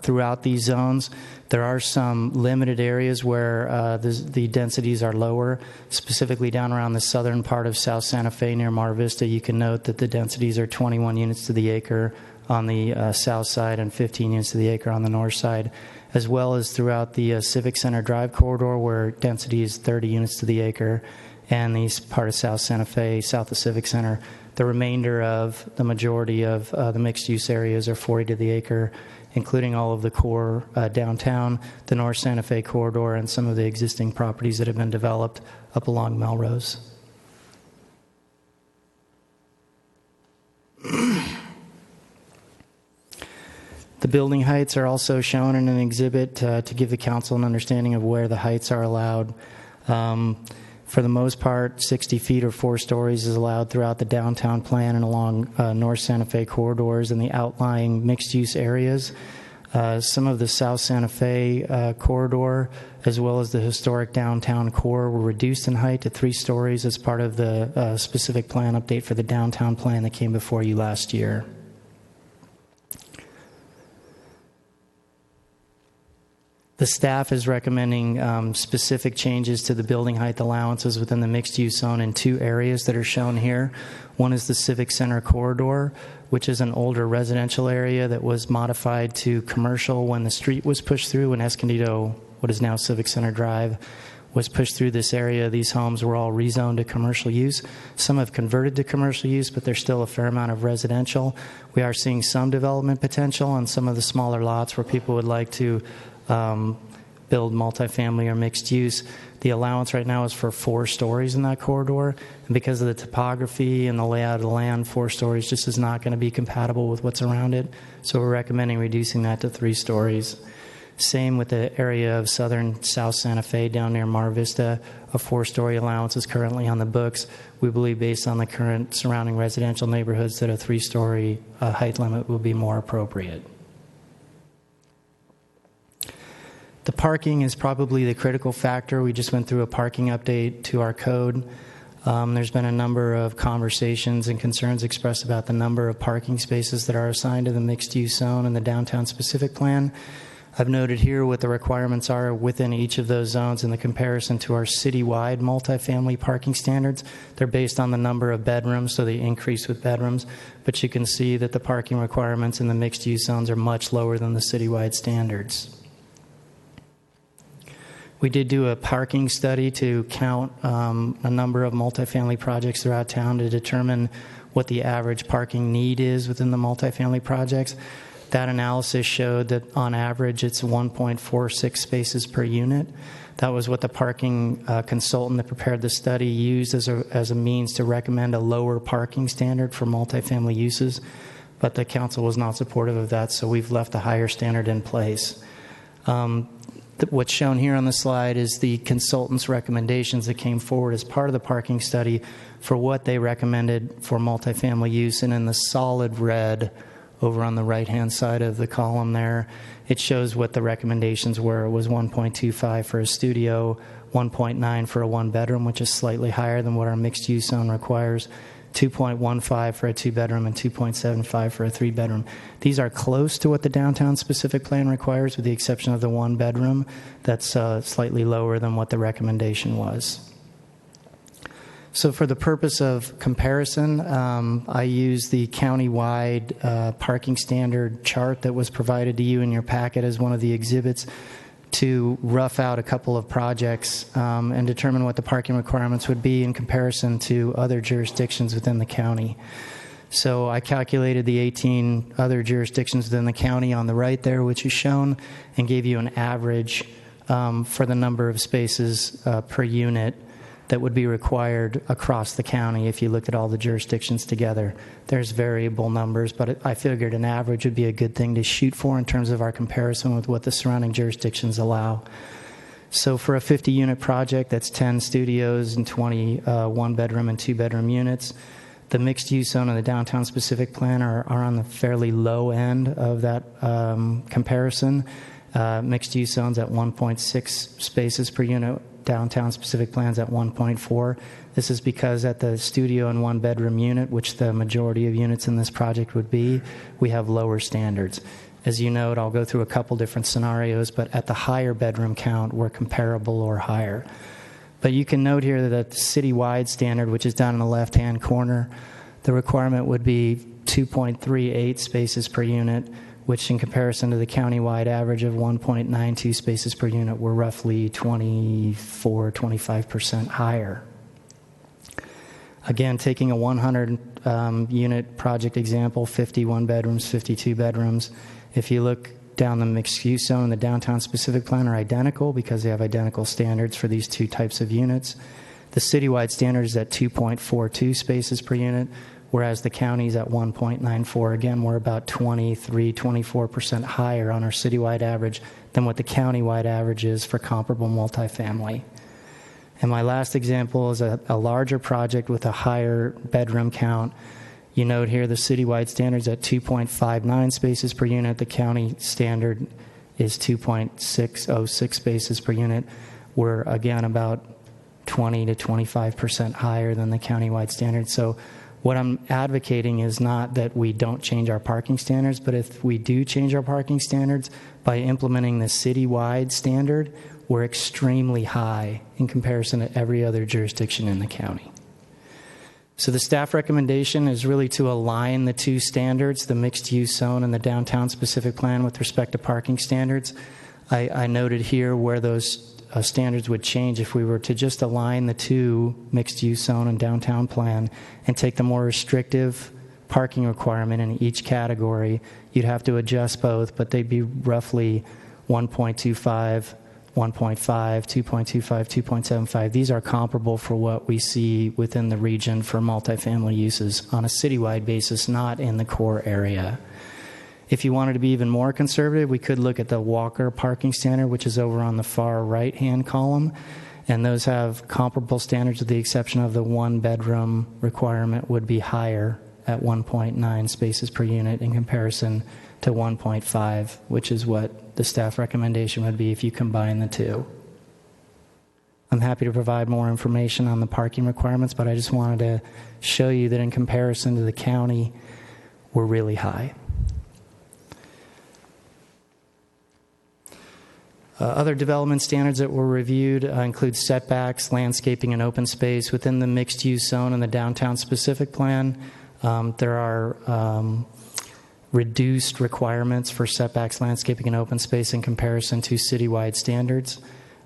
S20: throughout these zones. There are some limited areas where the densities are lower, specifically down around the southern part of South Santa Fe near Mar Vista. You can note that the densities are 21 units to the acre on the south side and 15 units to the acre on the north side, as well as throughout the Civic Center Drive corridor where density is 30 units to the acre, and the part of South Santa Fe, south of Civic Center. The remainder of the majority of the mixed-use areas are 40 to the acre, including all of the core downtown, the North Santa Fe corridor, and some of the existing properties that have been developed up along Melrose. The building heights are also shown in an exhibit to give the council an understanding of where the heights are allowed. For the most part, 60 feet or 4 stories is allowed throughout the downtown plan and along North Santa Fe corridors and the outlying mixed-use areas. Some of the South Santa Fe corridor, as well as the historic downtown core, were reduced in height to 3 stories as part of the specific plan update for the downtown plan that came before you last year. The staff is recommending specific changes to the building height allowances within the mixed-use zone in 2 areas that are shown here. One is the Civic Center corridor, which is an older residential area that was modified to commercial when the street was pushed through, when Escondido, what is now Civic Center Drive, was pushed through this area. These homes were all rezoned to commercial use. Some have converted to commercial use, but there's still a fair amount of residential. We are seeing some development potential on some of the smaller lots where people would like to build multifamily or mixed use. The allowance right now is for 4 stories in that corridor, and because of the topography and the layout of the land, 4 stories just is not going to be compatible with what's around it. So we're recommending reducing that to 3 stories. Same with the area of southern South Santa Fe down near Mar Vista. A 4-story allowance is currently on the books. We believe, based on the current surrounding residential neighborhoods, that a 3-story height limit will be more appropriate. The parking is probably the critical factor. We just went through a parking update to our code. There's been a number of conversations and concerns expressed about the number of parking spaces that are assigned to the mixed-use zone and the downtown specific plan. I've noted here what the requirements are within each of those zones in the comparison to our citywide multifamily parking standards. They're based on the number of bedrooms, so they increase with bedrooms. But you can see that the parking requirements in the mixed-use zones are much lower than the citywide standards. We did do a parking study to count a number of multifamily projects throughout town to determine what the average parking need is within the multifamily projects. That analysis showed that on average it's 1.46 spaces per unit. That was what the parking consultant that prepared the study used as a means to recommend a lower parking standard for multifamily uses, but the council was not supportive of that, so we've left a higher standard in place. What's shown here on the slide is the consultant's recommendations that came forward as part of the parking study for what they recommended for multifamily use. And in the solid red over on the right-hand side of the column there, it shows what the recommendations were. It was 1.25 for a studio, 1.9 for a 1-bedroom, which is slightly higher than what our mixed-use zone requires, 2.15 for a 2-bedroom, and 2.75 for a 3-bedroom. These are close to what the downtown specific plan requires, with the exception of the 1-bedroom. That's slightly lower than what the recommendation was. So for the purpose of comparison, I use the county-wide parking standard chart that was provided to you in your packet as one of the exhibits to rough out a couple of projects and determine what the parking requirements would be in comparison to other jurisdictions within the county. So I calculated the 18 other jurisdictions within the county on the right there, which is shown, and gave you an average for the number of spaces per unit that would be required across the county if you looked at all the jurisdictions together. There's variable numbers, but I figured an average would be a good thing to shoot for in terms of our comparison with what the surrounding jurisdictions allow. So for a 50-unit project, that's 10 studios and 20 one-bedroom and two-bedroom units. The mixed-use zone and the downtown specific plan are on the fairly low end of that comparison. Mixed-use zones at 1.6 spaces per unit, downtown specific plans at 1.4. This is because at the studio and one-bedroom unit, which the majority of units in this project would be, we have lower standards. As you note, I'll go through a couple different scenarios, but at the higher bedroom count, we're comparable or higher. But you can note here that the citywide standard, which is down in the left-hand corner, the requirement would be 2.38 spaces per unit, which in comparison to the countywide average of 1.92 spaces per unit, we're roughly 24-25% higher. Again, taking a 100-unit project example, 51 bedrooms, 52 bedrooms, if you look down the mixed-use zone and the downtown specific plan are identical because they have identical standards for these two types of units. The citywide standard is at 2.42 spaces per unit, whereas the county's at 1.94. Again, we're about 23-24% higher on our citywide average than what the countywide average is for comparable multifamily. And my last example is a larger project with a higher bedroom count. You note here the citywide standard is at 2.59 spaces per unit. The county standard is 2.606 spaces per unit. We're, again, about 20-25% higher than the countywide standard. So what I'm advocating is not that we don't change our parking standards, but if we do change our parking standards by implementing the citywide standard, we're extremely high in comparison to every other jurisdiction in the county. So the staff recommendation is really to align the two standards, the mixed-use zone and the downtown specific plan with respect to parking standards. I noted here where those standards would change if we were to just align the two mixed-use zone and downtown plan and take the more restrictive parking requirement in each category. You'd have to adjust both, but they'd be roughly 1.25, 1.5, 2.25, 2.75. These are comparable for what we see within the region for multifamily uses on a citywide basis, not in the core area. If you wanted to be even more conservative, we could look at the Walker parking standard, which is over on the far right-hand column, and those have comparable standards with the exception of the one-bedroom requirement would be higher at 1.9 spaces per unit in comparison to 1.5, which is what the staff recommendation would be if you combine the two. I'm happy to provide more information on the parking requirements, but I just wanted to show you that in comparison to the county, we're really high. Other development standards that were reviewed include setbacks, landscaping, and open space within the mixed-use zone and the downtown specific plan. There are reduced requirements for setbacks, landscaping, and open space in comparison to citywide standards.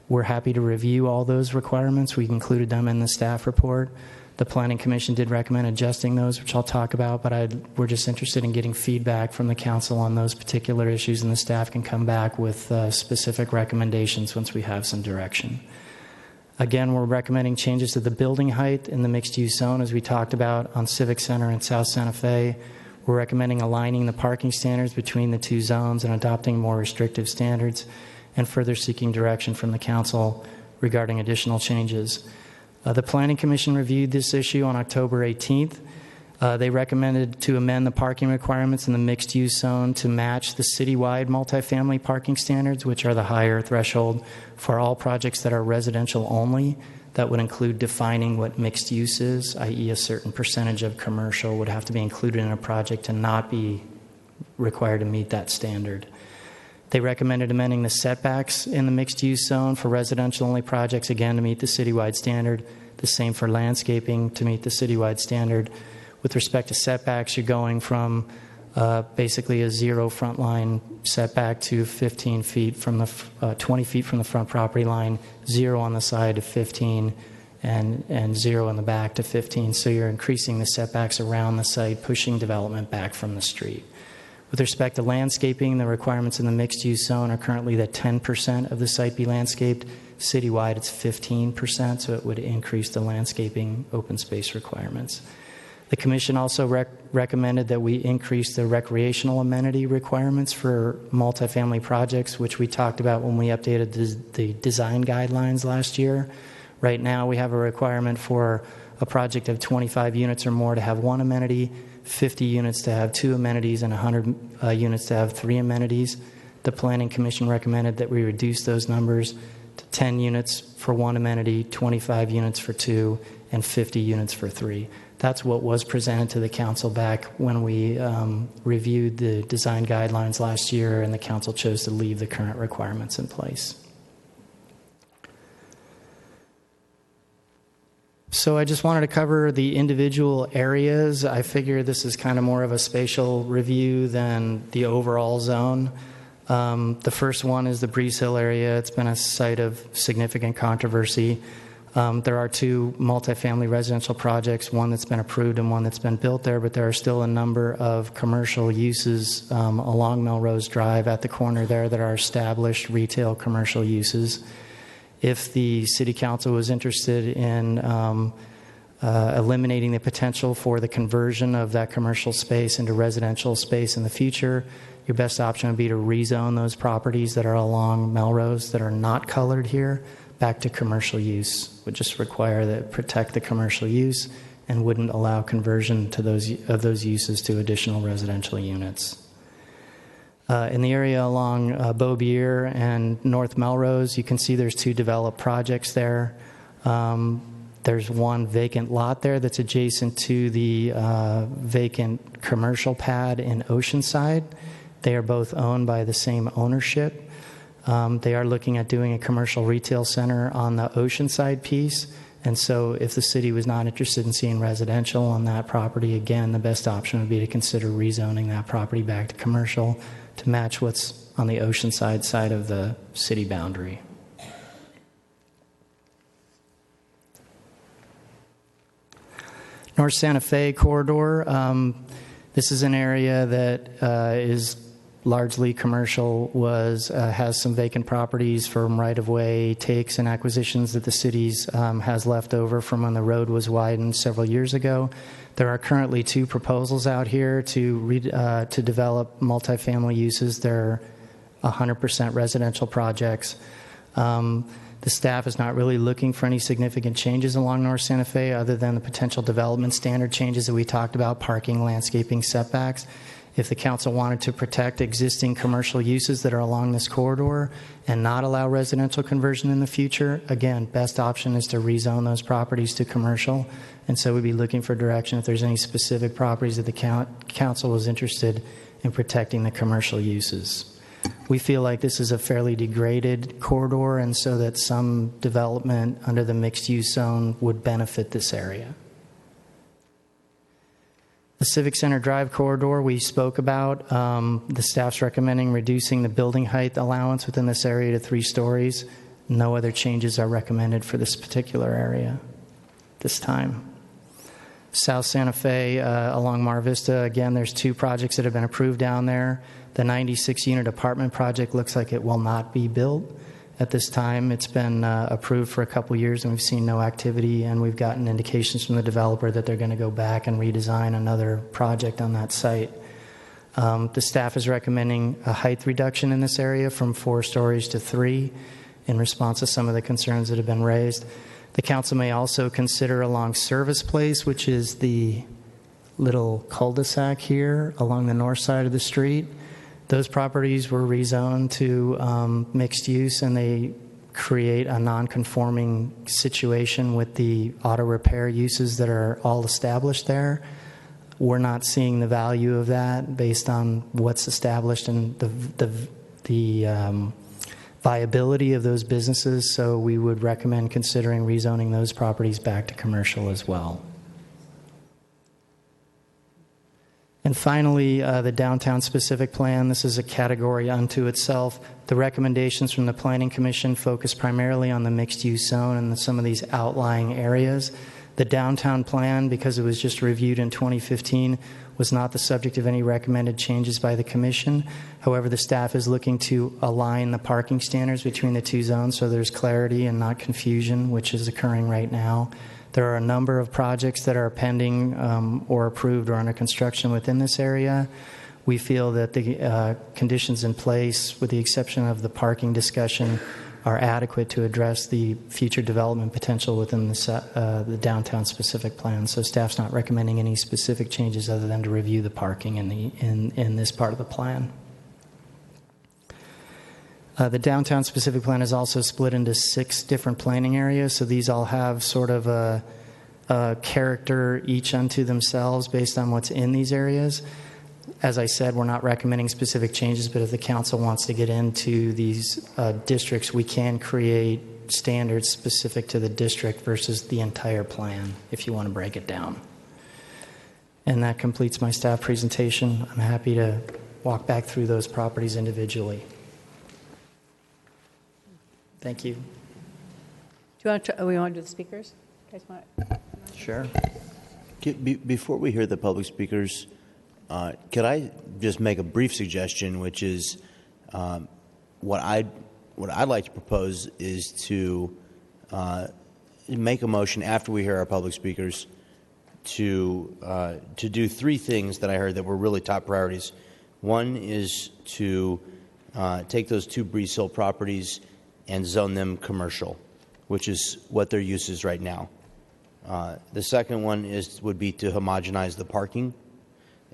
S20: We're happy to review all those requirements. We included them in the staff report. The Planning Commission did recommend adjusting those, which I'll talk about, but we're just interested in getting feedback from the council on those particular issues, and the staff can come back with specific recommendations once we have some direction. Again, we're recommending changes to the building height in the mixed-use zone, as we talked about on Civic Center and South Santa Fe. We're recommending aligning the parking standards between the two zones and adopting more restrictive standards, and further seeking direction from the council regarding additional changes. The Planning Commission reviewed this issue on October 18th. They recommended to amend the parking requirements in the mixed-use zone to match the citywide multifamily parking standards, which are the higher threshold for all projects that are residential only. That would include defining what mixed use is, i.e. a certain percentage of commercial would have to be included in a project and not be required to meet that standard. They recommended amending the setbacks in the mixed-use zone for residential-only projects, again, to meet the citywide standard. The same for landscaping to meet the citywide standard. With respect to setbacks, you're going from basically a 0 front line setback to 15 feet from the 20 feet from the front property line, 0 on the side to 15, and 0 in the back to 15. So you're increasing the setbacks around the site, pushing development back from the street. With respect to landscaping, the requirements in the mixed-use zone are currently that 10% of the site be landscaped. Citywide, it's 15%, so it would increase the landscaping open space requirements. The Commission also recommended that we increase the recreational amenity requirements for multifamily projects, which we talked about when we updated the design guidelines last year. Right now, we have a requirement for a project of 25 units or more to have 1 amenity, 50 units to have 2 amenities, and 100 units to have 3 amenities. The Planning Commission recommended that we reduce those numbers to 10 units for 1 amenity, 25 units for 2, and 50 units for 3. That's what was presented to the council back when we reviewed the design guidelines last year, and the council chose to leave the current requirements in place. So I just wanted to cover the individual areas. I figure this is kind of more of a spatial review than the overall zone. The first one is the Breeze Hill area. It's been a site of significant controversy. There are 2 multifamily residential projects, one that's been approved and one that's been built there, but there are still a number of commercial uses along Melrose Drive at the corner there that are established retail commercial uses. If the City Council was interested in eliminating the potential for the conversion of that commercial space into residential space in the future, your best option would be to rezone those properties that are along Melrose that are not colored here back to commercial use. Would just require that protect the commercial use and wouldn't allow conversion to those uses to additional residential units. In the area along Beaubier and North Melrose, you can see there's 2 developed projects there. There's 1 vacant lot there that's adjacent to the vacant commercial pad in Oceanside. They are both owned by the same ownership. They are looking at doing a commercial retail center on the Oceanside piece. And so if the city was not interested in seeing residential on that property, again, the best option would be to consider rezoning that property back to commercial to match what's on the Oceanside side of the city boundary. North Santa Fe corridor. This is an area that is largely commercial, has some vacant properties from right-of-way takes and acquisitions that the city's has left over from when the road was widened several years ago. There are currently 2 proposals out here to develop multifamily uses. They're 100% residential projects. The staff is not really looking for any significant changes along North Santa Fe other than the potential development standard changes that we talked about, parking, landscaping, setbacks. If the council wanted to protect existing commercial uses that are along this corridor and not allow residential conversion in the future, again, best option is to rezone those properties to commercial. And so we'd be looking for direction if there's any specific properties that the council was interested in protecting the commercial uses. We feel like this is a fairly degraded corridor, and so that some development under the mixed-use zone would benefit this area. The Civic Center Drive corridor we spoke about. The staff's recommending reducing the building height allowance within this area to 3 stories. No other changes are recommended for this particular area this time. South Santa Fe along Mar Vista, again, there's 2 projects that have been approved down there. The 96-unit apartment project looks like it will not be built at this time. It's been approved for a couple years, and we've seen no activity, and we've gotten indications from the developer that they're going to go back and redesign another project on that site. The staff is recommending a height reduction in this area from 4 stories to 3 in response to some of the concerns that have been raised. The council may also consider along Service Place, which is the little cul-de-sac here along the north side of the street. Those properties were rezoned to mixed use, and they create a non-conforming situation with the auto repair uses that are all established there. We're not seeing the value of that based on what's established and the viability of those businesses, so we would recommend considering rezoning those properties back to commercial as well. And finally, the downtown specific plan. This is a category unto itself. The recommendations from the Planning Commission focus primarily on the mixed-use zone and some of these outlying areas. The downtown plan, because it was just reviewed in 2015, was not the subject of any recommended changes by the Commission. However, the staff is looking to align the parking standards between the two zones so there's clarity and not confusion, which is occurring right now. There are a number of projects that are pending or approved or under construction within this area. We feel that the conditions in place, with the exception of the parking discussion, are adequate to address the future development potential within the downtown specific plan. So staff's not recommending any specific changes other than to review the parking in this part of the plan. The downtown specific plan is also split into 6 different planning areas, so these all have sort of a character each unto themselves based on what's in these areas. As I said, we're not recommending specific changes, but if the council wants to get into these districts, we can create standards specific to the district versus the entire plan if you want to break it down. And that completes my staff presentation. I'm happy to walk back through those properties individually. Thank you.
S1: We want to do the speakers?
S20: Sure.
S15: Before we hear the public speakers, could I just make a brief suggestion, which is what I'd like to propose is to make a motion after we hear our public speakers to do 3 things that I heard that were really top priorities. One is to take those 2 Breeze Hill properties and zone them commercial, which is what their use is right now. The second one would be to homogenize the parking,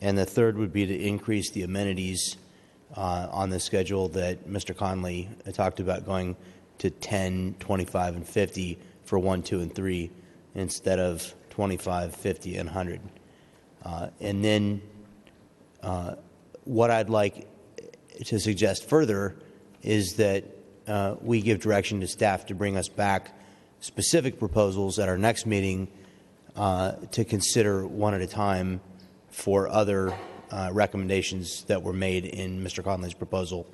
S15: and the third would be to increase the amenities on the schedule that Mr. Conley talked about, going to 10, 25, and 50 for 1, 2, and 3 instead of 25, 50, and 100. And then what I'd like to suggest further is that we give direction to staff to bring us back specific proposals at our next meeting to consider one at a time for other recommendations that were made in Mr. Conley's proposal.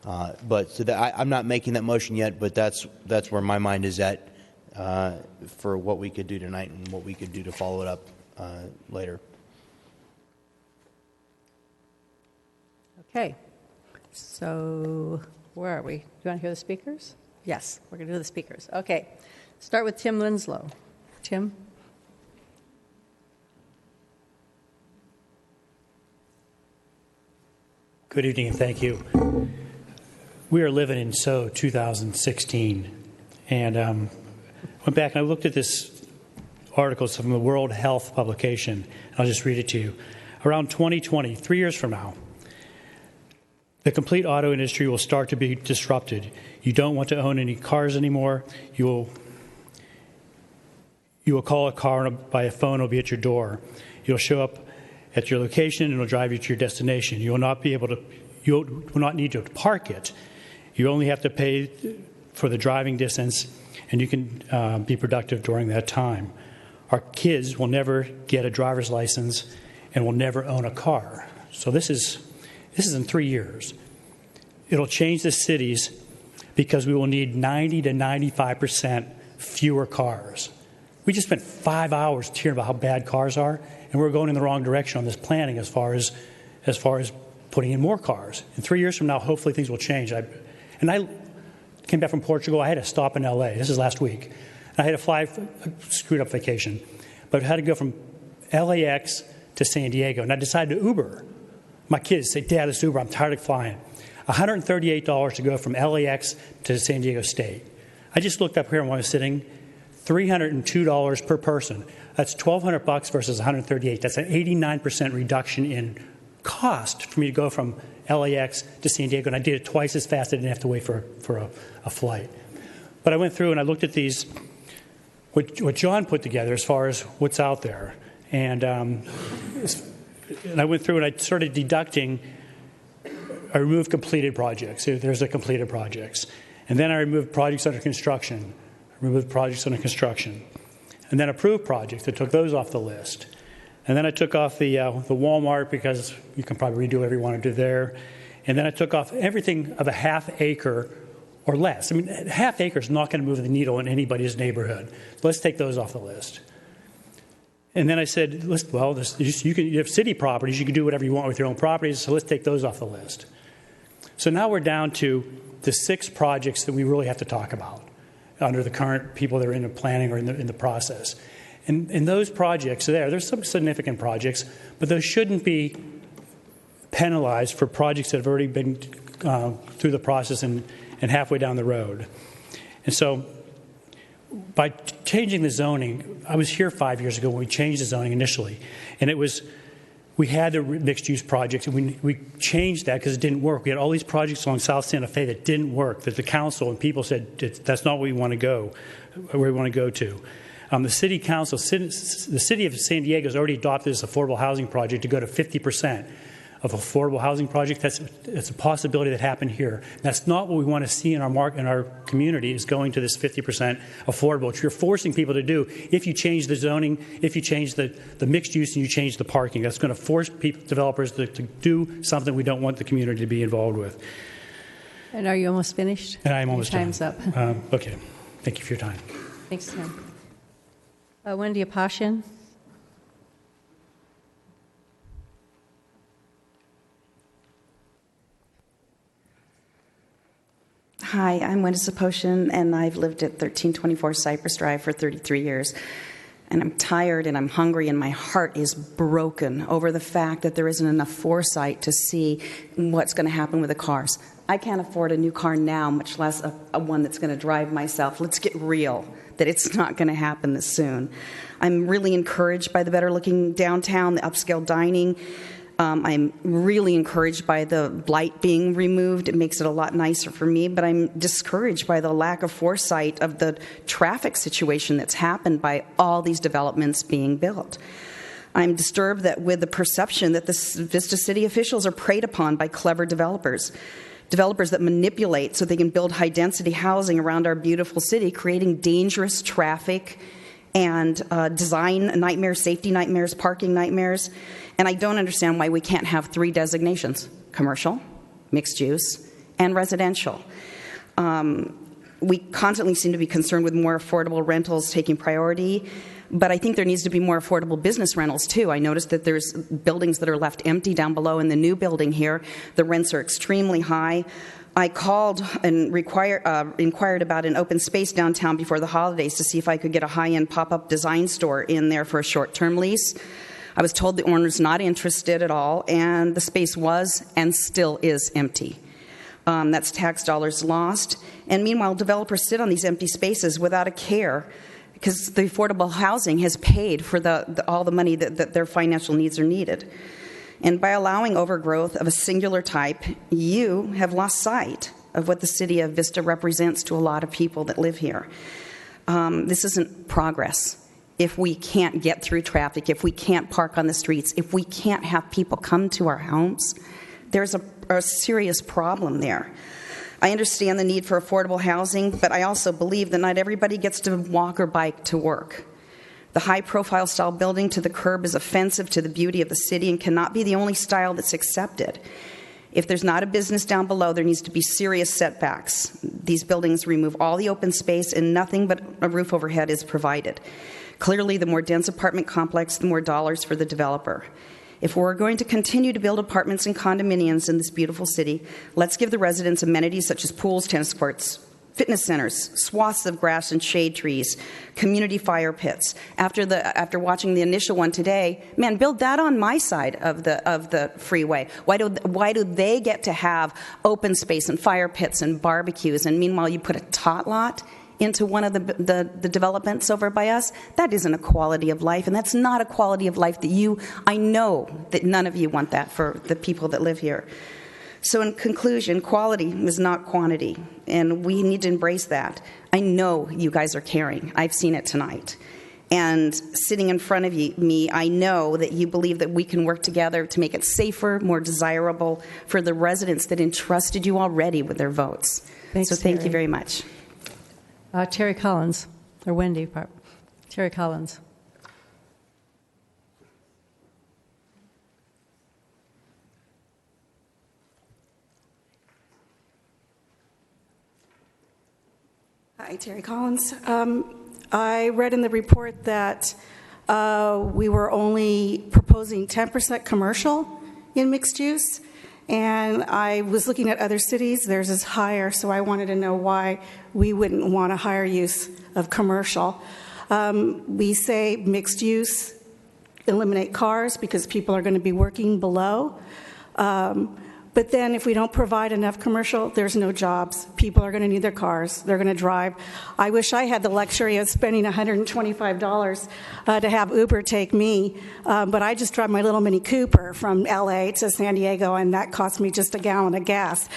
S15: But so that I'm not making that motion yet, but that's where my mind is at for what we could do tonight and what we could do to follow it up later.
S1: Okay. So where are we? Do you want to hear the speakers? Yes, we're going to do the speakers. Okay. Start with Tim Linslow. Tim?
S21: Good evening and thank you. We are living in 2016, and went back and I looked at this article from the World Health publication. I'll just read it to you. Around 2020, 3 years from now, the complete auto industry will start to be disrupted. You don't want to own any cars anymore. You will call a car by a phone. It'll be at your door. You'll show up at your location and it'll drive you to your destination. You will not need to park it. You only have to pay for the driving distance, and you can be productive during that time. Our kids will never get a driver's license and will never own a car. So this is in 3 years. It'll change the cities because we will need 90 to 95% fewer cars. We just spent 5 hours hearing about how bad cars are, and we're going in the wrong direction on this planning as far as putting in more cars. In 3 years from now, hopefully things will change. I came back from Portugal. I had to stop in L.A. This is last week. I had to fly a screwed-up vacation, but I had to go from LAX to San Diego, and I decided to Uber. My kids say, "Dad, let's Uber. I'm tired of flying." $138 to go from LAX to San Diego State. I just looked up here when I was sitting. $302 per person. That's $1,200 versus $138. That's an 89% reduction in cost for me to go from LAX to San Diego, and I did it twice as fast. I didn't have to wait for a flight. But I went through and I looked at these, what John put together as far as what's out there, and I went through and I started deducting removed completed projects. There's the completed projects. And then I removed projects under construction. Removed projects under construction. And then approved projects. I took those off the list. And then I took off the Walmart because you can probably redo whatever you want to do there. And then I took off everything of a half acre or less. I mean, a half acre is not going to move the needle in anybody's neighborhood. Let's take those off the list. And then I said, you have city properties. You can do whatever you want with your own properties, so let's take those off the list. So now we're down to the 6 projects that we really have to talk about under the current people that are in the planning or in the process. And those projects there's some significant projects, but those shouldn't be penalized for projects that have already been through the process and halfway down the road. And so by changing the zoning, I was here 5 years ago when we changed the zoning initially, and we had the mixed-use projects, and we changed that because it didn't work. We had all these projects along South Santa Fe that didn't work, that the council and people said, that's not where we want to go to. The city council, the city of San Diego has already adopted this affordable housing project to go to 50% of affordable housing project. That's a possibility that happened here. That's not what we want to see in our community, is going to this 50% affordable, which you're forcing people to do if you change the zoning, if you change the mixed use and you change the parking. That's going to force developers to do something we don't want the community to be involved with.
S1: And are you almost finished?
S21: And I'm almost done.
S1: Time's up.
S21: Okay. Thank you for your time.
S1: Thanks, Tim. Wendy Apashian.
S4: Hi, I'm Wendy Saposhian, and I've lived at 1324 Cypress Drive for 33 years. And I'm tired and I'm hungry and my heart is broken over the fact that there isn't enough foresight to see what's going to happen with the cars. I can't afford a new car now, much less a one that's going to drive myself. Let's get real that it's not going to happen this soon. I'm really encouraged by the better-looking downtown, the upscale dining. I'm really encouraged by the blight being removed. It makes it a lot nicer for me, but I'm discouraged by the lack of foresight of the traffic situation that's happened by all these developments being built. I'm disturbed that with the perception that the Vista city officials are preyed upon by clever developers that manipulate so they can build high-density housing around our beautiful city, creating dangerous traffic and design nightmares, safety nightmares, parking nightmares. And I don't understand why we can't have 3 designations: commercial, mixed use, and residential. We constantly seem to be concerned with more affordable rentals taking priority, but I think there needs to be more affordable business rentals too. I noticed that there's buildings that are left empty down below in the new building here. The rents are extremely high. I called and inquired about an open space downtown before the holidays to see if I could get a high-end pop-up design store in there for a short-term lease. I was told the owner's not interested at all, and the space was and still is empty. That's tax dollars lost. And meanwhile, developers sit on these empty spaces without a care because the affordable housing has paid for all the money that their financial needs are needed. And by allowing overgrowth of a singular type, you have lost sight of what the city of Vista represents to a lot of people that live here. This isn't progress. If we can't get through traffic, if we can't park on the streets, if we can't have people come to our homes, there's a serious problem there. I understand the need for affordable housing, but I also believe that not everybody gets to walk or bike to work. The high-profile style building to the curb is offensive to the beauty of the city and cannot be the only style that's accepted. If there's not a business down below, there needs to be serious setbacks. These buildings remove all the open space and nothing but a roof overhead is provided. Clearly, the more dense apartment complex, the more dollars for the developer. If we're going to continue to build apartments and condominiums in this beautiful city, let's give the residents amenities such as pools, tennis courts, fitness centers, swaths of grass and shade trees, community fire pits. After watching the initial one today, man, build that on my side of the freeway. Why do they get to have open space and fire pits and barbecues, and meanwhile you put a tot lot into one of the developments over by us? That isn't a quality of life, and that's not a quality of life that I know that none of you want that for the people that live here. So in conclusion, quality is not quantity, and we need to embrace that. I know you guys are caring. I've seen it tonight. And sitting in front of me, I know that you believe that we can work together to make it safer, more desirable for the residents that entrusted you already with their votes.
S1: Thanks,
S4: so thank
S1: Terry.
S4: you very much.
S1: Terry Collins, or Wendy. Terry Collins.
S7: Hi, Terry Collins. I read in the report that we were only proposing 10% commercial in mixed use, and I was looking at other cities. Theirs is higher, so I wanted to know why we wouldn't want a higher use of commercial. We say mixed use, eliminate cars because people are going to be working below. But then if we don't provide enough commercial, there's no jobs. People are going to need their cars. They're going to drive. I wish I had the luxury of spending $125 to have Uber take me, but I just drive my little Mini Cooper from LA to San Diego, and that cost me just a gallon of gas.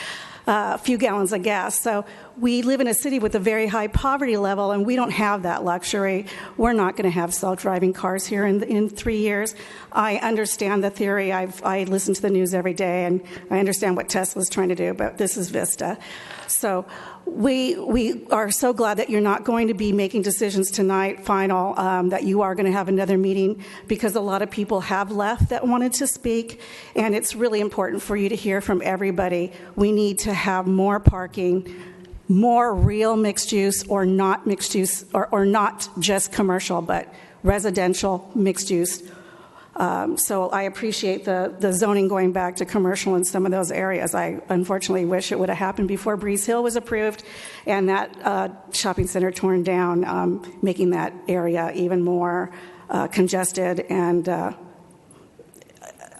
S7: A few gallons of gas. So we live in a city with a very high poverty level, and we don't have that luxury. We're not going to have self-driving cars here in 3 years. I understand the theory. I listen to the news every day, and I understand what Tesla's trying to do, but this is Vista. So we are so glad that you're not going to be making decisions tonight, final, that you are going to have another meeting, because a lot of people have left that wanted to speak, and it's really important for you to hear from everybody. We need to have more parking, more real mixed use, or not mixed use, or not just commercial, but residential mixed use. So I appreciate the zoning going back to commercial in some of those areas. I unfortunately wish it would have happened before Breeze Hill was approved and that shopping center torn down, making that area even more congested and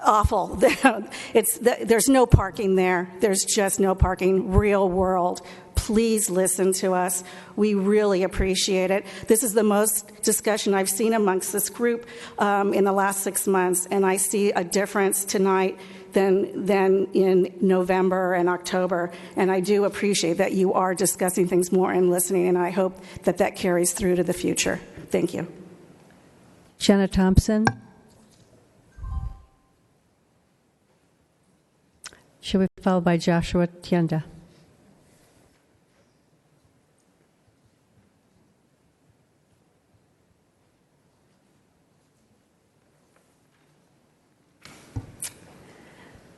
S7: awful. There's no parking there. There's just no parking. Real world. Please listen to us. We really appreciate it. This is the most discussion I've seen amongst this group in the last 6 months, and I see a difference tonight than in November and October. And I do appreciate that you are discussing things more and listening, and I hope that that carries through to the future. Thank you.
S1: Jenna Thompson. She'll be followed by Joshua Tienda.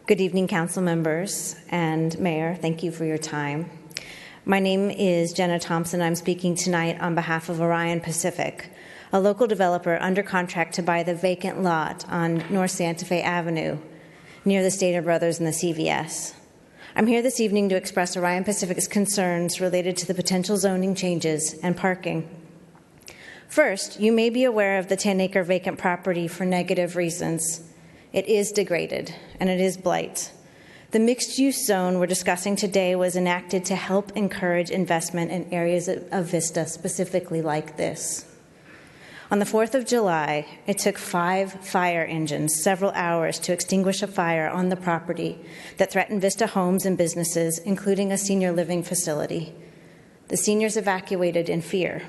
S5: Good evening, council members and mayor. Thank you for your time. My name is Jenna Thompson. I'm speaking tonight on behalf of Orion Pacific, a local developer under contract to buy the vacant lot on North Santa Fe Avenue near the Stater Brothers and the CVS. I'm here this evening to express Orion Pacific's concerns related to the potential zoning changes and parking. First, you may be aware of the 10-acre vacant property for negative reasons. It is degraded, and it is blight. The mixed-use zone we're discussing today was enacted to help encourage investment in areas of Vista, specifically like this. On the 4th of July, it took 5 fire engines several hours to extinguish a fire on the property that threatened Vista homes and businesses, including a senior living facility. The seniors evacuated in fear.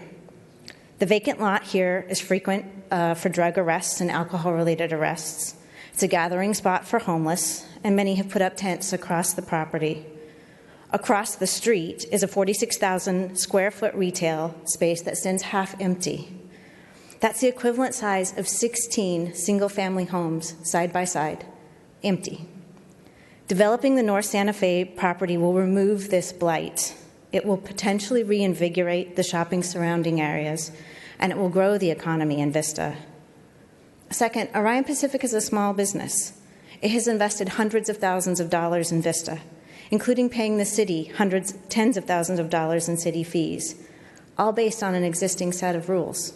S5: The vacant lot here is frequent for drug arrests and alcohol-related arrests. It's a gathering spot for homeless, and many have put up tents across the property. Across the street is a 46,000 square foot retail space that stands half empty. That's the equivalent size of 16 single-family homes side by side, empty. Developing the North Santa Fe property will remove this blight. It will potentially reinvigorate the shopping surrounding areas, and it will grow the economy in Vista. Second, Orion Pacific is a small business. It has invested hundreds of thousands of dollars in Vista, including paying the city tens of thousands of dollars in city fees, all based on an existing set of rules.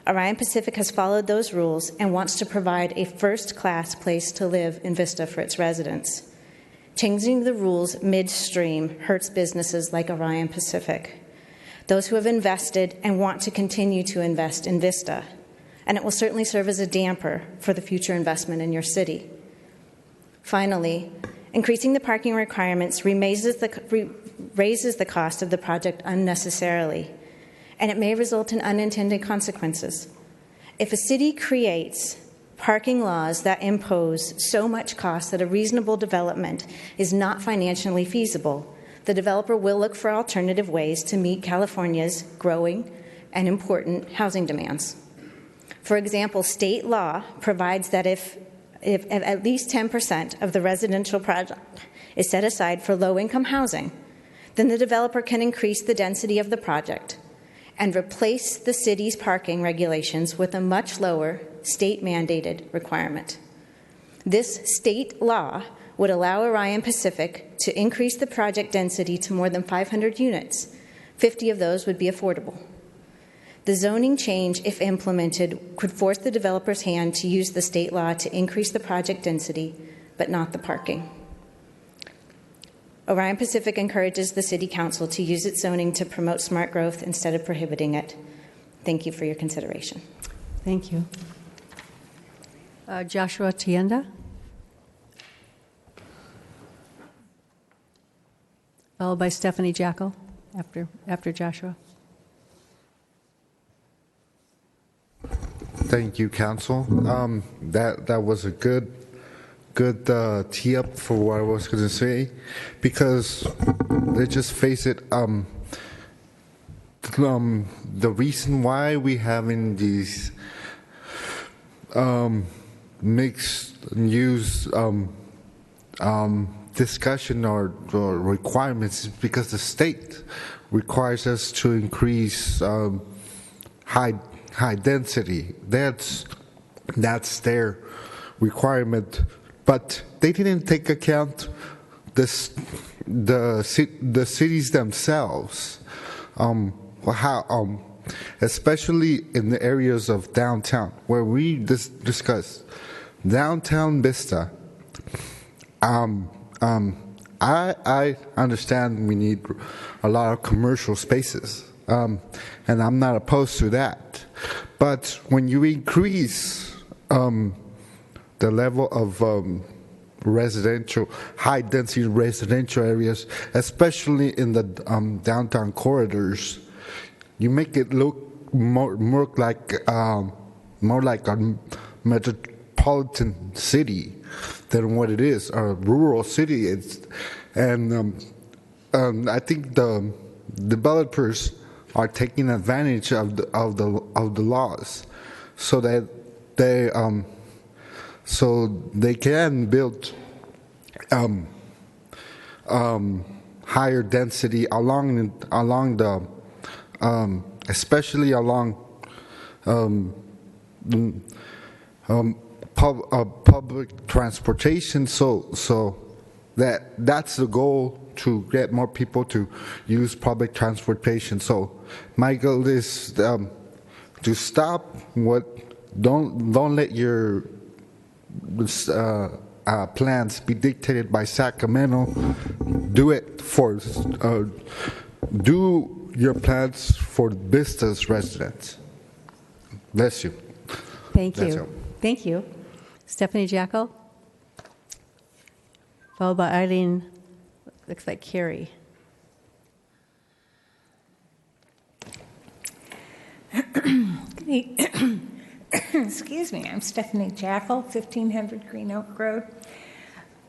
S5: Orion Pacific has followed those rules and wants to provide a first-class place to live in Vista for its residents. Changing the rules midstream hurts businesses like Orion Pacific, those who have invested and want to continue to invest in Vista, and it will certainly serve as a damper for the future investment in your city. Finally, increasing the parking requirements raises the cost of the project unnecessarily, and it may result in unintended consequences, If a city creates parking laws that impose so much cost that a reasonable development is not financially feasible, the developer will look for alternative ways to meet California's growing and important housing demands. For example, state law provides that if at least 10% of the residential project is set aside for low-income housing, then the developer can increase the density of the project and replace the city's parking regulations with a much lower state-mandated requirement. This state law would allow Orion Pacific to increase the project density to more than 500 units. 50 of those would be affordable. The zoning change, if implemented, could force the developer's hand to use the state law to increase the project density, but not the parking. Orion Pacific encourages the City Council to use its zoning to promote smart growth instead of prohibiting it. Thank you for your consideration.
S1: Thank you. Joshua Tienda. Followed by Stephanie Jackal after Joshua.
S9: Thank you, Council. That was a good tee up for what I was going to say, because let's just face it, the reason why we having these mixed use discussion or requirements is because the state requires us to increase high density. That's their requirement, but they didn't take account the cities themselves. Especially in the areas of downtown, where we discussed downtown Vista. I understand we need a lot of commercial spaces, and I'm not opposed to that. But when you increase the level of residential, high-density residential areas, especially in the downtown corridors, you make it look more like a metropolitan city than what it is, a rural city. And I think the developers are taking advantage of the laws, so that they can build higher density along the especially along public transportation. So that's the goal, to get more people to use public transportation. So my goal is to stop don't let your plans be dictated by Sacramento. Do your plans for Vista's residents. Bless you.
S1: Thank you. Thank you. Stephanie Jackal. Followed by Eileen, looks like Carrie.
S22: Excuse me, I'm Stephanie Jackal, 1500 Green Oak Road.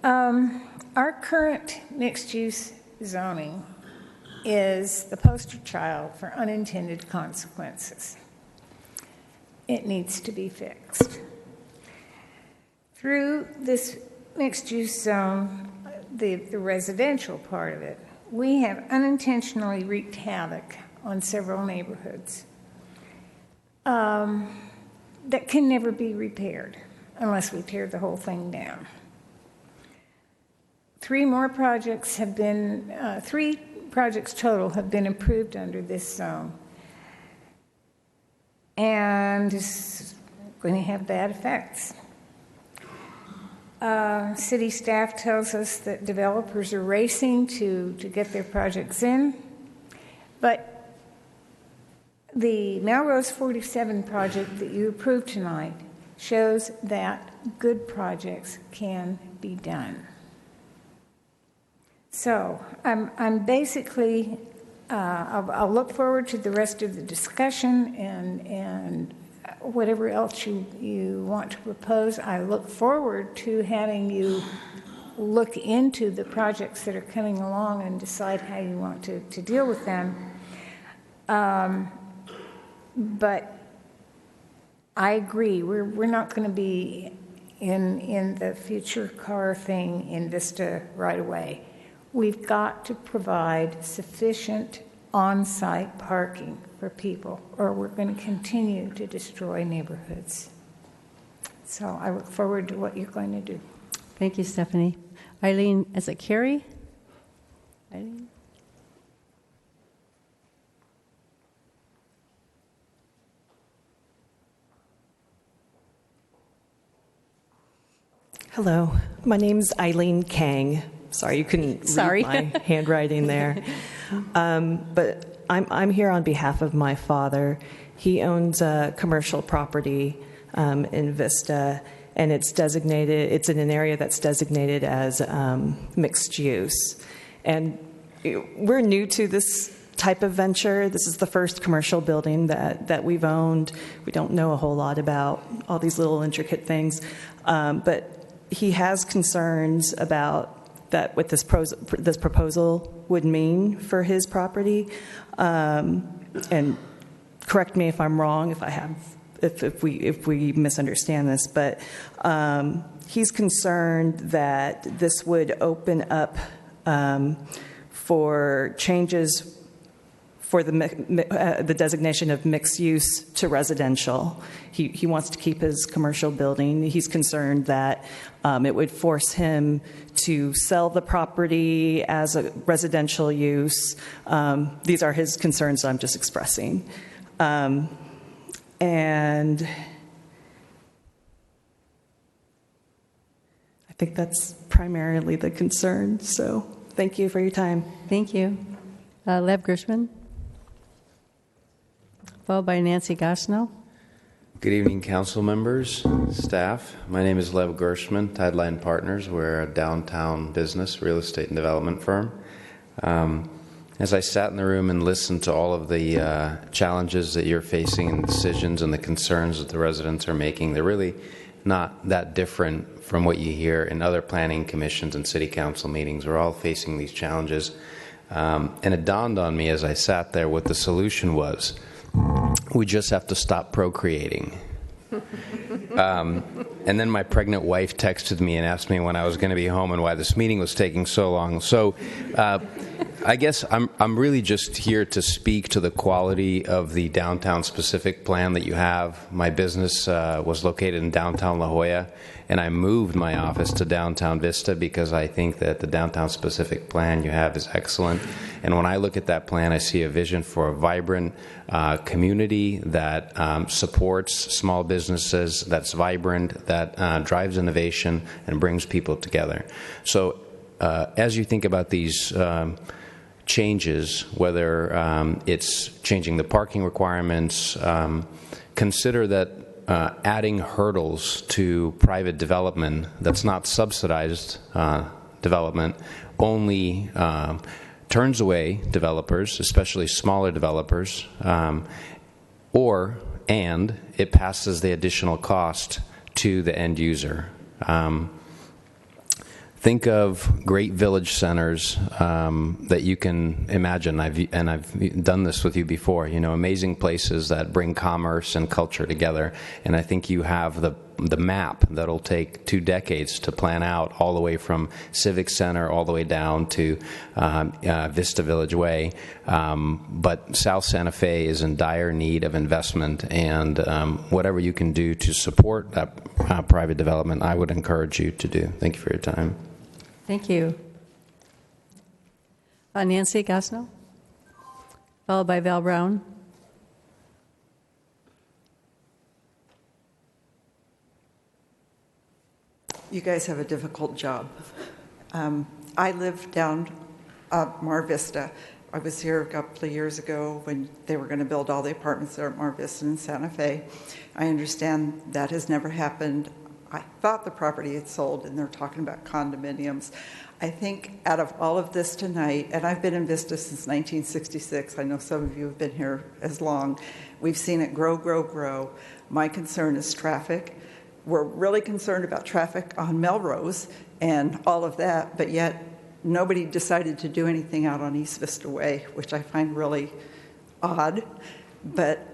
S22: Our current mixed-use zoning is the poster child for unintended consequences. It needs to be fixed. Through this mixed-use zone, the residential part of it, we have unintentionally wreaked havoc on several neighborhoods that can never be repaired unless we tear the whole thing down. Three projects total have been approved under this zone, and it's going to have bad effects. City staff tells us that developers are racing to get their projects in, but the Melrose 47 project that you approved tonight shows that good projects can be done. So I'm basically, I'll look forward to the rest of the discussion and whatever else you want to propose. I look forward to having you look into the projects that are coming along and decide how you want to deal with them. But I agree, we're not going to be in the future car thing in Vista right away. We've got to provide sufficient on-site parking for people, or we're going to continue to destroy neighborhoods. So I look forward to what you're going to do.
S1: Thank you, Stephanie. Eileen, is it Carrie? Eileen?
S10: Hello, my name's Eileen Kang. Sorry, you couldn't read my handwriting there. But I'm here on behalf of my father. He owns a commercial property in Vista, and it's in an area that's designated as mixed use. And we're new to this type of venture. This is the first commercial building that we've owned. We don't know a whole lot about all these little intricate things, but he has concerns about that what this proposal would mean for his property. And correct me if I'm wrong, if we misunderstand this, but he's concerned that this would open up for changes for the designation of mixed use to residential. He wants to keep his commercial building. He's concerned that it would force him to sell the property as a residential use. These are his concerns I'm just expressing. And I think that's primarily the concern. So thank you for your time.
S1: Thank you. Lev Gershman, followed by Nancy Gosnell.
S13: Good evening, council members, staff. My name is Lev Gershman, Tideline Partners. We're a downtown business, real estate and development firm. As I sat in the room and listened to all of the challenges that you're facing and decisions and the concerns that the residents are making, they're really not that different from what you hear in other planning commissions and city council meetings. We're all facing these challenges. And it dawned on me as I sat there what the solution was. We just have to stop procreating. And then my pregnant wife texted me and asked me when I was going to be home and why this meeting was taking so long. So I guess I'm really just here to speak to the quality of the downtown specific plan that you have. My business was located in downtown La Jolla, and I moved my office to downtown Vista because I think that the downtown specific plan you have is excellent. And when I look at that plan, I see a vision for a vibrant community that supports small businesses, that's vibrant, that drives innovation and brings people together. So as you think about these changes, whether it's changing the parking requirements, consider that adding hurdles to private development that's not subsidized development only turns away developers, especially smaller developers, and it passes the additional cost to the end user. Think of great village centers that you can imagine. I've done this with you before. You know, amazing places that bring commerce and culture together. And I think you have the map that'll take 2 decades to plan out, all the way from Civic Center all the way down to Vista Village Way. But South Santa Fe is in dire need of investment, and whatever you can do to support that private development, I would encourage you to do. Thank you for your time.
S1: Thank you. Nancy Gosnell, followed by Val Brown.
S23: You guys have a difficult job. I live down Mar Vista. I was here a couple of years ago when they were going to build all the apartments there at Mar Vista and Santa Fe. I understand that has never happened. I thought the property had sold, and they're talking about condominiums. I think out of all of this tonight, and I've been in Vista since 1966. I know some of you have been here as long. We've seen it grow, grow, grow. My concern is traffic. We're really concerned about traffic on Melrose and all of that, but yet nobody decided to do anything out on East Vista Way, which I find really odd. But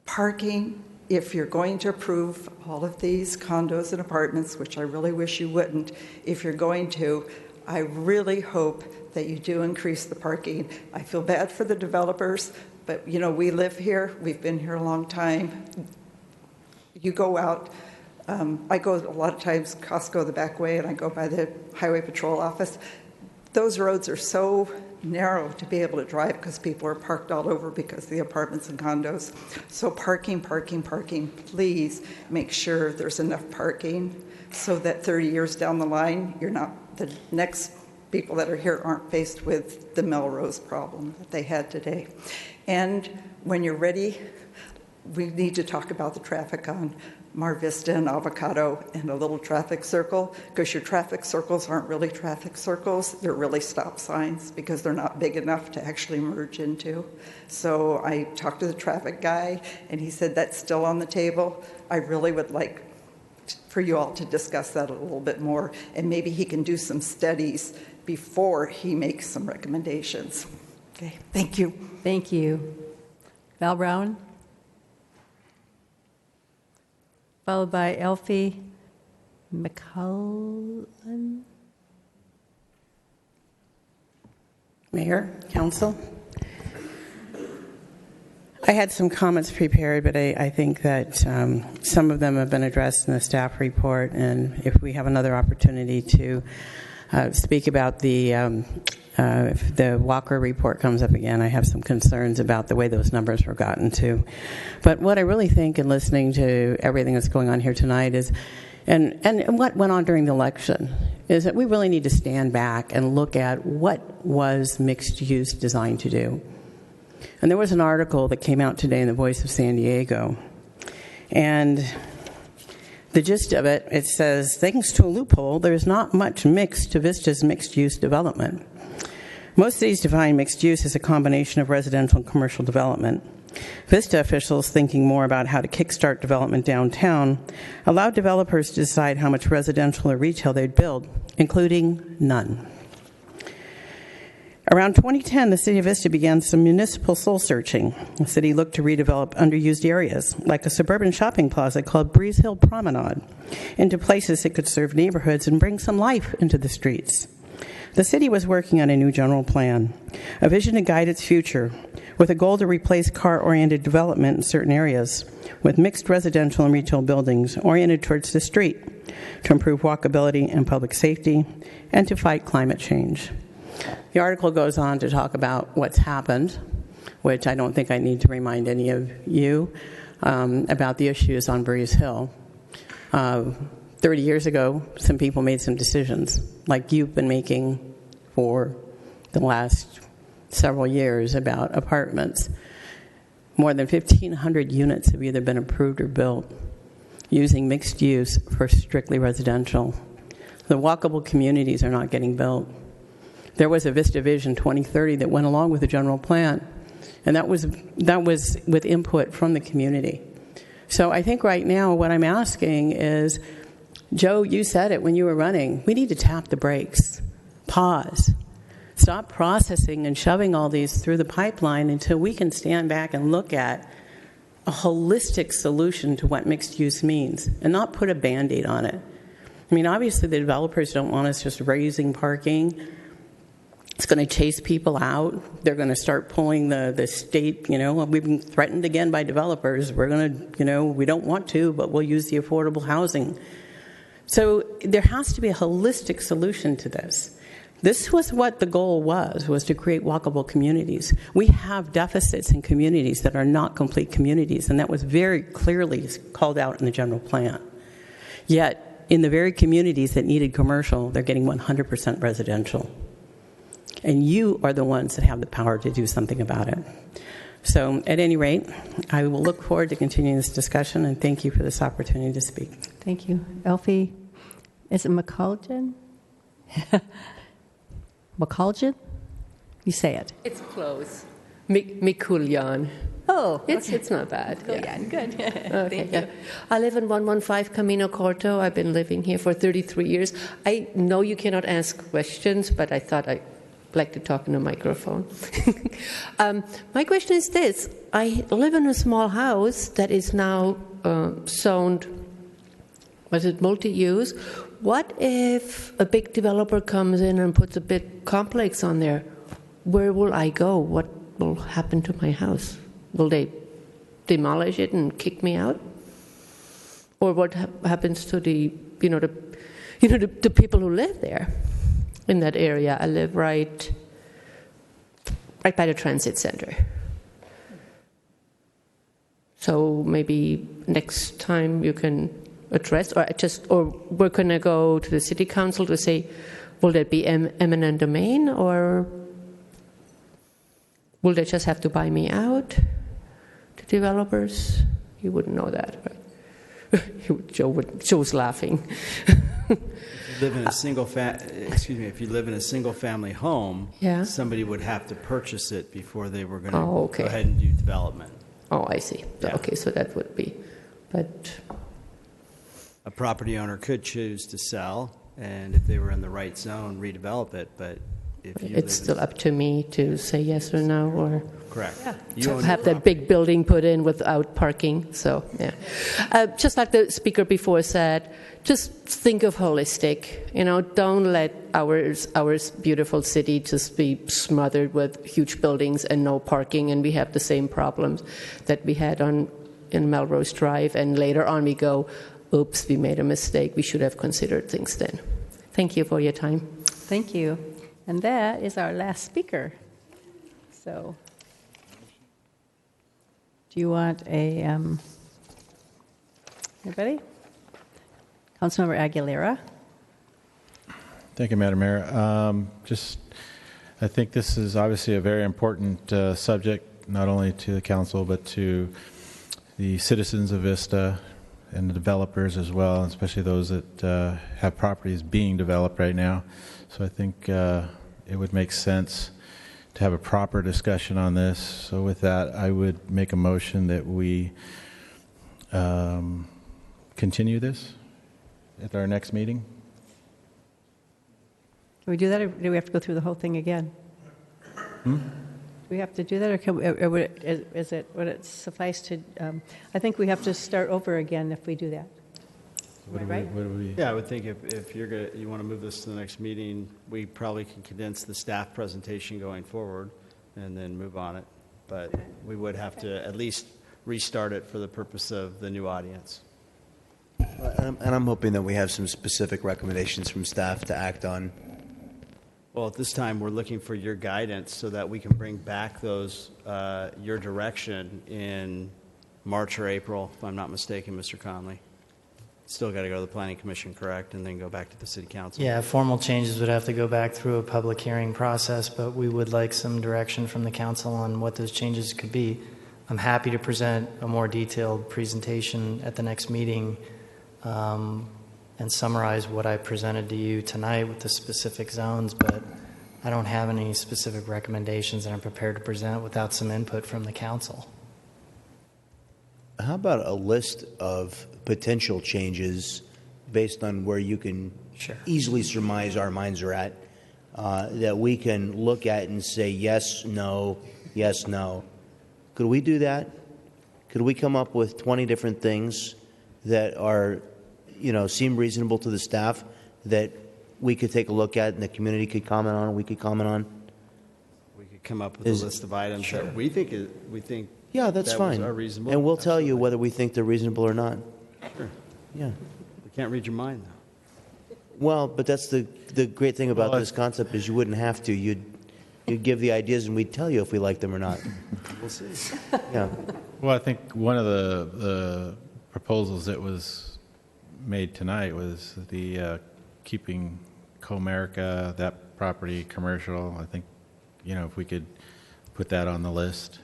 S23: parking, if you're going to approve all of these condos and apartments, which I really wish you wouldn't, if you're going to, I really hope that you do increase the parking. I feel bad for the developers, but you know, we live here, we've been here a long time. You go out, I go a lot of times Costco the back way, and I go by the highway patrol office. Those roads are so narrow to be able to drive because people are parked all over because of the apartments and condos. So parking, parking, parking. Please make sure there's enough parking so that 30 years down the line, the next people that are here aren't faced with the Melrose problem that they had today. And when you're ready, we need to talk about the traffic on Mar Vista and Avocado and a little traffic circle, because your traffic circles aren't really traffic circles. They're really stop signs because they're not big enough to actually merge into. So I talked to the traffic guy, and he said that's still on the table. I really would like for you all to discuss that a little bit more, and maybe he can do some studies before he makes some recommendations. Okay, thank you.
S1: Thank you. Val Brown? Followed by Elfie McCullen.
S6: Mayor, Council. I had some comments prepared, but I think that some of them have been addressed in the staff report, and if we have another opportunity to speak about if the Walker report comes up again, I have some concerns about the way those numbers were gotten to. But what I really think in listening to everything that's going on here tonight is, and what went on during the election, is that we really need to stand back and look at what was mixed use designed to do. And there was an article that came out today in the Voice of San Diego. And the gist of it, it says, thanks to a loophole, there's not much mix to Vista's mixed-use development. Most cities define mixed use as a combination of residential and commercial development. Vista officials, thinking more about how to kickstart development downtown, allowed developers to decide how much residential or retail they'd build, including none. Around 2010, the City of Vista began some municipal soul searching. The city looked to redevelop underused areas, like a suburban shopping plaza called Breeze Hill Promenade, into places that could serve neighborhoods and bring some life into the streets. The city was working on a new general plan, a vision to guide its future, with a goal to replace car-oriented development in certain areas with mixed residential and retail buildings oriented towards the street to improve walkability and public safety and to fight climate change. The article goes on to talk about what's happened, which I don't think I need to remind any of you about the issues on Breeze Hill. 30 years ago, some people made some decisions, like you've been making for the last several years about apartments. More than 1,500 units have either been approved or built using mixed use for strictly residential. The walkable communities are not getting built. There was a Vista Vision 2030 that went along with the general plan, and that was with input from the community. So I think right now what I'm asking is, Joe, you said it when you were running, we need to tap the brakes, pause, stop processing and shoving all these through the pipeline until we can stand back and look at a holistic solution to what mixed use means and not put a Band-Aid on it. I mean, obviously the developers don't want us just raising parking. It's going to chase people out. They're going to start pulling the state, we've been threatened again by developers. We're going to, we don't want to, but we'll use the affordable housing. So there has to be a holistic solution to this. This was what the goal was to create walkable communities. We have deficits in communities that are not complete communities, and that was very clearly called out in the general plan. Yet, in the very communities that needed commercial, they're getting 100% residential. And you are the ones that have the power to do something about it. So at any rate, I will look forward to continuing this discussion, and thank you for this opportunity to speak.
S1: Thank you. Elfie, is it McColgan? McColgan? You say it.
S8: It's close. Mikuljan.
S1: Oh,
S8: it's not bad.
S1: Yeah, good.
S8: Okay,
S1: Thank
S8: yeah.
S1: you.
S8: I live in 115 Camino Corto. I've been living here for 33 years. I know you cannot ask questions, but I thought I'd like to talk in a microphone. My question is this. I live in a small house that is now zoned, was it multi-use? What if a big developer comes in and puts a big complex on there? Where will I go? What will happen to my house? Will they demolish it and kick me out? Or what happens to the people who live there in that area? I live right by the transit center. So maybe next time you can address, or we're going to go to the city council to say, will that be eminent domain, or will they just have to buy me out to developers? You wouldn't know that, right? Joe was laughing.
S18: If you live in a if you live in a single family home,
S8: Yeah.
S18: somebody would have to purchase it before they were going to
S8: Okay.
S18: go ahead and do development.
S8: Oh, I see.
S18: Yeah.
S8: Okay, so that would be, but
S18: A property owner could choose to sell, and if they were in the right zone, redevelop it. But if you
S8: it's still up to me to say yes or no, or
S18: correct,
S8: to have that big building put in without parking. So, yeah. Just like the speaker before said, just think of holistic. Don't let our beautiful city just be smothered with huge buildings and no parking, and we have the same problems that we had in Melrose Drive, and later on we go, oops, we made a mistake. We should have considered things then. Thank you for your time.
S1: Thank you. And that is our last speaker. So, do you want anybody? Councilmember Aguilera.
S12: Thank you, Madam Mayor. I think this is obviously a very important subject, not only to the council, but to the citizens of Vista and the developers as well, especially those that have properties being developed right now. So I think it would make sense to have a proper discussion on this. So with that, I would make a motion that we continue this at our next meeting.
S1: Can we do that, or do we have to go through the whole thing again? Do we have to do that, or would it suffice to? I think we have to start over again if we do that. Right?
S18: Yeah, I would think if you want to move this to the next meeting, we probably can condense the staff presentation going forward and then move on it. But we would have to at least restart it for the purpose of the new audience.
S15: And I'm hoping that we have some specific recommendations from staff to act on.
S18: Well, at this time, we're looking for your guidance so that we can bring back those, your direction in March or April, if I'm not mistaken, Mr. Conley. Still got to go to the Planning Commission, correct, and then go back to the City Council?
S20: Yeah, formal changes would have to go back through a public hearing process, but we would like some direction from the council on what those changes could be. I'm happy to present a more detailed presentation at the next meeting and summarize what I presented to you tonight with the specific zones, but I don't have any specific recommendations that I'm prepared to present without some input from the council.
S15: How about a list of potential changes based on where you can easily surmise our minds are at, that we can look at and say yes, no, yes, no? Could we do that? Could we come up with 20 different things that are, seem reasonable to the staff that we could take a look at and the community could comment on, we could comment on?
S18: We could come up with a list of items that we think
S15: yeah, that's fine.
S18: are reasonable.
S15: And we'll tell you whether we think they're reasonable or not.
S18: Sure.
S15: Yeah.
S18: We can't read your mind, though.
S15: Well, but that's the great thing about this concept is you wouldn't have to. You'd give the ideas and we'd tell you if we like them or not.
S18: We'll see.
S15: Yeah.
S12: Well, I think one of the proposals that was made tonight was the keeping Comerica, that property, commercial. I think, if we could put that on the list.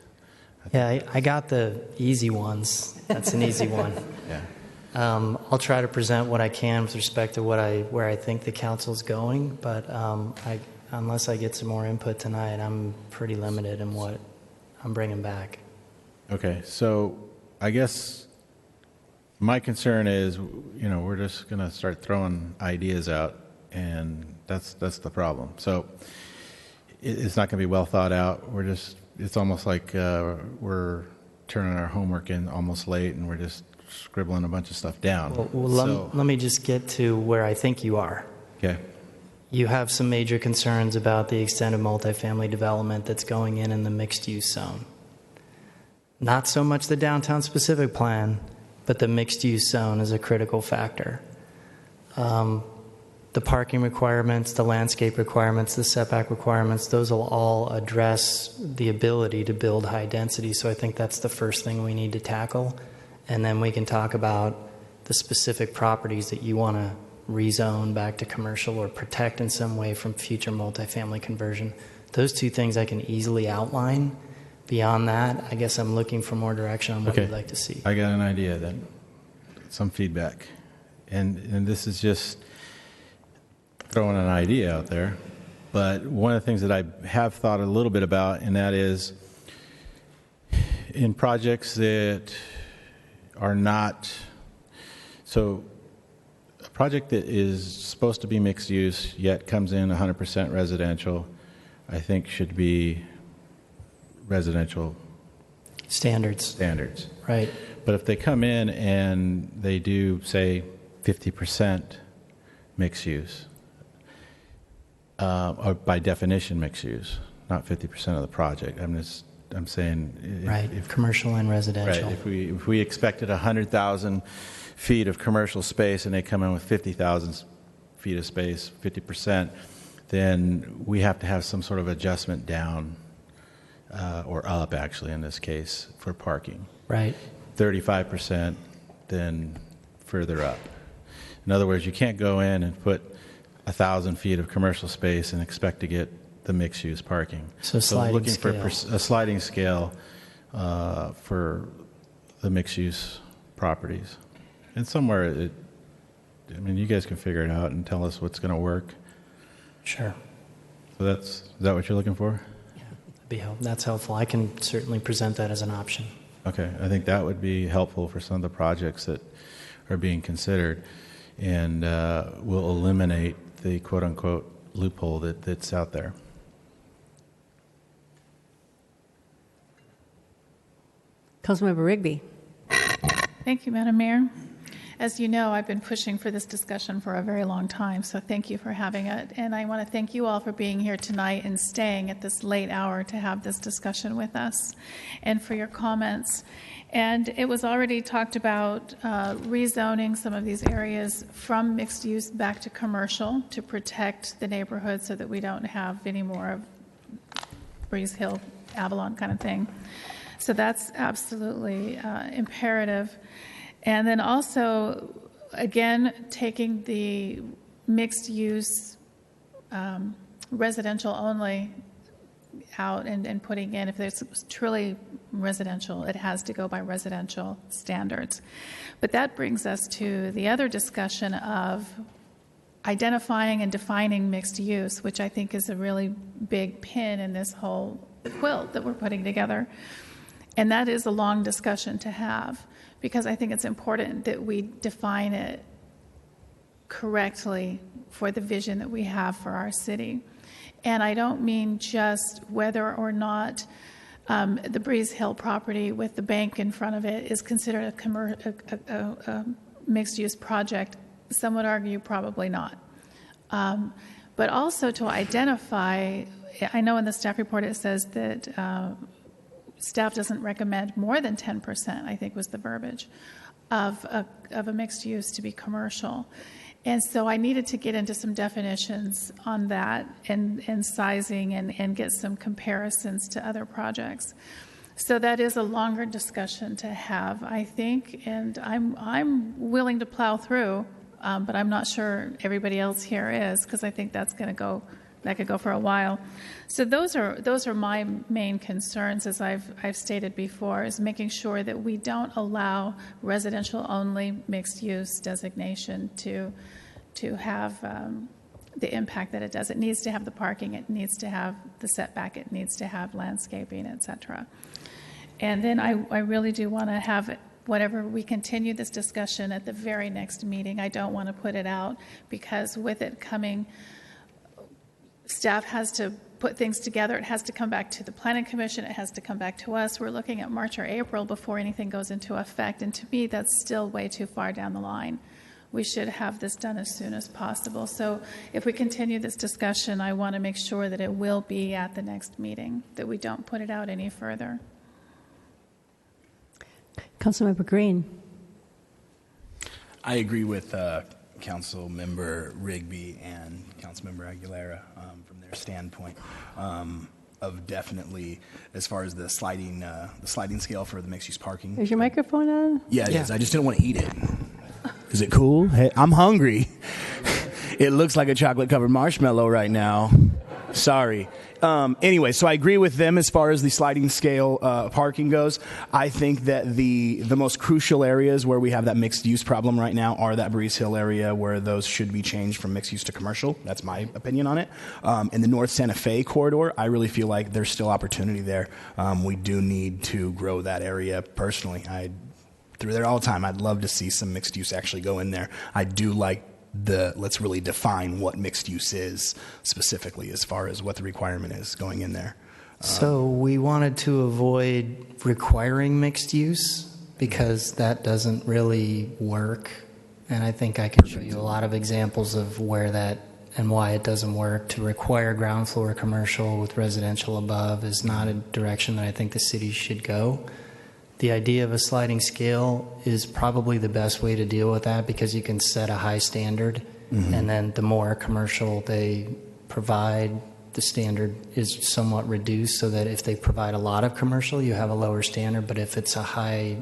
S20: Yeah, I got the easy ones. That's an easy one.
S12: Yeah.
S20: I'll try to present what I can with respect to where I think the council's going, but unless I get some more input tonight, I'm pretty limited in what I'm bringing back.
S12: Okay, so I guess my concern is, we're just going to start throwing ideas out, and that's the problem. So it's not going to be well thought out. It's almost like we're turning our homework in almost late, and we're just scribbling a bunch of stuff down.
S20: Let me just get to where I think you are.
S12: Okay.
S20: You have some major concerns about the extent of multifamily development that's going in the mixed-use zone. Not so much the downtown specific plan, but the mixed-use zone is a critical factor. The parking requirements, the landscape requirements, the setback requirements, those will all address the ability to build high density. So I think that's the first thing we need to tackle. And then we can talk about the specific properties that you want to rezone back to commercial or protect in some way from future multifamily conversion. Those two things I can easily outline. Beyond that, I guess I'm looking for more direction on what you'd like to see.
S12: I got an idea then, some feedback. And this is just throwing an idea out there. But one of the things that I have thought a little bit about, and that is in projects that are not, so a project that is supposed to be mixed use yet comes in 100% residential, I think should be residential
S20: standards. Right.
S12: But if they come in and they do, say, 50% mixed use, or by definition mixed use, not 50% of the project. I'm saying,
S20: right, commercial and residential.
S12: Right. If we expected 100,000 feet of commercial space and they come in with 50,000 feet of space, 50%, then we have to have some sort of adjustment down or up, actually, in this case, for parking.
S20: Right.
S12: 35%, then further up. In other words, you can't go in and put 1,000 feet of commercial space and expect to get the mixed-use parking.
S20: So sliding
S12: looking
S20: scale.
S12: for a sliding scale for the mixed-use properties. And somewhere, you guys can figure it out and tell us what's going to work.
S20: Sure.
S12: So is that what you're looking for?
S20: That's helpful. I can certainly present that as an option.
S12: Okay. I think that would be helpful for some of the projects that are being considered, and will eliminate the quote-unquote loophole that's out there.
S1: Councilmember Rigby.
S2: Thank you, Madam Mayor. As you know, I've been pushing for this discussion for a very long time, so thank you for having it. And I want to thank you all for being here tonight and staying at this late hour to have this discussion with us, and for your comments. And it was already talked about rezoning some of these areas from mixed use back to commercial to protect the neighborhood so that we don't have any more of Breeze Hill, Avalon kind of thing. So that's absolutely imperative. And then also, again, taking the mixed use residential only out and putting in, if it's truly residential, it has to go by residential standards. But that brings us to the other discussion of identifying and defining mixed use, which I think is a really big pin in this whole quilt that we're putting together. And that is a long discussion to have, because I think it's important that we define it correctly for the vision that we have for our city. And I don't mean just whether or not the Breeze Hill property with the bank in front of it is considered a mixed-use project. Some would argue probably not. But also to identify, I know in the staff report it says that staff doesn't recommend more than 10%, I think was the verbiage, of a mixed use to be commercial. And so I needed to get into some definitions on that and sizing and get some comparisons to other projects. So that is a longer discussion to have, I think, and I'm willing to plow through, but I'm not sure everybody else here is, because I think that's going to go that could go for a while. So those are my main concerns, as I've stated before, is making sure that we don't allow residential only mixed use designation to have the impact that it does. It needs to have the parking, it needs to have the setback, it needs to have landscaping, etc. And then I really do want to have whatever we continue this discussion at the very next meeting. I don't want to put it out because with it coming, staff has to put things together. It has to come back to the Planning Commission. It has to come back to us. We're looking at March or April before anything goes into effect. And to me, that's still way too far down the line. We should have this done as soon as possible. So if we continue this discussion, I want to make sure that it will be at the next meeting, that we don't put it out any further.
S1: Councilmember Green.
S17: I agree with Councilmember Rigby and Councilmember Aguilera from their standpoint of definitely as far as the sliding scale for the mixed-use parking.
S1: Is your microphone on?
S17: Yeah, it is. I just didn't want to eat it. Is it cool? Hey, I'm hungry. It looks like a chocolate-covered marshmallow right now. Sorry. Anyway, so I agree with them as far as the sliding scale parking goes. I think that the most crucial areas where we have that mixed use problem right now are that Breeze Hill area where those should be changed from mixed use to commercial. That's my opinion on it. In the North Santa Fe corridor, I really feel like there's still opportunity there. We do need to grow that area personally. Through there all the time. I'd love to see some mixed use actually go in there. I do like let's really define what mixed use is specifically as far as what the requirement is going in there.
S20: So we wanted to avoid requiring mixed use because that doesn't really work. And I think I can show you a lot of examples of where that and why it doesn't work. To require ground floor commercial with residential above is not a direction that I think the city should go. The idea of a sliding scale is probably the best way to deal with that because you can set a high standard, and then the more commercial they provide, the standard is somewhat reduced so that if they provide a lot of commercial, you have a lower standard, but if it's a high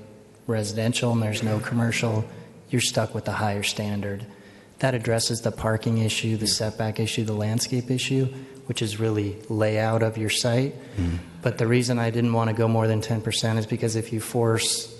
S20: residential and there's no commercial, you're stuck with the higher standard. That addresses the parking issue, the setback issue, the landscape issue, which is really layout of your site. But the reason I didn't want to go more than 10% is because if you force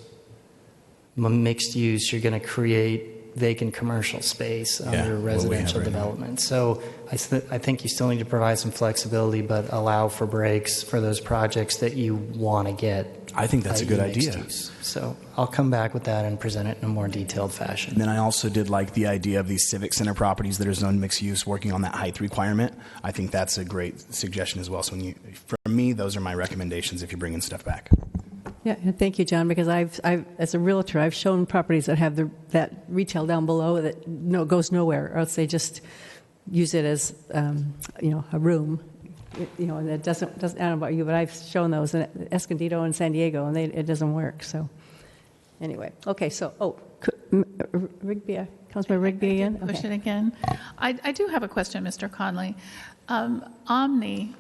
S20: mixed use, you're going to create vacant commercial space under residential development. So I think you still need to provide some flexibility, but allow for breaks for those projects that you want to get.
S17: I think that's a good idea.
S20: Use. So I'll come back with that and present it in a more detailed fashion.
S17: And then I also did like the idea of these civic center properties that are zoned mixed use, working on that height requirement. I think that's a great suggestion as well. So for me, those are my recommendations if you're bringing stuff back.
S1: Yeah, and thank you, John, because I've as a realtor, I've shown properties that have that retail down below that goes nowhere, or else they just use it as a room. And it doesn't. I don't know about you, but I've shown those in Escondido and San Diego, and it doesn't work. So, anyway, okay. So, Rigby, Councilman Rigby again.
S2: Question again. I do have a question, Mr. Conley. Omni,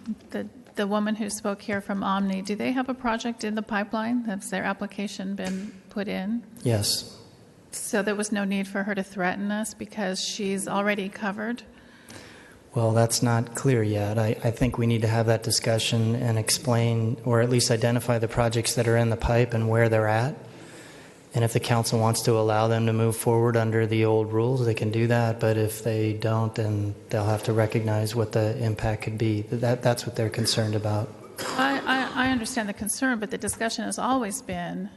S2: the woman who spoke here from Omni, do they have a project in the pipeline? Has their application been put in?
S20: Yes.
S2: So there was no need for her to threaten us because she's already covered?
S20: Well, that's not clear yet. I think we need to have that discussion and explain, or at least identify the projects that are in the pipe and where they're at. And if the council wants to allow them to move forward under the old rules, they can do that. But if they don't, then they'll have to recognize what the impact could be. That's what they're concerned about.
S2: I understand the concern, but the discussion has always been,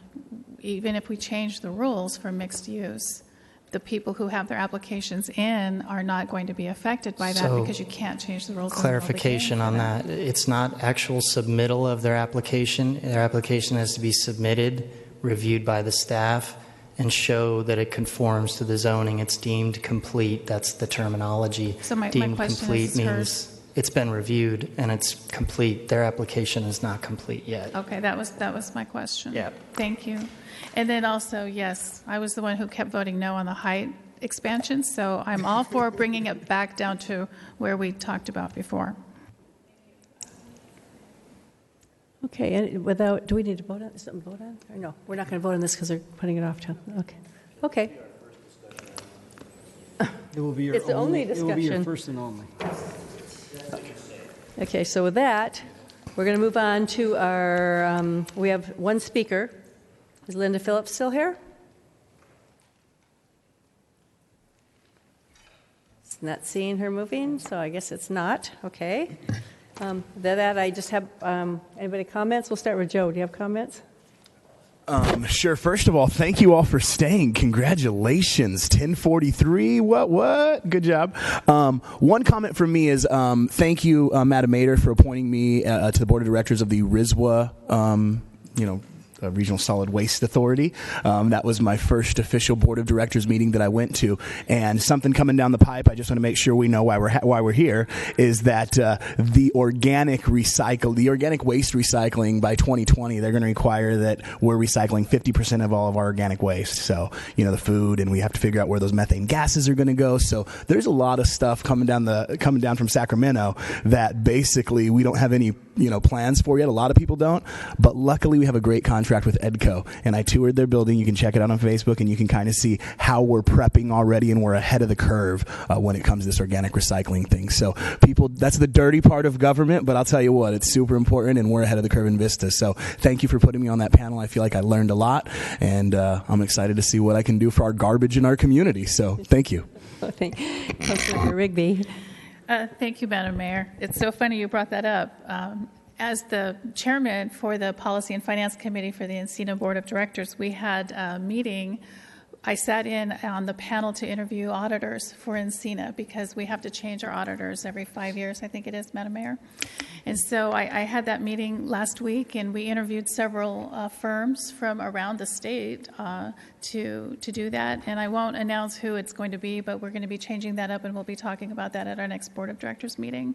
S2: even if we change the rules for mixed use, the people who have their applications in are not going to be affected by that because you can't change the rules.
S20: Clarification on that. It's not actual submittal of their application. Their application has to be submitted, reviewed by the staff, and show that it conforms to the zoning. It's deemed complete. That's the terminology.
S2: So my
S20: deemed
S2: question
S20: complete
S2: is
S20: means it's been reviewed and it's complete. Their application is not complete yet.
S2: Okay, that was my question.
S20: Yeah.
S2: Thank you. And then also, yes, I was the one who kept voting no on the height expansion, so I'm all for bringing it back down to where we talked about before.
S1: Okay, and do we need to vote on something? Vote on? Or no, we're not going to vote on this because they're putting it off till. Okay.
S11: It will be your
S1: it's the only discussion.
S11: It will be your first and only.
S1: Okay, so with that, we're going to move on to our, we have one speaker. Is Linda Phillips still here? It's not seeing her moving, so I guess it's not. Okay. That I just have, anybody comments? We'll start with Joe. Do you have comments?
S17: Sure. First of all, thank you all for staying. Congratulations. 10:43. What? Good job. One comment from me is thank you, Madam Mayor, for appointing me to the board of directors of the RISWA, Regional Solid Waste Authority. That was my first official board of directors meeting that I went to, and something coming down the pipe. I just want to make sure we know why we're here. Is that the organic waste recycling by 2020? They're going to require that we're recycling 50% of all of our organic waste. So the food, and we have to figure out where those methane gases are going to go. So there's a lot of stuff coming down from Sacramento that basically we don't have any plans for yet. A lot of people don't, but luckily we have a great contract with Edco, and I toured their building. You can check it out on Facebook, and you can kind of see how we're prepping already, and we're ahead of the curve when it comes to this organic recycling thing. So people, that's the dirty part of government, but I'll tell you what, it's super important, and we're ahead of the curve in Vista. So thank you for putting me on that panel. I feel like I learned a lot, and I'm excited to see what I can do for our garbage in our community. So thank you.
S1: Councilor Rigby.
S2: Thank you, Madam Mayor. It's so funny you brought that up. As the chairman for the Policy and Finance Committee for the Encina Board of Directors, we had a meeting. I sat in on the panel to interview auditors for Encina because we have to change our auditors every 5 years, I think it is, Madam Mayor. And so I had that meeting last week, and we interviewed several firms from around the state to do that. And I won't announce who it's going to be, but we're going to be changing that up, and we'll be talking about that at our next Board of Directors meeting.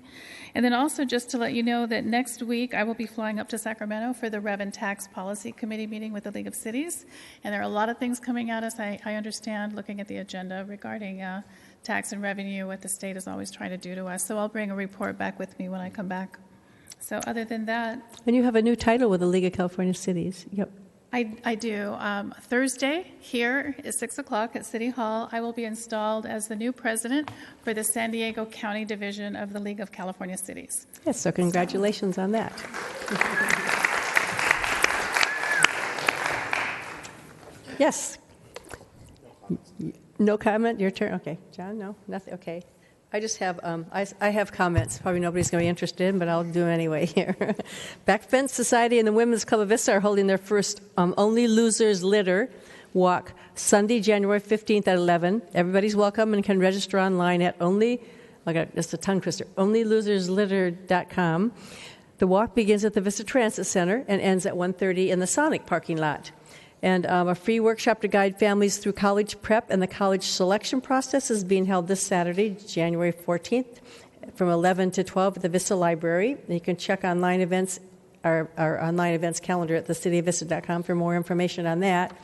S2: And then also just to let you know that next week I will be flying up to Sacramento for the Rev and Tax Policy Committee meeting with the League of Cities. And there are a lot of things coming at us. I understand, looking at the agenda regarding tax and revenue, what the state is always trying to do to us. So I'll bring a report back with me when I come back. So other than that...
S1: And you have a new title with the League of California Cities. Yep.
S2: I do. Thursday here at 6 o'clock at City Hall, I will be installed as the new president for the San Diego County Division of the League of California Cities.
S1: Yes, so congratulations on that. Yes. No comment? Your turn? Okay. John, no? Nothing? Okay. I just have, I have comments. Probably nobody's going to be interested in, but I'll do them anyway here. Backfence Society and the Women's Club of Vista are holding their first Only Losers Litter walk Sunday, January 15th at 11. Everybody's welcome and can register online at just a tongue twister, onlyloserslitter.com. The walk begins at the Vista Transit Center and ends at 1:30 in the Sonic parking lot. And a free workshop to guide families through college prep and the college selection process is being held this Saturday, January 14th, from 11 to 12 at the Vista Library. And you can check online events, our online events calendar at thecityofvista.com for more information on that.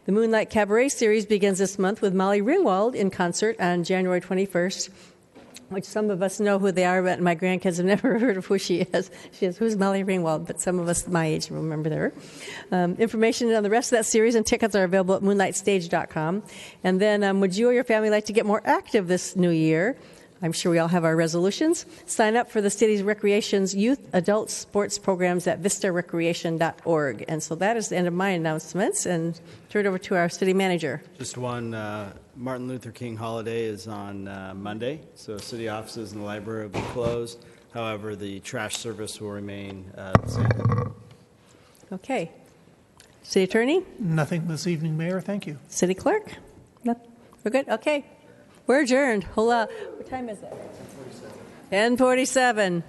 S1: The Moonlight Cabaret Series begins this month with Molly Ringwald in concert on January 21st, which some of us know who they are, but my grandkids have never heard of who she is. Who's Molly Ringwald? But some of us my age remember her. Information on the rest of that series and tickets are available at moonlightstage.com. And then would you or your family like to get more active this new year? I'm sure we all have our resolutions. Sign up for the city's recreations, youth, adult sports programs at vistarecreation.org. And so that is the end of my announcements, and turn it over to our city manager.
S18: Just one, Martin Luther King holiday is on Monday, so city offices and the library will be closed. However, the trash service will remain the same.
S1: Okay. City attorney?
S11: Nothing this evening, Mayor. Thank you.
S1: City clerk? No. We're good? Okay. We're adjourned. Hold on. What time is it? 10:47.